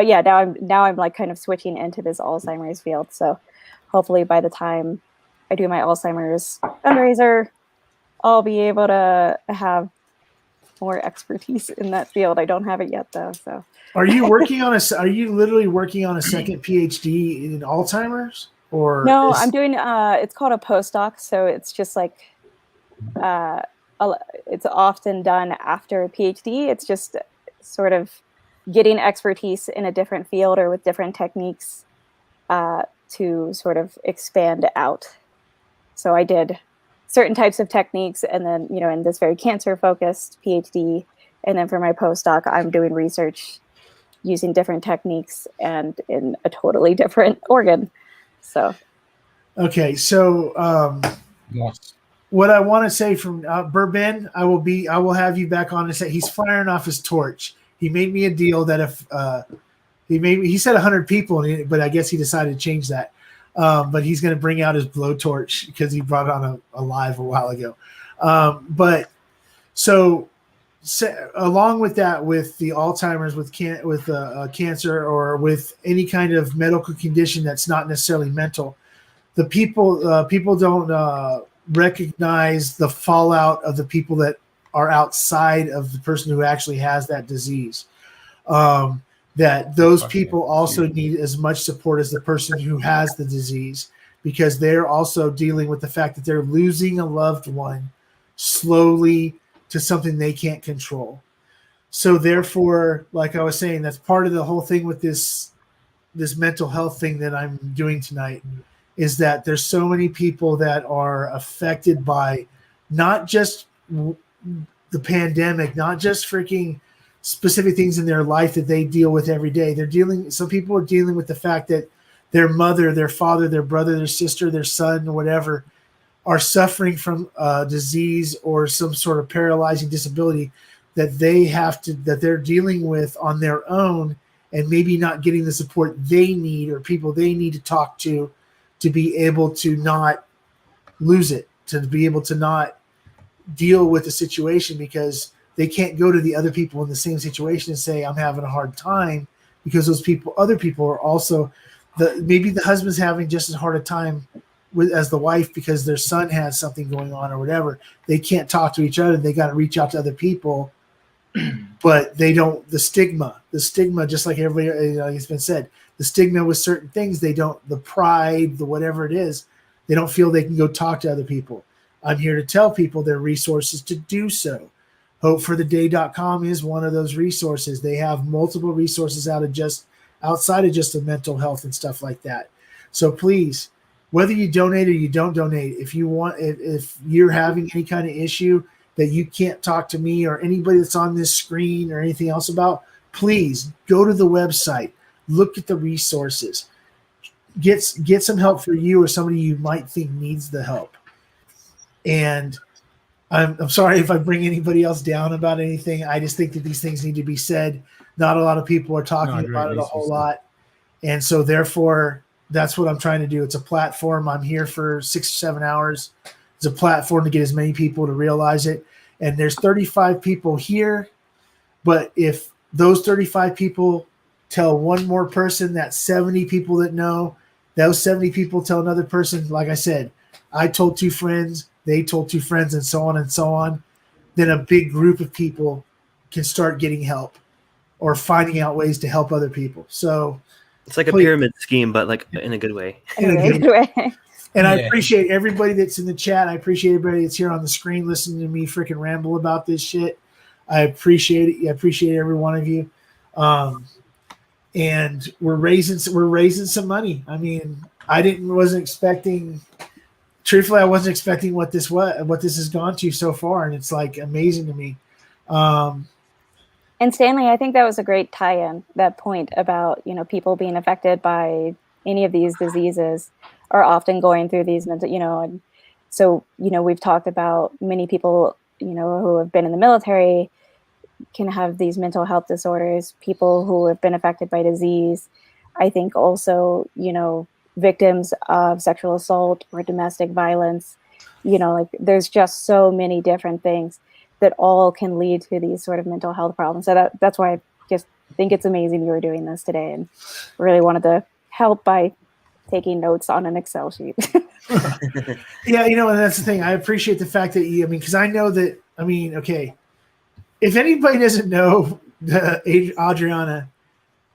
yeah, now I'm like kind of switching into this Alzheimer's field. So hopefully by the time I do my Alzheimer's fundraiser, I'll be able to have more expertise in that field. I don't have it yet though. So Are you literally working on a second PhD in Alzheimer's? Or no, I'm doing it's called a postdoc. So it's just like it's often done after a PhD. It's just sort of getting expertise in a different field or with different techniques to sort of expand out. So I did certain types of techniques, and then, in this very cancer-focused PhD, and then for my postdoc, I'm doing research using different techniques and in a totally different organ. So. Okay, so Yes. what I want to say from Bourbon, I will have you back on and say he's firing off his torch. He made me a deal that if he said 100 people, but I guess he decided to change that. But he's going to bring out his blowtorch because he brought it on a live a while ago. But so along with that, with the Alzheimer's, with cancer, or with any kind of medical condition that's not necessarily mental, the people don't recognize the fallout of the people that are outside of the person who actually has that disease. That those people also need as much support as the person who has the disease, because they're also dealing with the fact that they're losing a loved one slowly to something they can't control. So therefore, like I was saying, that's part of the whole thing with this mental health thing that I'm doing tonight, is that there's so many people that are affected by not just the pandemic, not just freaking specific things in their life that they deal with every day. Some people are dealing with the fact that their mother, their father, their brother, their sister, their son, or whatever, are suffering from disease or some sort of paralyzing disability that they're dealing with on their own, and maybe not getting the support they need or people they need to talk to be able to not lose it, to be able to not deal with the situation, because they can't go to the other people in the same situation and say, I'm having a hard time, because other people are also, maybe the husband's having just as hard a time as the wife because their son has something going on or whatever. They can't talk to each other. They got to reach out to other people, but they don't, the stigma, just like everybody, it's been said, the stigma with certain things, the pride, the whatever it is, they don't feel they can go talk to other people. I'm here to tell people there are resources to do so. HopeForTheDay.com is one of those resources. They have multiple resources outside of just the mental health and stuff like that. So please, whether you donate or you don't donate, if you're having any kind of issue that you can't talk to me or anybody that's on this screen or anything else about, please go to the website, look at the resources, get some help for you or somebody you might think needs the help. And I'm sorry if I bring anybody else down about anything. I just think that these things need to be said. Not a lot of people are talking about it a whole lot. And so therefore, that's what I'm trying to do. It's a platform. I'm here for 6 or 7 hours. It's a platform to get as many people to realize it. And there's 35 people here. But if those 35 people tell one more person, that's 70 people that know. Those 70 people tell another person, like I said, I told 2 friends, they told 2 friends, and so on, then a big group of people can start getting help or finding out ways to help other people. So it's like a pyramid scheme, but like in a good way. In a good way. And I appreciate everybody that's in the chat. I appreciate everybody that's here on the screen listening to me freaking ramble about this shit. I appreciate it. I appreciate every one of you. And we're raising some money. I mean, wasn't expecting. Truthfully, I wasn't expecting what this has gone to so far, and it's like amazing to me. And Stanley, I think that was a great tie-in, that point about, people being affected by any of these diseases are often going through these mental, and so, we've talked about many people, who have been in the military can have these mental health disorders, people who have been affected by disease. I think also, victims of sexual assault or domestic violence, like there's just so many different things that all can lead to these sort of mental health problems. So that's why I just think it's amazing you were doing this today, and really wanted to help by taking notes on an Excel sheet. Yeah, and that's the thing. I appreciate the fact that because I know that, okay, if anybody doesn't know Adriana,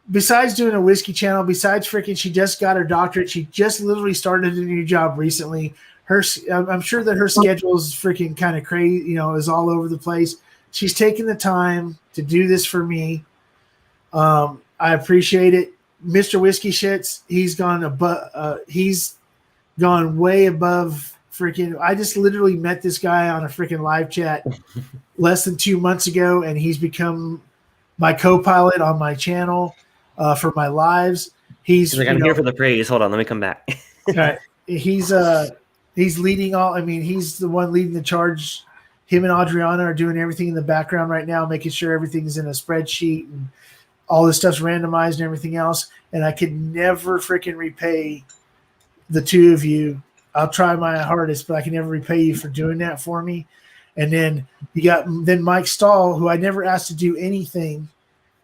besides doing a whiskey channel, besides freaking, she just got her doctorate. She just literally started a new job recently. I'm sure that her schedule is freaking kind of crazy, is all over the place. She's taking the time to do this for me. I appreciate it. Mr. Whiskey Shits, he's gone way above freaking. I just literally met this guy on a freaking live chat less than 2 months ago, and he's become my co-pilot on my channel for my lives. He's like, I'm here for the praise. Hold on, let me come back. Right. He's leading all. He's the one leading the charge. Him and Adriana are doing everything in the background right now, making sure everything's in a spreadsheet and all this stuff's randomized and everything else. And I could never freaking repay the two of you. I'll try my hardest, but I can never repay you for doing that for me. And then you got Mike Stahl, who I never asked to do anything,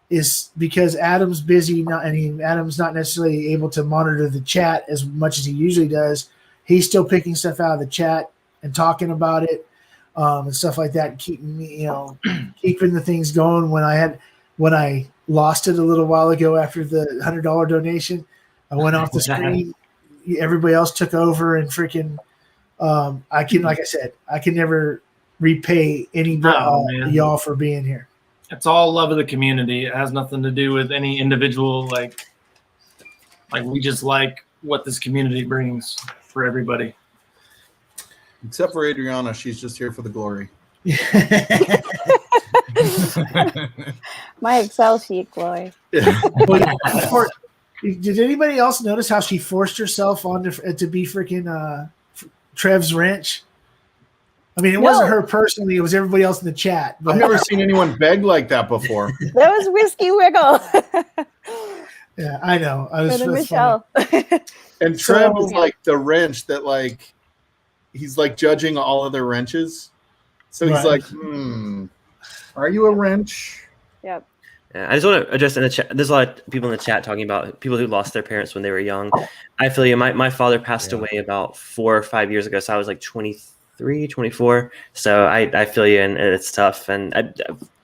is because Adam's busy. Adam's not necessarily able to monitor the chat as much as he usually does. He's still picking stuff out of the chat and talking about it and stuff like that, and keeping me, keeping the things going. When I lost it a little while ago after the $100 donation, I went off the screen. Everybody else took over, and freaking, like I said, I can never repay any y'all for being here. It's all love of the community. It has nothing to do with any individual. Like we just like what this community brings for everybody. Except for Adriana, she's just here for the glory. My Excel sheet glory. Did anybody else notice how she forced herself on to be freaking Trev's wrench? It wasn't her personally. It was everybody else in the chat. But I've never seen anyone beg like that before. That was Whiskey Wiggle. Yeah, I know. I was Michelle. And Trev is like the wrench that he's like judging all other wrenches. So he's like, are you a wrench? Yep. Yeah, I just want to address in the chat. There's a lot of people in the chat talking about people who lost their parents when they were young. I feel you. My father passed away about 4 or 5 years ago, so I was like 23, 24. So I feel you, and it's tough. And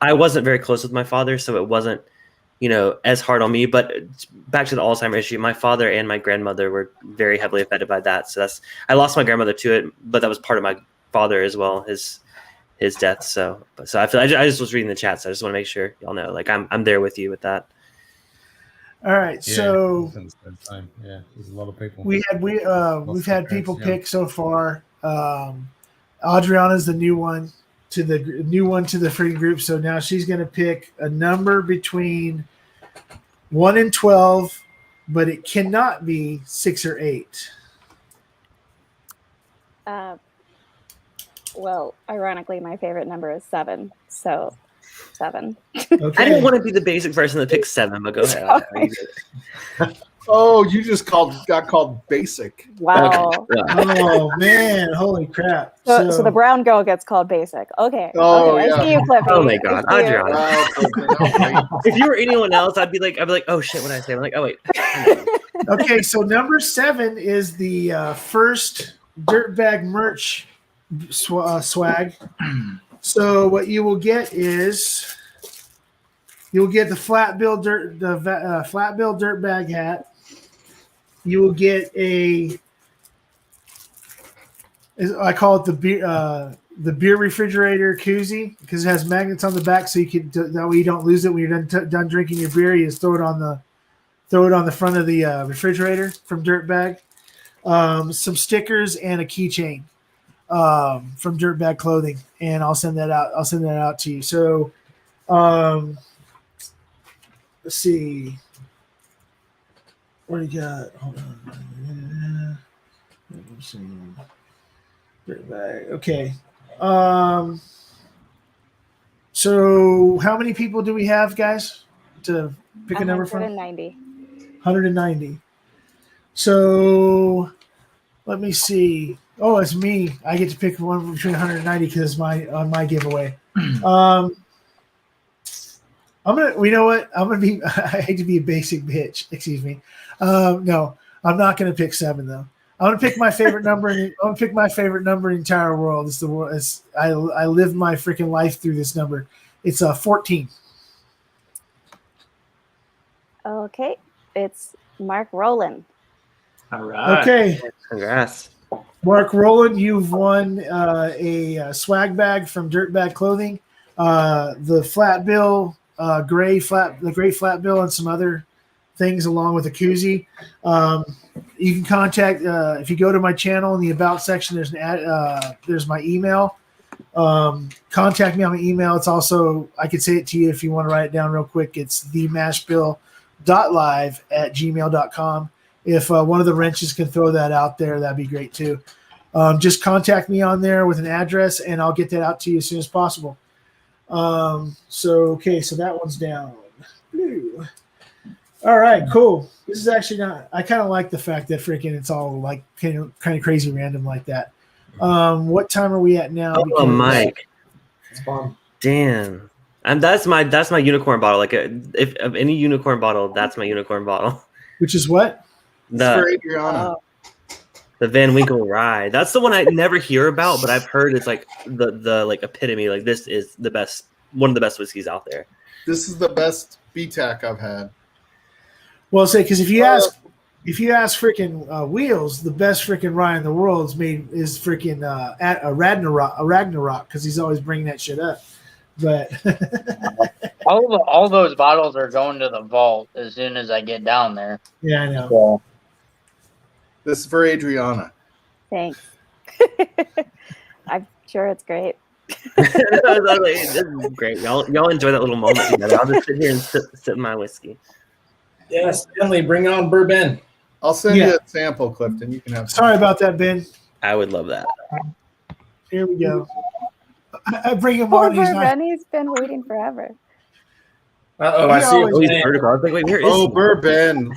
I wasn't very close with my father, so it wasn't, as hard on me. But back to the Alzheimer's issue, my father and my grandmother were very heavily affected by that. So I lost my grandmother to it, but that was part of my father as well, his death. So I feel I just was reading the chat, so I just want to make sure y'all know, I'm there with you with that. All right, so there's a lot of people. We've had people pick so far. Adriana's the new one to the free group, so now she's going to pick a number between 1 and 12, but it cannot be 6 or 8. Well, ironically, my favorite number is 7. So 7. Okay. I didn't want to be the basic person that picks 7, but go ahead. Oh, you just got called basic. Wow. Okay. Oh man, holy crap. So the brown girl gets called basic. Okay. Oh, okay. yeah. I see you, Flippy. Oh my God, I see you. Adriana. If you were anyone else, I'd be like, oh shit, what did I say? I'm like, oh wait. Okay, so number 7 is the first Dirtbag merch swag. So what you will get is you'll get the flat bill Dirtbag hat. You will get I call it the beer refrigerator koozie, because it has magnets on the back, so that way you don't lose it when you're done drinking your beer. You just throw it on the front of the refrigerator from Dirtbag. Some stickers and a keychain from Dirtbag Clothing, and I'll send that out to you. So let's see. What do you got? Hold on. Let's see. Dirtbag. Okay. So how many people do we have, guys, to pick a number from? 190. 190. So let me see. Oh, it's me. I get to pick one between 190 because it's my giveaway. I'm gonna. You know what? I'm gonna be. I hate to be a basic bitch. Excuse me. No, I'm not gonna pick 7 though. I'm gonna pick my favorite number. I'm gonna pick my favorite number in the entire world. It's the world. I live my freaking life through this number. It's 14. Okay, it's Mark Rowland. All right. Okay. Congrats. Mark Rowland, you've won a swag bag from Dirtbag Clothing, the flat bill, the gray flat bill, and some other things along with a koozie. You can contact if you go to my channel in the about section. There's there's my email. Contact me on my email. It's also, I could say it to you if you want to write it down real quick. It's themashbill.live@gmail.com. If one of the wrenches can throw that out there, that'd be great too. Just contact me on there with an address, and I'll get that out to you as soon as possible. So that one's down. Blue. All right, cool. This is actually not. I kind of like the fact that freaking it's all like kind of crazy random like that. What time are we at now? Oh, Mike. Damn. And that's my unicorn bottle. Like if of any unicorn bottle, that's my unicorn bottle. Which is what? For Adriana. The Van Winkle Rye. That's the one I never hear about, but I've heard it's like the like epitome. Like this is the best, one of the best whiskeys out there. This is the best BTAC I've had. Well, say because if you ask freaking Wheels, the best freaking rye in the world is freaking at a Ragnarok because he's always bringing that shit up. But all those bottles are going to the vault as soon as I get down there. Yeah, I know. So, this is for Adriana. Thanks. I'm sure it's great. This is great. Y'all enjoy that little moment together. I'll just sit here and sip my whiskey. Yes, Stanley, bring on bourbon. I'll send you a sample, Clifton. You can have. Sorry about that, Ben. I would love that. Here we go. I bring him Poor on. He's not. Benny's been waiting forever. I see. Oh, he's vertical. I was like, wait, where is he? Bourbon.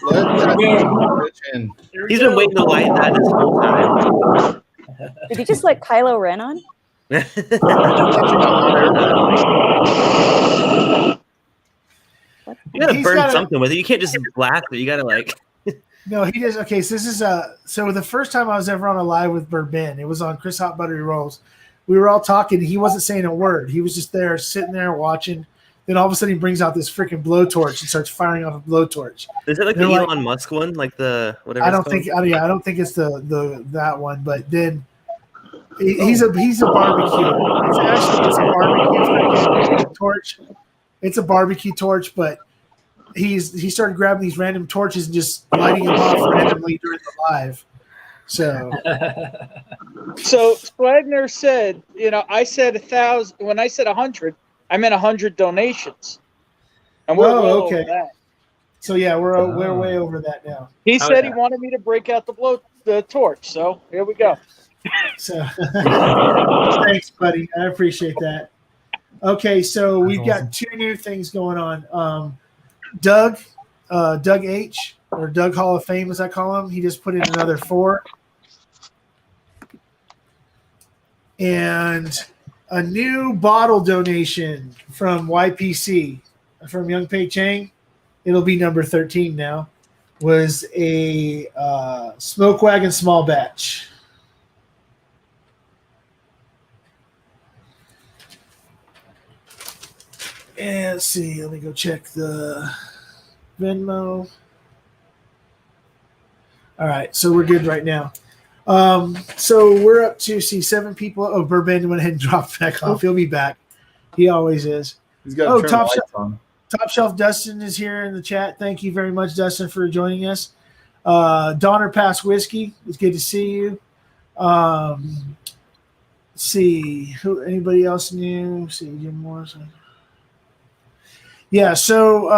He's been waiting to light that this whole time. Did you just let Kylo Ren on? You gotta burn something with it. You can't just blast it. You gotta like. No, he does. Okay, so this is so the first time I was ever on a live with Bourbon, it was on Chris Hot Buttery Rolls. We were all talking. He wasn't saying a word. He was just there, sitting there watching. Then all of a sudden, he brings out this freaking blowtorch and starts firing off a blowtorch. Is it like the Elon Musk one, like the whatever? I don't think it's the that one. But then he's a barbecue. It's a barbecue torch. It's a barbecue torch, but he started grabbing these random torches and just lighting them off randomly during the live. So Swagner said, I said 1,000. When I said 100, I meant 100 donations. And we're well over that. So yeah, we're way over that now. He said he wanted me to break out the torch. So here we go. So thanks, buddy. I appreciate that. Okay, so we've got 2 new things going on. Doug H, or Doug Hall of Fame, as I call him, he just put in another 4. And a new bottle donation from YPC, from Young Pei Chang. It'll be number 13 now. Was a Smoke Wagon small batch. And let's see, let me go check the Venmo. All right, so we're good right now. So we're up to 7 people. Oh, Bourbon went ahead and dropped back off. He'll be back. He always is. He's got to turn the lights on. Top Shelf Dustin is here in the chat. Thank you very much, Dustin, for joining us. Donner Pass Whiskey, it's good to see you. Let's see, anybody else new? Let's see, Jim Morrison. Yeah, so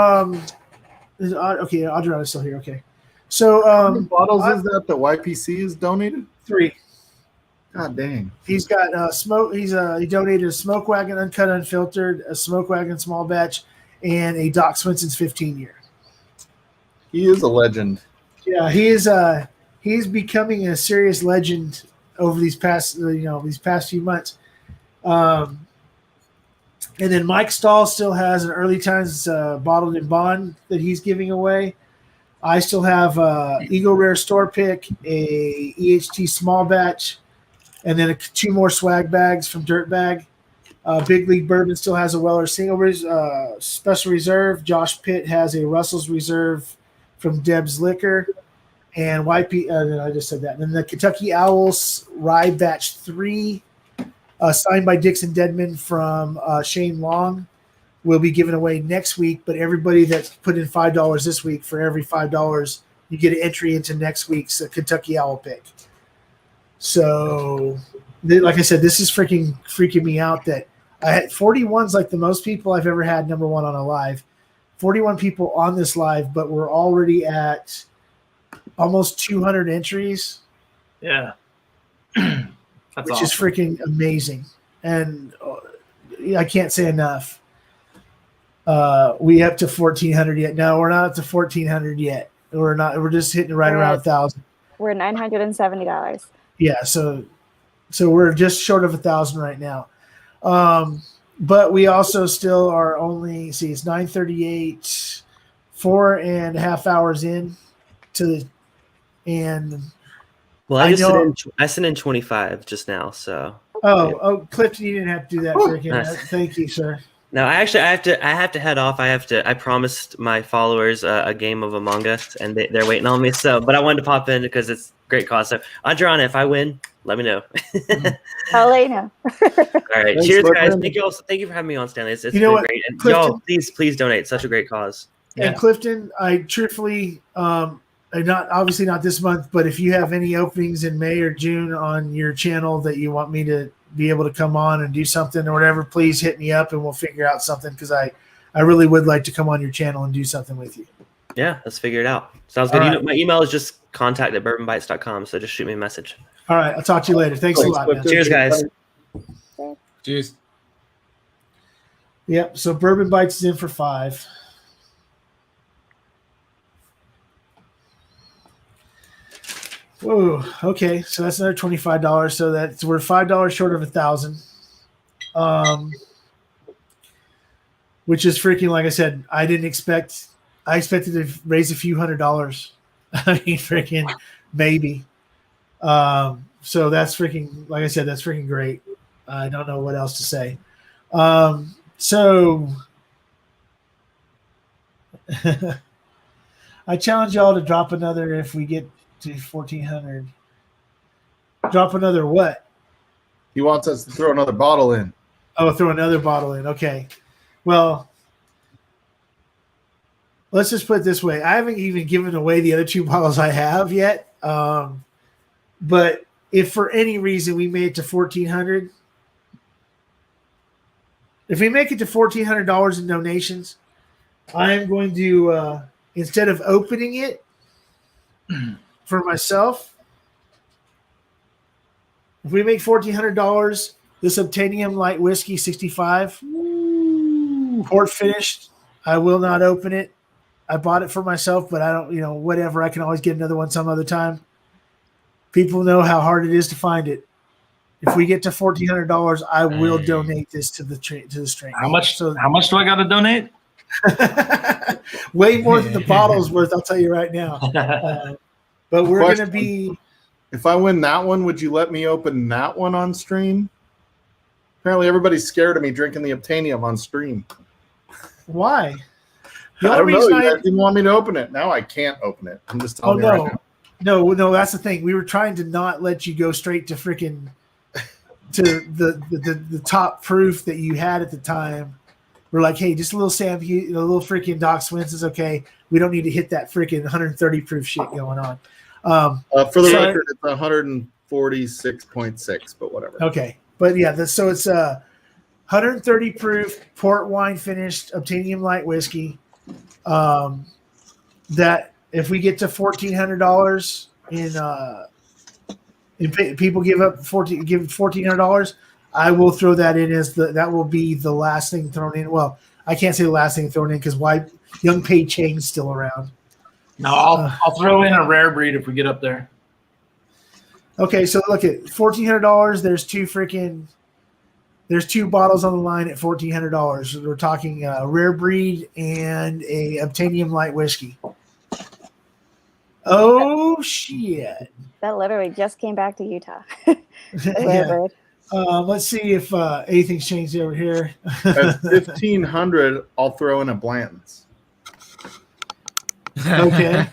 okay, Adriana's still here. Okay. So how many bottles is that the YPC is donated? 3. God dang. He's got smoke. He donated a Smoke Wagon Uncut Unfiltered, a Smoke Wagon Small Batch, and a Doc Swenson's 15-year. He is a legend. Yeah, he is. He's becoming a serious legend over these past few months. And then Mike Stahl still has an early times bottled in bond that he's giving away. I still have Eagle Rare Store Pick, a EHT small batch, and then 2 more swag bags from Dirtbag. Big League Bourbon still has a Weller Single Special Reserve. Josh Pitt has a Russell's Reserve from Deb's Liquor. And YP, I just said that. And then the Kentucky Owls Rye Batch 3, signed by Dixon Deadman from Shane Long, will be given away next week. But everybody that's put in $5 this week, for every $5, you get an entry into next week's Kentucky Owl pick. So, like I said, this is freaking me out that I had 41's like the most people I've ever had number one on a live. 41 people on this live, but we're already at almost 200 entries. Yeah. Which is freaking amazing. And I can't say enough. We up to 1,400 yet? No, we're not up to 1,400 yet. We're not. We're just hitting right around 1,000. We're $970. Yeah, so we're just short of 1,000 right now. But we also still are only it's 9:38, 4.5 hours in to the and. Well, I sent in 25 just now, so. Oh, Clifton, you didn't have to do that. Nice. Thank you, sir. No, I have to head off. I promised my followers a game of Among Us, and they're waiting on me. So, but I wanted to pop in because it's great cause. So, Adriana, if I win, let me know. I'll let you know. All right, Thanks, cheers, guys. Clifton. Thank you for having me on, Stanley. It's You been know what, great. And Clifton, y'all, please donate. Such a great cause. And Clifton, I truthfully, obviously not this month, but if you have any openings in May or June on your channel that you want me to be able to come on and do something or whatever, please hit me up and we'll figure out something, because I really would like to come on your channel and do something with you. Yeah, let's figure it out. Sounds good. Right. My email is just contact@bourbonbites.com, so just shoot me a message. All right, I'll talk to you later. Thanks a lot, man. Cheers, guys. Cheers. Yep, so Bourbon Bites is in for 5. Whoa. Okay, so that's another $25. So we're $5 short of 1,000. Which is freaking, like I said, I expected to raise a few $100s. I mean, freaking maybe. So that's freaking, like I said, that's freaking great. I don't know what else to say. So I challenge y'all to drop another if we get to 1,400. Drop another what? He wants us to throw another bottle in. Oh, throw another bottle in. Okay. Well, let's just put it this way. I haven't even given away the other 2 bottles I have yet. But if for any reason we made it to 1,400, if we make it to $1,400 in donations, I am going to, instead of opening it for myself, if we make $1,400, this Obtanium Light Whiskey 65, port finished, I will not open it. I bought it for myself, but I don't, whatever. I can always get another one some other time. People know how hard it is to find it. If we get to $1,400, I will donate this to the stream. How much do I got to donate? Way more than the bottle's worth, I'll tell you right now. But we're going to be. If I win that one, would you let me open that one on stream? Apparently, everybody's scared of me drinking the Obtanium on stream. Why? I don't know. You guys didn't want me to open it. Now I can't open it. I'm just telling you right now. No, that's the thing. We were trying to not let you go straight to freaking to the top proof that you had at the time. We're like, hey, just a little Sam, a little freaking Doc Swenson's okay. We don't need to hit that freaking 130 proof shit going on. For the record, it's 146.6, but whatever. Okay, but yeah, so it's 130 proof port wine finished Obtanium Light whiskey. That if we get to $1,400 in people give $1,400, I will throw that in as that will be the last thing thrown in. Well, I can't say the last thing thrown in because Young Pei Chang's still around. No, I'll throw in a rare breed if we get up there. Okay, so look at $1,400. There's two bottles on the line at $1,400. We're talking rare breed and a Obtainium light whiskey. Oh shit! That literally just came back to Utah. Yeah. Let's see if anything's changed over here. At 1,500, I'll throw in a Blanton's. Okay.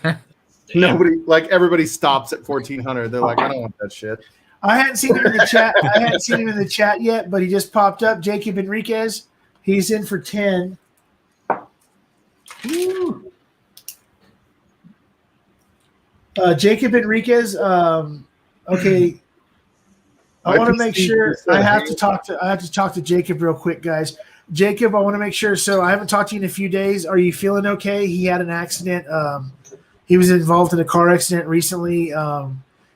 Everybody stops at 1,400. They're like, I don't want that shit. I hadn't seen him in the chat. I hadn't seen him in the chat yet, but he just popped up. Jacob Enriquez. He's in for 10. Jacob Enriquez. Okay. I want to make sure. I have to talk to Jacob real quick, guys. Jacob, I want to make sure. So I haven't talked to you in a few days. Are you feeling okay? He had an accident. He was involved in a car accident recently.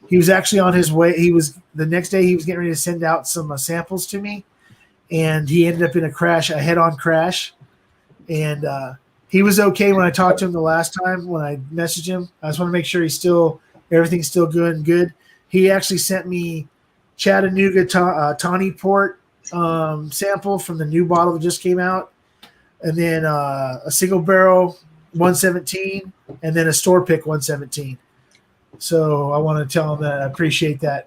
He was actually on his way. The next day he was getting ready to send out some samples to me, and he ended up in a crash, a head-on crash. And he was okay when I talked to him the last time when I messaged him. I just want to make sure everything's still good. He actually sent me Chattanooga Tawny Port sample from the new bottle that just came out, and then a single barrel 117, and then a store pick 117. So I want to tell him that I appreciate that.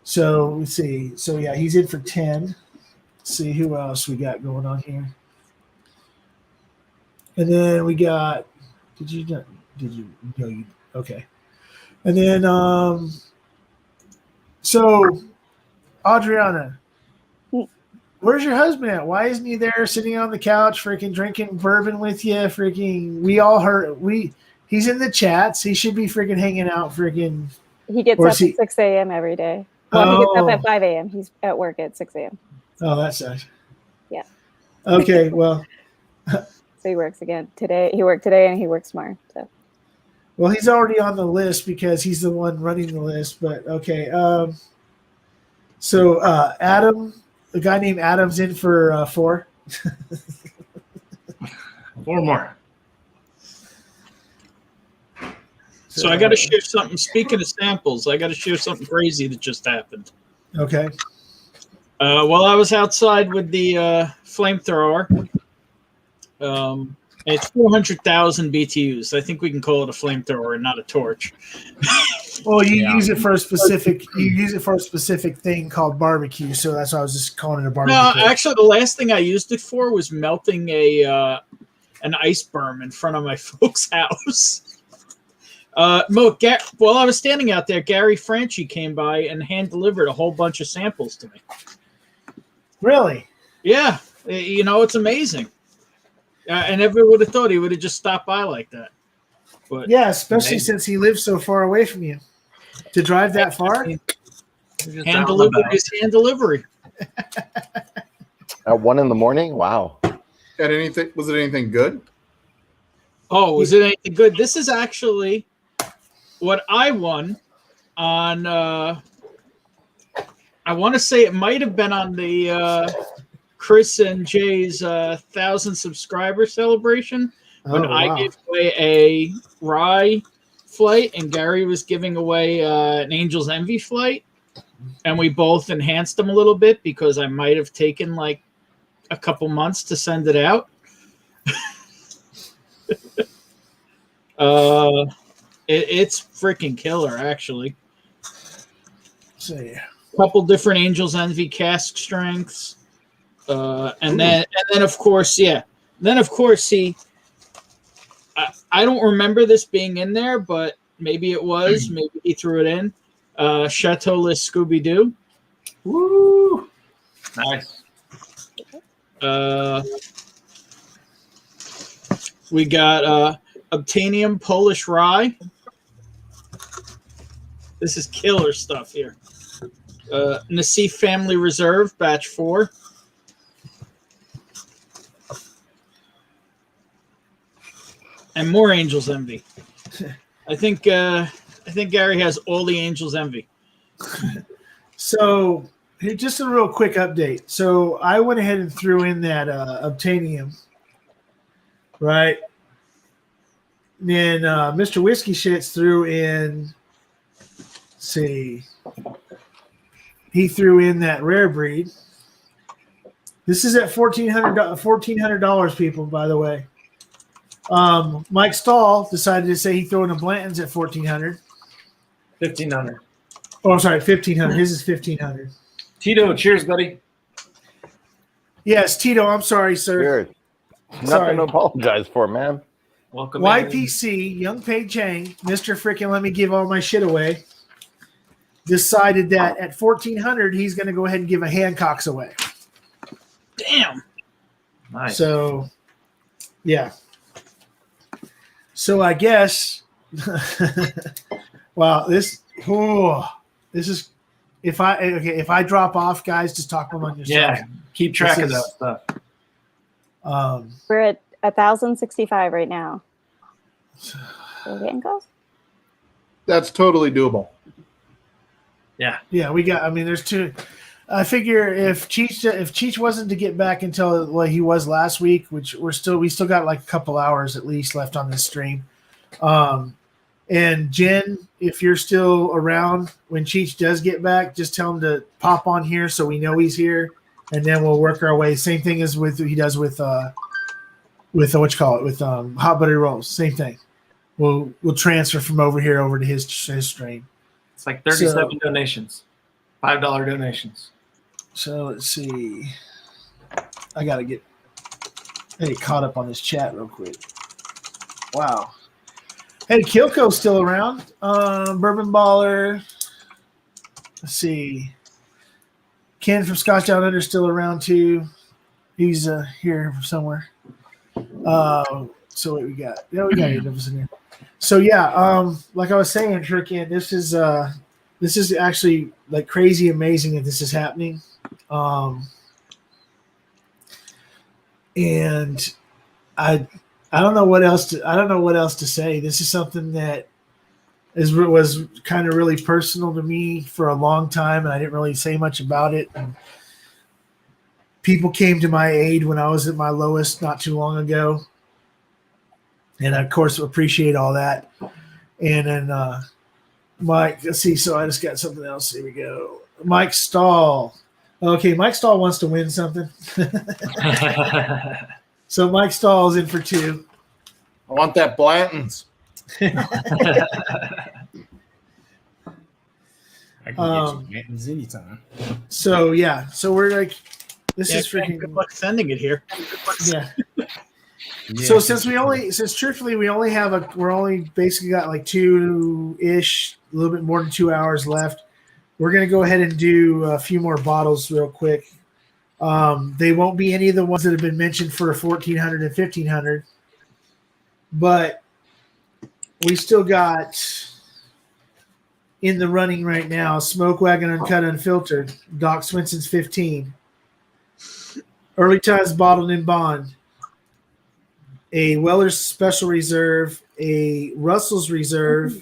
So let's see. So yeah, he's in for 10. Let's see who else we got going on here. And then we got. Okay. And then so Adriana, where's your husband at? Why isn't he there sitting on the couch, freaking drinking bourbon with you? Freaking, we all heard. He's in the chats. He should be freaking hanging out. Freaking. He gets up at 6 a.m. every day. Well, he gets up at 5 a.m. He's at work at 6 a.m. Oh, that sucks. Yeah. Okay. Well. So he works again today. He worked today and he works tomorrow. So. Well, he's already on the list because he's the one running the list. But okay. So Adam, a guy named Adam's in for 4. 4 more. So I got to share something. Speaking of samples, I got to share something crazy that just happened. Okay. While I was outside with the flamethrower, it's 400,000 BTUs. I think we can call it a flamethrower and not a torch. Well, you use it for a specific. You use it for a specific thing called barbecue. So that's why I was just calling it a barbecue. No, actually, the last thing I used it for was melting an ice berm in front of my folks' house. While I was standing out there, Gary Franchi came by and hand delivered a whole bunch of samples to me. Really? Yeah, it's amazing. I never would have thought he would have just stopped by like that. But yeah, especially since he lives so far away from you. To drive that far? Hand delivery is hand delivery. At 1 a.m? Wow. Was it anything good? Oh, was it anything good? This is actually what I won on. I want to say it might have been on the Chris and Jay's 1,000 subscriber celebration when I gave away a rye flight and Gary was giving away an Angel's Envy flight, and we both enhanced them a little bit because I might have taken like a couple months to send it out. It's freaking killer, actually. See. Couple different Angel's Envy cask strengths, and then of course, yeah. Then of course I don't remember this being in there, but maybe it was. Maybe he threw it in. Chateauless Scooby Doo. Woo! Nice. We got Obtainium Polish Rye. This is killer stuff here. Nassif Family Reserve, batch 4. And more Angel's Envy. I think Gary has all the Angel's Envy. So, just a real quick update. So, I went ahead and threw in that Obtainium, right? And then Mr. Whiskey Shits threw in see. He threw in that rare breed. This is at $1,400, people, by the way. Mike Stahl decided to say he threw in a Blanton's at $1,400. 1,500. Oh, I'm sorry, 1,500. His is 1,500. Tito, cheers, buddy. Yes, Tito. I'm sorry, sir. Cheers. Nothing Sorry. to apologize for, man. Welcome. YPC, Young Pei Chang, Mr. Freaking Let Me Give All My Shit Away, decided that at 1,400 he's going to go ahead and give a Hancock's away. Damn. Nice. So, yeah. So I guess, wow, this is if I drop off, guys, just talk among yourselves. Yeah, keep track of that stuff. We're at 1,065 right now. We're getting close. That's totally doable. Yeah. Yeah, we got. I mean, there's two. I figure if Cheech wasn't to get back until what he was last week, which we still got like a couple hours at least left on this stream. And Jen, if you're still around when Cheech does get back, just tell him to pop on here so we know he's here, and then we'll work our way. Same thing as he does with Hot Buttery Rolls. Same thing. We'll transfer from over here over to his stream. It's like 37 donations, $5 donations. So let's see. I gotta get caught up on this chat real quick. Wow. Hey, Kilko's still around. Bourbon Baller. Let's see. Ken from Scotch Down Under still around too. He's here somewhere. So what we got? Yeah, we got 8 of us in here. So yeah, like I was saying, Ken, this is actually like crazy amazing that this is happening. And I don't know what else to say. This is something that was kind of really personal to me for a long time, and I didn't really say much about it. And people came to my aid when I was at my lowest not too long ago, and I, of course, appreciate all that. And then Mike, let's see. So I just got something else. Here we go. Mike Stahl. Okay, Mike Stahl wants to win something. So Mike Stahl is in for 2. I want that Blanton's. I can get you Blanton's anytime. So yeah, so we're like, this is freaking. Good luck sending it here. Yeah. Yeah. So truthfully we only basically got like 2-ish, a little bit more than 2 hours left. We're gonna go ahead and do a few more bottles real quick. They won't be any of the ones that have been mentioned for 1,400 and 1,500, but we still got in the running right now Smoke Wagon Uncut Unfiltered, Doc Swenson's 15, Early Times Bottled in Bond, a Weller's Special Reserve, a Russell's Reserve,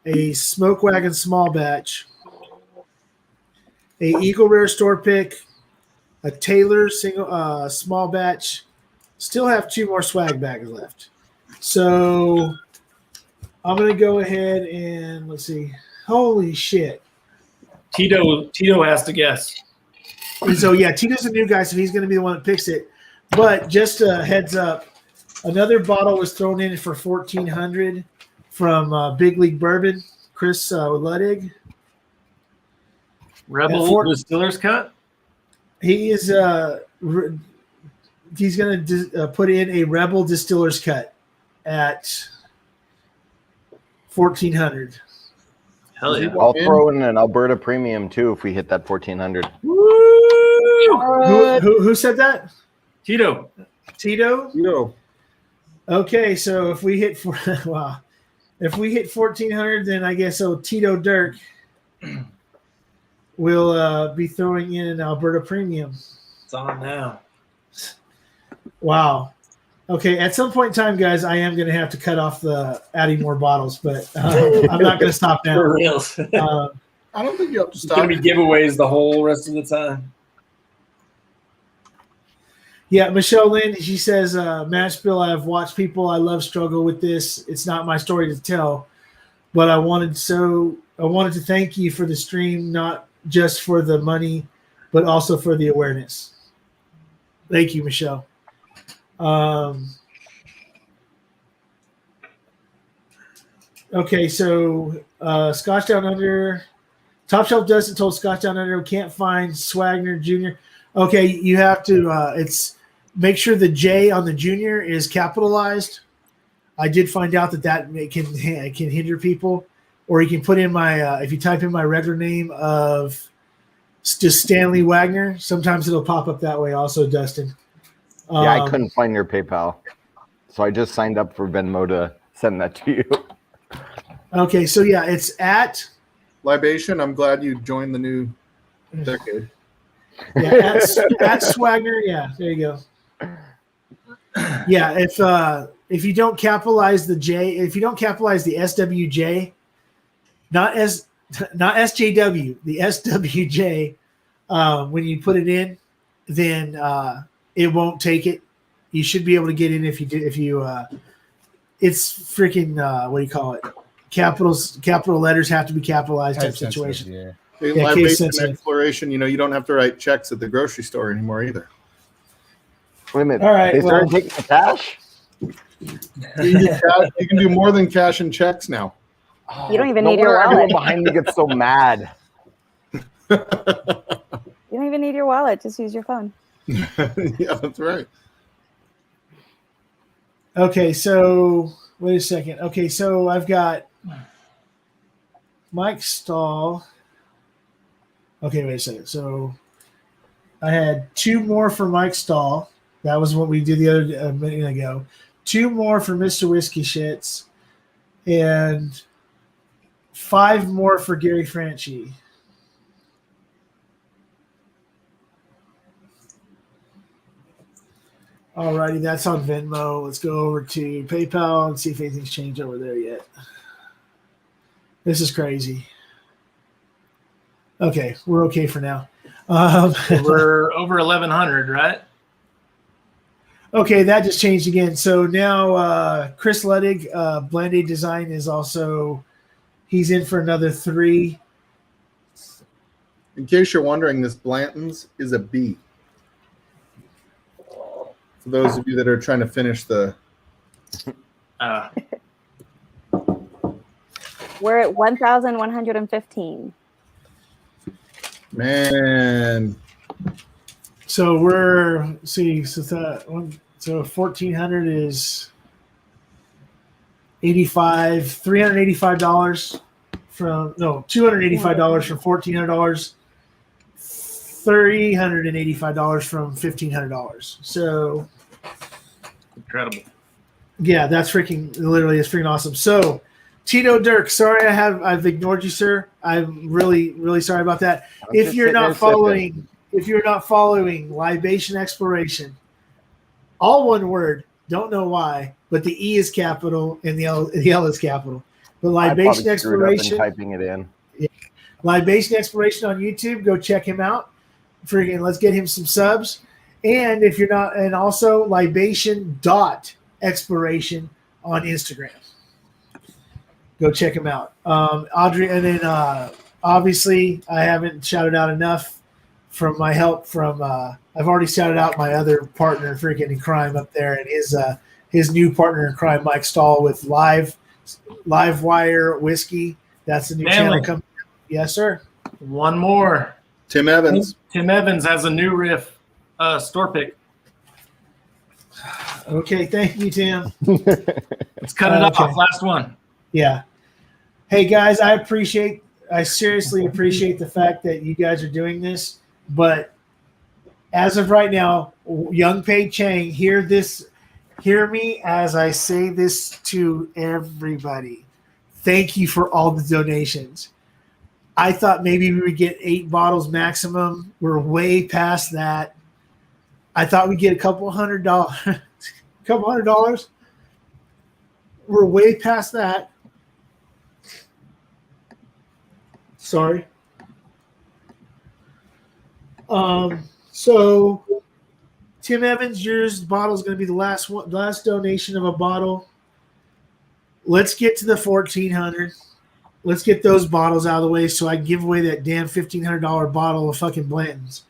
a Smoke Wagon Small Batch, a Eagle Rare Store Pick, a Taylor single small batch. Still have 2 more swag bags left. So I'm gonna go ahead and let's see. Holy shit! Tito has to guess. And so yeah, Tito's a new guy, so he's gonna be the one that picks it. But just a heads up, another bottle was thrown in for 1,400 from Big League Bourbon, Chris Luddig. Rebel Distiller's Cut. He is he's going to put in a Rebel Distiller's Cut at 1,400. Hell yeah! I'll throw in an Alberta Premium too if we hit that 1,400. Who said that? Tito. Yo. Okay, so if we hit if we hit 1,400, then I guess Tito Dirk will be throwing in an Alberta Premium. It's on now. Wow. Okay, at some point in time, guys, I am going to have to cut off adding more bottles, but I'm not going to stop now. For reals. I don't think you have to It's stop. going to be giveaways the whole rest of the time. Yeah, Michelle Lynn, she says, Mash Bill, I've watched people I love struggle with this. It's not my story to tell, but I wanted so I wanted to thank you for the stream, not just for the money, but also for the awareness. Thank you, Michelle. Okay, so Scotch Down Under, Top Shelf Dustin told Scotch Down Under can't find Swagner Jr. Okay, you have to. Make sure the J on the Junior is capitalized. I did find out that can hinder people, or you can put in my if you type in my regular name of just Stanley Wagner. Sometimes it'll pop up that way. Also, Dustin. Yeah, I couldn't find your PayPal, so I just signed up for Venmo to send that to you. Okay, so yeah, it's at Libation. I'm glad you joined the new decade. Yeah, at Swagner. Yeah, there you go. Yeah, if you don't capitalize the J, if you don't capitalize the SWJ, not SJW, the SWJ, when you put it in, then it won't take it. You should be able to get in if you do. If you, it's freaking what do you call it? Capital letters have to be capitalized type situation. Yeah. Libation exploration. You don't have to write checks at the grocery store anymore either. Wait a minute. All right, They started taking the cash? You can do more than cash and checks now. You don't even No need your wonder everyone wallet. behind me gets so mad. You don't even need your wallet. Just use your phone. Yeah, that's right. Okay, so wait a second. Okay, so I've got Mike Stahl. Okay, wait a second. So I had 2 more for Mike Stahl. That was what we did the other minute ago. 2 more for Mr. Whiskey Shits, and 5 more for Gary Franchi. Alrighty, that's on Venmo. Let's go over to PayPal and see if anything's changed over there yet. This is crazy. Okay, we're okay for now. We're over 1,100, right? Okay, that just changed again. So now Chris Luddig, Blend-Aid Design, is also, he's in for another 3. In case you're wondering, this Blanton's is a B. For those of you that are trying to finish the. We're at 1,115. Man. So we're, see, so 1,400 is $385 from, no, $285 from $1,400, $385 from $1,500. So incredible. Yeah, that's literally is freaking awesome. So Tito Dirk, sorry I've ignored you, sir. I'm really, really sorry about that. If you're not following Libation Exploration, all one word, don't know why, but the E is capital and the L is capital. But Libation Exploration, typing it in. Yeah. Libation Exploration on YouTube, go check him out. Freaking, let's get him some subs. And if you're not, and also libation.exploration on Instagram. Go check him out. Audrey, and then obviously I haven't shouted out enough from my help from I've already shouted out my other partner freaking in crime up there, and his new partner in crime, Mike Stahl, with Live Wire Whiskey. That's the new channel coming. Yes, sir. One more. Tim Evans. Tim Evans has a new riff store pick. Okay, thank you, Tim. Let's cut it off. Last one. Yeah. Hey guys, I seriously appreciate the fact that you guys are doing this, but as of right now, Young Pei Chang, hear me as I say this to everybody. Thank you for all the donations. I thought maybe we would get 8 bottles maximum. We're way past that. I thought we'd get a couple $100. We're way past that. Sorry. So Tim Evans, yours bottle is going to be the last donation of a bottle. Let's get to the 1,400. let's get those bottles out of the way so I can give away that damn $1,500 bottle of fucking Blanton's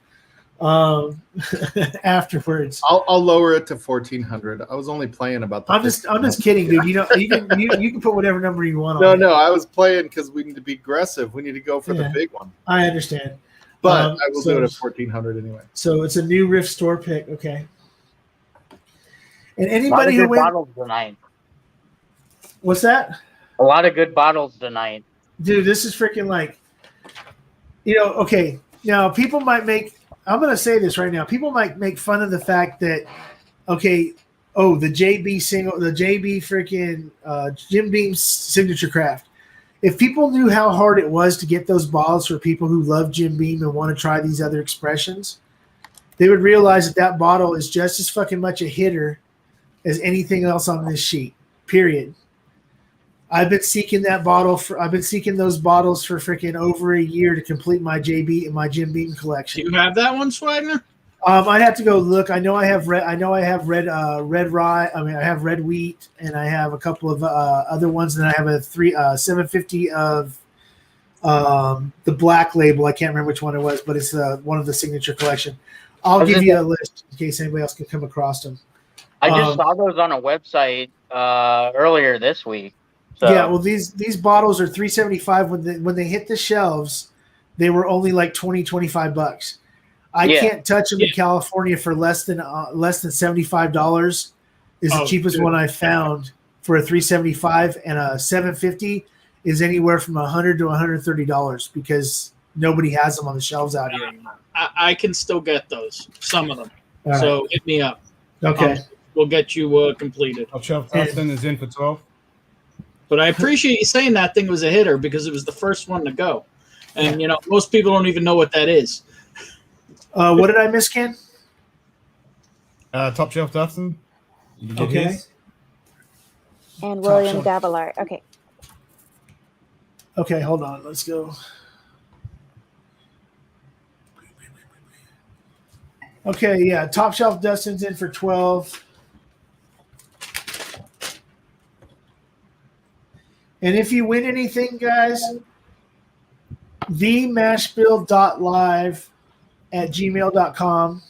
afterwards. I'll lower it to 1,400. I was only playing about the. I'm just kidding, dude. You can put whatever number you want on. No, I was playing because we need to be aggressive. We need to go for the big one. I understand, but I will do it at 1,400 anyway. So it's a new Rift store pick, okay? And A lot anybody of who good wins, bottles tonight. what's that? A lot of good bottles tonight. Dude, this is freaking like, okay. Now people might I'm going to say this right now. People might make fun of the fact that, okay, the JB freaking Jim Beam's signature craft. If people knew how hard it was to get those bottles for people who love Jim Beam and want to try these other expressions, they would realize that bottle is just as fucking much a hitter as anything else on this sheet, period. I've been seeking those bottles for freaking over a year to complete my JB and my Jim Beam collection. Do you have that one, Swagner? I'd have to go look. I know I have red rye. I mean, I have red wheat, and I have a couple of other ones. And I have a 750 of the black label. I can't remember which one it was, but it's one of the signature collection. I'll give you a list in case anybody else can come across them. I just saw those on a website earlier this week. So. Yeah, well, these bottles are $375. When they hit the shelves, they were only like $20-$25. I can't touch them in California for less than $75. Is the cheapest one I found for a $375, and a $750 is anywhere from $100 to $130 because nobody has them on the shelves out here anymore. I can still get those, some of them. All so right. hit me up. Okay, we'll get you completed. Top Shelf Dustin is in for 12. But I appreciate you saying that thing was a hitter because it was the first one to go. And, most people don't even know what that is. What did I miss, Ken? Top Shelf Dustin. Okay. His. And William Davillard. Okay. Okay, hold on. Let's go. Okay, yeah. Top Shelf Dustin's in for 12. And if you win anything, guys, themashbill.live@gmail.com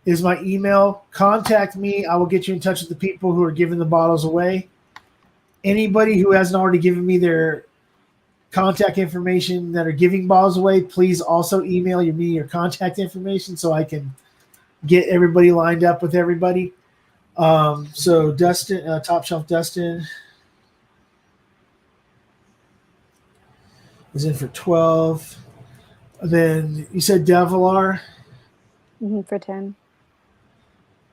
is my email. Contact me. I will get you in touch with the people who are giving the bottles away. Anybody who hasn't already given me their contact information that are giving bottles away, please also email me your contact information so I can get everybody lined up with everybody. So Dustin, Top Shelf Dustin is in for 12. Then you said Devilar? For 10.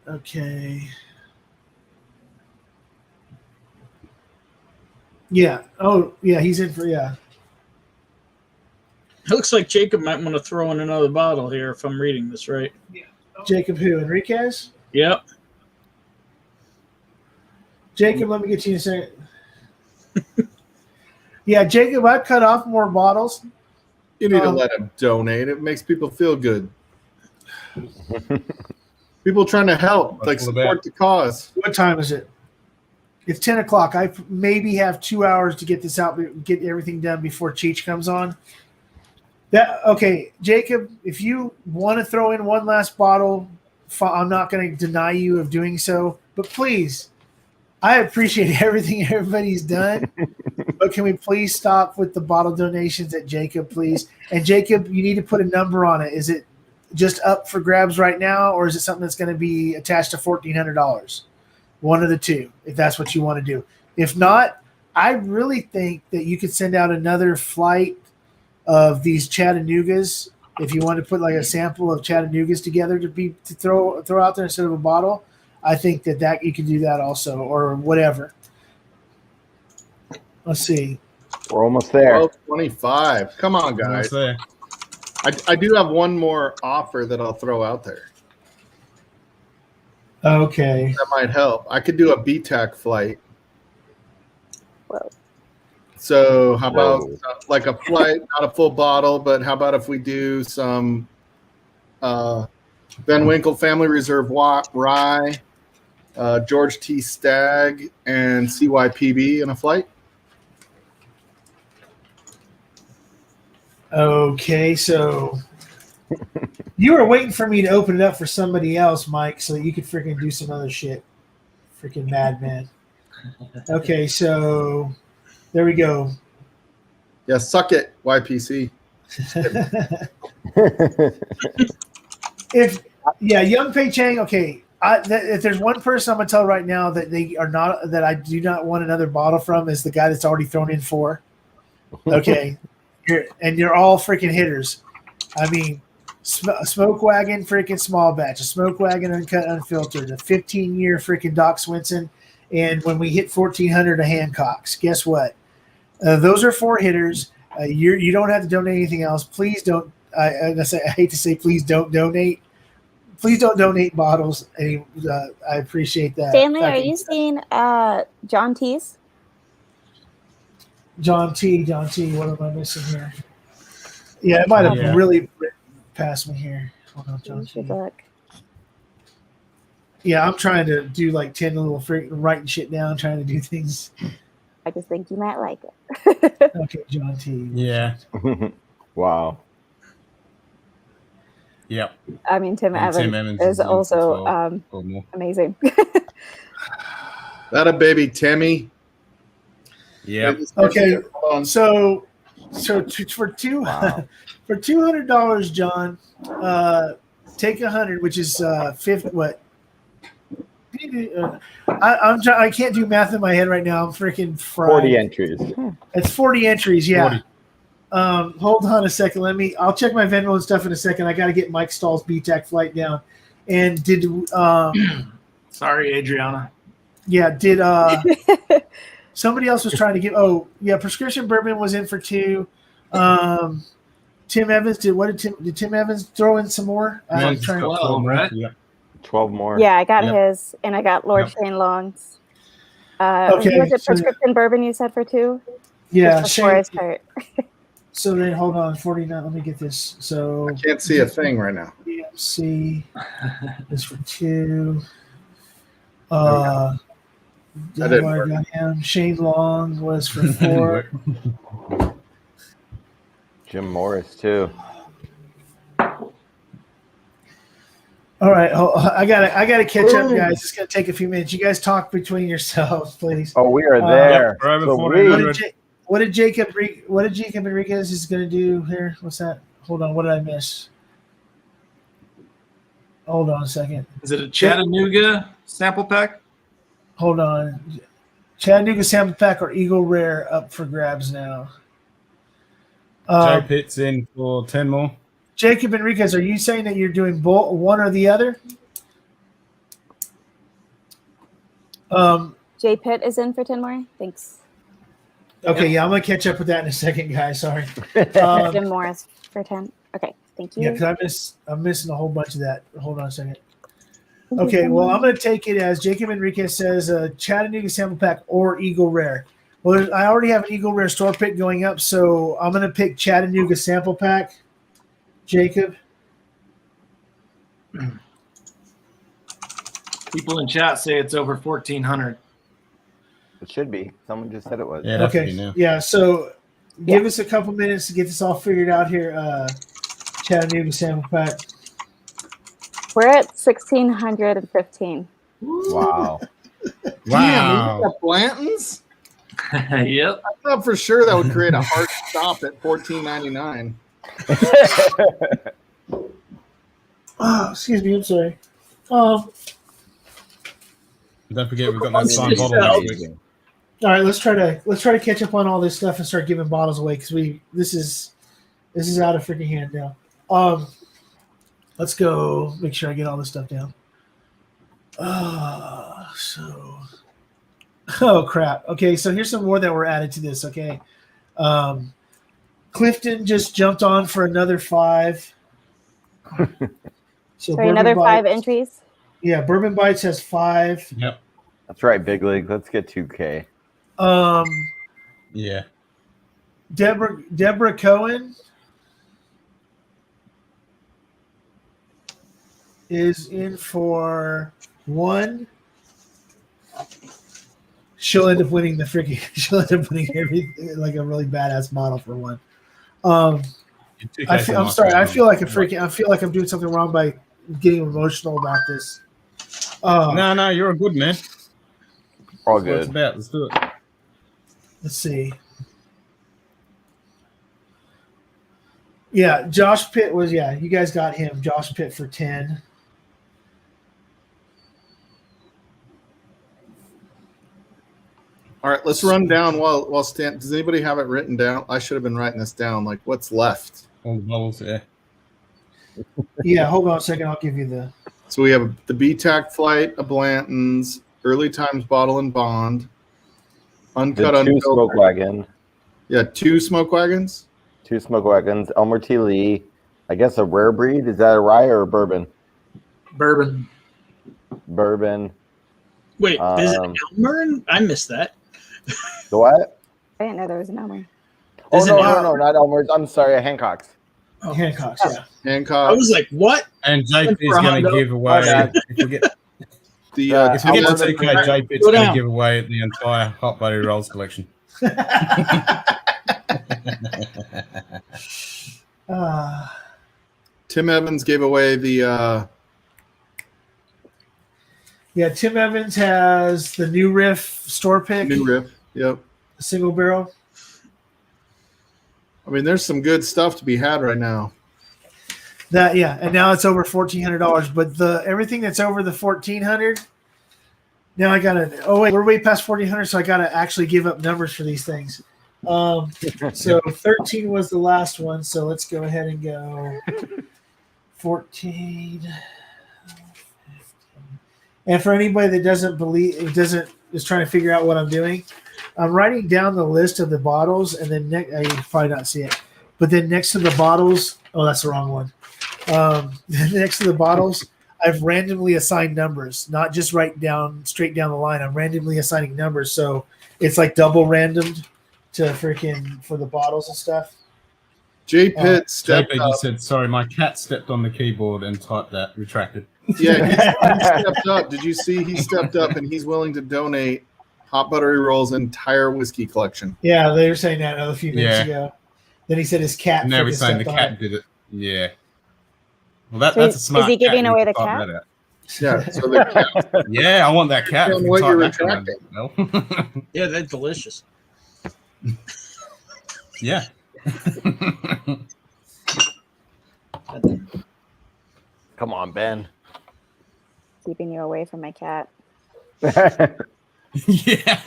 Okay. Yeah. Oh, yeah, he's in for, yeah. It looks like Jacob might want to throw in another bottle here if I'm reading this right. Jacob who? Enriquez? Yep. Jacob, let me get you in a second. Yeah, Jacob, I cut off more bottles. You need to let him donate. It makes people feel good. People trying to help, like support the cause. What time is it? It's 10 o'clock. I maybe have 2 hours to get this out, get everything done before Cheech comes on. Okay, Jacob, if you want to throw in one last bottle, I'm not going to deny you of doing so. But please, I appreciate everything everybody's done. But can we please stop with the bottle donations at Jacob, please? And Jacob, you need to put a number on it. Is it just up for grabs right now, or is it something that's going to be attached to $1,400? One of the two, if that's what you want to do. If not, I really think that you could send out another flight of these Chattanoogas. If you want to put like a sample of Chattanoogas together to throw out there instead of a bottle, I think that you could do that also, or whatever. Let's see. We're almost there. 12:25. Come on, guys. I do have one more offer that I'll throw out there. Okay. That might help. I could do a BTAC flight. Whoa. So how about like a flight, not a full bottle, but how about if we do some Ben Winkle Family Reserve Rye, George T. Stagg, and CYPB in a flight? Okay, so you were waiting for me to open it up for somebody else, Mike, so that you could freaking do some other shit. Freaking madman. Okay, so there we go. Yeah, suck it, YPC. Young Pei Chang. Okay, if there's one person I'm gonna tell right now that I do not want another bottle from is the guy that's already thrown in 4. Okay, you're all freaking hitters. I mean, Smoke Wagon, freaking small batch, a Smoke Wagon uncut, unfiltered, a 15-year freaking Doc Swinson, and when we hit 1400, a Hancock's. Guess what? Those are 4 hitters. You don't have to donate anything else. Please don't. I hate to say, please don't donate. Please don't donate bottles. I appreciate that. Stanley, are you seeing John T's? John T. What am I missing here? Yeah, it might have really passed me here. Hold on, John T. Yeah, I'm trying to do like 10 little writing shit down, trying to do things. I just think you might like it. Okay, John T. Yeah. Wow. Yep. I mean, Tim Evans is also amazing. That a baby Timmy. Yeah. Okay. So for $200, John, take 100, which is 50. What? I can't do math in my head right now. I'm freaking fried. 40 entries. It's 40 entries. Yeah. 40. Hold on a second. I'll check my Venmo and stuff in a second. I got to get Mike Stahl's BTAC flight down. And did sorry, Adriana. Yeah, did somebody else was trying to give? Oh, yeah, prescription bourbon was in for 2. Tim Evans did Tim Evans throw in some more? I'm trying 12, right? Yeah. 12 more. Yeah, I got his, and I got Lord Shane Long's. Okay, was it prescription bourbon you said for 2? Yeah, before I start. So then, hold on, 49. Let me get this. So I can't see a thing right now. EMC is for 2. I got him. Shane Long was for 4. Jim Morris too. All right, I gotta catch up, guys. It's gonna take a few minutes. You guys talk between yourselves, please. Oh, we are there. What did Jacob Enriquez is gonna do here? What's that? Hold on, what did I miss? Hold on a second. Is it a Chattanooga sample pack? Hold on. Chattanooga sample pack or Eagle Rare up for grabs now. Joe Pitt's in for 10 more. Jacob Enriquez, are you saying that you're doing one or the other? Jay Pitt is in for 10 more. Thanks. Okay, yeah, I'm gonna catch up with that in a second, guys. Sorry. Jim Morris for 10. Okay, thank you. Yeah, because I'm missing a whole bunch of that. Hold on a second. Okay, well, I'm gonna take it as Jacob Enriquez says, Chattanooga sample pack or Eagle Rare. Well, I already have an Eagle Rare store pick going up, so I'm gonna pick Chattanooga sample pack. Jacob. People in chat say it's over 1,400. It should be. Someone just said it was. Yeah, okay. Yeah. So give us a couple minutes to get this all figured out here. Chattanooga sample pack. We're at 1,615. Wow. Damn, we got Blanton's? Yep. I thought for sure that would create a hard stop at $14.99. Excuse me, I'm sorry. Don't forget we've got that signed bottle next week. All right, let's try to catch up on all this stuff and start giving bottles away because this is out of freaking hand now. Let's go make sure I get all this stuff down. Oh crap. Okay, so here's some more that were added to this. Okay, Clifton just jumped on for another 5. So another 5 entries. Yeah, Bourbon Bites has 5. Yep. That's right, Big League. Let's get 2K. Yeah. Deborah Cohen is in for 1. She'll end up winning she'll end up winning everything, like a really badass model for 1. I'm sorry. I feel like I feel like I'm doing something wrong by getting emotional about this. No, you're a good man. All That's what it's good. about. Let's do it. Let's see. Yeah, Josh Pitt was, you guys got him. Josh Pitt for 10. All right, let's run down while Stan. Does anybody have it written down? I should have been writing this down. Like, what's left? All the bubbles, yeah. Yeah, hold on a second. I'll give you the. So we have the BTAC flight of Blanton's, Early Times Bottle and Bond, Uncut The two Unfiltered. smoke wagon. Yeah, 2 smoke wagons. 2 smoke wagons. Elmer T. Lee. I guess a rare breed. Is that a rye or a bourbon? Bourbon. Bourbon. Wait, is it Elmer? I missed that. The what? I didn't know there was an Elmer. Oh, Is it no, not Elmer's. I'm sorry, Hancock's. Oh, Hancock's, yeah. Hancock. I was like, what? And JP is going to give away. If we get the if we get to 2K, JP is Go going to down. give away the entire Hot Buddy Rolls collection. Tim Evans gave away the. Yeah, Tim Evans has the new Riff store pick. New Riff. Yep. Single barrel. I mean, there's some good stuff to be had right now. And now it's over $1,400. But the everything that's over the $1,400, now I gotta. Oh wait, we're way past $1,400, so I gotta actually give up numbers for these things. So 13 was the last one. So let's go ahead and go 14. And for anybody that is trying to figure out what I'm doing, I'm writing down the list of the bottles, and then you probably not see it, but then next to the bottles, oh, that's the wrong one. Next to the bottles, I've randomly assigned numbers, not just straight down the line. I'm randomly assigning numbers, so it's like double randomed for the bottles and stuff. J. Pitt stepped JP up. just said, sorry, my cat stepped on the keyboard and typed that, retracted. Yeah, he stepped up. Did you see? He stepped up, and he's willing to donate Hot Buttery Roll's entire whiskey collection. Yeah, they were saying that a few minutes Yeah. ago. Then he said his cat. Now we're freaking saying the stepped on cat it. did it. Yeah. Well, So that's a smart is he giving cat. away You the can type cat? that out. Yeah, so the cat. Yeah, I want that cat. Tell If him you what type you're that command, retracting. no. Yeah, that's delicious. Yeah. Come on, Ben. Keeping you away from my cat. Yeah,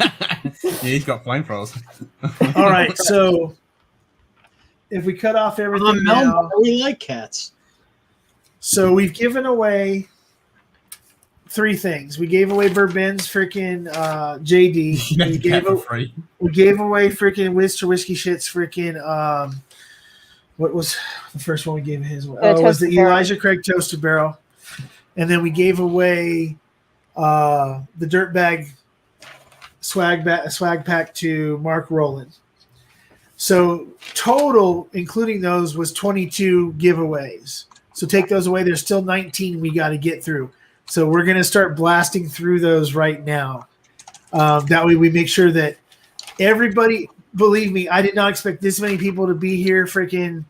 he's got flamethrowers. All right, so if we cut off everything now, we like cats. so we've given away 3 things. We gave away Bourbon's freaking JD. That's cat for free. We gave away freaking Whiskey Shit's freaking what was the first one we gave his? Oh, it was the Toasted Barrel. Elijah Craig Toasted Barrel, and then we gave away the Dirtbag swag pack to Mark Rowland. So total, including those, was 22 giveaways. So take those away. There's still 19 we got to get through. So we're going to start blasting through those right now. That way we make sure that everybody, believe me, I did not expect this many people to be here freaking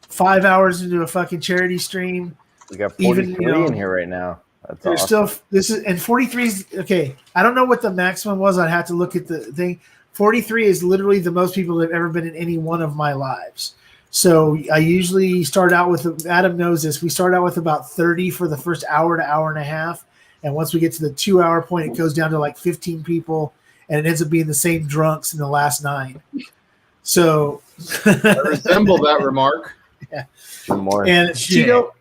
5 hours into a fucking charity stream. We got 43 Even, you know, in here right now. That's There's awesome. still this is and 43 is okay. I don't know what the maximum was. I'd have to look at the thing. 43 is literally the most people that have ever been in any one of my lives. So I usually start out with, Adam knows this, we start out with about 30 for the first hour to hour and a half. And once we get to the 2 hour point, it goes down to like 15 people, and it ends up being the same drunks in the last 9. So I resemble that remark. Yeah. More. And Tito,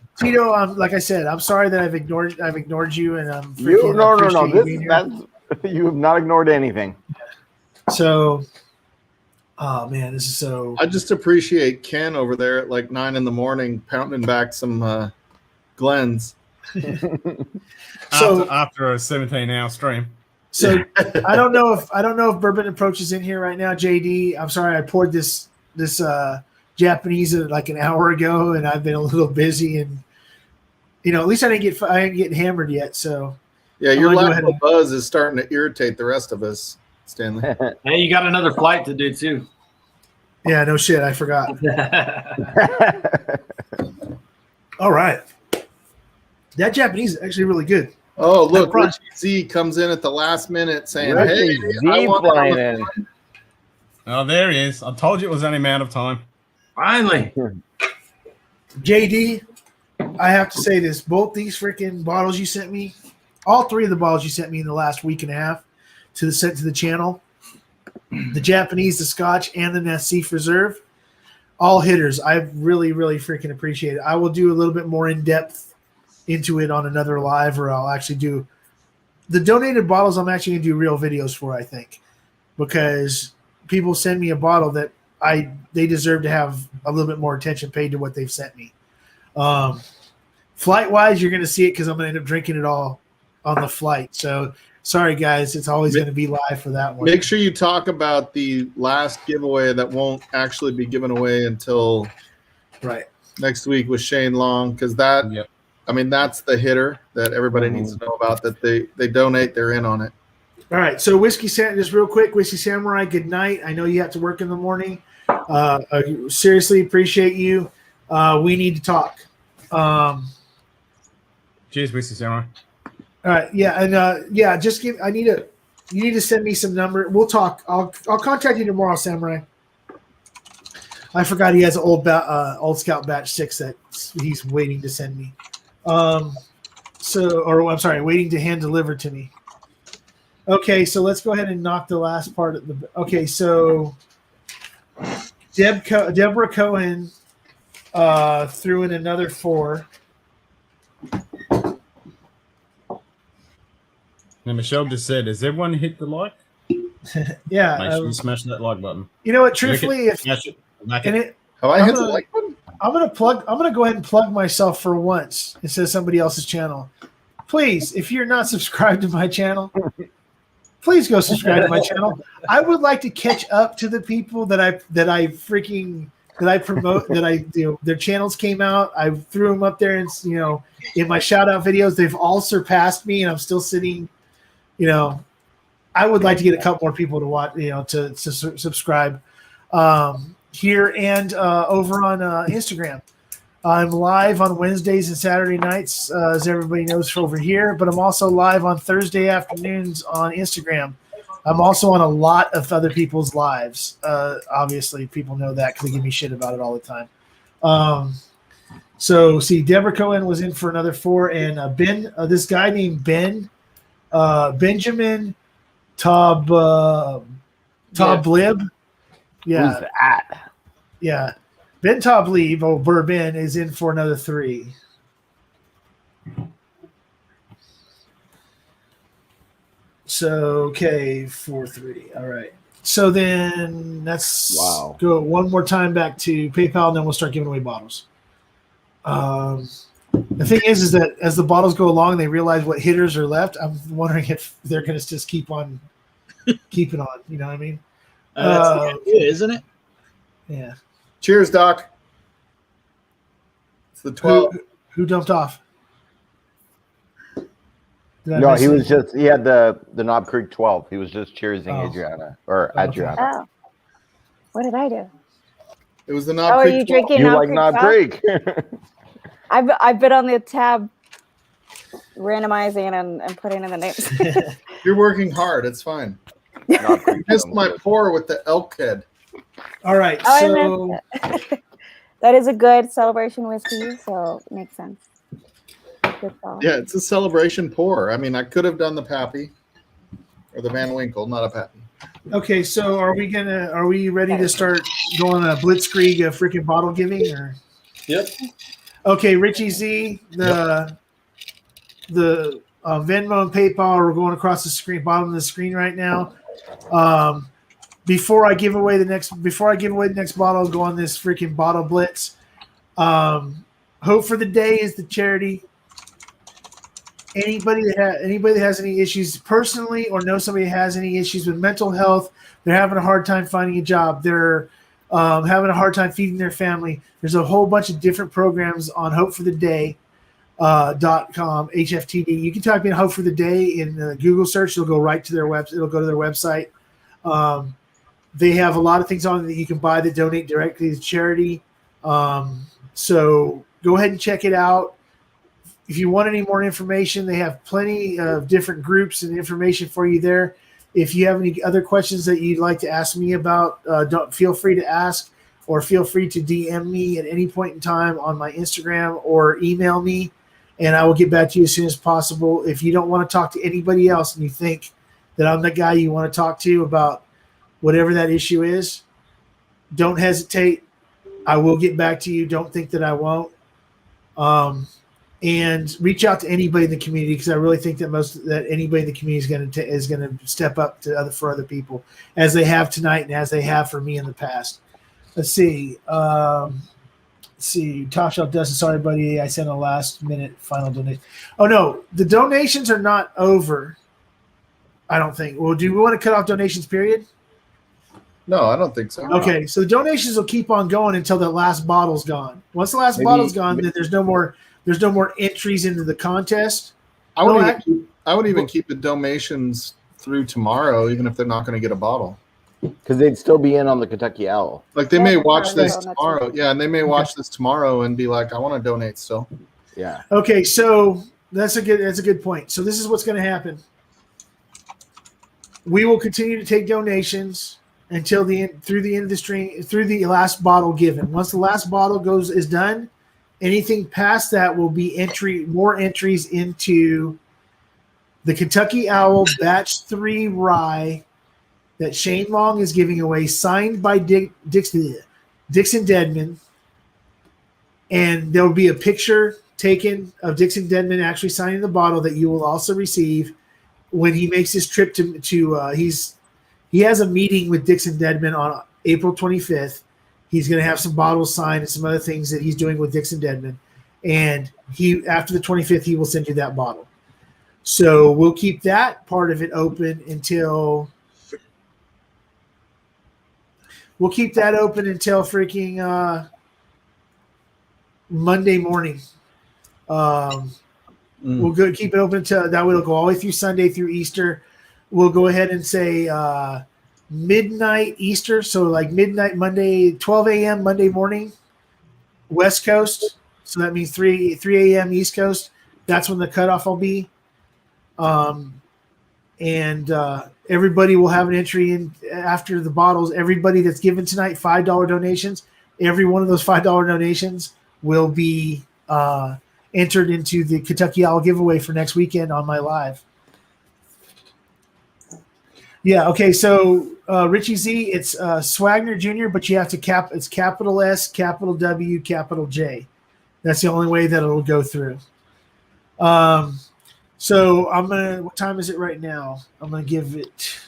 like I said, I'm sorry that I've ignored you, and I'm You no. appreciate you being here. That's you have not ignored anything. So, oh man, this is so. I just appreciate Ken over there at like 9 a.m, pounding back some Glens. So after a 17-hour stream. So I don't know if Bourbon Approach is in here right now, JD. I'm sorry, I poured this Japanese like an hour ago, and I've been a little busy, and at least I didn't get hammered yet. So yeah, your lack of buzz is starting to irritate the rest of us, Stanley. Hey, you got another flight to do too. Yeah, no shit. I forgot. All right. That Japanese is actually really good. Oh, look, Richie Z comes in at the last minute saying, Richie "Hey, I Z want it on flying the in. front." Oh, there he is. I told you it was only a matter of time. Finally. JD, I have to say this. Both these freaking bottles you sent me, all three of the bottles you sent me in the last week and a half sent to the channel, the Japanese, the Scotch, and the Nessie Reserve, all hitters. I really, really freaking appreciate it. I will do a little bit more in depth into it on another live, or I'll actually do the donated bottles. I'm actually going to do real videos for, I think, because people send me a bottle that they deserve to have a little bit more attention paid to what they've sent me. Flight wise, you're going to see it because I'm going to end up drinking it all on the flight. So sorry, guys. It's always going to be live for that one. Make sure you talk about the last giveaway that won't actually be given away until next week with Shane Long, because that, I mean, that's the hitter that everybody needs to know about, that they donate, they're in on it. All right. So Whiskey Samurai, just real quick, Whiskey Samurai, good night. I know you have to work in the morning. I seriously appreciate you. We need to talk. Cheers, Whiskey Samurai. All right, yeah, and you need to send me some number. We'll talk. I'll contact you tomorrow, Samurai. I forgot he has an old Scout Batch 6 that he's waiting to send me. I'm sorry, waiting to hand deliver to me. Okay, so let's go ahead and knock the last part of the. Okay, so Deborah Cohen threw in another 4. Now, Michelle just said, has everyone hit the like? Yeah. Make sure you smash that like button. You know what? Truthfully, Have I hit the like button? I'm gonna go ahead and plug myself for once instead of somebody else's channel. Please, if you're not subscribed to my channel, please go subscribe to my channel. I would like to catch up to the people that I promote, their channels came out. I threw them up there, and in my shout out videos, they've all surpassed me, and I'm still sitting. I would like to get a couple more people to watch, to subscribe here and over on Instagram. I'm live on Wednesdays and Saturday nights, as everybody knows over here, but I'm also live on Thursday afternoons on Instagram. I'm also on a lot of other people's lives. Obviously, people know that because they give me shit about it all the time. So, see, Deborah Cohen was in for another 4, and this guy named Benjamin Tablib. Yeah. Who's that? Yeah. Ben Tablib, Bourbon, is in for another 3. So, okay, 4-3. All right. So then let's go one more time back to PayPal, and then we'll start giving away bottles. The thing is that as the bottles go along, they realize what hitters are left. I'm wondering if they're going to just keep on keeping on. You know what I mean? That's the idea, isn't it? Yeah. Cheers, Doc. It's the 12. Who dumped off? No, he had the Knob Creek 12. He was just cheersing Adriana. Oh. What did I do? It was the Knob Creek. Are you drinking you Knob like Creek Knob 12? Creek? I've been on the tab randomizing and putting in the names. You're working hard. It's fine. You missed my pour with the elk head. All right. So that is a good celebration whiskey, so it makes sense. Good call. Yeah, it's a celebration pour. I mean, I could have done the Pappy or the Van Winkle, not a Pappy. Okay, so are we ready to start going a blitzkrieg freaking bottle giving or? Yep. Okay, Richie Z, the Venmo and PayPal are going across the screen, bottom of the screen right now. Before I give away the next bottle, I'll go on this freaking bottle blitz. Hope for the Day is the charity. Anybody that has any issues personally or know somebody that has any issues with mental health, they're having a hard time finding a job, they're having a hard time feeding their family. There's a whole bunch of different programs on hopefortheday.com, HFTD. You can type in Hope for the Day in Google search. It'll go right to their website. It'll go to their website. They have a lot of things on that you can buy that donate directly to charity. So go ahead and check it out. If you want any more information, they have plenty of different groups and information for you there. If you have any other questions that you'd like to ask me about, don't feel free to ask, or feel free to DM me at any point in time on my Instagram or email me, and I will get back to you as soon as possible. If you don't want to talk to anybody else and you think that I'm the guy you want to talk to about whatever that issue is, don't hesitate. I will get back to you. Don't think that I won't. And reach out to anybody in the community, because I really think that anybody in the community is going to step up for other people, as they have tonight and as they have for me in the past. Let's see. Top Shelf Dustin. Sorry, buddy. I sent a last minute final donation. Oh no, the donations are not over. I don't think. Well, do we want to cut off donations? Period. No, I don't think so. Okay, so the donations will keep on going until the last bottle's gone. Once the last bottle's gone, then there's no more entries into the contest. I would even keep the donations through tomorrow, even if they're not going to get a bottle. Because they'd still be in on the Kentucky Owl. Like they may watch this tomorrow. Yeah, and they may watch this tomorrow and be like, I want to donate still. Yeah. Okay, so that's a good point. So this is what's going to happen. We will continue to take donations until through the end of the stream, through the last bottle given. Once the last bottle is done, anything past that will be more entries into the Kentucky Owl Batch 3 Rye that Shane Long is giving away, signed by Dixon Dedman. And there will be a picture taken of Dixon Dedman actually signing the bottle that you will also receive when he makes his trip he has a meeting with Dixon Dedman on April 25th. He's going to have some bottles signed and some other things that he's doing with Dixon Dedman. And after the 25th, he will send you that bottle. So we'll keep that part of it open until freaking Monday morning. We'll keep it open until that way. It'll go all the way through Sunday through Easter. We'll go ahead and say midnight Easter, so like midnight Monday, 12 a.m. Monday morning, West Coast. So that means 3 a.m. East Coast. That's when the cutoff will be. And everybody will have an entry in after the bottles. Everybody that's given tonight $5 donations, every one of those $5 donations will be entered into the Kentucky Owl giveaway for next weekend on my live. Yeah, okay, so Richie Z, it's Swagner Jr., but you have to it's capital S, capital W, capital J. That's the only way that it'll go through. So what time is it right now? I'm gonna give it.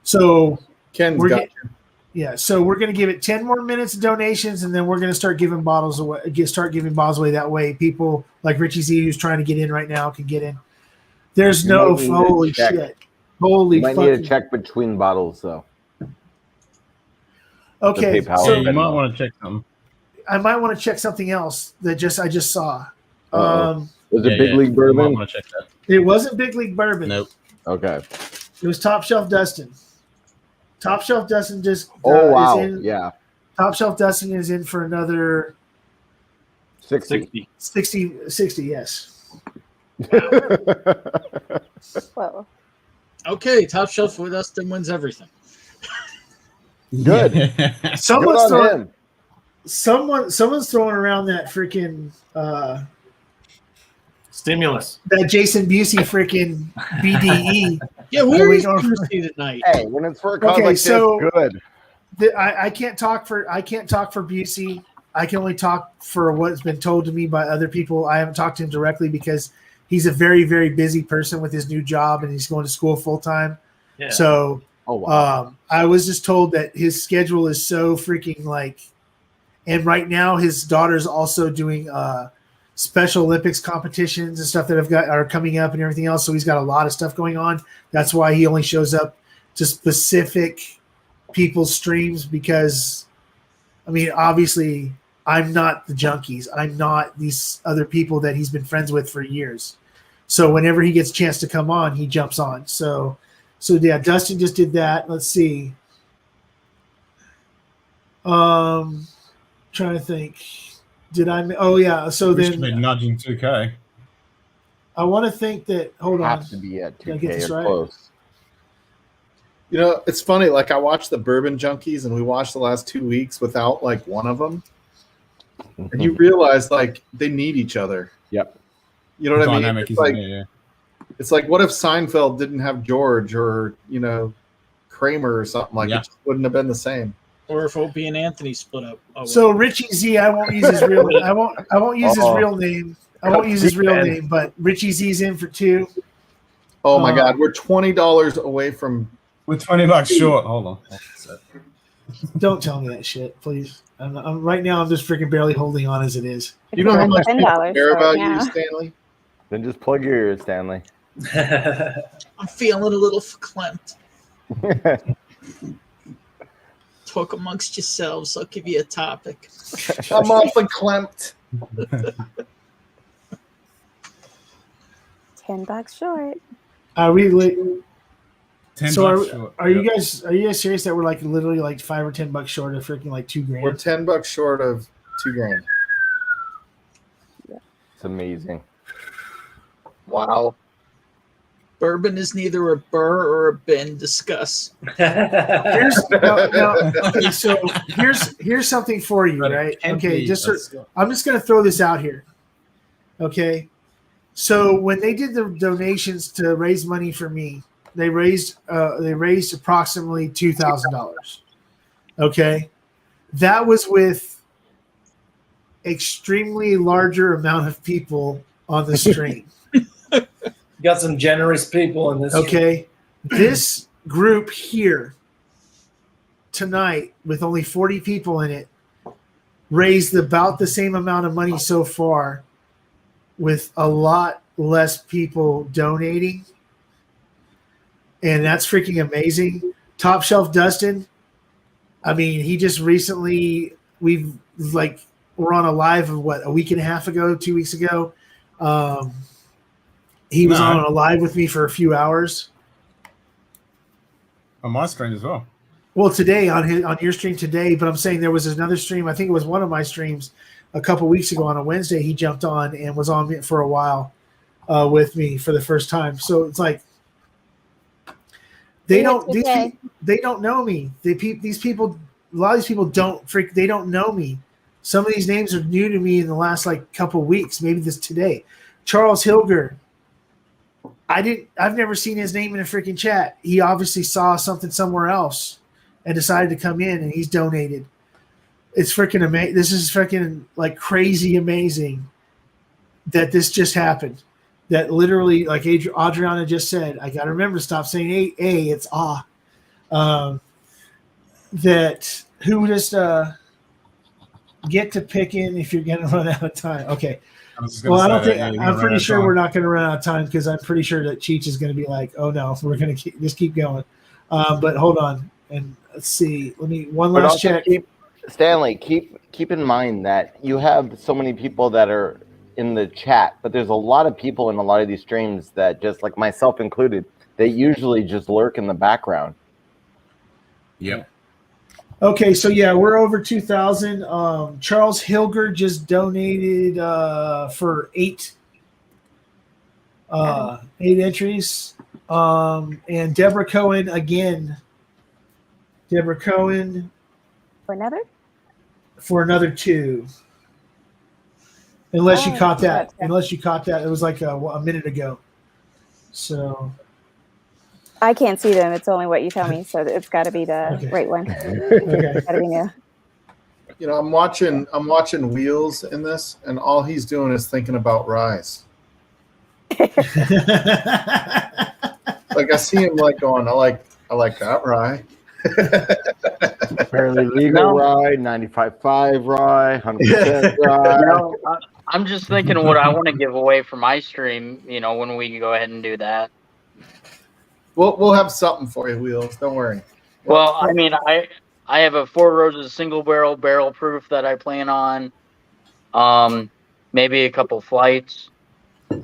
So Ken's got you. Yeah, so we're gonna give it 10 more minutes of donations, and then we're gonna start giving bottles away. That way, people like Richie Z, who's trying to get in right now, can get in. There's no holy shit. Holy fuck. You might need to check between bottles, though. Okay, so you might want to check something. I might want to check something else that I just saw. Was it Big League Bourbon? Want to check that. It wasn't Big League Bourbon. Nope. Okay. It was Top Shelf Dustin. Top Shelf Dustin just wow. is in. Yeah. Top Shelf Dustin is in for another 60. 60, yes. Well. Okay, Top Shelf with Dustin wins everything. Good. Someone's Good someone's throwing around that freaking stimulus. That Jason Busey freaking BDE. Yeah, where is Busey tonight? Hey, when it's for a cause like this, good. I can't talk for Busey. I can only talk for what's been told to me by other people. I haven't talked to him directly because he's a very, very busy person with his new job and he's going to school full time. Yeah. So I was just told that his schedule is so freaking and right now his daughter's also doing Special Olympics competitions and stuff that are coming up and everything else. So he's got a lot of stuff going on. That's why he only shows up to specific people's streams because, I mean, obviously I'm not the junkies. I'm not these other people that he's been friends with for years. So whenever he gets a chance to come on, he jumps on. So yeah, Dustin just did that. Let's see. Trying to think. Did I? Oh yeah. So We should then be nudging 2K. I want to think that. Hold on. Have to be at Did I get 2K this or right? close. You know, it's funny. Like I watched the Bourbon Junkies, and we watched the last 2 weeks without like one of them, and you realize like they need each other. Yep. You know what I mean? Dynamic, It's isn't like it? Yeah. it's like what if Seinfeld didn't have George or Kramer or something like Yeah. it just wouldn't have been the same. Or if Opie and Anthony split up. Oh, So Richie Z, I won't use his real. I won't use his real name. I won't use his real name. But Richie Z's in for 2. Oh my God, we're $20 away from. We're $20 short. Hold on. Don't tell me that shit, please. I'm right now. I'm just freaking barely holding on as it is. You know how much people $10 care about right now. you, Stanley? Then just plug your ears, Stanley. I'm feeling a little verklempt. Talk amongst yourselves. I'll give you a topic. I'm awfully clamped. $10 short. Are we? 10 So bucks short. are you guys serious that we're like literally like $5 or $10 short of freaking like $2,000? We're $10 short of $2,000. It's amazing. Wow. Bourbon is neither a burr or a bin. Discuss. Okay, so here's something for you, right? Okay, I'm just gonna throw this out here. Okay, so when they did the donations to raise money for me, they raised approximately $2,000. Okay, that was with extremely larger amount of people on the stream. Got some generous people in this. Okay, this group here tonight with only 40 people in it raised about the same amount of money so far with a lot less people donating, and that's freaking amazing. Top Shelf Dustin, I mean, he just recently we're on a live of a week and a half ago, 2 weeks ago. He was on a live with me for a few hours. On my stream as well. Well, today on your stream today, but I'm saying there was another stream. I think it was one of my streams a couple weeks ago on a Wednesday. He jumped on and was on me for a while with me for the first time. So it's like they don't know me. These people, a lot of these people they don't know me. Some of these names are new to me in the last couple weeks, maybe this today. Charles Hilger. I've never seen his name in a freaking chat. He obviously saw something somewhere else and decided to come in, and he's donated. It's freaking amazing. This is freaking crazy amazing that this just happened. That literally, like Adriana just said, I got to remember to stop saying A, it's ah. That who just get to picking if you're going to run out of time. Okay. Well, I don't think I'm pretty sure we're not going to run out of time because I'm pretty sure that Cheech is going to be like, "Oh no, we're going to just keep going." But hold on, and let's see. One last check. Stanley, keep in mind that you have so many people that are in the chat, but there's a lot of people in a lot of these streams that, just like myself included, they usually just lurk in the background. Yep. Okay, so yeah, we're over 2,000. Charles Hilger just donated for 8 entries. And Deborah Cohen again. Deborah Cohen For another? 2. Unless you caught that. Unless you caught that. It was like a minute ago. So I can't see them. It's only what you tell me, so it's got to be the right one. Okay. Got to be new. You know, I'm watching Wheels in this, and all he's doing is thinking about Rise. Like I see him going, I like that rye. Fairly legal rye, 95.5 rye, 100% rye. I'm just thinking what I want to give away for my stream, when we can go ahead and do that. We'll have something for you, Wheels. Don't worry. Well, I mean, I have a Four Roses single barrel proof that I plan on. Maybe a couple flights.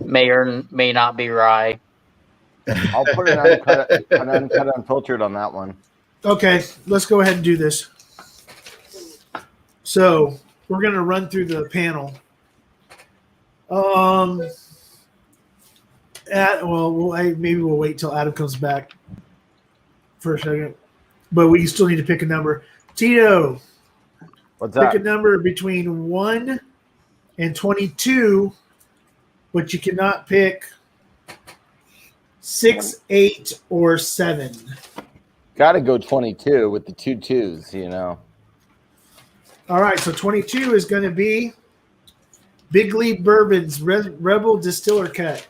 May or may not be rye. I'll put an uncut unfiltered on that one. Okay, let's go ahead and do this. So we're gonna run through the panel. Maybe we'll wait till Adam comes back for a second, but we still need to pick a number. Tito, What's pick up? a number between 1 and 22, but you cannot pick 6, 8, or 7. Got to go 22 with the 2 2s, you know. All right, so 22 is going to be Big League Bourbon's Rebel Distiller Cut.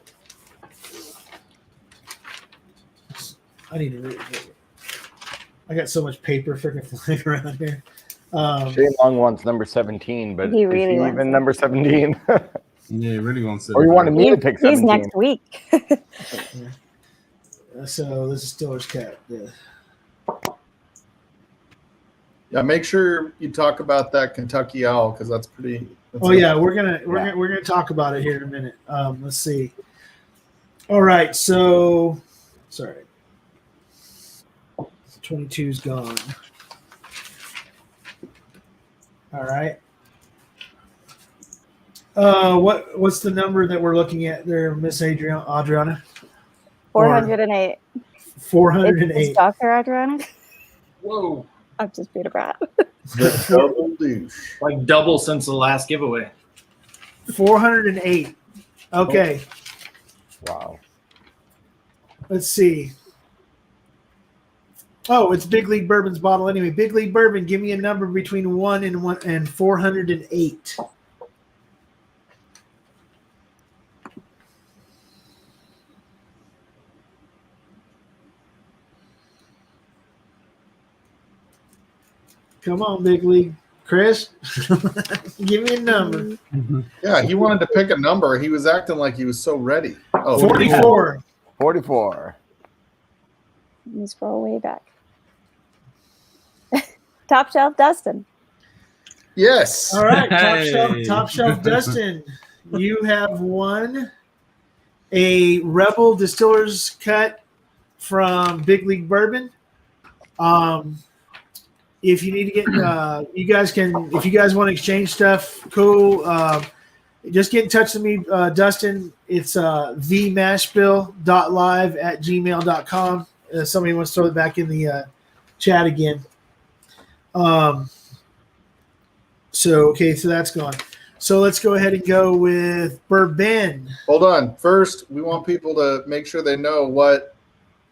I need to read it. I got so much paper freaking flying around here. Shane Long wants number 17, but He really is he wants even it. number 17? Yeah, he really wants it. Or you wanted me to pick 17? He's next week. So this is Distiller's Cut. Yeah. Yeah, make sure you talk about that Kentucky Owl because that's pretty. We're gonna talk about it here in a minute. Let's see. All right, so sorry, 22's gone. All right. What's the number that we're looking at there, Miss Adriana? 408. 408. Is Dr. Adriana? Whoa. I'm just being a brat. Double douche. Like double since the last giveaway. 408. Okay. Wow. Let's see. Oh, it's Big League Bourbon's bottle anyway. Big League Bourbon, give me a number between 1 and 408. Come on, Big League. Chris, give me a number. Yeah, he wanted to pick a number. He was acting like he was so ready. Oh, 44. 44. Let me scroll way back. Top Shelf Dustin. Yes. All right, Hey. Top Shelf Dustin. You have won a Rebel Distiller's Cut from Big League Bourbon. If you need to get, you guys can, if you guys want to exchange stuff, cool. Just get in touch with me, Dustin. It's themashbill.live@gmail.com. Somebody wants to throw it back in the chat again. So that's gone. So let's go ahead and go with Bourbon. Hold on. First, we want people to make sure they know what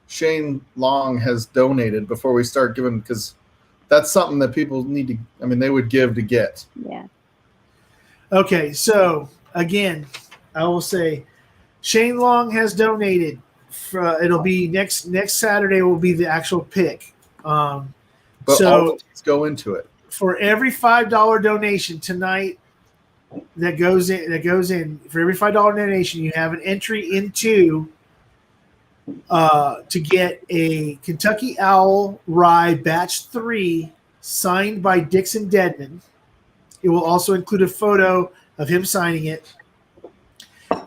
Shane Long has donated before we start giving, because that's something that people need to, they would give to get. Yeah. Okay, so again, I will say Shane Long has donated. It'll be next Saturday will be the actual pick. But so all the things go into it. For every $5 donation tonight that goes in for every $5 donation, you have an entry into to get a Kentucky Owl Rye Batch 3 signed by Dixon Dedman. It will also include a photo of him signing it.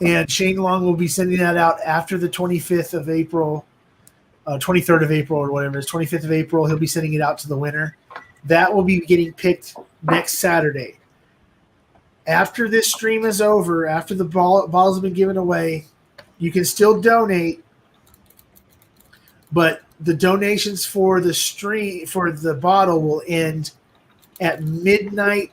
And Shane Long will be sending that out after the 25th of April, 23rd of April or whatever it is, 25th of April. He'll be sending it out to the winner. That will be getting picked next Saturday. After this stream is over, after the balls have been given away, you can still donate, but the donations for the stream for the bottle will end at midnight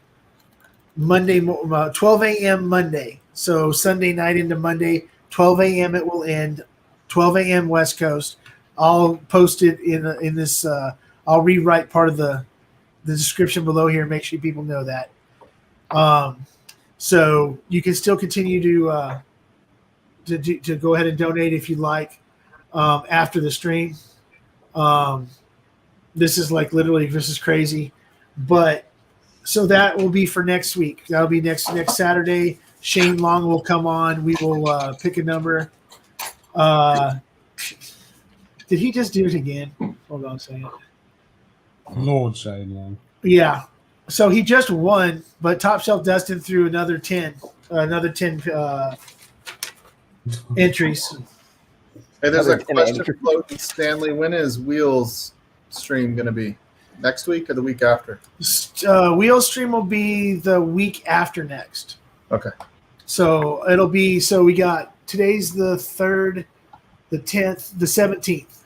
Monday, 12 a.m. Monday. So Sunday night into Monday, 12 a.m. it will end, 12 a.m. West Coast. I'll post it in this. I'll rewrite part of the description below here. Make sure people know that. So you can still continue to go ahead and donate if you'd like after the stream. This is this is crazy, but so that will be for next week. That'll be next Saturday. Shane Long will come on. We will pick a number. Did he just do it again? Hold on a second. Lord Shane Long. Yeah. So he just won, but Top Shelf Dustin threw another 10 entries. Hey, there's a question floating, Stanley. When is Wheels stream going to be? next week or the week after? Wheel stream will be the week after next. Okay. So it'll be, so we got, today's the 3rd, the 10th, the 17th.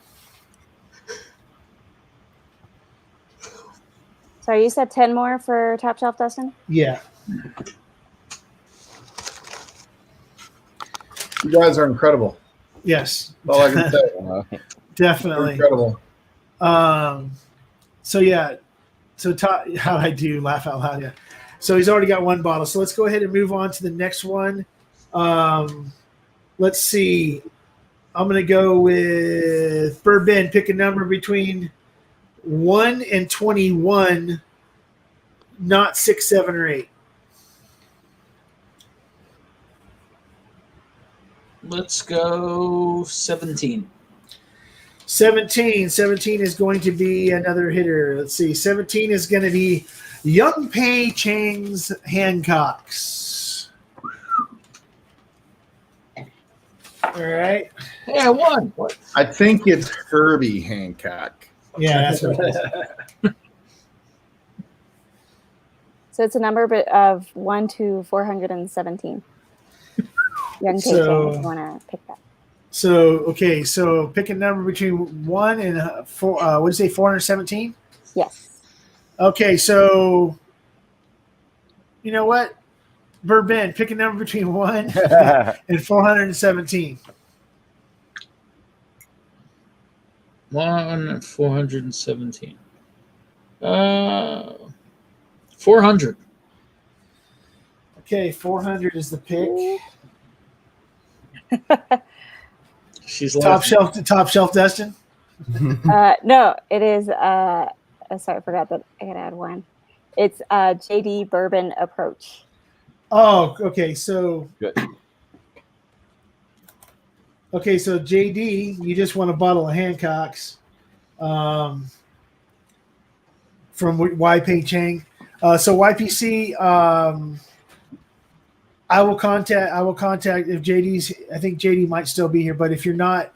So you said 10 more for Top Shelf, Dustin? Yeah. You guys are incredible. Yes. That's all I can say. Definitely. You're incredible. So yeah, so how I do laugh out loud. Yeah. So he's already got one bottle. So let's go ahead and move on to the next one. Let's see. I'm going to go with Bourbon. Pick a number between 1 and 21, not 6, 7, or 8. Let's go 17. 17 is going to be another hitter. Let's see. 17 is going to be Young Pei Chang's Hancocks. All right. Hey, I won. What? I think it's Herbie Hancock. Yeah, that's what it is. So it's a number of 1 to 417. Young Pei Chang, if you want to pick that. So, okay, so pick a number between 1 and 4. What did you say, 417? Yes. Okay, so you know what? Bourbon, pick a number between 1 and 417. 1 417. 400. Okay, 400 is the pick. She's top shelf, Dustin. No, it is. Sorry, I forgot that I gotta add one. It's JD Bourbon Approach. Oh, okay. So good. Okay, so JD, you just won a bottle of Hancocks, from YP Chang. So YPC, I will contact if JD's. I think JD might still be here, but if you're not,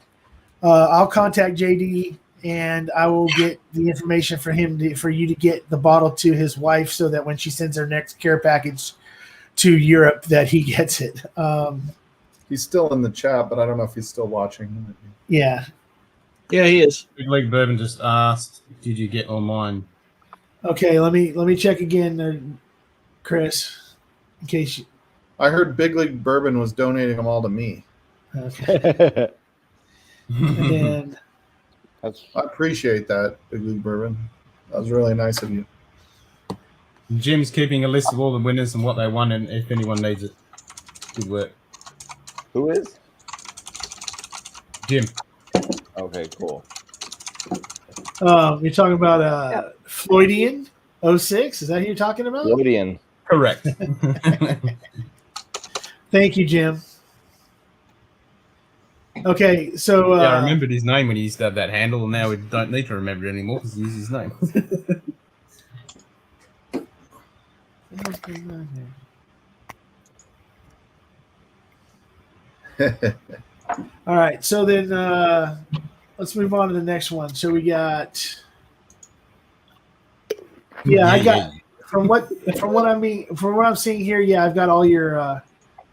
I'll contact JD and I will get the information for him for you to get the bottle to his wife, so that when she sends her next care package to Europe, that he gets it. He's still in the chat, but I don't know if he's still watching. Yeah. Yeah, he is. Big League Bourbon just asked, "Did you get all mine?" Okay, let me check again, Chris, in case you. I heard Big League Bourbon was donating them all to me. Okay. And I appreciate that, Big League Bourbon. That was really nice of you. Jim's keeping a list of all the winners and what they won, and if anyone needs it. Good work. Who is? Jim. Okay, cool. You're talking about Floydian 06? Is that who you're talking about? Floydian. Correct. Thank you, Jim. Okay, so yeah, I remembered his name when he used to have that handle, and now we don't need to remember it anymore because he uses his name. All right, so then let's move on to the next one. So we got, I got from what I'm seeing here. Yeah, I've got all your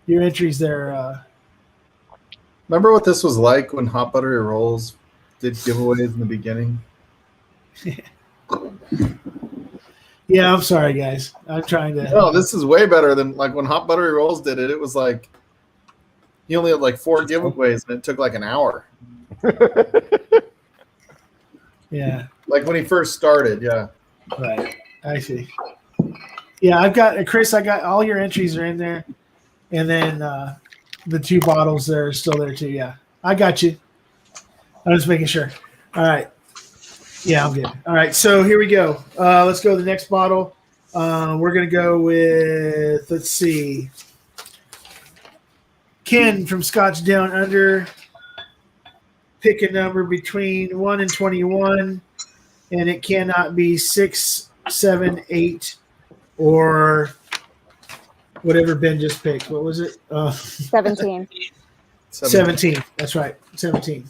entries there. Remember what this was like when Hot Buttery Rolls did giveaways in the beginning? Yeah, I'm sorry, guys. I'm trying to. No, this is way better than like when Hot Buttery Rolls did it. It was like you only had like 4 giveaways, and it took like an hour. Yeah. Like when he first started, yeah. Right. I see. Yeah, I've got Chris. I got all your entries are in there, and then the 2 bottles that are still there too. Yeah, I got you. I'm just making sure. All right. Yeah, I'm good. All right, so here we go. Let's go to the next bottle. We're gonna go with, let's see, Ken from Scotch Down Under. Pick a number between 1 and 21, and it cannot be 6, 7, 8, or whatever Ben just picked. What was it? 17. 17. That's right. 17.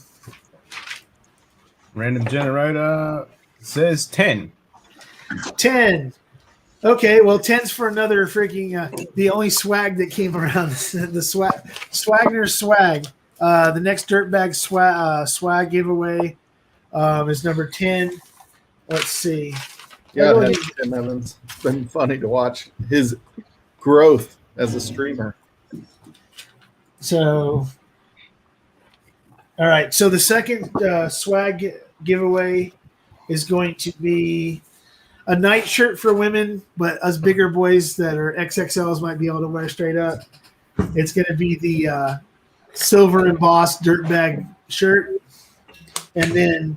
Random generator says 10. 10. Okay, well, 10's for another freaking the only swag that came around. The Swagner's swag. The next dirtbag swag giveaway is number 10. Let's see. Yeah, Tim Evans. It's been funny to watch his growth as a streamer. So, all right. So the second swag giveaway is going to be a night shirt for women, but us bigger boys that are XXLs might be able to wear straight up. It's going to be the silver embossed dirtbag shirt, and then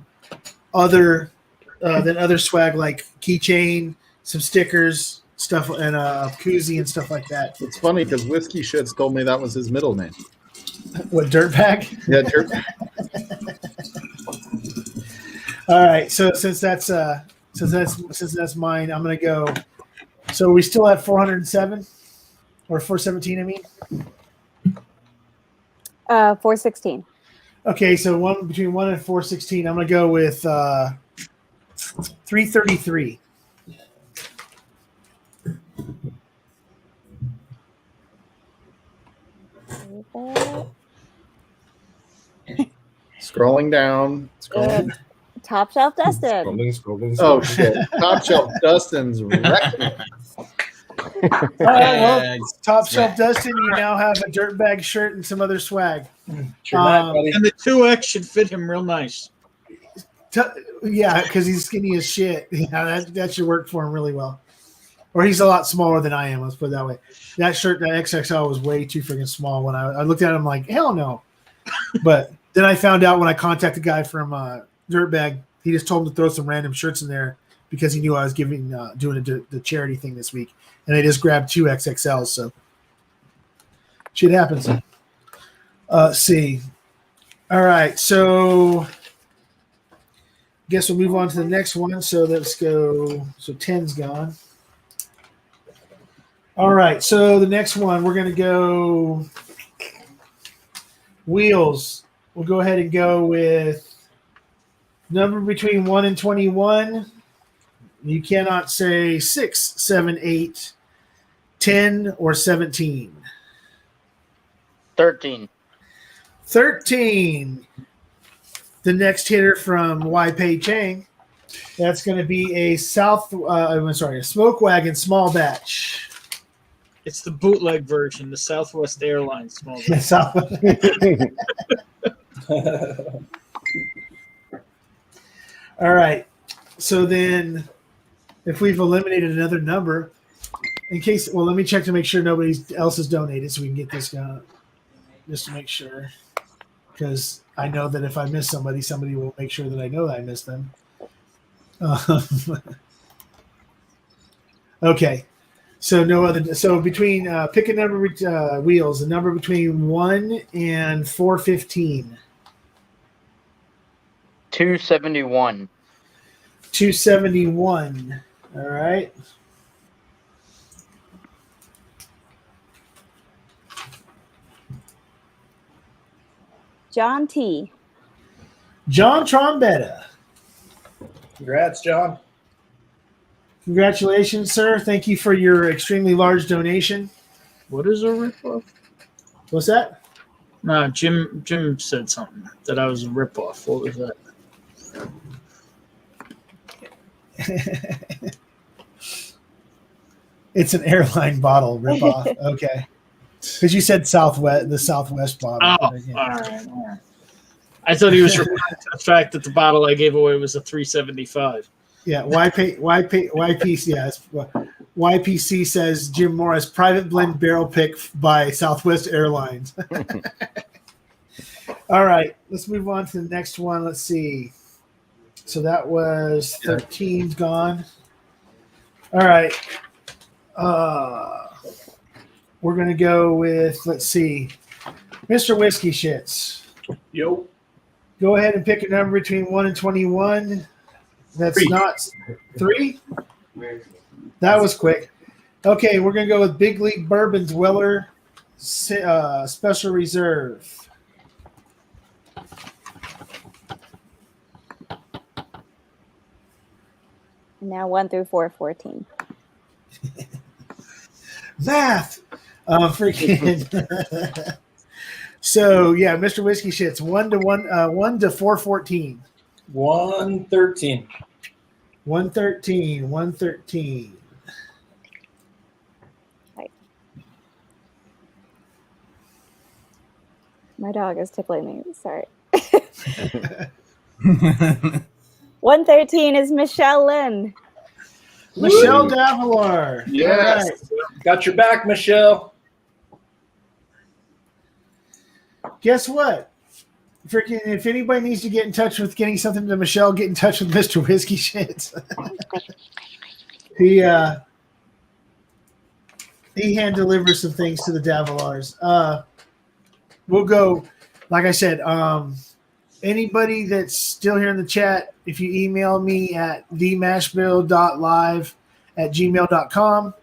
other swag like keychain, some stickers, stuff, and a koozie and stuff like that. It's funny because Whiskey Shits told me that was his middle name. What, dirtbag? Yeah, dirtbag. All right. So since that's mine, I'm gonna go. So we still at 407 or 417. I mean, 416. Okay, so between 1 and 416, I'm gonna go with 333. Scrolling down. Top Shelf Dustin. Scrolling. Oh shit! Top Shelf Dustin's wrecking it. All right, well, Top Shelf Dustin, you now have a dirtbag shirt and some other swag. And the 2X should fit him real nice. Yeah, because he's skinny as shit. Yeah, that should work for him really well. Or he's a lot smaller than I am. Let's put it that way. That shirt, that XXL, was way too freaking small. When I looked at him, like, hell no. But then I found out when I contacted the guy from Dirtbag, he just told him to throw some random shirts in there because he knew I was doing the charity thing this week, and they just grabbed 2 XXLs. So shit happens. Let's see. All right, so guess we'll move on to the next one. So let's go. So 10's gone. All right, so the next one, we're going to go wheels. We'll go ahead and go with number between 1 and 21. You cannot say 6, 7, 8, 10, or 17. 13. 13. The next hitter from Y Pei Chang. That's going to be a Smoke Wagon small batch. It's the bootleg version, the Southwest Airlines small batch. All right. So then if we've eliminated another number, let me check to make sure nobody else has donated so we can get this going, just to make sure. Because I know that if I miss somebody will make sure that I know that I missed them. Okay. So no other. So between pick a number, wheels, a number between 1 and 415. 271. 271. All right. John T. John Trombetta. Congrats, John. Congratulations, sir. Thank you for your extremely large donation. What is a ripoff? What's that? No, Jim said something that I was a ripoff. What was that? It's an airline bottle ripoff. Okay. Because you said the Southwest bottle. Oh, all right. I thought he was referring to the fact that the bottle I gave away was a 375. Yeah, YPC says Jim Morris private blend barrel pick by Southwest Airlines. All right, let's move on to the next one. Let's see. So that was 13's gone. All right. We're gonna go with, let's see, Mr. Whiskey Shits. Yo. Go ahead and pick a number between 1 and 21. That's 3. Not 3? That was quick. Okay, we're going to go with Big League Bourbon's Weller Special Reserve. Now 1 through 4, 14. Math. Freaking. So yeah, Mr. Whiskey Shits 1 to 414. 113. 113. 113. My dog is tickling me. Sorry. 113 is Michelle Lynn. Michelle Davilar. Yes. All right. Got your back, Michelle. Guess what? Freaking, if anybody needs to get in touch with getting something to Michelle, get in touch with Mr. Whiskey Shits. He hand delivers some things to the Davilars. We'll go, like I said, anybody that's still here in the chat, if you email me at themashbill.live@gmail.com,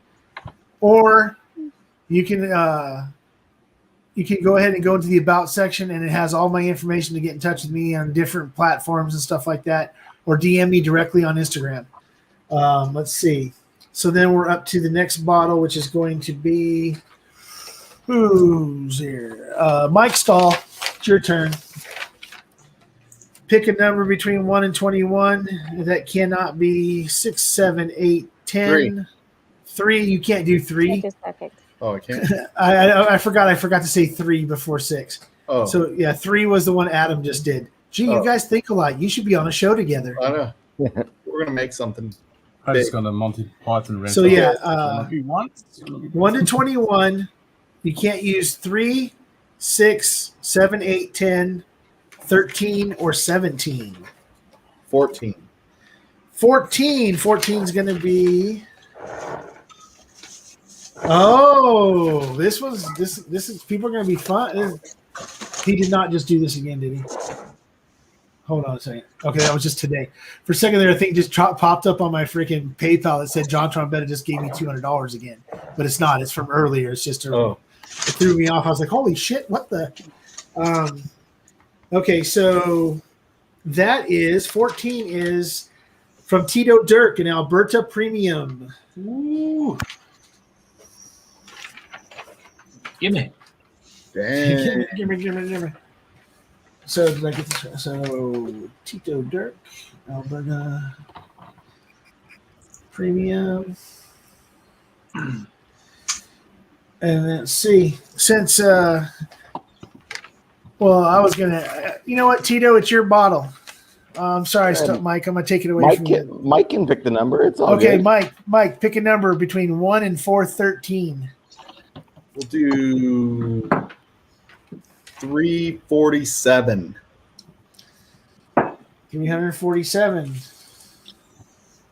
or you can go ahead and go into the About section, and it has all my information to get in touch with me on different platforms and stuff like that, or DM me directly on Instagram. Let's see. So then we're up to the next bottle, which is going to be, who's here? Mike Stahl, it's your turn. Pick a number between 1 and 21. That cannot be 6, 7, 8, 10. 3, you can't do 3. Oh, I can't. I forgot to say 3 before 6. Oh. So yeah, 3 was the one Adam just did. Gee, you guys think a lot. You should be on a show together. I know. We're gonna make something. I just got a Monty Python. So yeah, 1 to 21. You can't use 3, 6, 7, 8, 10, 13, or 17. 14. 14. 14 is going to be. Oh, this is people are going to be fun. He did not just do this again, did he? Hold on a second. Okay, that was just today. For a second there, I think just popped up on my freaking PayPal that said John Trombetta just gave me $200 again, but it's not. It's from earlier. It's just it threw me off. I was like, holy shit, what the? Okay, so that is 14 is from Tito Dirk and Alberta Premium. Ooh. Gimme. Dang. Give me. So did I get this? So Tito Dirk, Alberta Premium. And let's see. Since I was gonna, you know what, Tito, it's your bottle. I'm sorry, Mike. I'm gonna take it away from you. Mike can pick the number. It's all okay. good. Mike, pick a number between 1 and 413. We'll do 347. 347.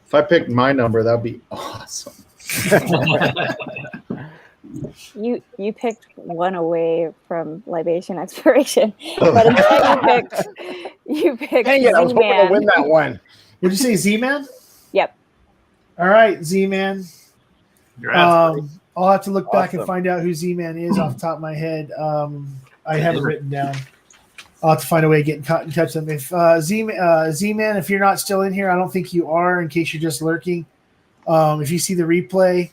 If I picked my number, that would be awesome. You picked one away from libation expiration, but instead you picked. Dang it! I was hoping to win that one. Would you say Z-Man? Yep. All right, Z-Man. I'll have to look back and Awesome. find out who Z-Man is off the top of my head. I have it written down. I'll have to find a way to get in touch with them. If Z-Man, if you're not still in here, I don't think you are, in case you're just lurking. If you see the replay,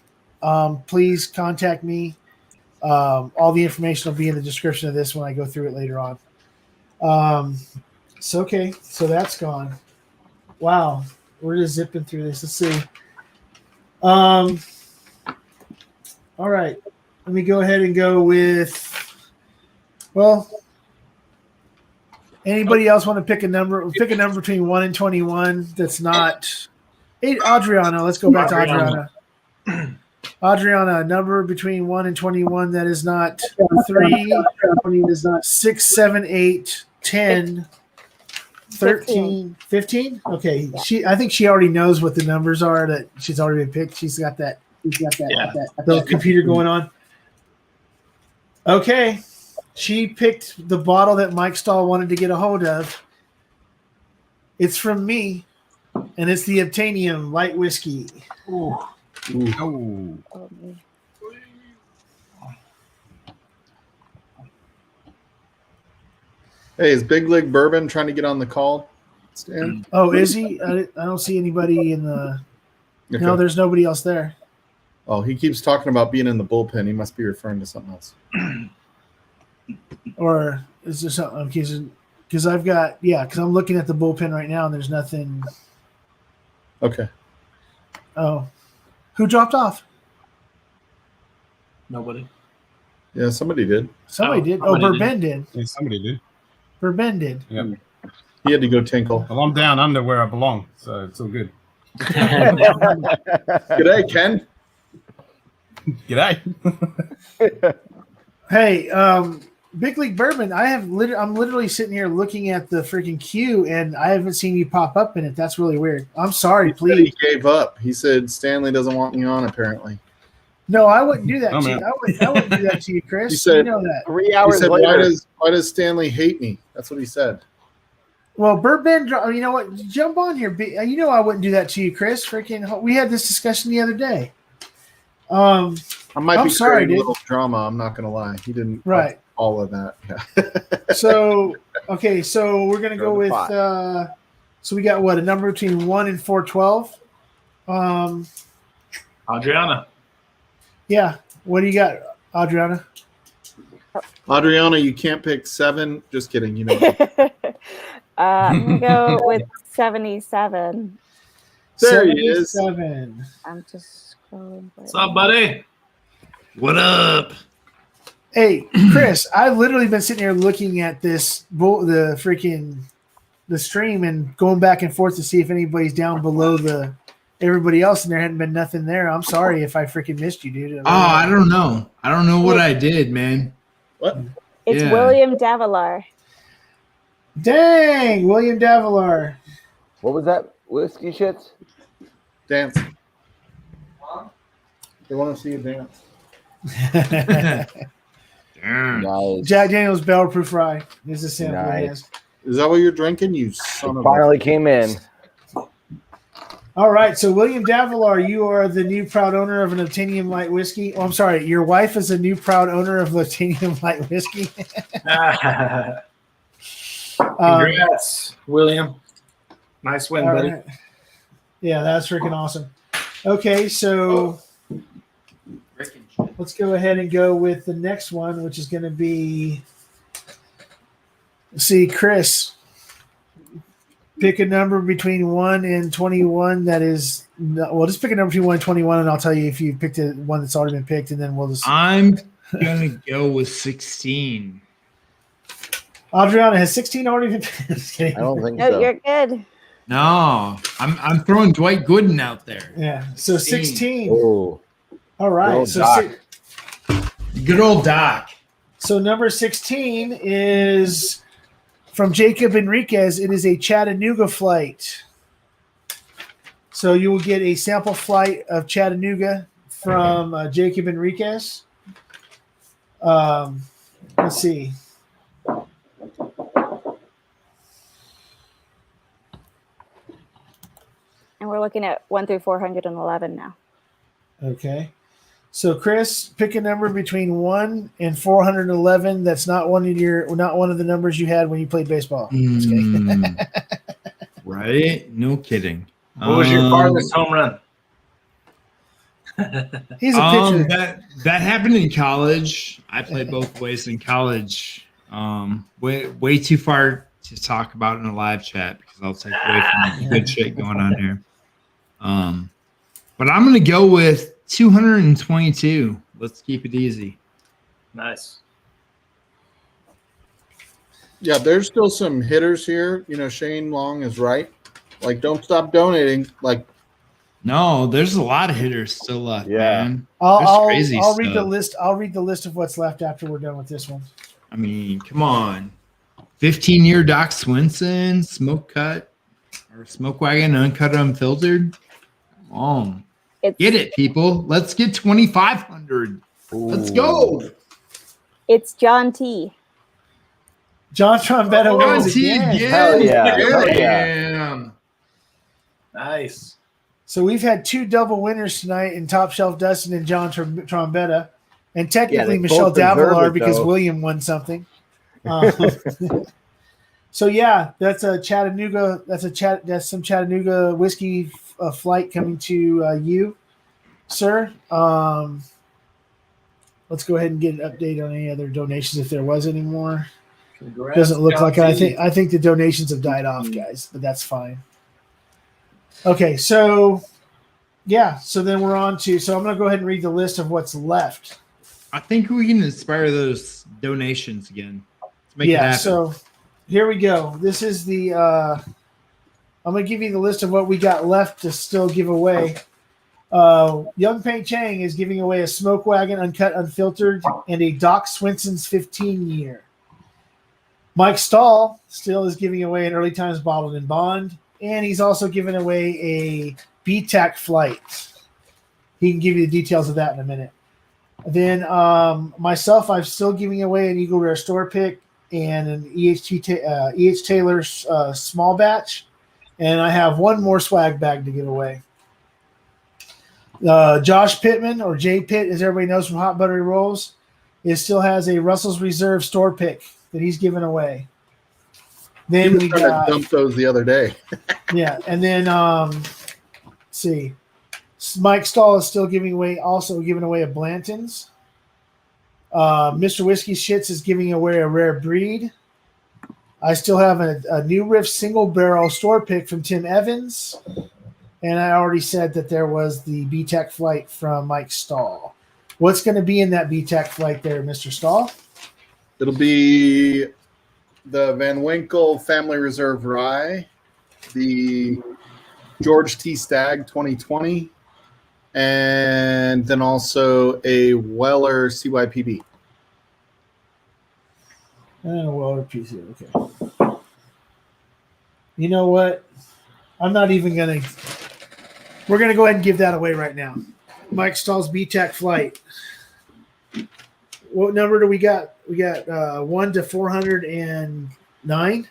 please contact me. All the information will be in the description of this when I go through it later on. So that's gone. Wow, we're just zipping through this. Let's see. All right, let me go ahead and go with, anybody else want to pick a number? Pick a number between 1 and 21 that's not. Hey, Adriana, let's go back to Adriana. Adriana, a number between 1 and 21 that is not 3, 6, 7, 8, 10, 13, 15. Okay, I think she already knows what the numbers are that she's already been picked. She's got that little computer going on. Okay, she picked the bottle that Mike Stahl wanted to get a hold of. It's from me, and it's the Obtainium Light Whiskey. Ooh. Hey, is Big Leg Bourbon trying to get on the call stand? Oh, is he? I don't see anybody in the. Okay. No, there's nobody else there. Oh, he keeps talking about being in the bullpen. He must be referring to something else. Or is there something? Because I've got, because I'm looking at the bullpen right now and there's nothing. Okay. Oh, who dropped off? Nobody. Yeah, somebody did. Somebody did. Oh, Burben did. Yeah, somebody did. Burben did. Yep. He had to go tinkle. Well, I'm down under where I belong, so it's all good. G'day, Ken. G'day. Hey, Big League Bourbon. I'm literally sitting here looking at the freaking queue, and I haven't seen you pop up in it. That's really weird. I'm sorry. Please. He gave up. He said Stanley doesn't want me on. Apparently. No, I wouldn't do that Oh, to you. man. I wouldn't do that to you, Chris. He said you know that. 3 He hours said, later. why does Stanley hate me? That's what he said. Well, Bourbon, you know what? Jump on here. You know I wouldn't do that to you, Chris. Freaking, we had this discussion the other day. I might I'm be sorry, creating a dude. little drama. I'm not gonna lie. He didn't Right. all of that. Yeah. So okay, so we're gonna go the with. pot. So we got what, a number between 1 and 412. Adriana. Yeah. What do you got, Adriana? Adriana, you can't pick 7. Just kidding. You know. I'm gonna go with 77. There he is. 77. I'm just scrolling. What's up, buddy? What up? Hey, Chris, I've literally been sitting here looking at the stream and going back and forth to see if anybody's down below everybody else, and there hadn't been nothing there. I'm sorry if I freaking missed you, dude. Oh, I don't know. I don't know what I did, man. What? It's Yeah. William Davilar. Dang, William Davilar. What was that? Whiskey shits? Dance. They want to see you dance. Nice. Jack Daniels Barrel Proof Rye is the sample he Nice. has. Is that what you're drinking? You son of a. Finally came in. All right, so William Davilar, you are the new proud owner of an Obtanium Light Whiskey. Oh, I'm sorry, your wife is a new proud owner of Obtanium Light Whiskey. Congrats, William. Nice win, All buddy. right. Yeah, that's freaking awesome. Okay, so let's go ahead and go with the next one, which is going to be, see, Chris, pick a number between 1 and 21 that is, well, just pick a number between 1 and 21, and I'll tell you if you picked one that's already been picked, and then we'll just. I'm gonna go with 16. Adriana, has 16 already been picked? Just kidding. I don't think No, so. you're good. No, I'm throwing Dwight Gooden out there. Yeah, so 16. Oh, All right, Good old so Doc. Good old Doc. So number 16 is from Jacob Enriquez. It is a Chattanooga flight. So you will get a sample flight of Chattanooga from Jacob Enriquez. Let's see. And we're looking at 1 through 411 now. Okay. So Chris, pick a number between 1 and 411. That's not one of the numbers you had when you played baseball. Just kidding. Right? No kidding. What was your farthest home run? He's a pitcher. That happened in college. I played both ways in college. Way too far to talk about in a live chat because I'll take away from the good shit going on here. But I'm gonna go with 222. Let's keep it easy. Nice. Yeah, there's still some hitters here. You know, Shane Long is right. Like, don't stop donating. Like, no, there's a lot of hitters still left. Yeah. Man. I'll There's read the stuff. list. I'll read the list of what's left after we're done with this one. I mean, come on. 15-year Doc Swinson, Smoke Cut, or Smoke Wagon, Uncut, Unfiltered. Come on. Get it, people. Let's get 2,500. Let's go. It's John T. John Trombetta John wins T again. again. Hell yeah. Hell Damn. Nice. So we've had 2 double winners tonight in Top Shelf Dustin and John Trombetta, and technically they Michelle both deserve Davilar it, because though. William won something. So yeah, that's a Chattanooga. That's some Chattanooga whiskey flight coming to you, sir. Let's go ahead and get an update on any other donations if there was any more. Congrats, Doesn't look like Scott it. T. I think the donations have died off, guys, but that's fine. Okay, so yeah, so then we're on to. So I'm going to go ahead and read the list of what's left. I think we can inspire those donations again. Let's make it happen. So here we go. This is the. I'm going to give you the list of what we got left to still give away. Young Pei Chang is giving away a Smoke Wagon Uncut Unfiltered and a Doc Swenson's 15 year. Mike Stahl still is giving away an Early Times Bottled in Bond, and he's also giving away a BTAC flight. He can give you the details of that in a minute. Then myself, I'm still giving away an Eagle Rare Store Pick and an E.H. Taylor's small batch, and I have one more swag bag to give away. Josh Pittman, or J Pitt, as everybody knows from Hot Buttery Rolls, still has a Russell's Reserve Store Pick that he's giving away. Then we got dumped those the other day. yeah, and then let's see, Mike Stahl is still giving away a Blanton's. Mr. Whiskey Shits is giving away a Rare Breed. I still have a New Riff single barrel store pick from Tim Evans, and I already said that there was the BTAC flight from Mike Stahl. What's going to be in that BTAC flight there, Mr. Stahl? It'll be the Van Winkle Family Reserve Rye, the George T. Stagg 2020, and then also a Weller CYPB. And a Weller PC. Okay. You know what? I'm not even going to. We're going to go ahead and give that away right now. Mike Stahl's BTAC flight. What number do we got? We got 1 to 409.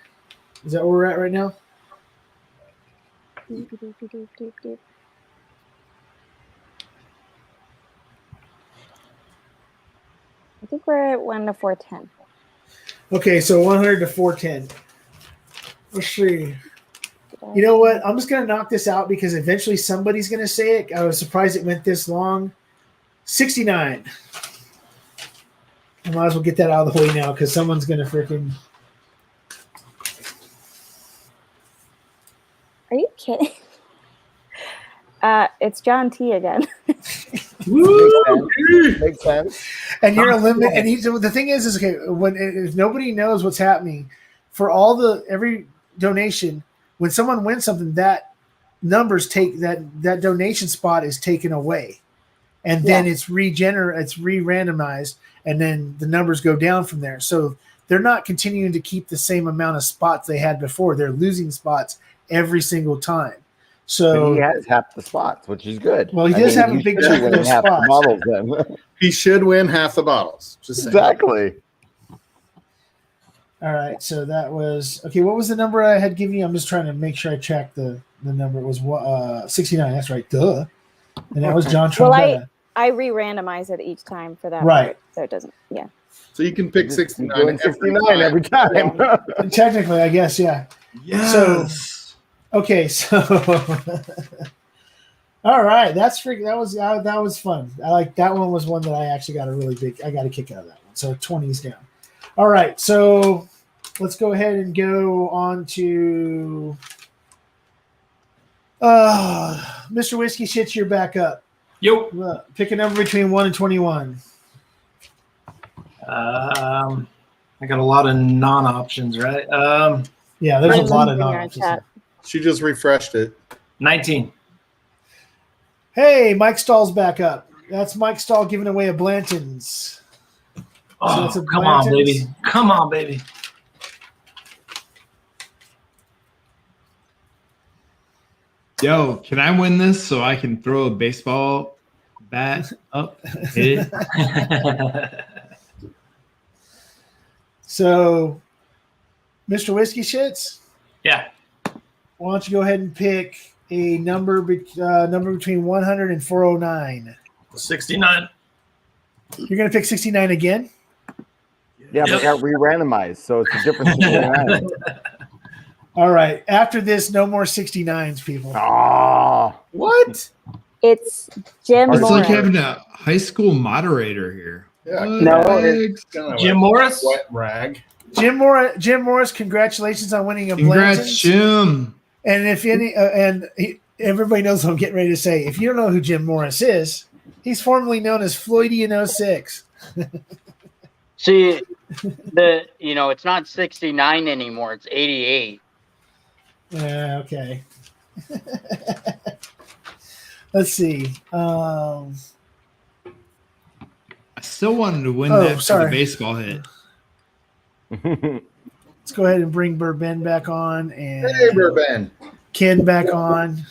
Is that where we're at right now? I think we're at 1 to 410. Okay, so 100 to 410. Let's see. You know what? I'm just going to knock this out because eventually somebody's going to say it. I was surprised it went this long. 69. I might as well get that out of the way now because someone's going to freaking. Are you kidding? It's John T again. Woo! Makes sense. And you're a limit. And the thing is okay. If nobody knows what's happening, for every donation, when someone wins something, that numbers take that donation spot is taken away, and then it's re-randomized, and then the numbers go down from there. So they're not continuing to keep the same amount of spots they had before. They're losing spots every single time. So but he has half the spots, which is good. Well, he does have a big chunk of those half spots. the bottles then. He should win half the bottles. Just saying. Exactly. All right, so that was okay. What was the number I had given you? I'm just trying to make sure I track the number. It was 69. That's right. Duh. And that was John Trombetta. Well, I re-randomize it each time for that Right. part, so it doesn't. Yeah. So you can pick 69. Doing 69 every time. Technically, I guess, yeah. Yes. So, okay, so all right, that was fun. I like that one. Was one that I actually got I got a kick out of that one. So 20 is down. All right, so let's go ahead and go on to Mr. Whiskey Shits. You're back up. Yo. Pick a number between 1 and 21. I got a lot of non-options, right? Yeah, there's a lot of in our non-options. chat. She just refreshed it. 19. Hey, Mike Stahl's back up. That's Mike Stahl giving away a Blanton's. Oh, that's a come on, Blanton's. baby. Come on, baby. Yo, can I win this so I can throw a baseball bat up? Hit it? So, Mr. Whiskey Shits, Yeah. why don't you go ahead and pick a number between 100 and 409? 69. You're going to pick 69 again? Yeah, but it got re-randomized, so it's a different 69. All right. After this, no more 69s, people. Ah, What? It's Jim It's like Morris. having a high school moderator here. Yeah. No, it's Jim Morris? Wet rag. Jim Morris, congratulations on winning a Congrats, Blanton's. Jim. And if any, everybody knows what I'm getting ready to say. If you don't know who Jim Morris is, he's formerly known as Floydian 06. See, it's not 69 anymore. It's 88. Yeah, okay. Let's see. I still wanted to win that for sorry. the baseball hit. Let's go ahead and bring Burben back on and Hey, Burben. Ken back on.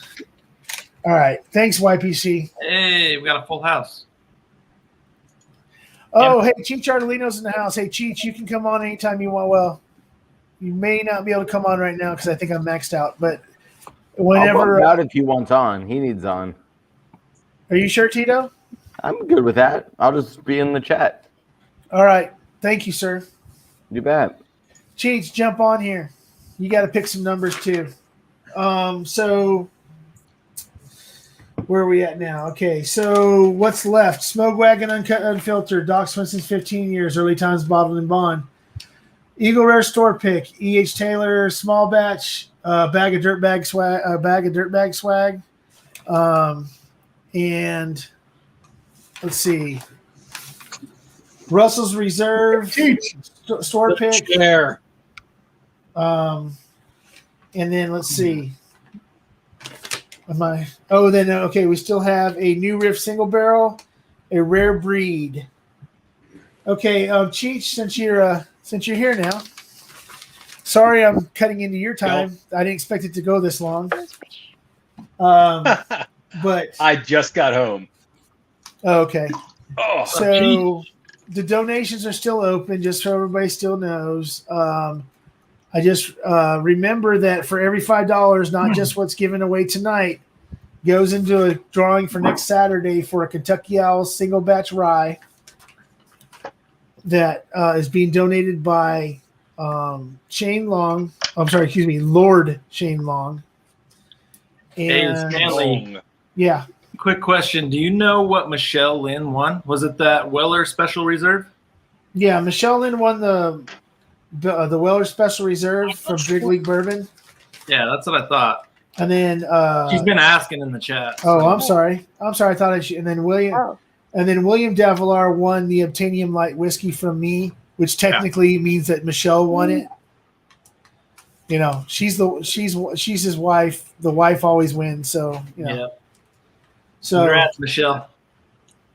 All right. Thanks, YPC. Hey, we got a full house. Oh, hey, Cheech Artolino's in the house. Hey, Cheech, you can come on anytime you want. Well, you may not be able to come on right now because I think I'm maxed out. But whenever. I'll out if he wants on. He needs on. Are you sure, Tito? I'm good with that. I'll just be in the chat. All right. Thank you, sir. You bet. Cheech, jump on here. You got to pick some numbers too. So where are we at now? Okay, so what's left? Smoke Wagon Uncut Unfiltered, Doc Swenson's 15 years, Early Times Bottled and Bond. Eagle Rare Store Pick, E.H. Taylor Small Batch, Bag of Dirtbag Swag, and let's see, Russell's Reserve Store Pick. Chair. And then let's see. Okay, we still have a New Riff single barrel, a rare breed. Okay, Cheech, since you're here now. Sorry, I'm cutting into your time. I didn't expect it to go this long. But I just got home. Okay. Oh, so the donations are still open, just so everybody still knows. I just remember that for every $5, not just what's given away tonight, goes into a drawing for next Saturday for a Kentucky Owls single batch rye that is being donated by Shane Long. Lord Shane Long. Hey, Stanley. Yeah. Quick question. Do you know what Michelle Lynn won? Was it that Weller Special Reserve? Yeah, Michelle Lynn won the Weller Special Reserve from Big League Bourbon. Yeah, that's what I thought. And then she's been asking in the chat. Oh, I'm sorry. I thought and then William Davilar won the Obtainium Light Whiskey from me, which technically means that Michelle won it. You know, she's his wife. The wife always wins, so you know. Yeah. So congrats, Michelle.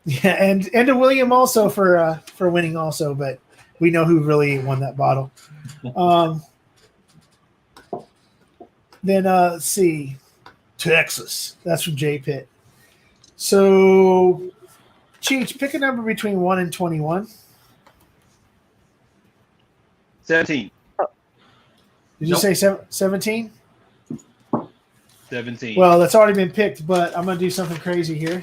Yeah, and to William also for winning also, but we know who really won that bottle. Then let's see, Texas. That's from J Pitt. So, Cheech, pick a number between 1 and 21. 17. Did you say 17? 17. Well, that's already been picked, but I'm gonna do something crazy here.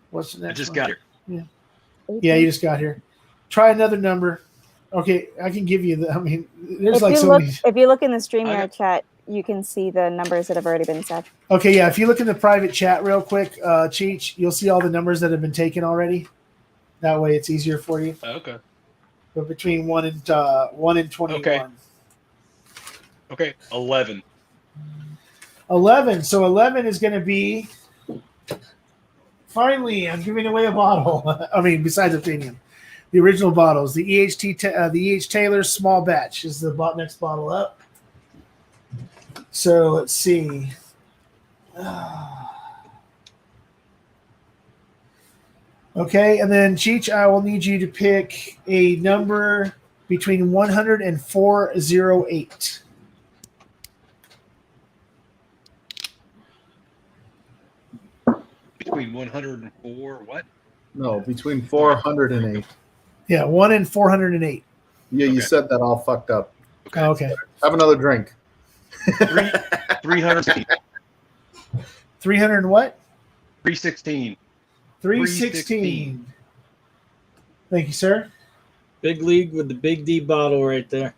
What's the next? I just one? got here. Yeah, you just got here. Try another number. Okay, I can give you the. I mean, there's If many. you look in the StreamYard chat, you can see the numbers that have already been said. Okay, yeah. If you look in the private chat real quick, Cheech, you'll see all the numbers that have been taken already. That way, it's easier for you. Okay. But between 1 and 21. Okay. 11. 11. So 11 is going to be. Finally, I'm giving away a bottle. I mean, besides Obtainium, the original bottles, the EH Taylor Small Batch is the next bottle up. So let's see. Okay, and then Cheech, I will need you to pick a number between 100 and 408. Between 104, what? No, between 408. Yeah, 1 and 408. Yeah, you said that all fucked up. Okay. Have another drink. 316. 300 and what? 316. 316. Thank you, sir. Big League with the Big D bottle right there.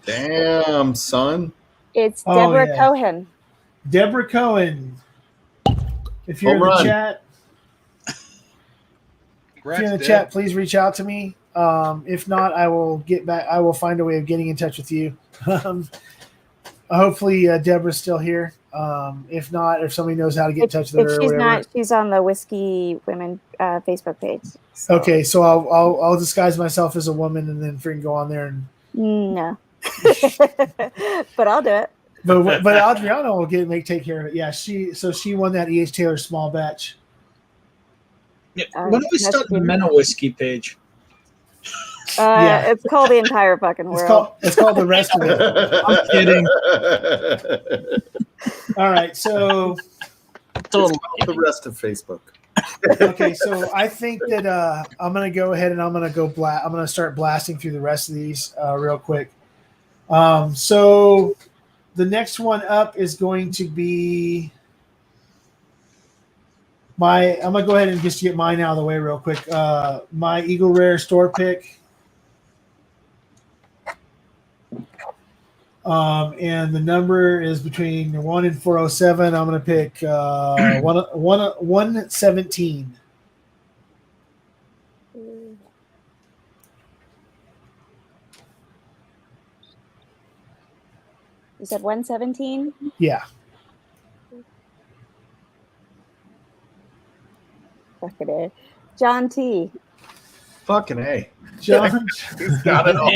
Damn, son. It's Oh, Deborah yeah. Cohen. Deborah Cohen. If you're Home in the run. chat, Congrats, if you're in the Deb. chat, please reach out to me. If not, I will get back. I will find a way of getting in touch with you. Hopefully, Deborah's still here. If not, if somebody knows how to get in touch with If her or she's whatever. not, she's on the Whiskey Women Facebook page. So. Okay, so I'll disguise myself as a woman and then freaking go on there and. No. But I'll do it. But Adriana will take care of it. Yeah, she won that E.H. Taylor small batch. Yeah, when do we start the Men of Whiskey page? Yeah. It's called the entire fucking world. It's called the rest of it. I'm kidding. All right, so the rest of Facebook. Okay, so I think that I'm gonna go ahead and I'm gonna start blasting through the rest of these real quick. So the next one up is going to be I'm gonna go ahead and just get mine out of the way real quick. My Eagle Rare store pick. And the number is between 1 and 407. I'm going to pick 117. You said 117? Yeah. Fucking A. John T. Fucking A. John. He's got it all.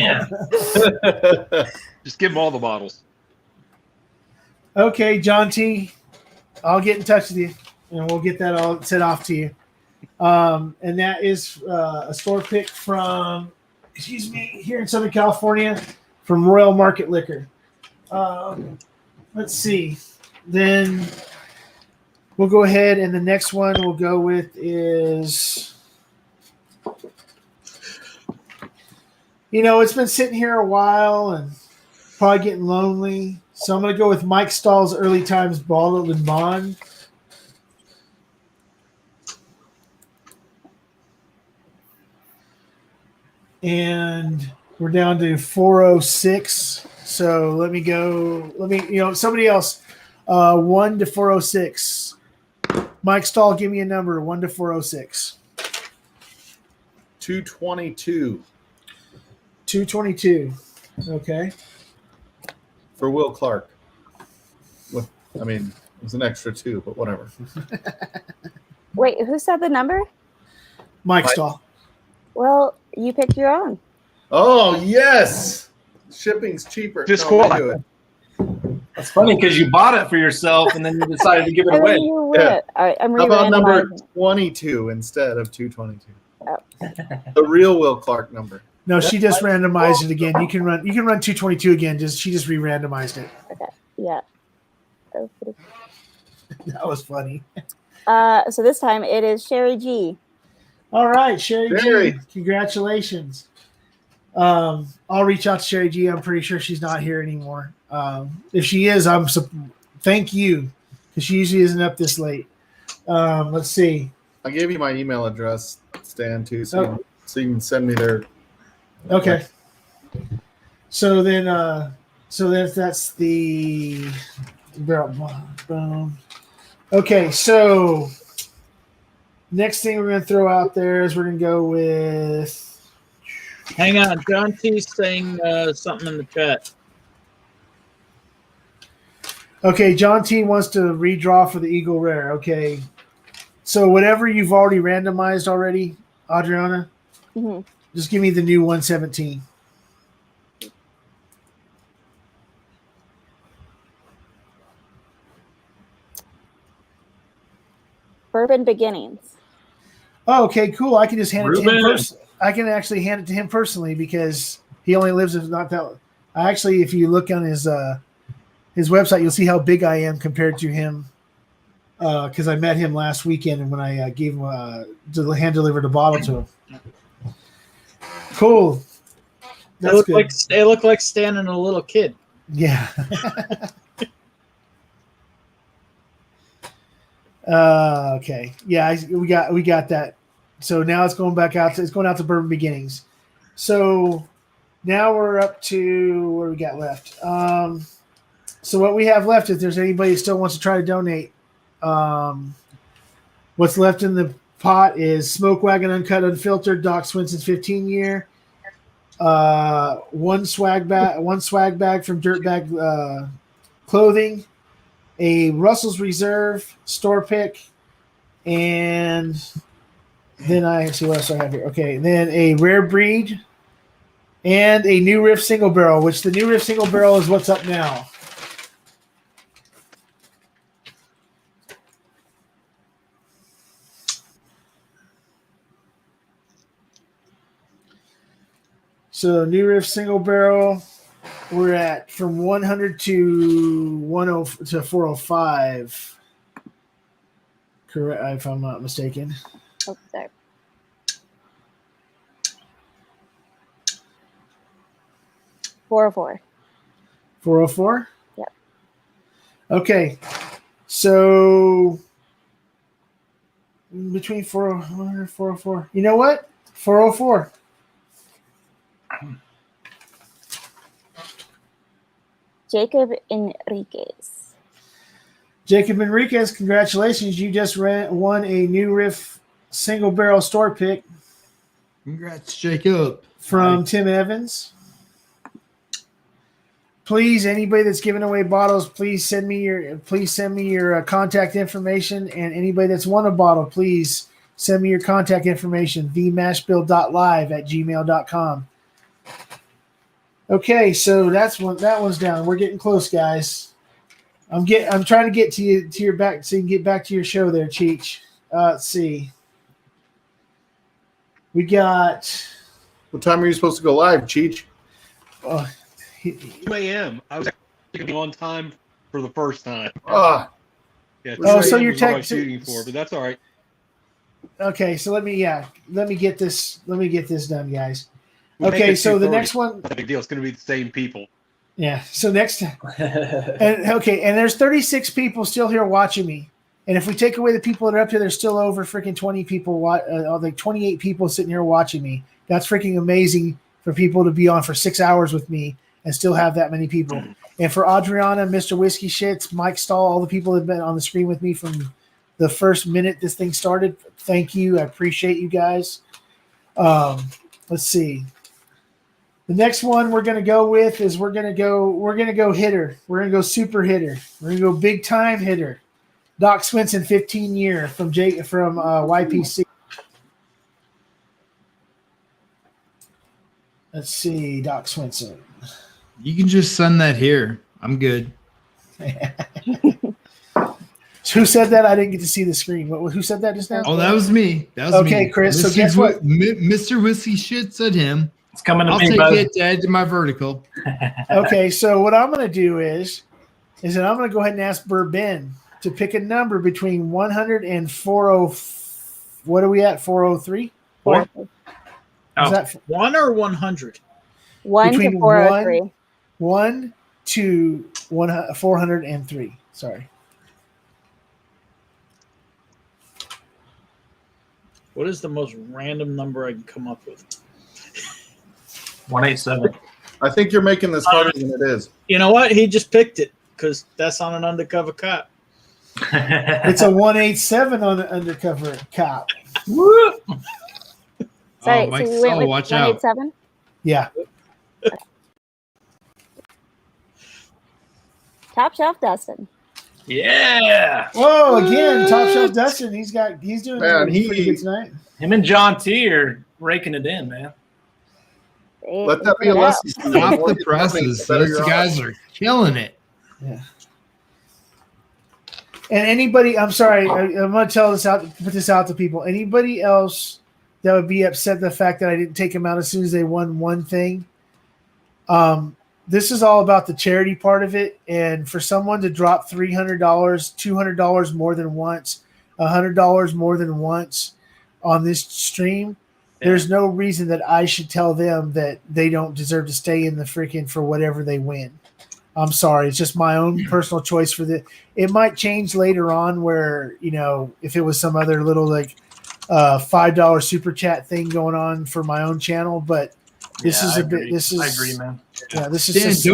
Just give him all the bottles. Okay, John T. I'll get in touch with you, and we'll get that all sent off to you. And that is a store pick from, here in Southern California, from Royal Market Liquor. Let's see. Then we'll go ahead, and the next one we'll go with is, it's been sitting here a while and probably getting lonely. So I'm going to go with Mike Stahl's Early Times Bottled and Bond. And we're down to 406. So somebody else, 1 to 406. Mike Stahl, give me a number, 1 to 406. 222. 222. Okay. For Will Clark. It was an extra 2, but whatever. Wait, who said the number? Mike Stahl. Well, you picked your own. Oh, yes. Shipping's cheaper. Just No, cool. I do it. That's funny because you bought it for yourself and then you decided to give it And away. then you win it. All right, I'm How about number re-randomizing. 22 instead of 222? Oh. The real Will Clark number. No, she just randomized it again. You can run 222 again. She just re-randomized it. Okay. Yeah. That was funny. So this time it is Sherry G. All right, Sherry Sherry. G. Congratulations. I'll reach out to Sherry G. I'm pretty sure she's not here anymore. If she is, thank you, because she usually isn't up this late. Let's see. I gave you my email address, Stan, too, so you can send me their. Okay. So then, that's the boom. Okay, so next thing we're going to throw out there is we're going to go with. Hang on, John T's saying something in the chat. Okay, John T wants to redraw for the Eagle Rare. Okay, so whatever you've already randomized already, Adriana, just give me the new 117. Bourbon Beginnings. Oh, okay, cool. I can just hand it to him Ruben. personally. I can actually hand it to him personally because he only lives in not that. Actually, if you look on his website, you'll see how big I am compared to him. Because I met him last weekend, and when I gave him hand delivered a bottle to him. Cool. That's good. They look like Stan and a little kid. Yeah. Okay. Yeah, we got that. So now it's going back out. It's going out to Bourbon Beginnings. So now we're up to what do we got left. So what we have left, if there's anybody who still wants to try to donate, what's left in the pot is Smoke Wagon Uncut Unfiltered Doc Swinson's 15-year, one swag bag from Dirtbag Clothing, a Russell's Reserve store pick, and then I see what else I have here. Okay, then a Rare Breed and a New Riff Single Barrel, which the New Riff Single Barrel is what's up now. So New Riff Single Barrel, we're at from 100 to 10 to 405. Correct, if I'm not mistaken. Oh, sorry. $404. 404? Yep. Okay. So between 401 and 404. You know what? 404. Jacob Enriquez. Jacob Enriquez, congratulations. You just won a New Riff Single Barrel store pick. Congrats, Jacob. From Tim Evans. Please, anybody that's giving away bottles, please send me your contact information. And anybody that's won a bottle, please send me your contact information. themashbill.live@gmail.com. Okay, so that one's down. We're getting close, guys. I'm trying to get to your back so you can get back to your show there, Cheech. Let's see. We got. What time are you supposed to go live, Cheech? 2 a.m. I was actually on time for the first time. Ah. Yeah, so you're shooting for, but that's all right. Okay, so let me get this done, guys. Okay, so the next one. Not a big deal. It's going to be the same people. Yeah. So next, and there's 36 people still here watching me, and if we take away the people that are up here, there's still over freaking 20 people, like 28 people sitting here watching me. That's freaking amazing for people to be on for 6 hours with me and still have that many people. And for Adriana, Mr. Whiskey Shits, Mike Stahl, all the people that have been on the screen with me from the first minute this thing started, thank you. I appreciate you guys. Let's see. The next one we're gonna go with is we're gonna go hitter. We're gonna go super hitter. We're gonna go big time hitter. Doc Swinson, 15-year from YPC. Let's see, Doc Swinson. You can just send that here. I'm good. Who said that? I didn't get to see the screen. Who said that just now? Oh, that was me. Okay, Chris. So guess what? Mr. Whiskey Shit said him. It's coming to I'll me, take bud. it to add to my vertical. Okay, so what I'm going to do is that I'm going to go ahead and ask Bourbon to pick a number between 100 and 40. What are we at? 403? Four. Is that 1 or 100? 1 to 403. 1 to 403. Sorry. What is the most random number I can come up with? 187. I think you're making this harder than it is. You know what? He just picked it because that's on an undercover cop. It's a 187 on an undercover cop. Sorry, Oh, so Mike we went Saul, with watch out. 187? Yeah. Top Shelf Dustin. Yeah. Oh, again, Top Shelf Dustin. He's doing Man, pretty good tonight. Him and John T are raking it in, man. Let that be a lesson. to you. Off more the you donate, presses. the better Those you're guys off. are killing it. Yeah. And anybody, I'm sorry, I'm going to put this out to people. Anybody else that would be upset at the fact that I didn't take them out as soon as they won one thing. This is all about the charity part of it. And for someone to drop $300, $200 more than once, $100 more than once on this stream, there's no reason that I should tell them that they don't deserve to stay in the freaking for whatever they win. I'm sorry. It's just my own personal choice for the. It might change later on where, if it was some other little like $5 super chat thing going on for my own channel, but This is I a bit. agree. This is. I agree, man. Yeah, this is. Dan, just,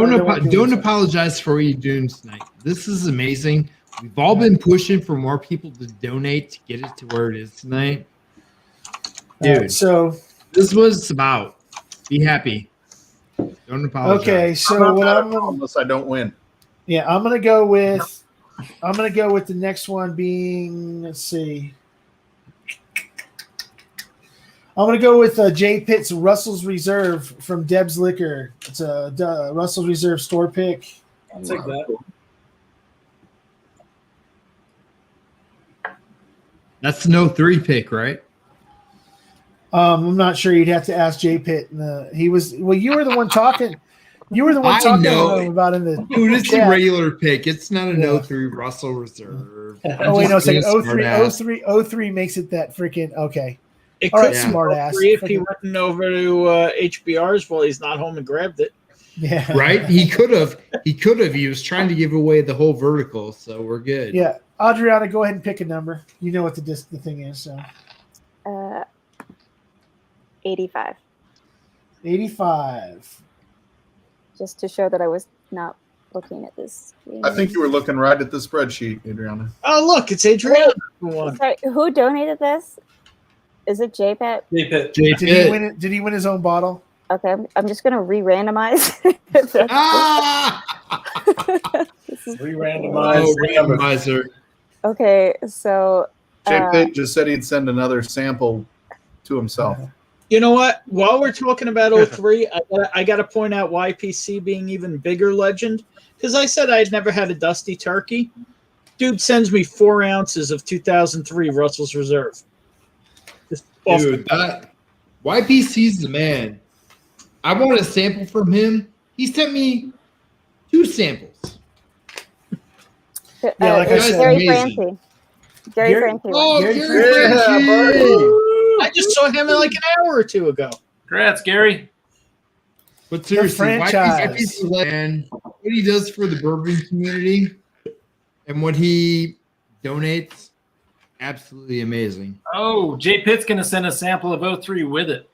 don't apologize for what you're doing tonight. This is amazing. We've all been pushing for more people to donate to get it to where it is tonight. Dude, so this was about. Be happy. Don't apologize. Okay, so I'm what not I'm gonna, unless I don't win. yeah, I'm gonna go with the next one being. Let's see. I'm gonna go with Jay Pitt's Russell's Reserve from Deb's Liquor. It's a Russell's Reserve store pick. I'll take that. That's no 3 pick, right? I'm not sure. You'd have to ask Jay Pitt. He was. Well, you were the one talking. You were the one I talking know. about in the. Dude, it's a chat. regular pick. It's not an 0-3 Russell Reserve. Oh wait, no, it's like Smart 03, ass. 03, 03 makes it that freaking okay. It All could right, be smart ass. if he went over to HBR's while he's not home and grabbed it. Yeah. Right? He could have. He was trying to give away the whole vertical, so we're good. Yeah, Adriana, go ahead and pick a number. You know what the thing is. So 85. 85. Just to show that I was not looking at this screen. I think you were looking right at the spreadsheet, Adriana. Oh, look, it's Adriana. Sorry, who donated this? Is it JPET? Jay-Pitt. Did he win it? Did he win his own bottle? Okay, I'm just gonna re-randomize. Re-randomize. Randomizer. Okay, so Jay Pitt just said he'd send another sample to himself. You know what? While we're talking about 03, I got to point out YPC being even bigger legend because I said I'd never had a Dusty Turkey. Dude sends me 4 ounces of 2003 Russell's Reserve. Just off Dude, that YPC's the man. I want a sample from him. He sent me 2 samples. Yeah, like I said, Gary amazing. Francie. Gary Francie. Oh, won. Gary Francie. I just saw him like an hour or 2 ago. Congrats, Gary. But seriously, franchise. YPC's the man. What he does for the bourbon community and what he donates, absolutely amazing. Oh, Jay Pitt's going to send a sample of 03 with it.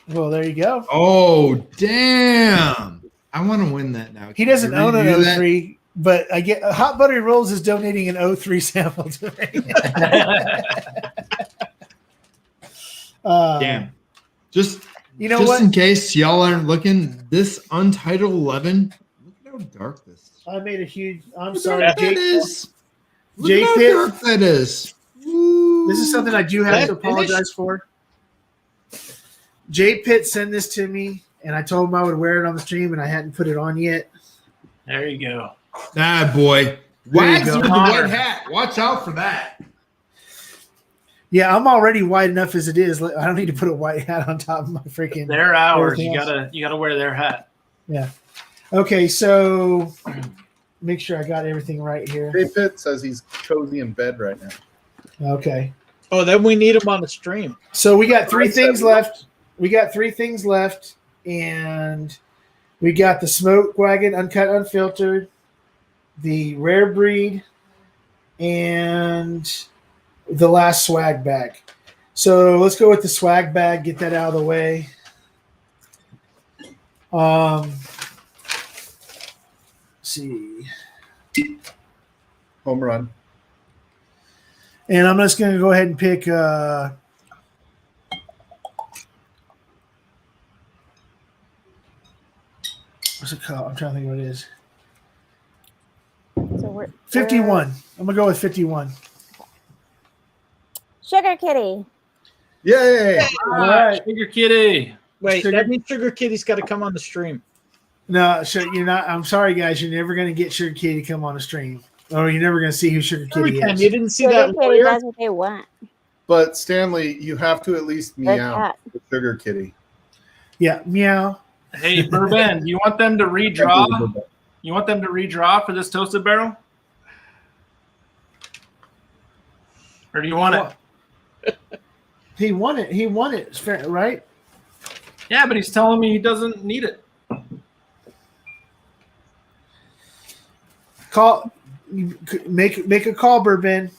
Well, there you go. Oh, damn. I want to win that now. He doesn't Can you own an redo that? 03, but I get Hot Buttery Rolls is donating an 03 sample to me. Damn. Just You know just what? in case y'all aren't looking, this Untitled 11, look at how dark this is. I made a huge. I'm Look sorry, at how Jay. that is. Look Jay at how Pitt. dark that is. This is something I do have to That apologize finished? for. Jay Pitt sent this to me, and I told him I would wear it on the stream, and I hadn't put it on yet. There you go. Ah, boy. There you Wags go. with the white hat. Watch out for that. Yeah, I'm already white enough as it is. I don't need to put a white hat on top of my freaking. Their hours. everything You else. gotta wear their hat. Yeah. Okay, so make sure I got everything right here. Jay Pitt says he's cozy in bed right now. Okay. Oh, then we need him on the stream. So we got 3 things left. We got 3 things left, and we got the Smoke Wagon Uncut Unfiltered, the Rare Breed, and the last swag bag. So let's go with the swag bag, get that out of the way. Let's see. Home run. And I'm just going to go ahead and pick what's it called? I'm trying to think what it is. So we're 51. I'm going to go with 51. Sugar Kitty. Yay! All right. Sugar Kitty. Wait, Sugar- that means Sugar Kitty's got to come on the stream. No, so you're not. I'm sorry, guys. You're never going to get Sugar Kitty to come on a stream. Or you're never going to see who Sugar Sure we Kitty can. is. You didn't see Sugar that Kitty lawyer? does what they want. But Stanley, you have to at least Red meow cat. the Sugar Kitty. Yeah, meow. Hey, Bourbon, you want them to redraw? You want them to redraw for this toasted barrel? Or do you want it? He won it. He won it. It's fair, right? Yeah, but he's telling me he doesn't need it. Call. Make a call, Bourbon.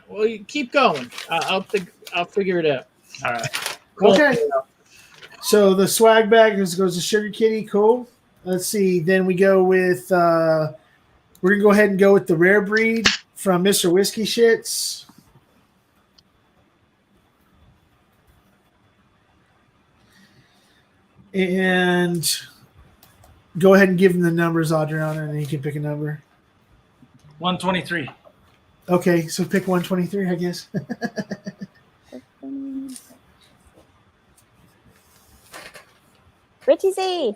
Well, you keep going. I'll figure it out. All right. Okay. So the swag bag goes to Sugar Kitty. Cool. Let's see. Then we go with we're gonna go ahead and go with the rare breed from Mr. Whiskey Shits. And go ahead and give him the numbers, Adriana, and then you can pick a number. 123. Okay, so pick 123, I guess. Richie Z.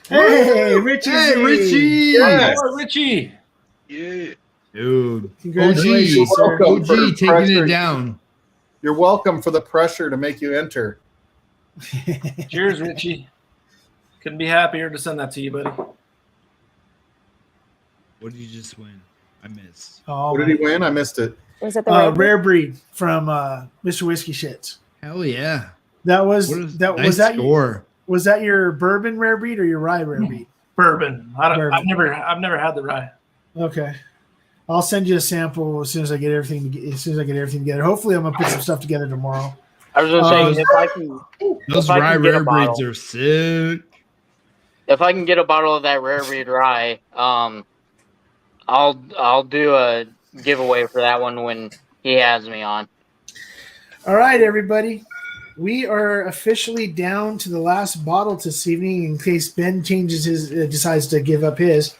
Hey, Richie. Hey, Z. Richie. Yes. Oh, Richie. Yeah. Dude. Congratulations, OG, sir. Welcome for taking pressure. it down. You're welcome for the pressure to make you enter. Cheers, Richie. Couldn't be happier to send that to you, buddy. What did you just win? I missed. Oh, What did he win? I missed it. Was it the rare breed from Mr. Whiskey Shits. Hell yeah. That was What is that nice was that score. was that your bourbon rare breed or your rye rare breed? Bourbon. Bourbon. I've never had the rye. Okay. I'll send you a sample as soon as I get everything together. Hopefully I'm gonna put some stuff together tomorrow. I was gonna say if I can, Those if I rye can get a rare breeds bottle, are sick. if I can get a bottle of that rare breed rye, I'll do a giveaway for that one when he has me on. All right, everybody. We are officially down to the last bottle this evening in case Ben changes his decides to give up his.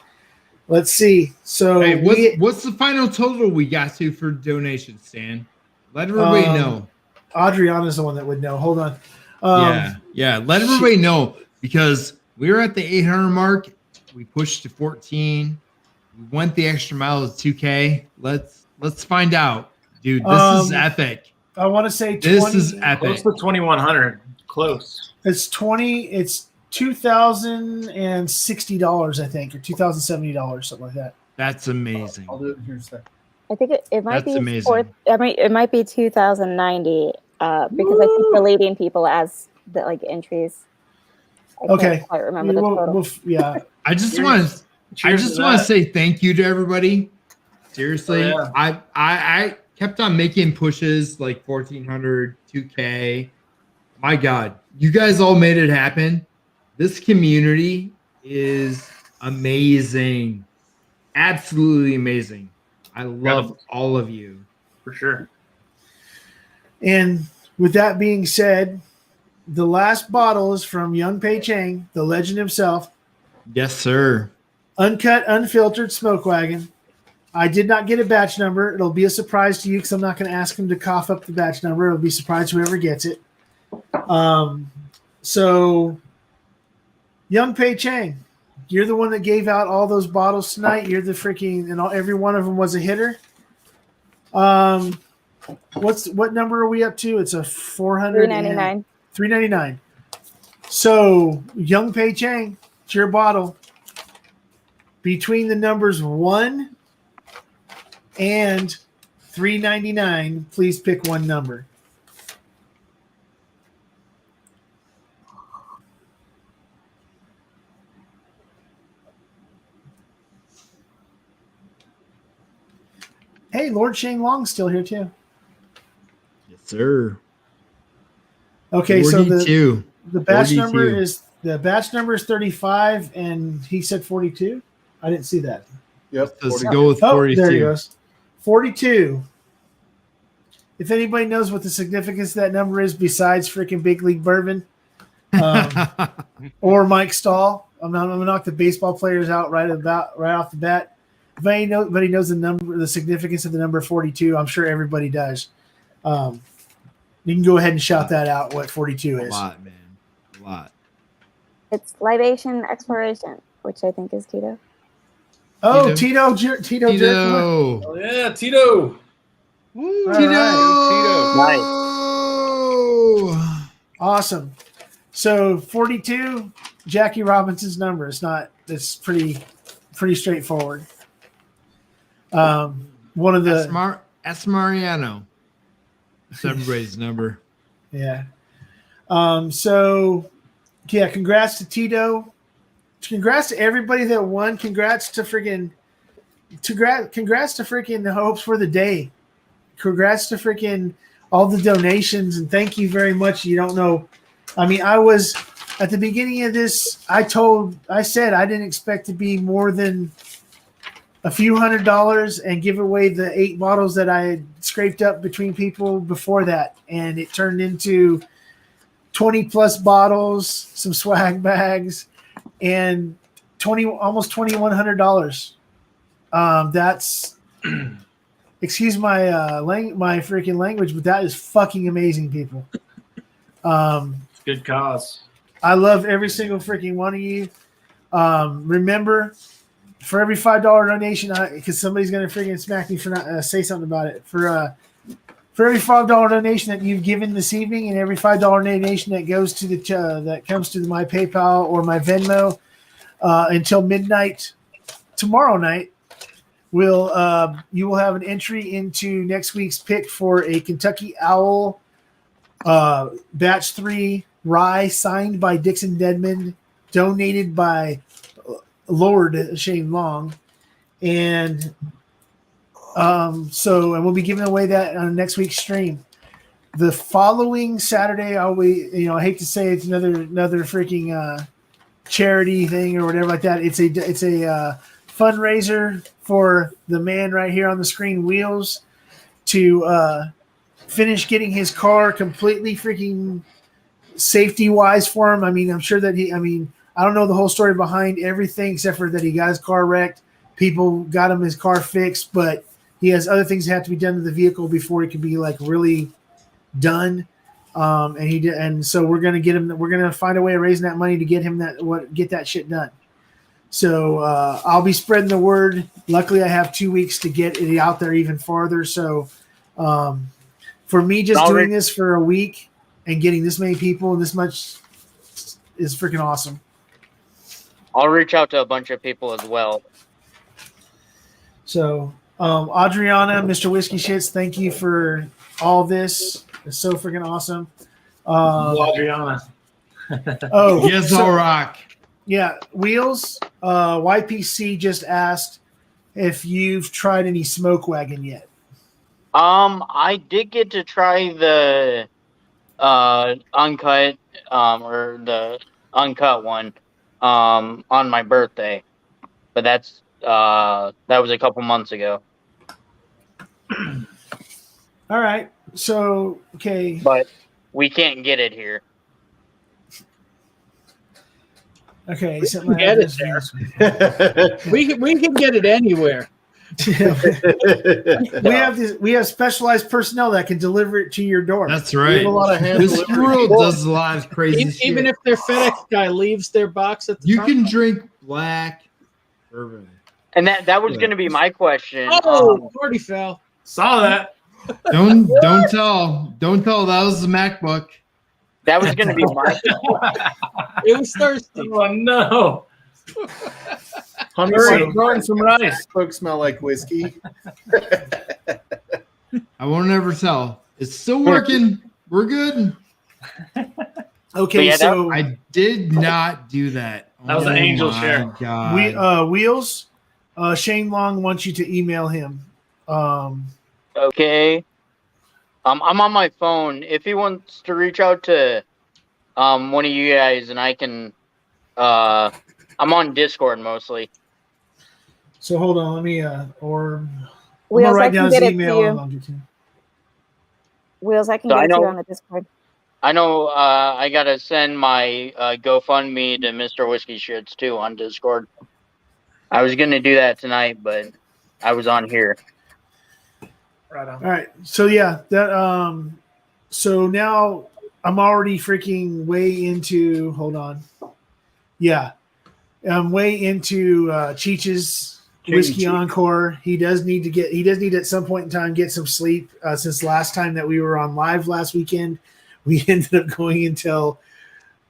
Let's see. So Hey, what's the final total we got to for donations, Stan? Let everybody know. Adriana's the one that would know. Hold on. Yeah. Let everybody know because we were at the 800 mark. We pushed to 14. We went the extra mile of 2K. Let's find out, dude. This is epic. I want to say 20, this is epic. Close to 2,100. Close. It's $2,060, I think, or $2,070, something like that. That's amazing. I'll do it in here in a sec. I think it might That's be amazing. it might be 2090 because I think we're leading people as the entries. I Okay. can't quite remember the total. Yeah. I just want to say thank you to everybody. Seriously, Oh, yeah. I kept on making pushes like 1400, 2K. My God, you guys all made it happen. This community is amazing, absolutely amazing. I love all of you For sure. And with that being said, the last bottle is from Young Pei Chang, the legend himself. Yes, sir. Uncut, unfiltered smoke wagon. I did not get a batch number. It'll be a surprise to you because I'm not going to ask him to cough up the batch number. It'll be a surprise to whoever gets it. So, Young Pei Chang, you're the one that gave out all those bottles tonight. You're the freaking, and every one of them was a hitter. What number are we up to? It's a 400. $3.99. $3.99. So, Young Pei Chang, it's your bottle. Between the numbers 1 and $3.99, please pick one number. Hey, Lord Shane Long's still here too. Yes, sir. Okay, 42. so the batch 42. number is 35, and he said 42. I didn't see that. Yep. Let's go with 42. There he goes. 42. If anybody knows what the significance of that number is besides freaking Big League Bourbon or Mike Stahl, I'm going to knock the baseball players out right off the bat. If anybody knows the significance of the number 42, I'm sure everybody does. You can go ahead and shout that out, what 42 is. A lot, man. A lot. It's libation exploration, which I think is Tito. Oh, Tito Jerk. Oh, yeah, Tito. Woo, All Tito. right. Nice. Awesome. So 42, Jackie Robinson's number. It's pretty straightforward. One of the Esmariano. That's everybody's number. Yeah. So yeah, congrats to Tito. Congrats to everybody that won. Congrats to freaking the hopes for the day. Congrats to freaking all the donations, and thank you very much. You don't know I mean, I was at the beginning of this. I said I didn't expect to be more than a few $100 and give away the 8 bottles that I had scraped up between people before that, and it turned into 20 plus bottles, some swag bags, and almost $2,100. That's excuse my my freaking language, but that is fucking amazing, people. Good cause. I love every single freaking one of you. Remember, for every $5 donation, because somebody's gonna freaking smack me for not say something about it. For every $5 donation that you've given this evening, and every $5 donation that goes to that comes to my PayPal or my Venmo until midnight tomorrow night, you will have an entry into next week's pick for a Kentucky Owl Batch 3 rye signed by Dixon Dedmond, donated by Lord Shane Long, and we'll be giving away that on next week's stream. The following Saturday, I hate to say it's another freaking charity thing or whatever like that. It's a fundraiser for the man right here on the screen, Wheels, to finish getting his car completely freaking safety wise for him. I mean, I'm sure that I don't know the whole story behind everything except for that he got his car wrecked. People got him his car fixed, but he has other things that have to be done to the vehicle before it can be like really done. And he did, and so we're gonna get him. We're gonna find a way of raising that money to get him get that shit done. So I'll be spreading the word. Luckily, I have 2 weeks to get it out there even farther. So for me, just doing this for a week and getting this many people and this much is freaking awesome. I'll reach out to a bunch of people as well. So Adriana, Mr. Whiskey Shits, thank you for all this. It's so freaking awesome. Adriana. Yes, all rock. Yeah, Wheels. YPC just asked if you've tried any Smoke Wagon yet. I did get to try the uncut or the uncut one on my birthday, but that was a couple months ago. All right. So, okay. But we can't get it here. Okay. So get it there. we can get it anywhere. we have specialized personnel that can deliver it to your door. That's right. We have a lot of hand This delivery. world does a lot of crazy shit. Even if their FedEx guy leaves their box at the You front. can drink black bourbon. And that was going to be my question. Oh, already fell. Saw that. Don't tell. Don't tell. That was the MacBook. That was going to be my. It was thirsty. Oh no. Honey, Growing some rice. folks smell like whiskey. I won't ever tell. It's still working. We're good. Okay, Yeah, so I did not do that. That was an angel my share. God. Wheels. Shane Long wants you to email him. Okay. I'm on my phone. If he wants to reach out to one of you guys, and I can. I'm on Discord mostly. So hold on, let me I'm Wheels, gonna write I down can his get it to email. you. And I'll get to him. Wheels, I can So get I it to you know- on the Discord. I know I gotta send my GoFundMe to Mr. Whiskey Shits too on Discord. I was gonna do that tonight, but I was on here. Right on. All right. So yeah, that so now I'm already freaking way into hold on. Yeah. I'm way into Cheech's Whiskey Encore. He does need at some point in time get some sleep. Since last time that we were on live last weekend, we ended up going until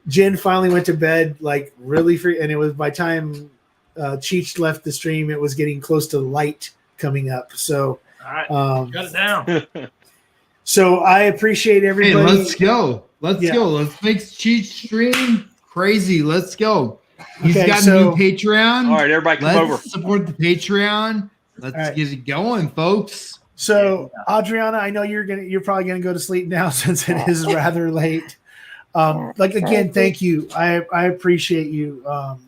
Jen finally went to bed, like really free, and it was by time Cheech left the stream, it was getting close to light coming up. So All right. Got it down. so I appreciate Hey, everybody. let's go. Let's Yeah. go. Let's make Cheech stream crazy. Let's go. He's Okay, got a so- new Patreon. All right, everybody come Let's over. support the Patreon. Let's All right. get it going, folks. So Adriana, I know you're probably gonna go to sleep now since it is rather late. Like again, thank you. I appreciate you.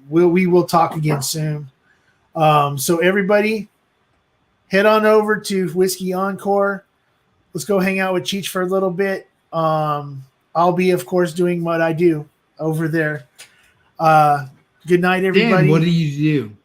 We will talk again soon. So everybody, head on over to Whiskey Encore. Let's go hang out with Cheech for a little bit. I'll be, of course, doing what I do over there. Good night, everybody. Dan, what do you do?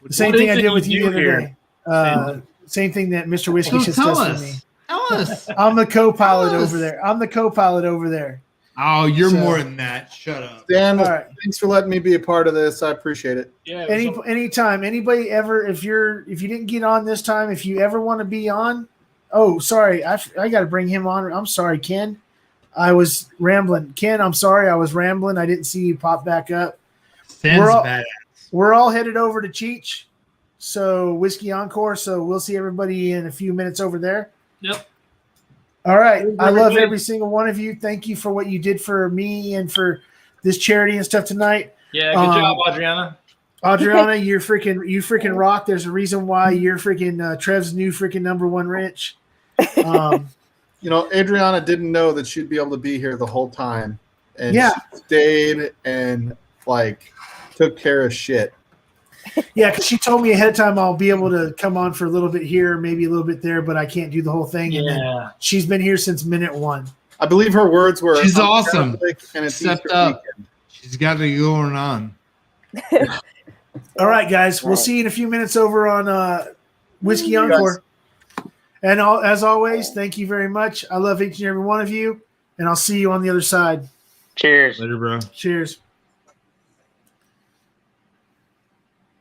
The same thing I did with you the other day. Same thing that Mr. Whiskey So just tell does for us. me. Tell us. I'm the co-pilot Tell us. over there. I'm the co-pilot over there. Oh, you're So- more than that. Shut up. Dan, All right. thanks for letting me be a part of this. I appreciate it. Yeah. Anytime, anybody ever, if you didn't get on this time, if you ever want to be on, oh, sorry, I got to bring him on. I'm sorry, Ken. I was rambling. Ken, I'm sorry, I was rambling. I didn't see you pop back up. Stan's badass. We're all headed over to Cheech, so Whiskey Encore. So we'll see everybody in a few minutes over there. Yep. All right. I love Everybody. every single one of you. Thank you for what you did for me and for this charity and stuff tonight. Yeah, good job, Adriana. Adriana, you freaking rock. There's a reason why you're freaking Trev's new freaking #1 wrench. You know, Adriana didn't know that she'd be able to be here the whole time, and Yeah. she stayed and like took care of shit. Yeah, because she told me ahead of time I'll be able to come on for a little bit here, maybe a little bit there, but I can't do the whole thing. And then she's been here since minute 1. I believe her words were, She's "I'm awesome. Catholic and it's Stepped Easter up. weekend." She's got it going on. All right, guys. We'll see you in a few minutes over on Whiskey You guys. Encore. And as always, thank you very much. I love each and every one of you, and I'll see you on the other side. Cheers. Later, bro. Cheers.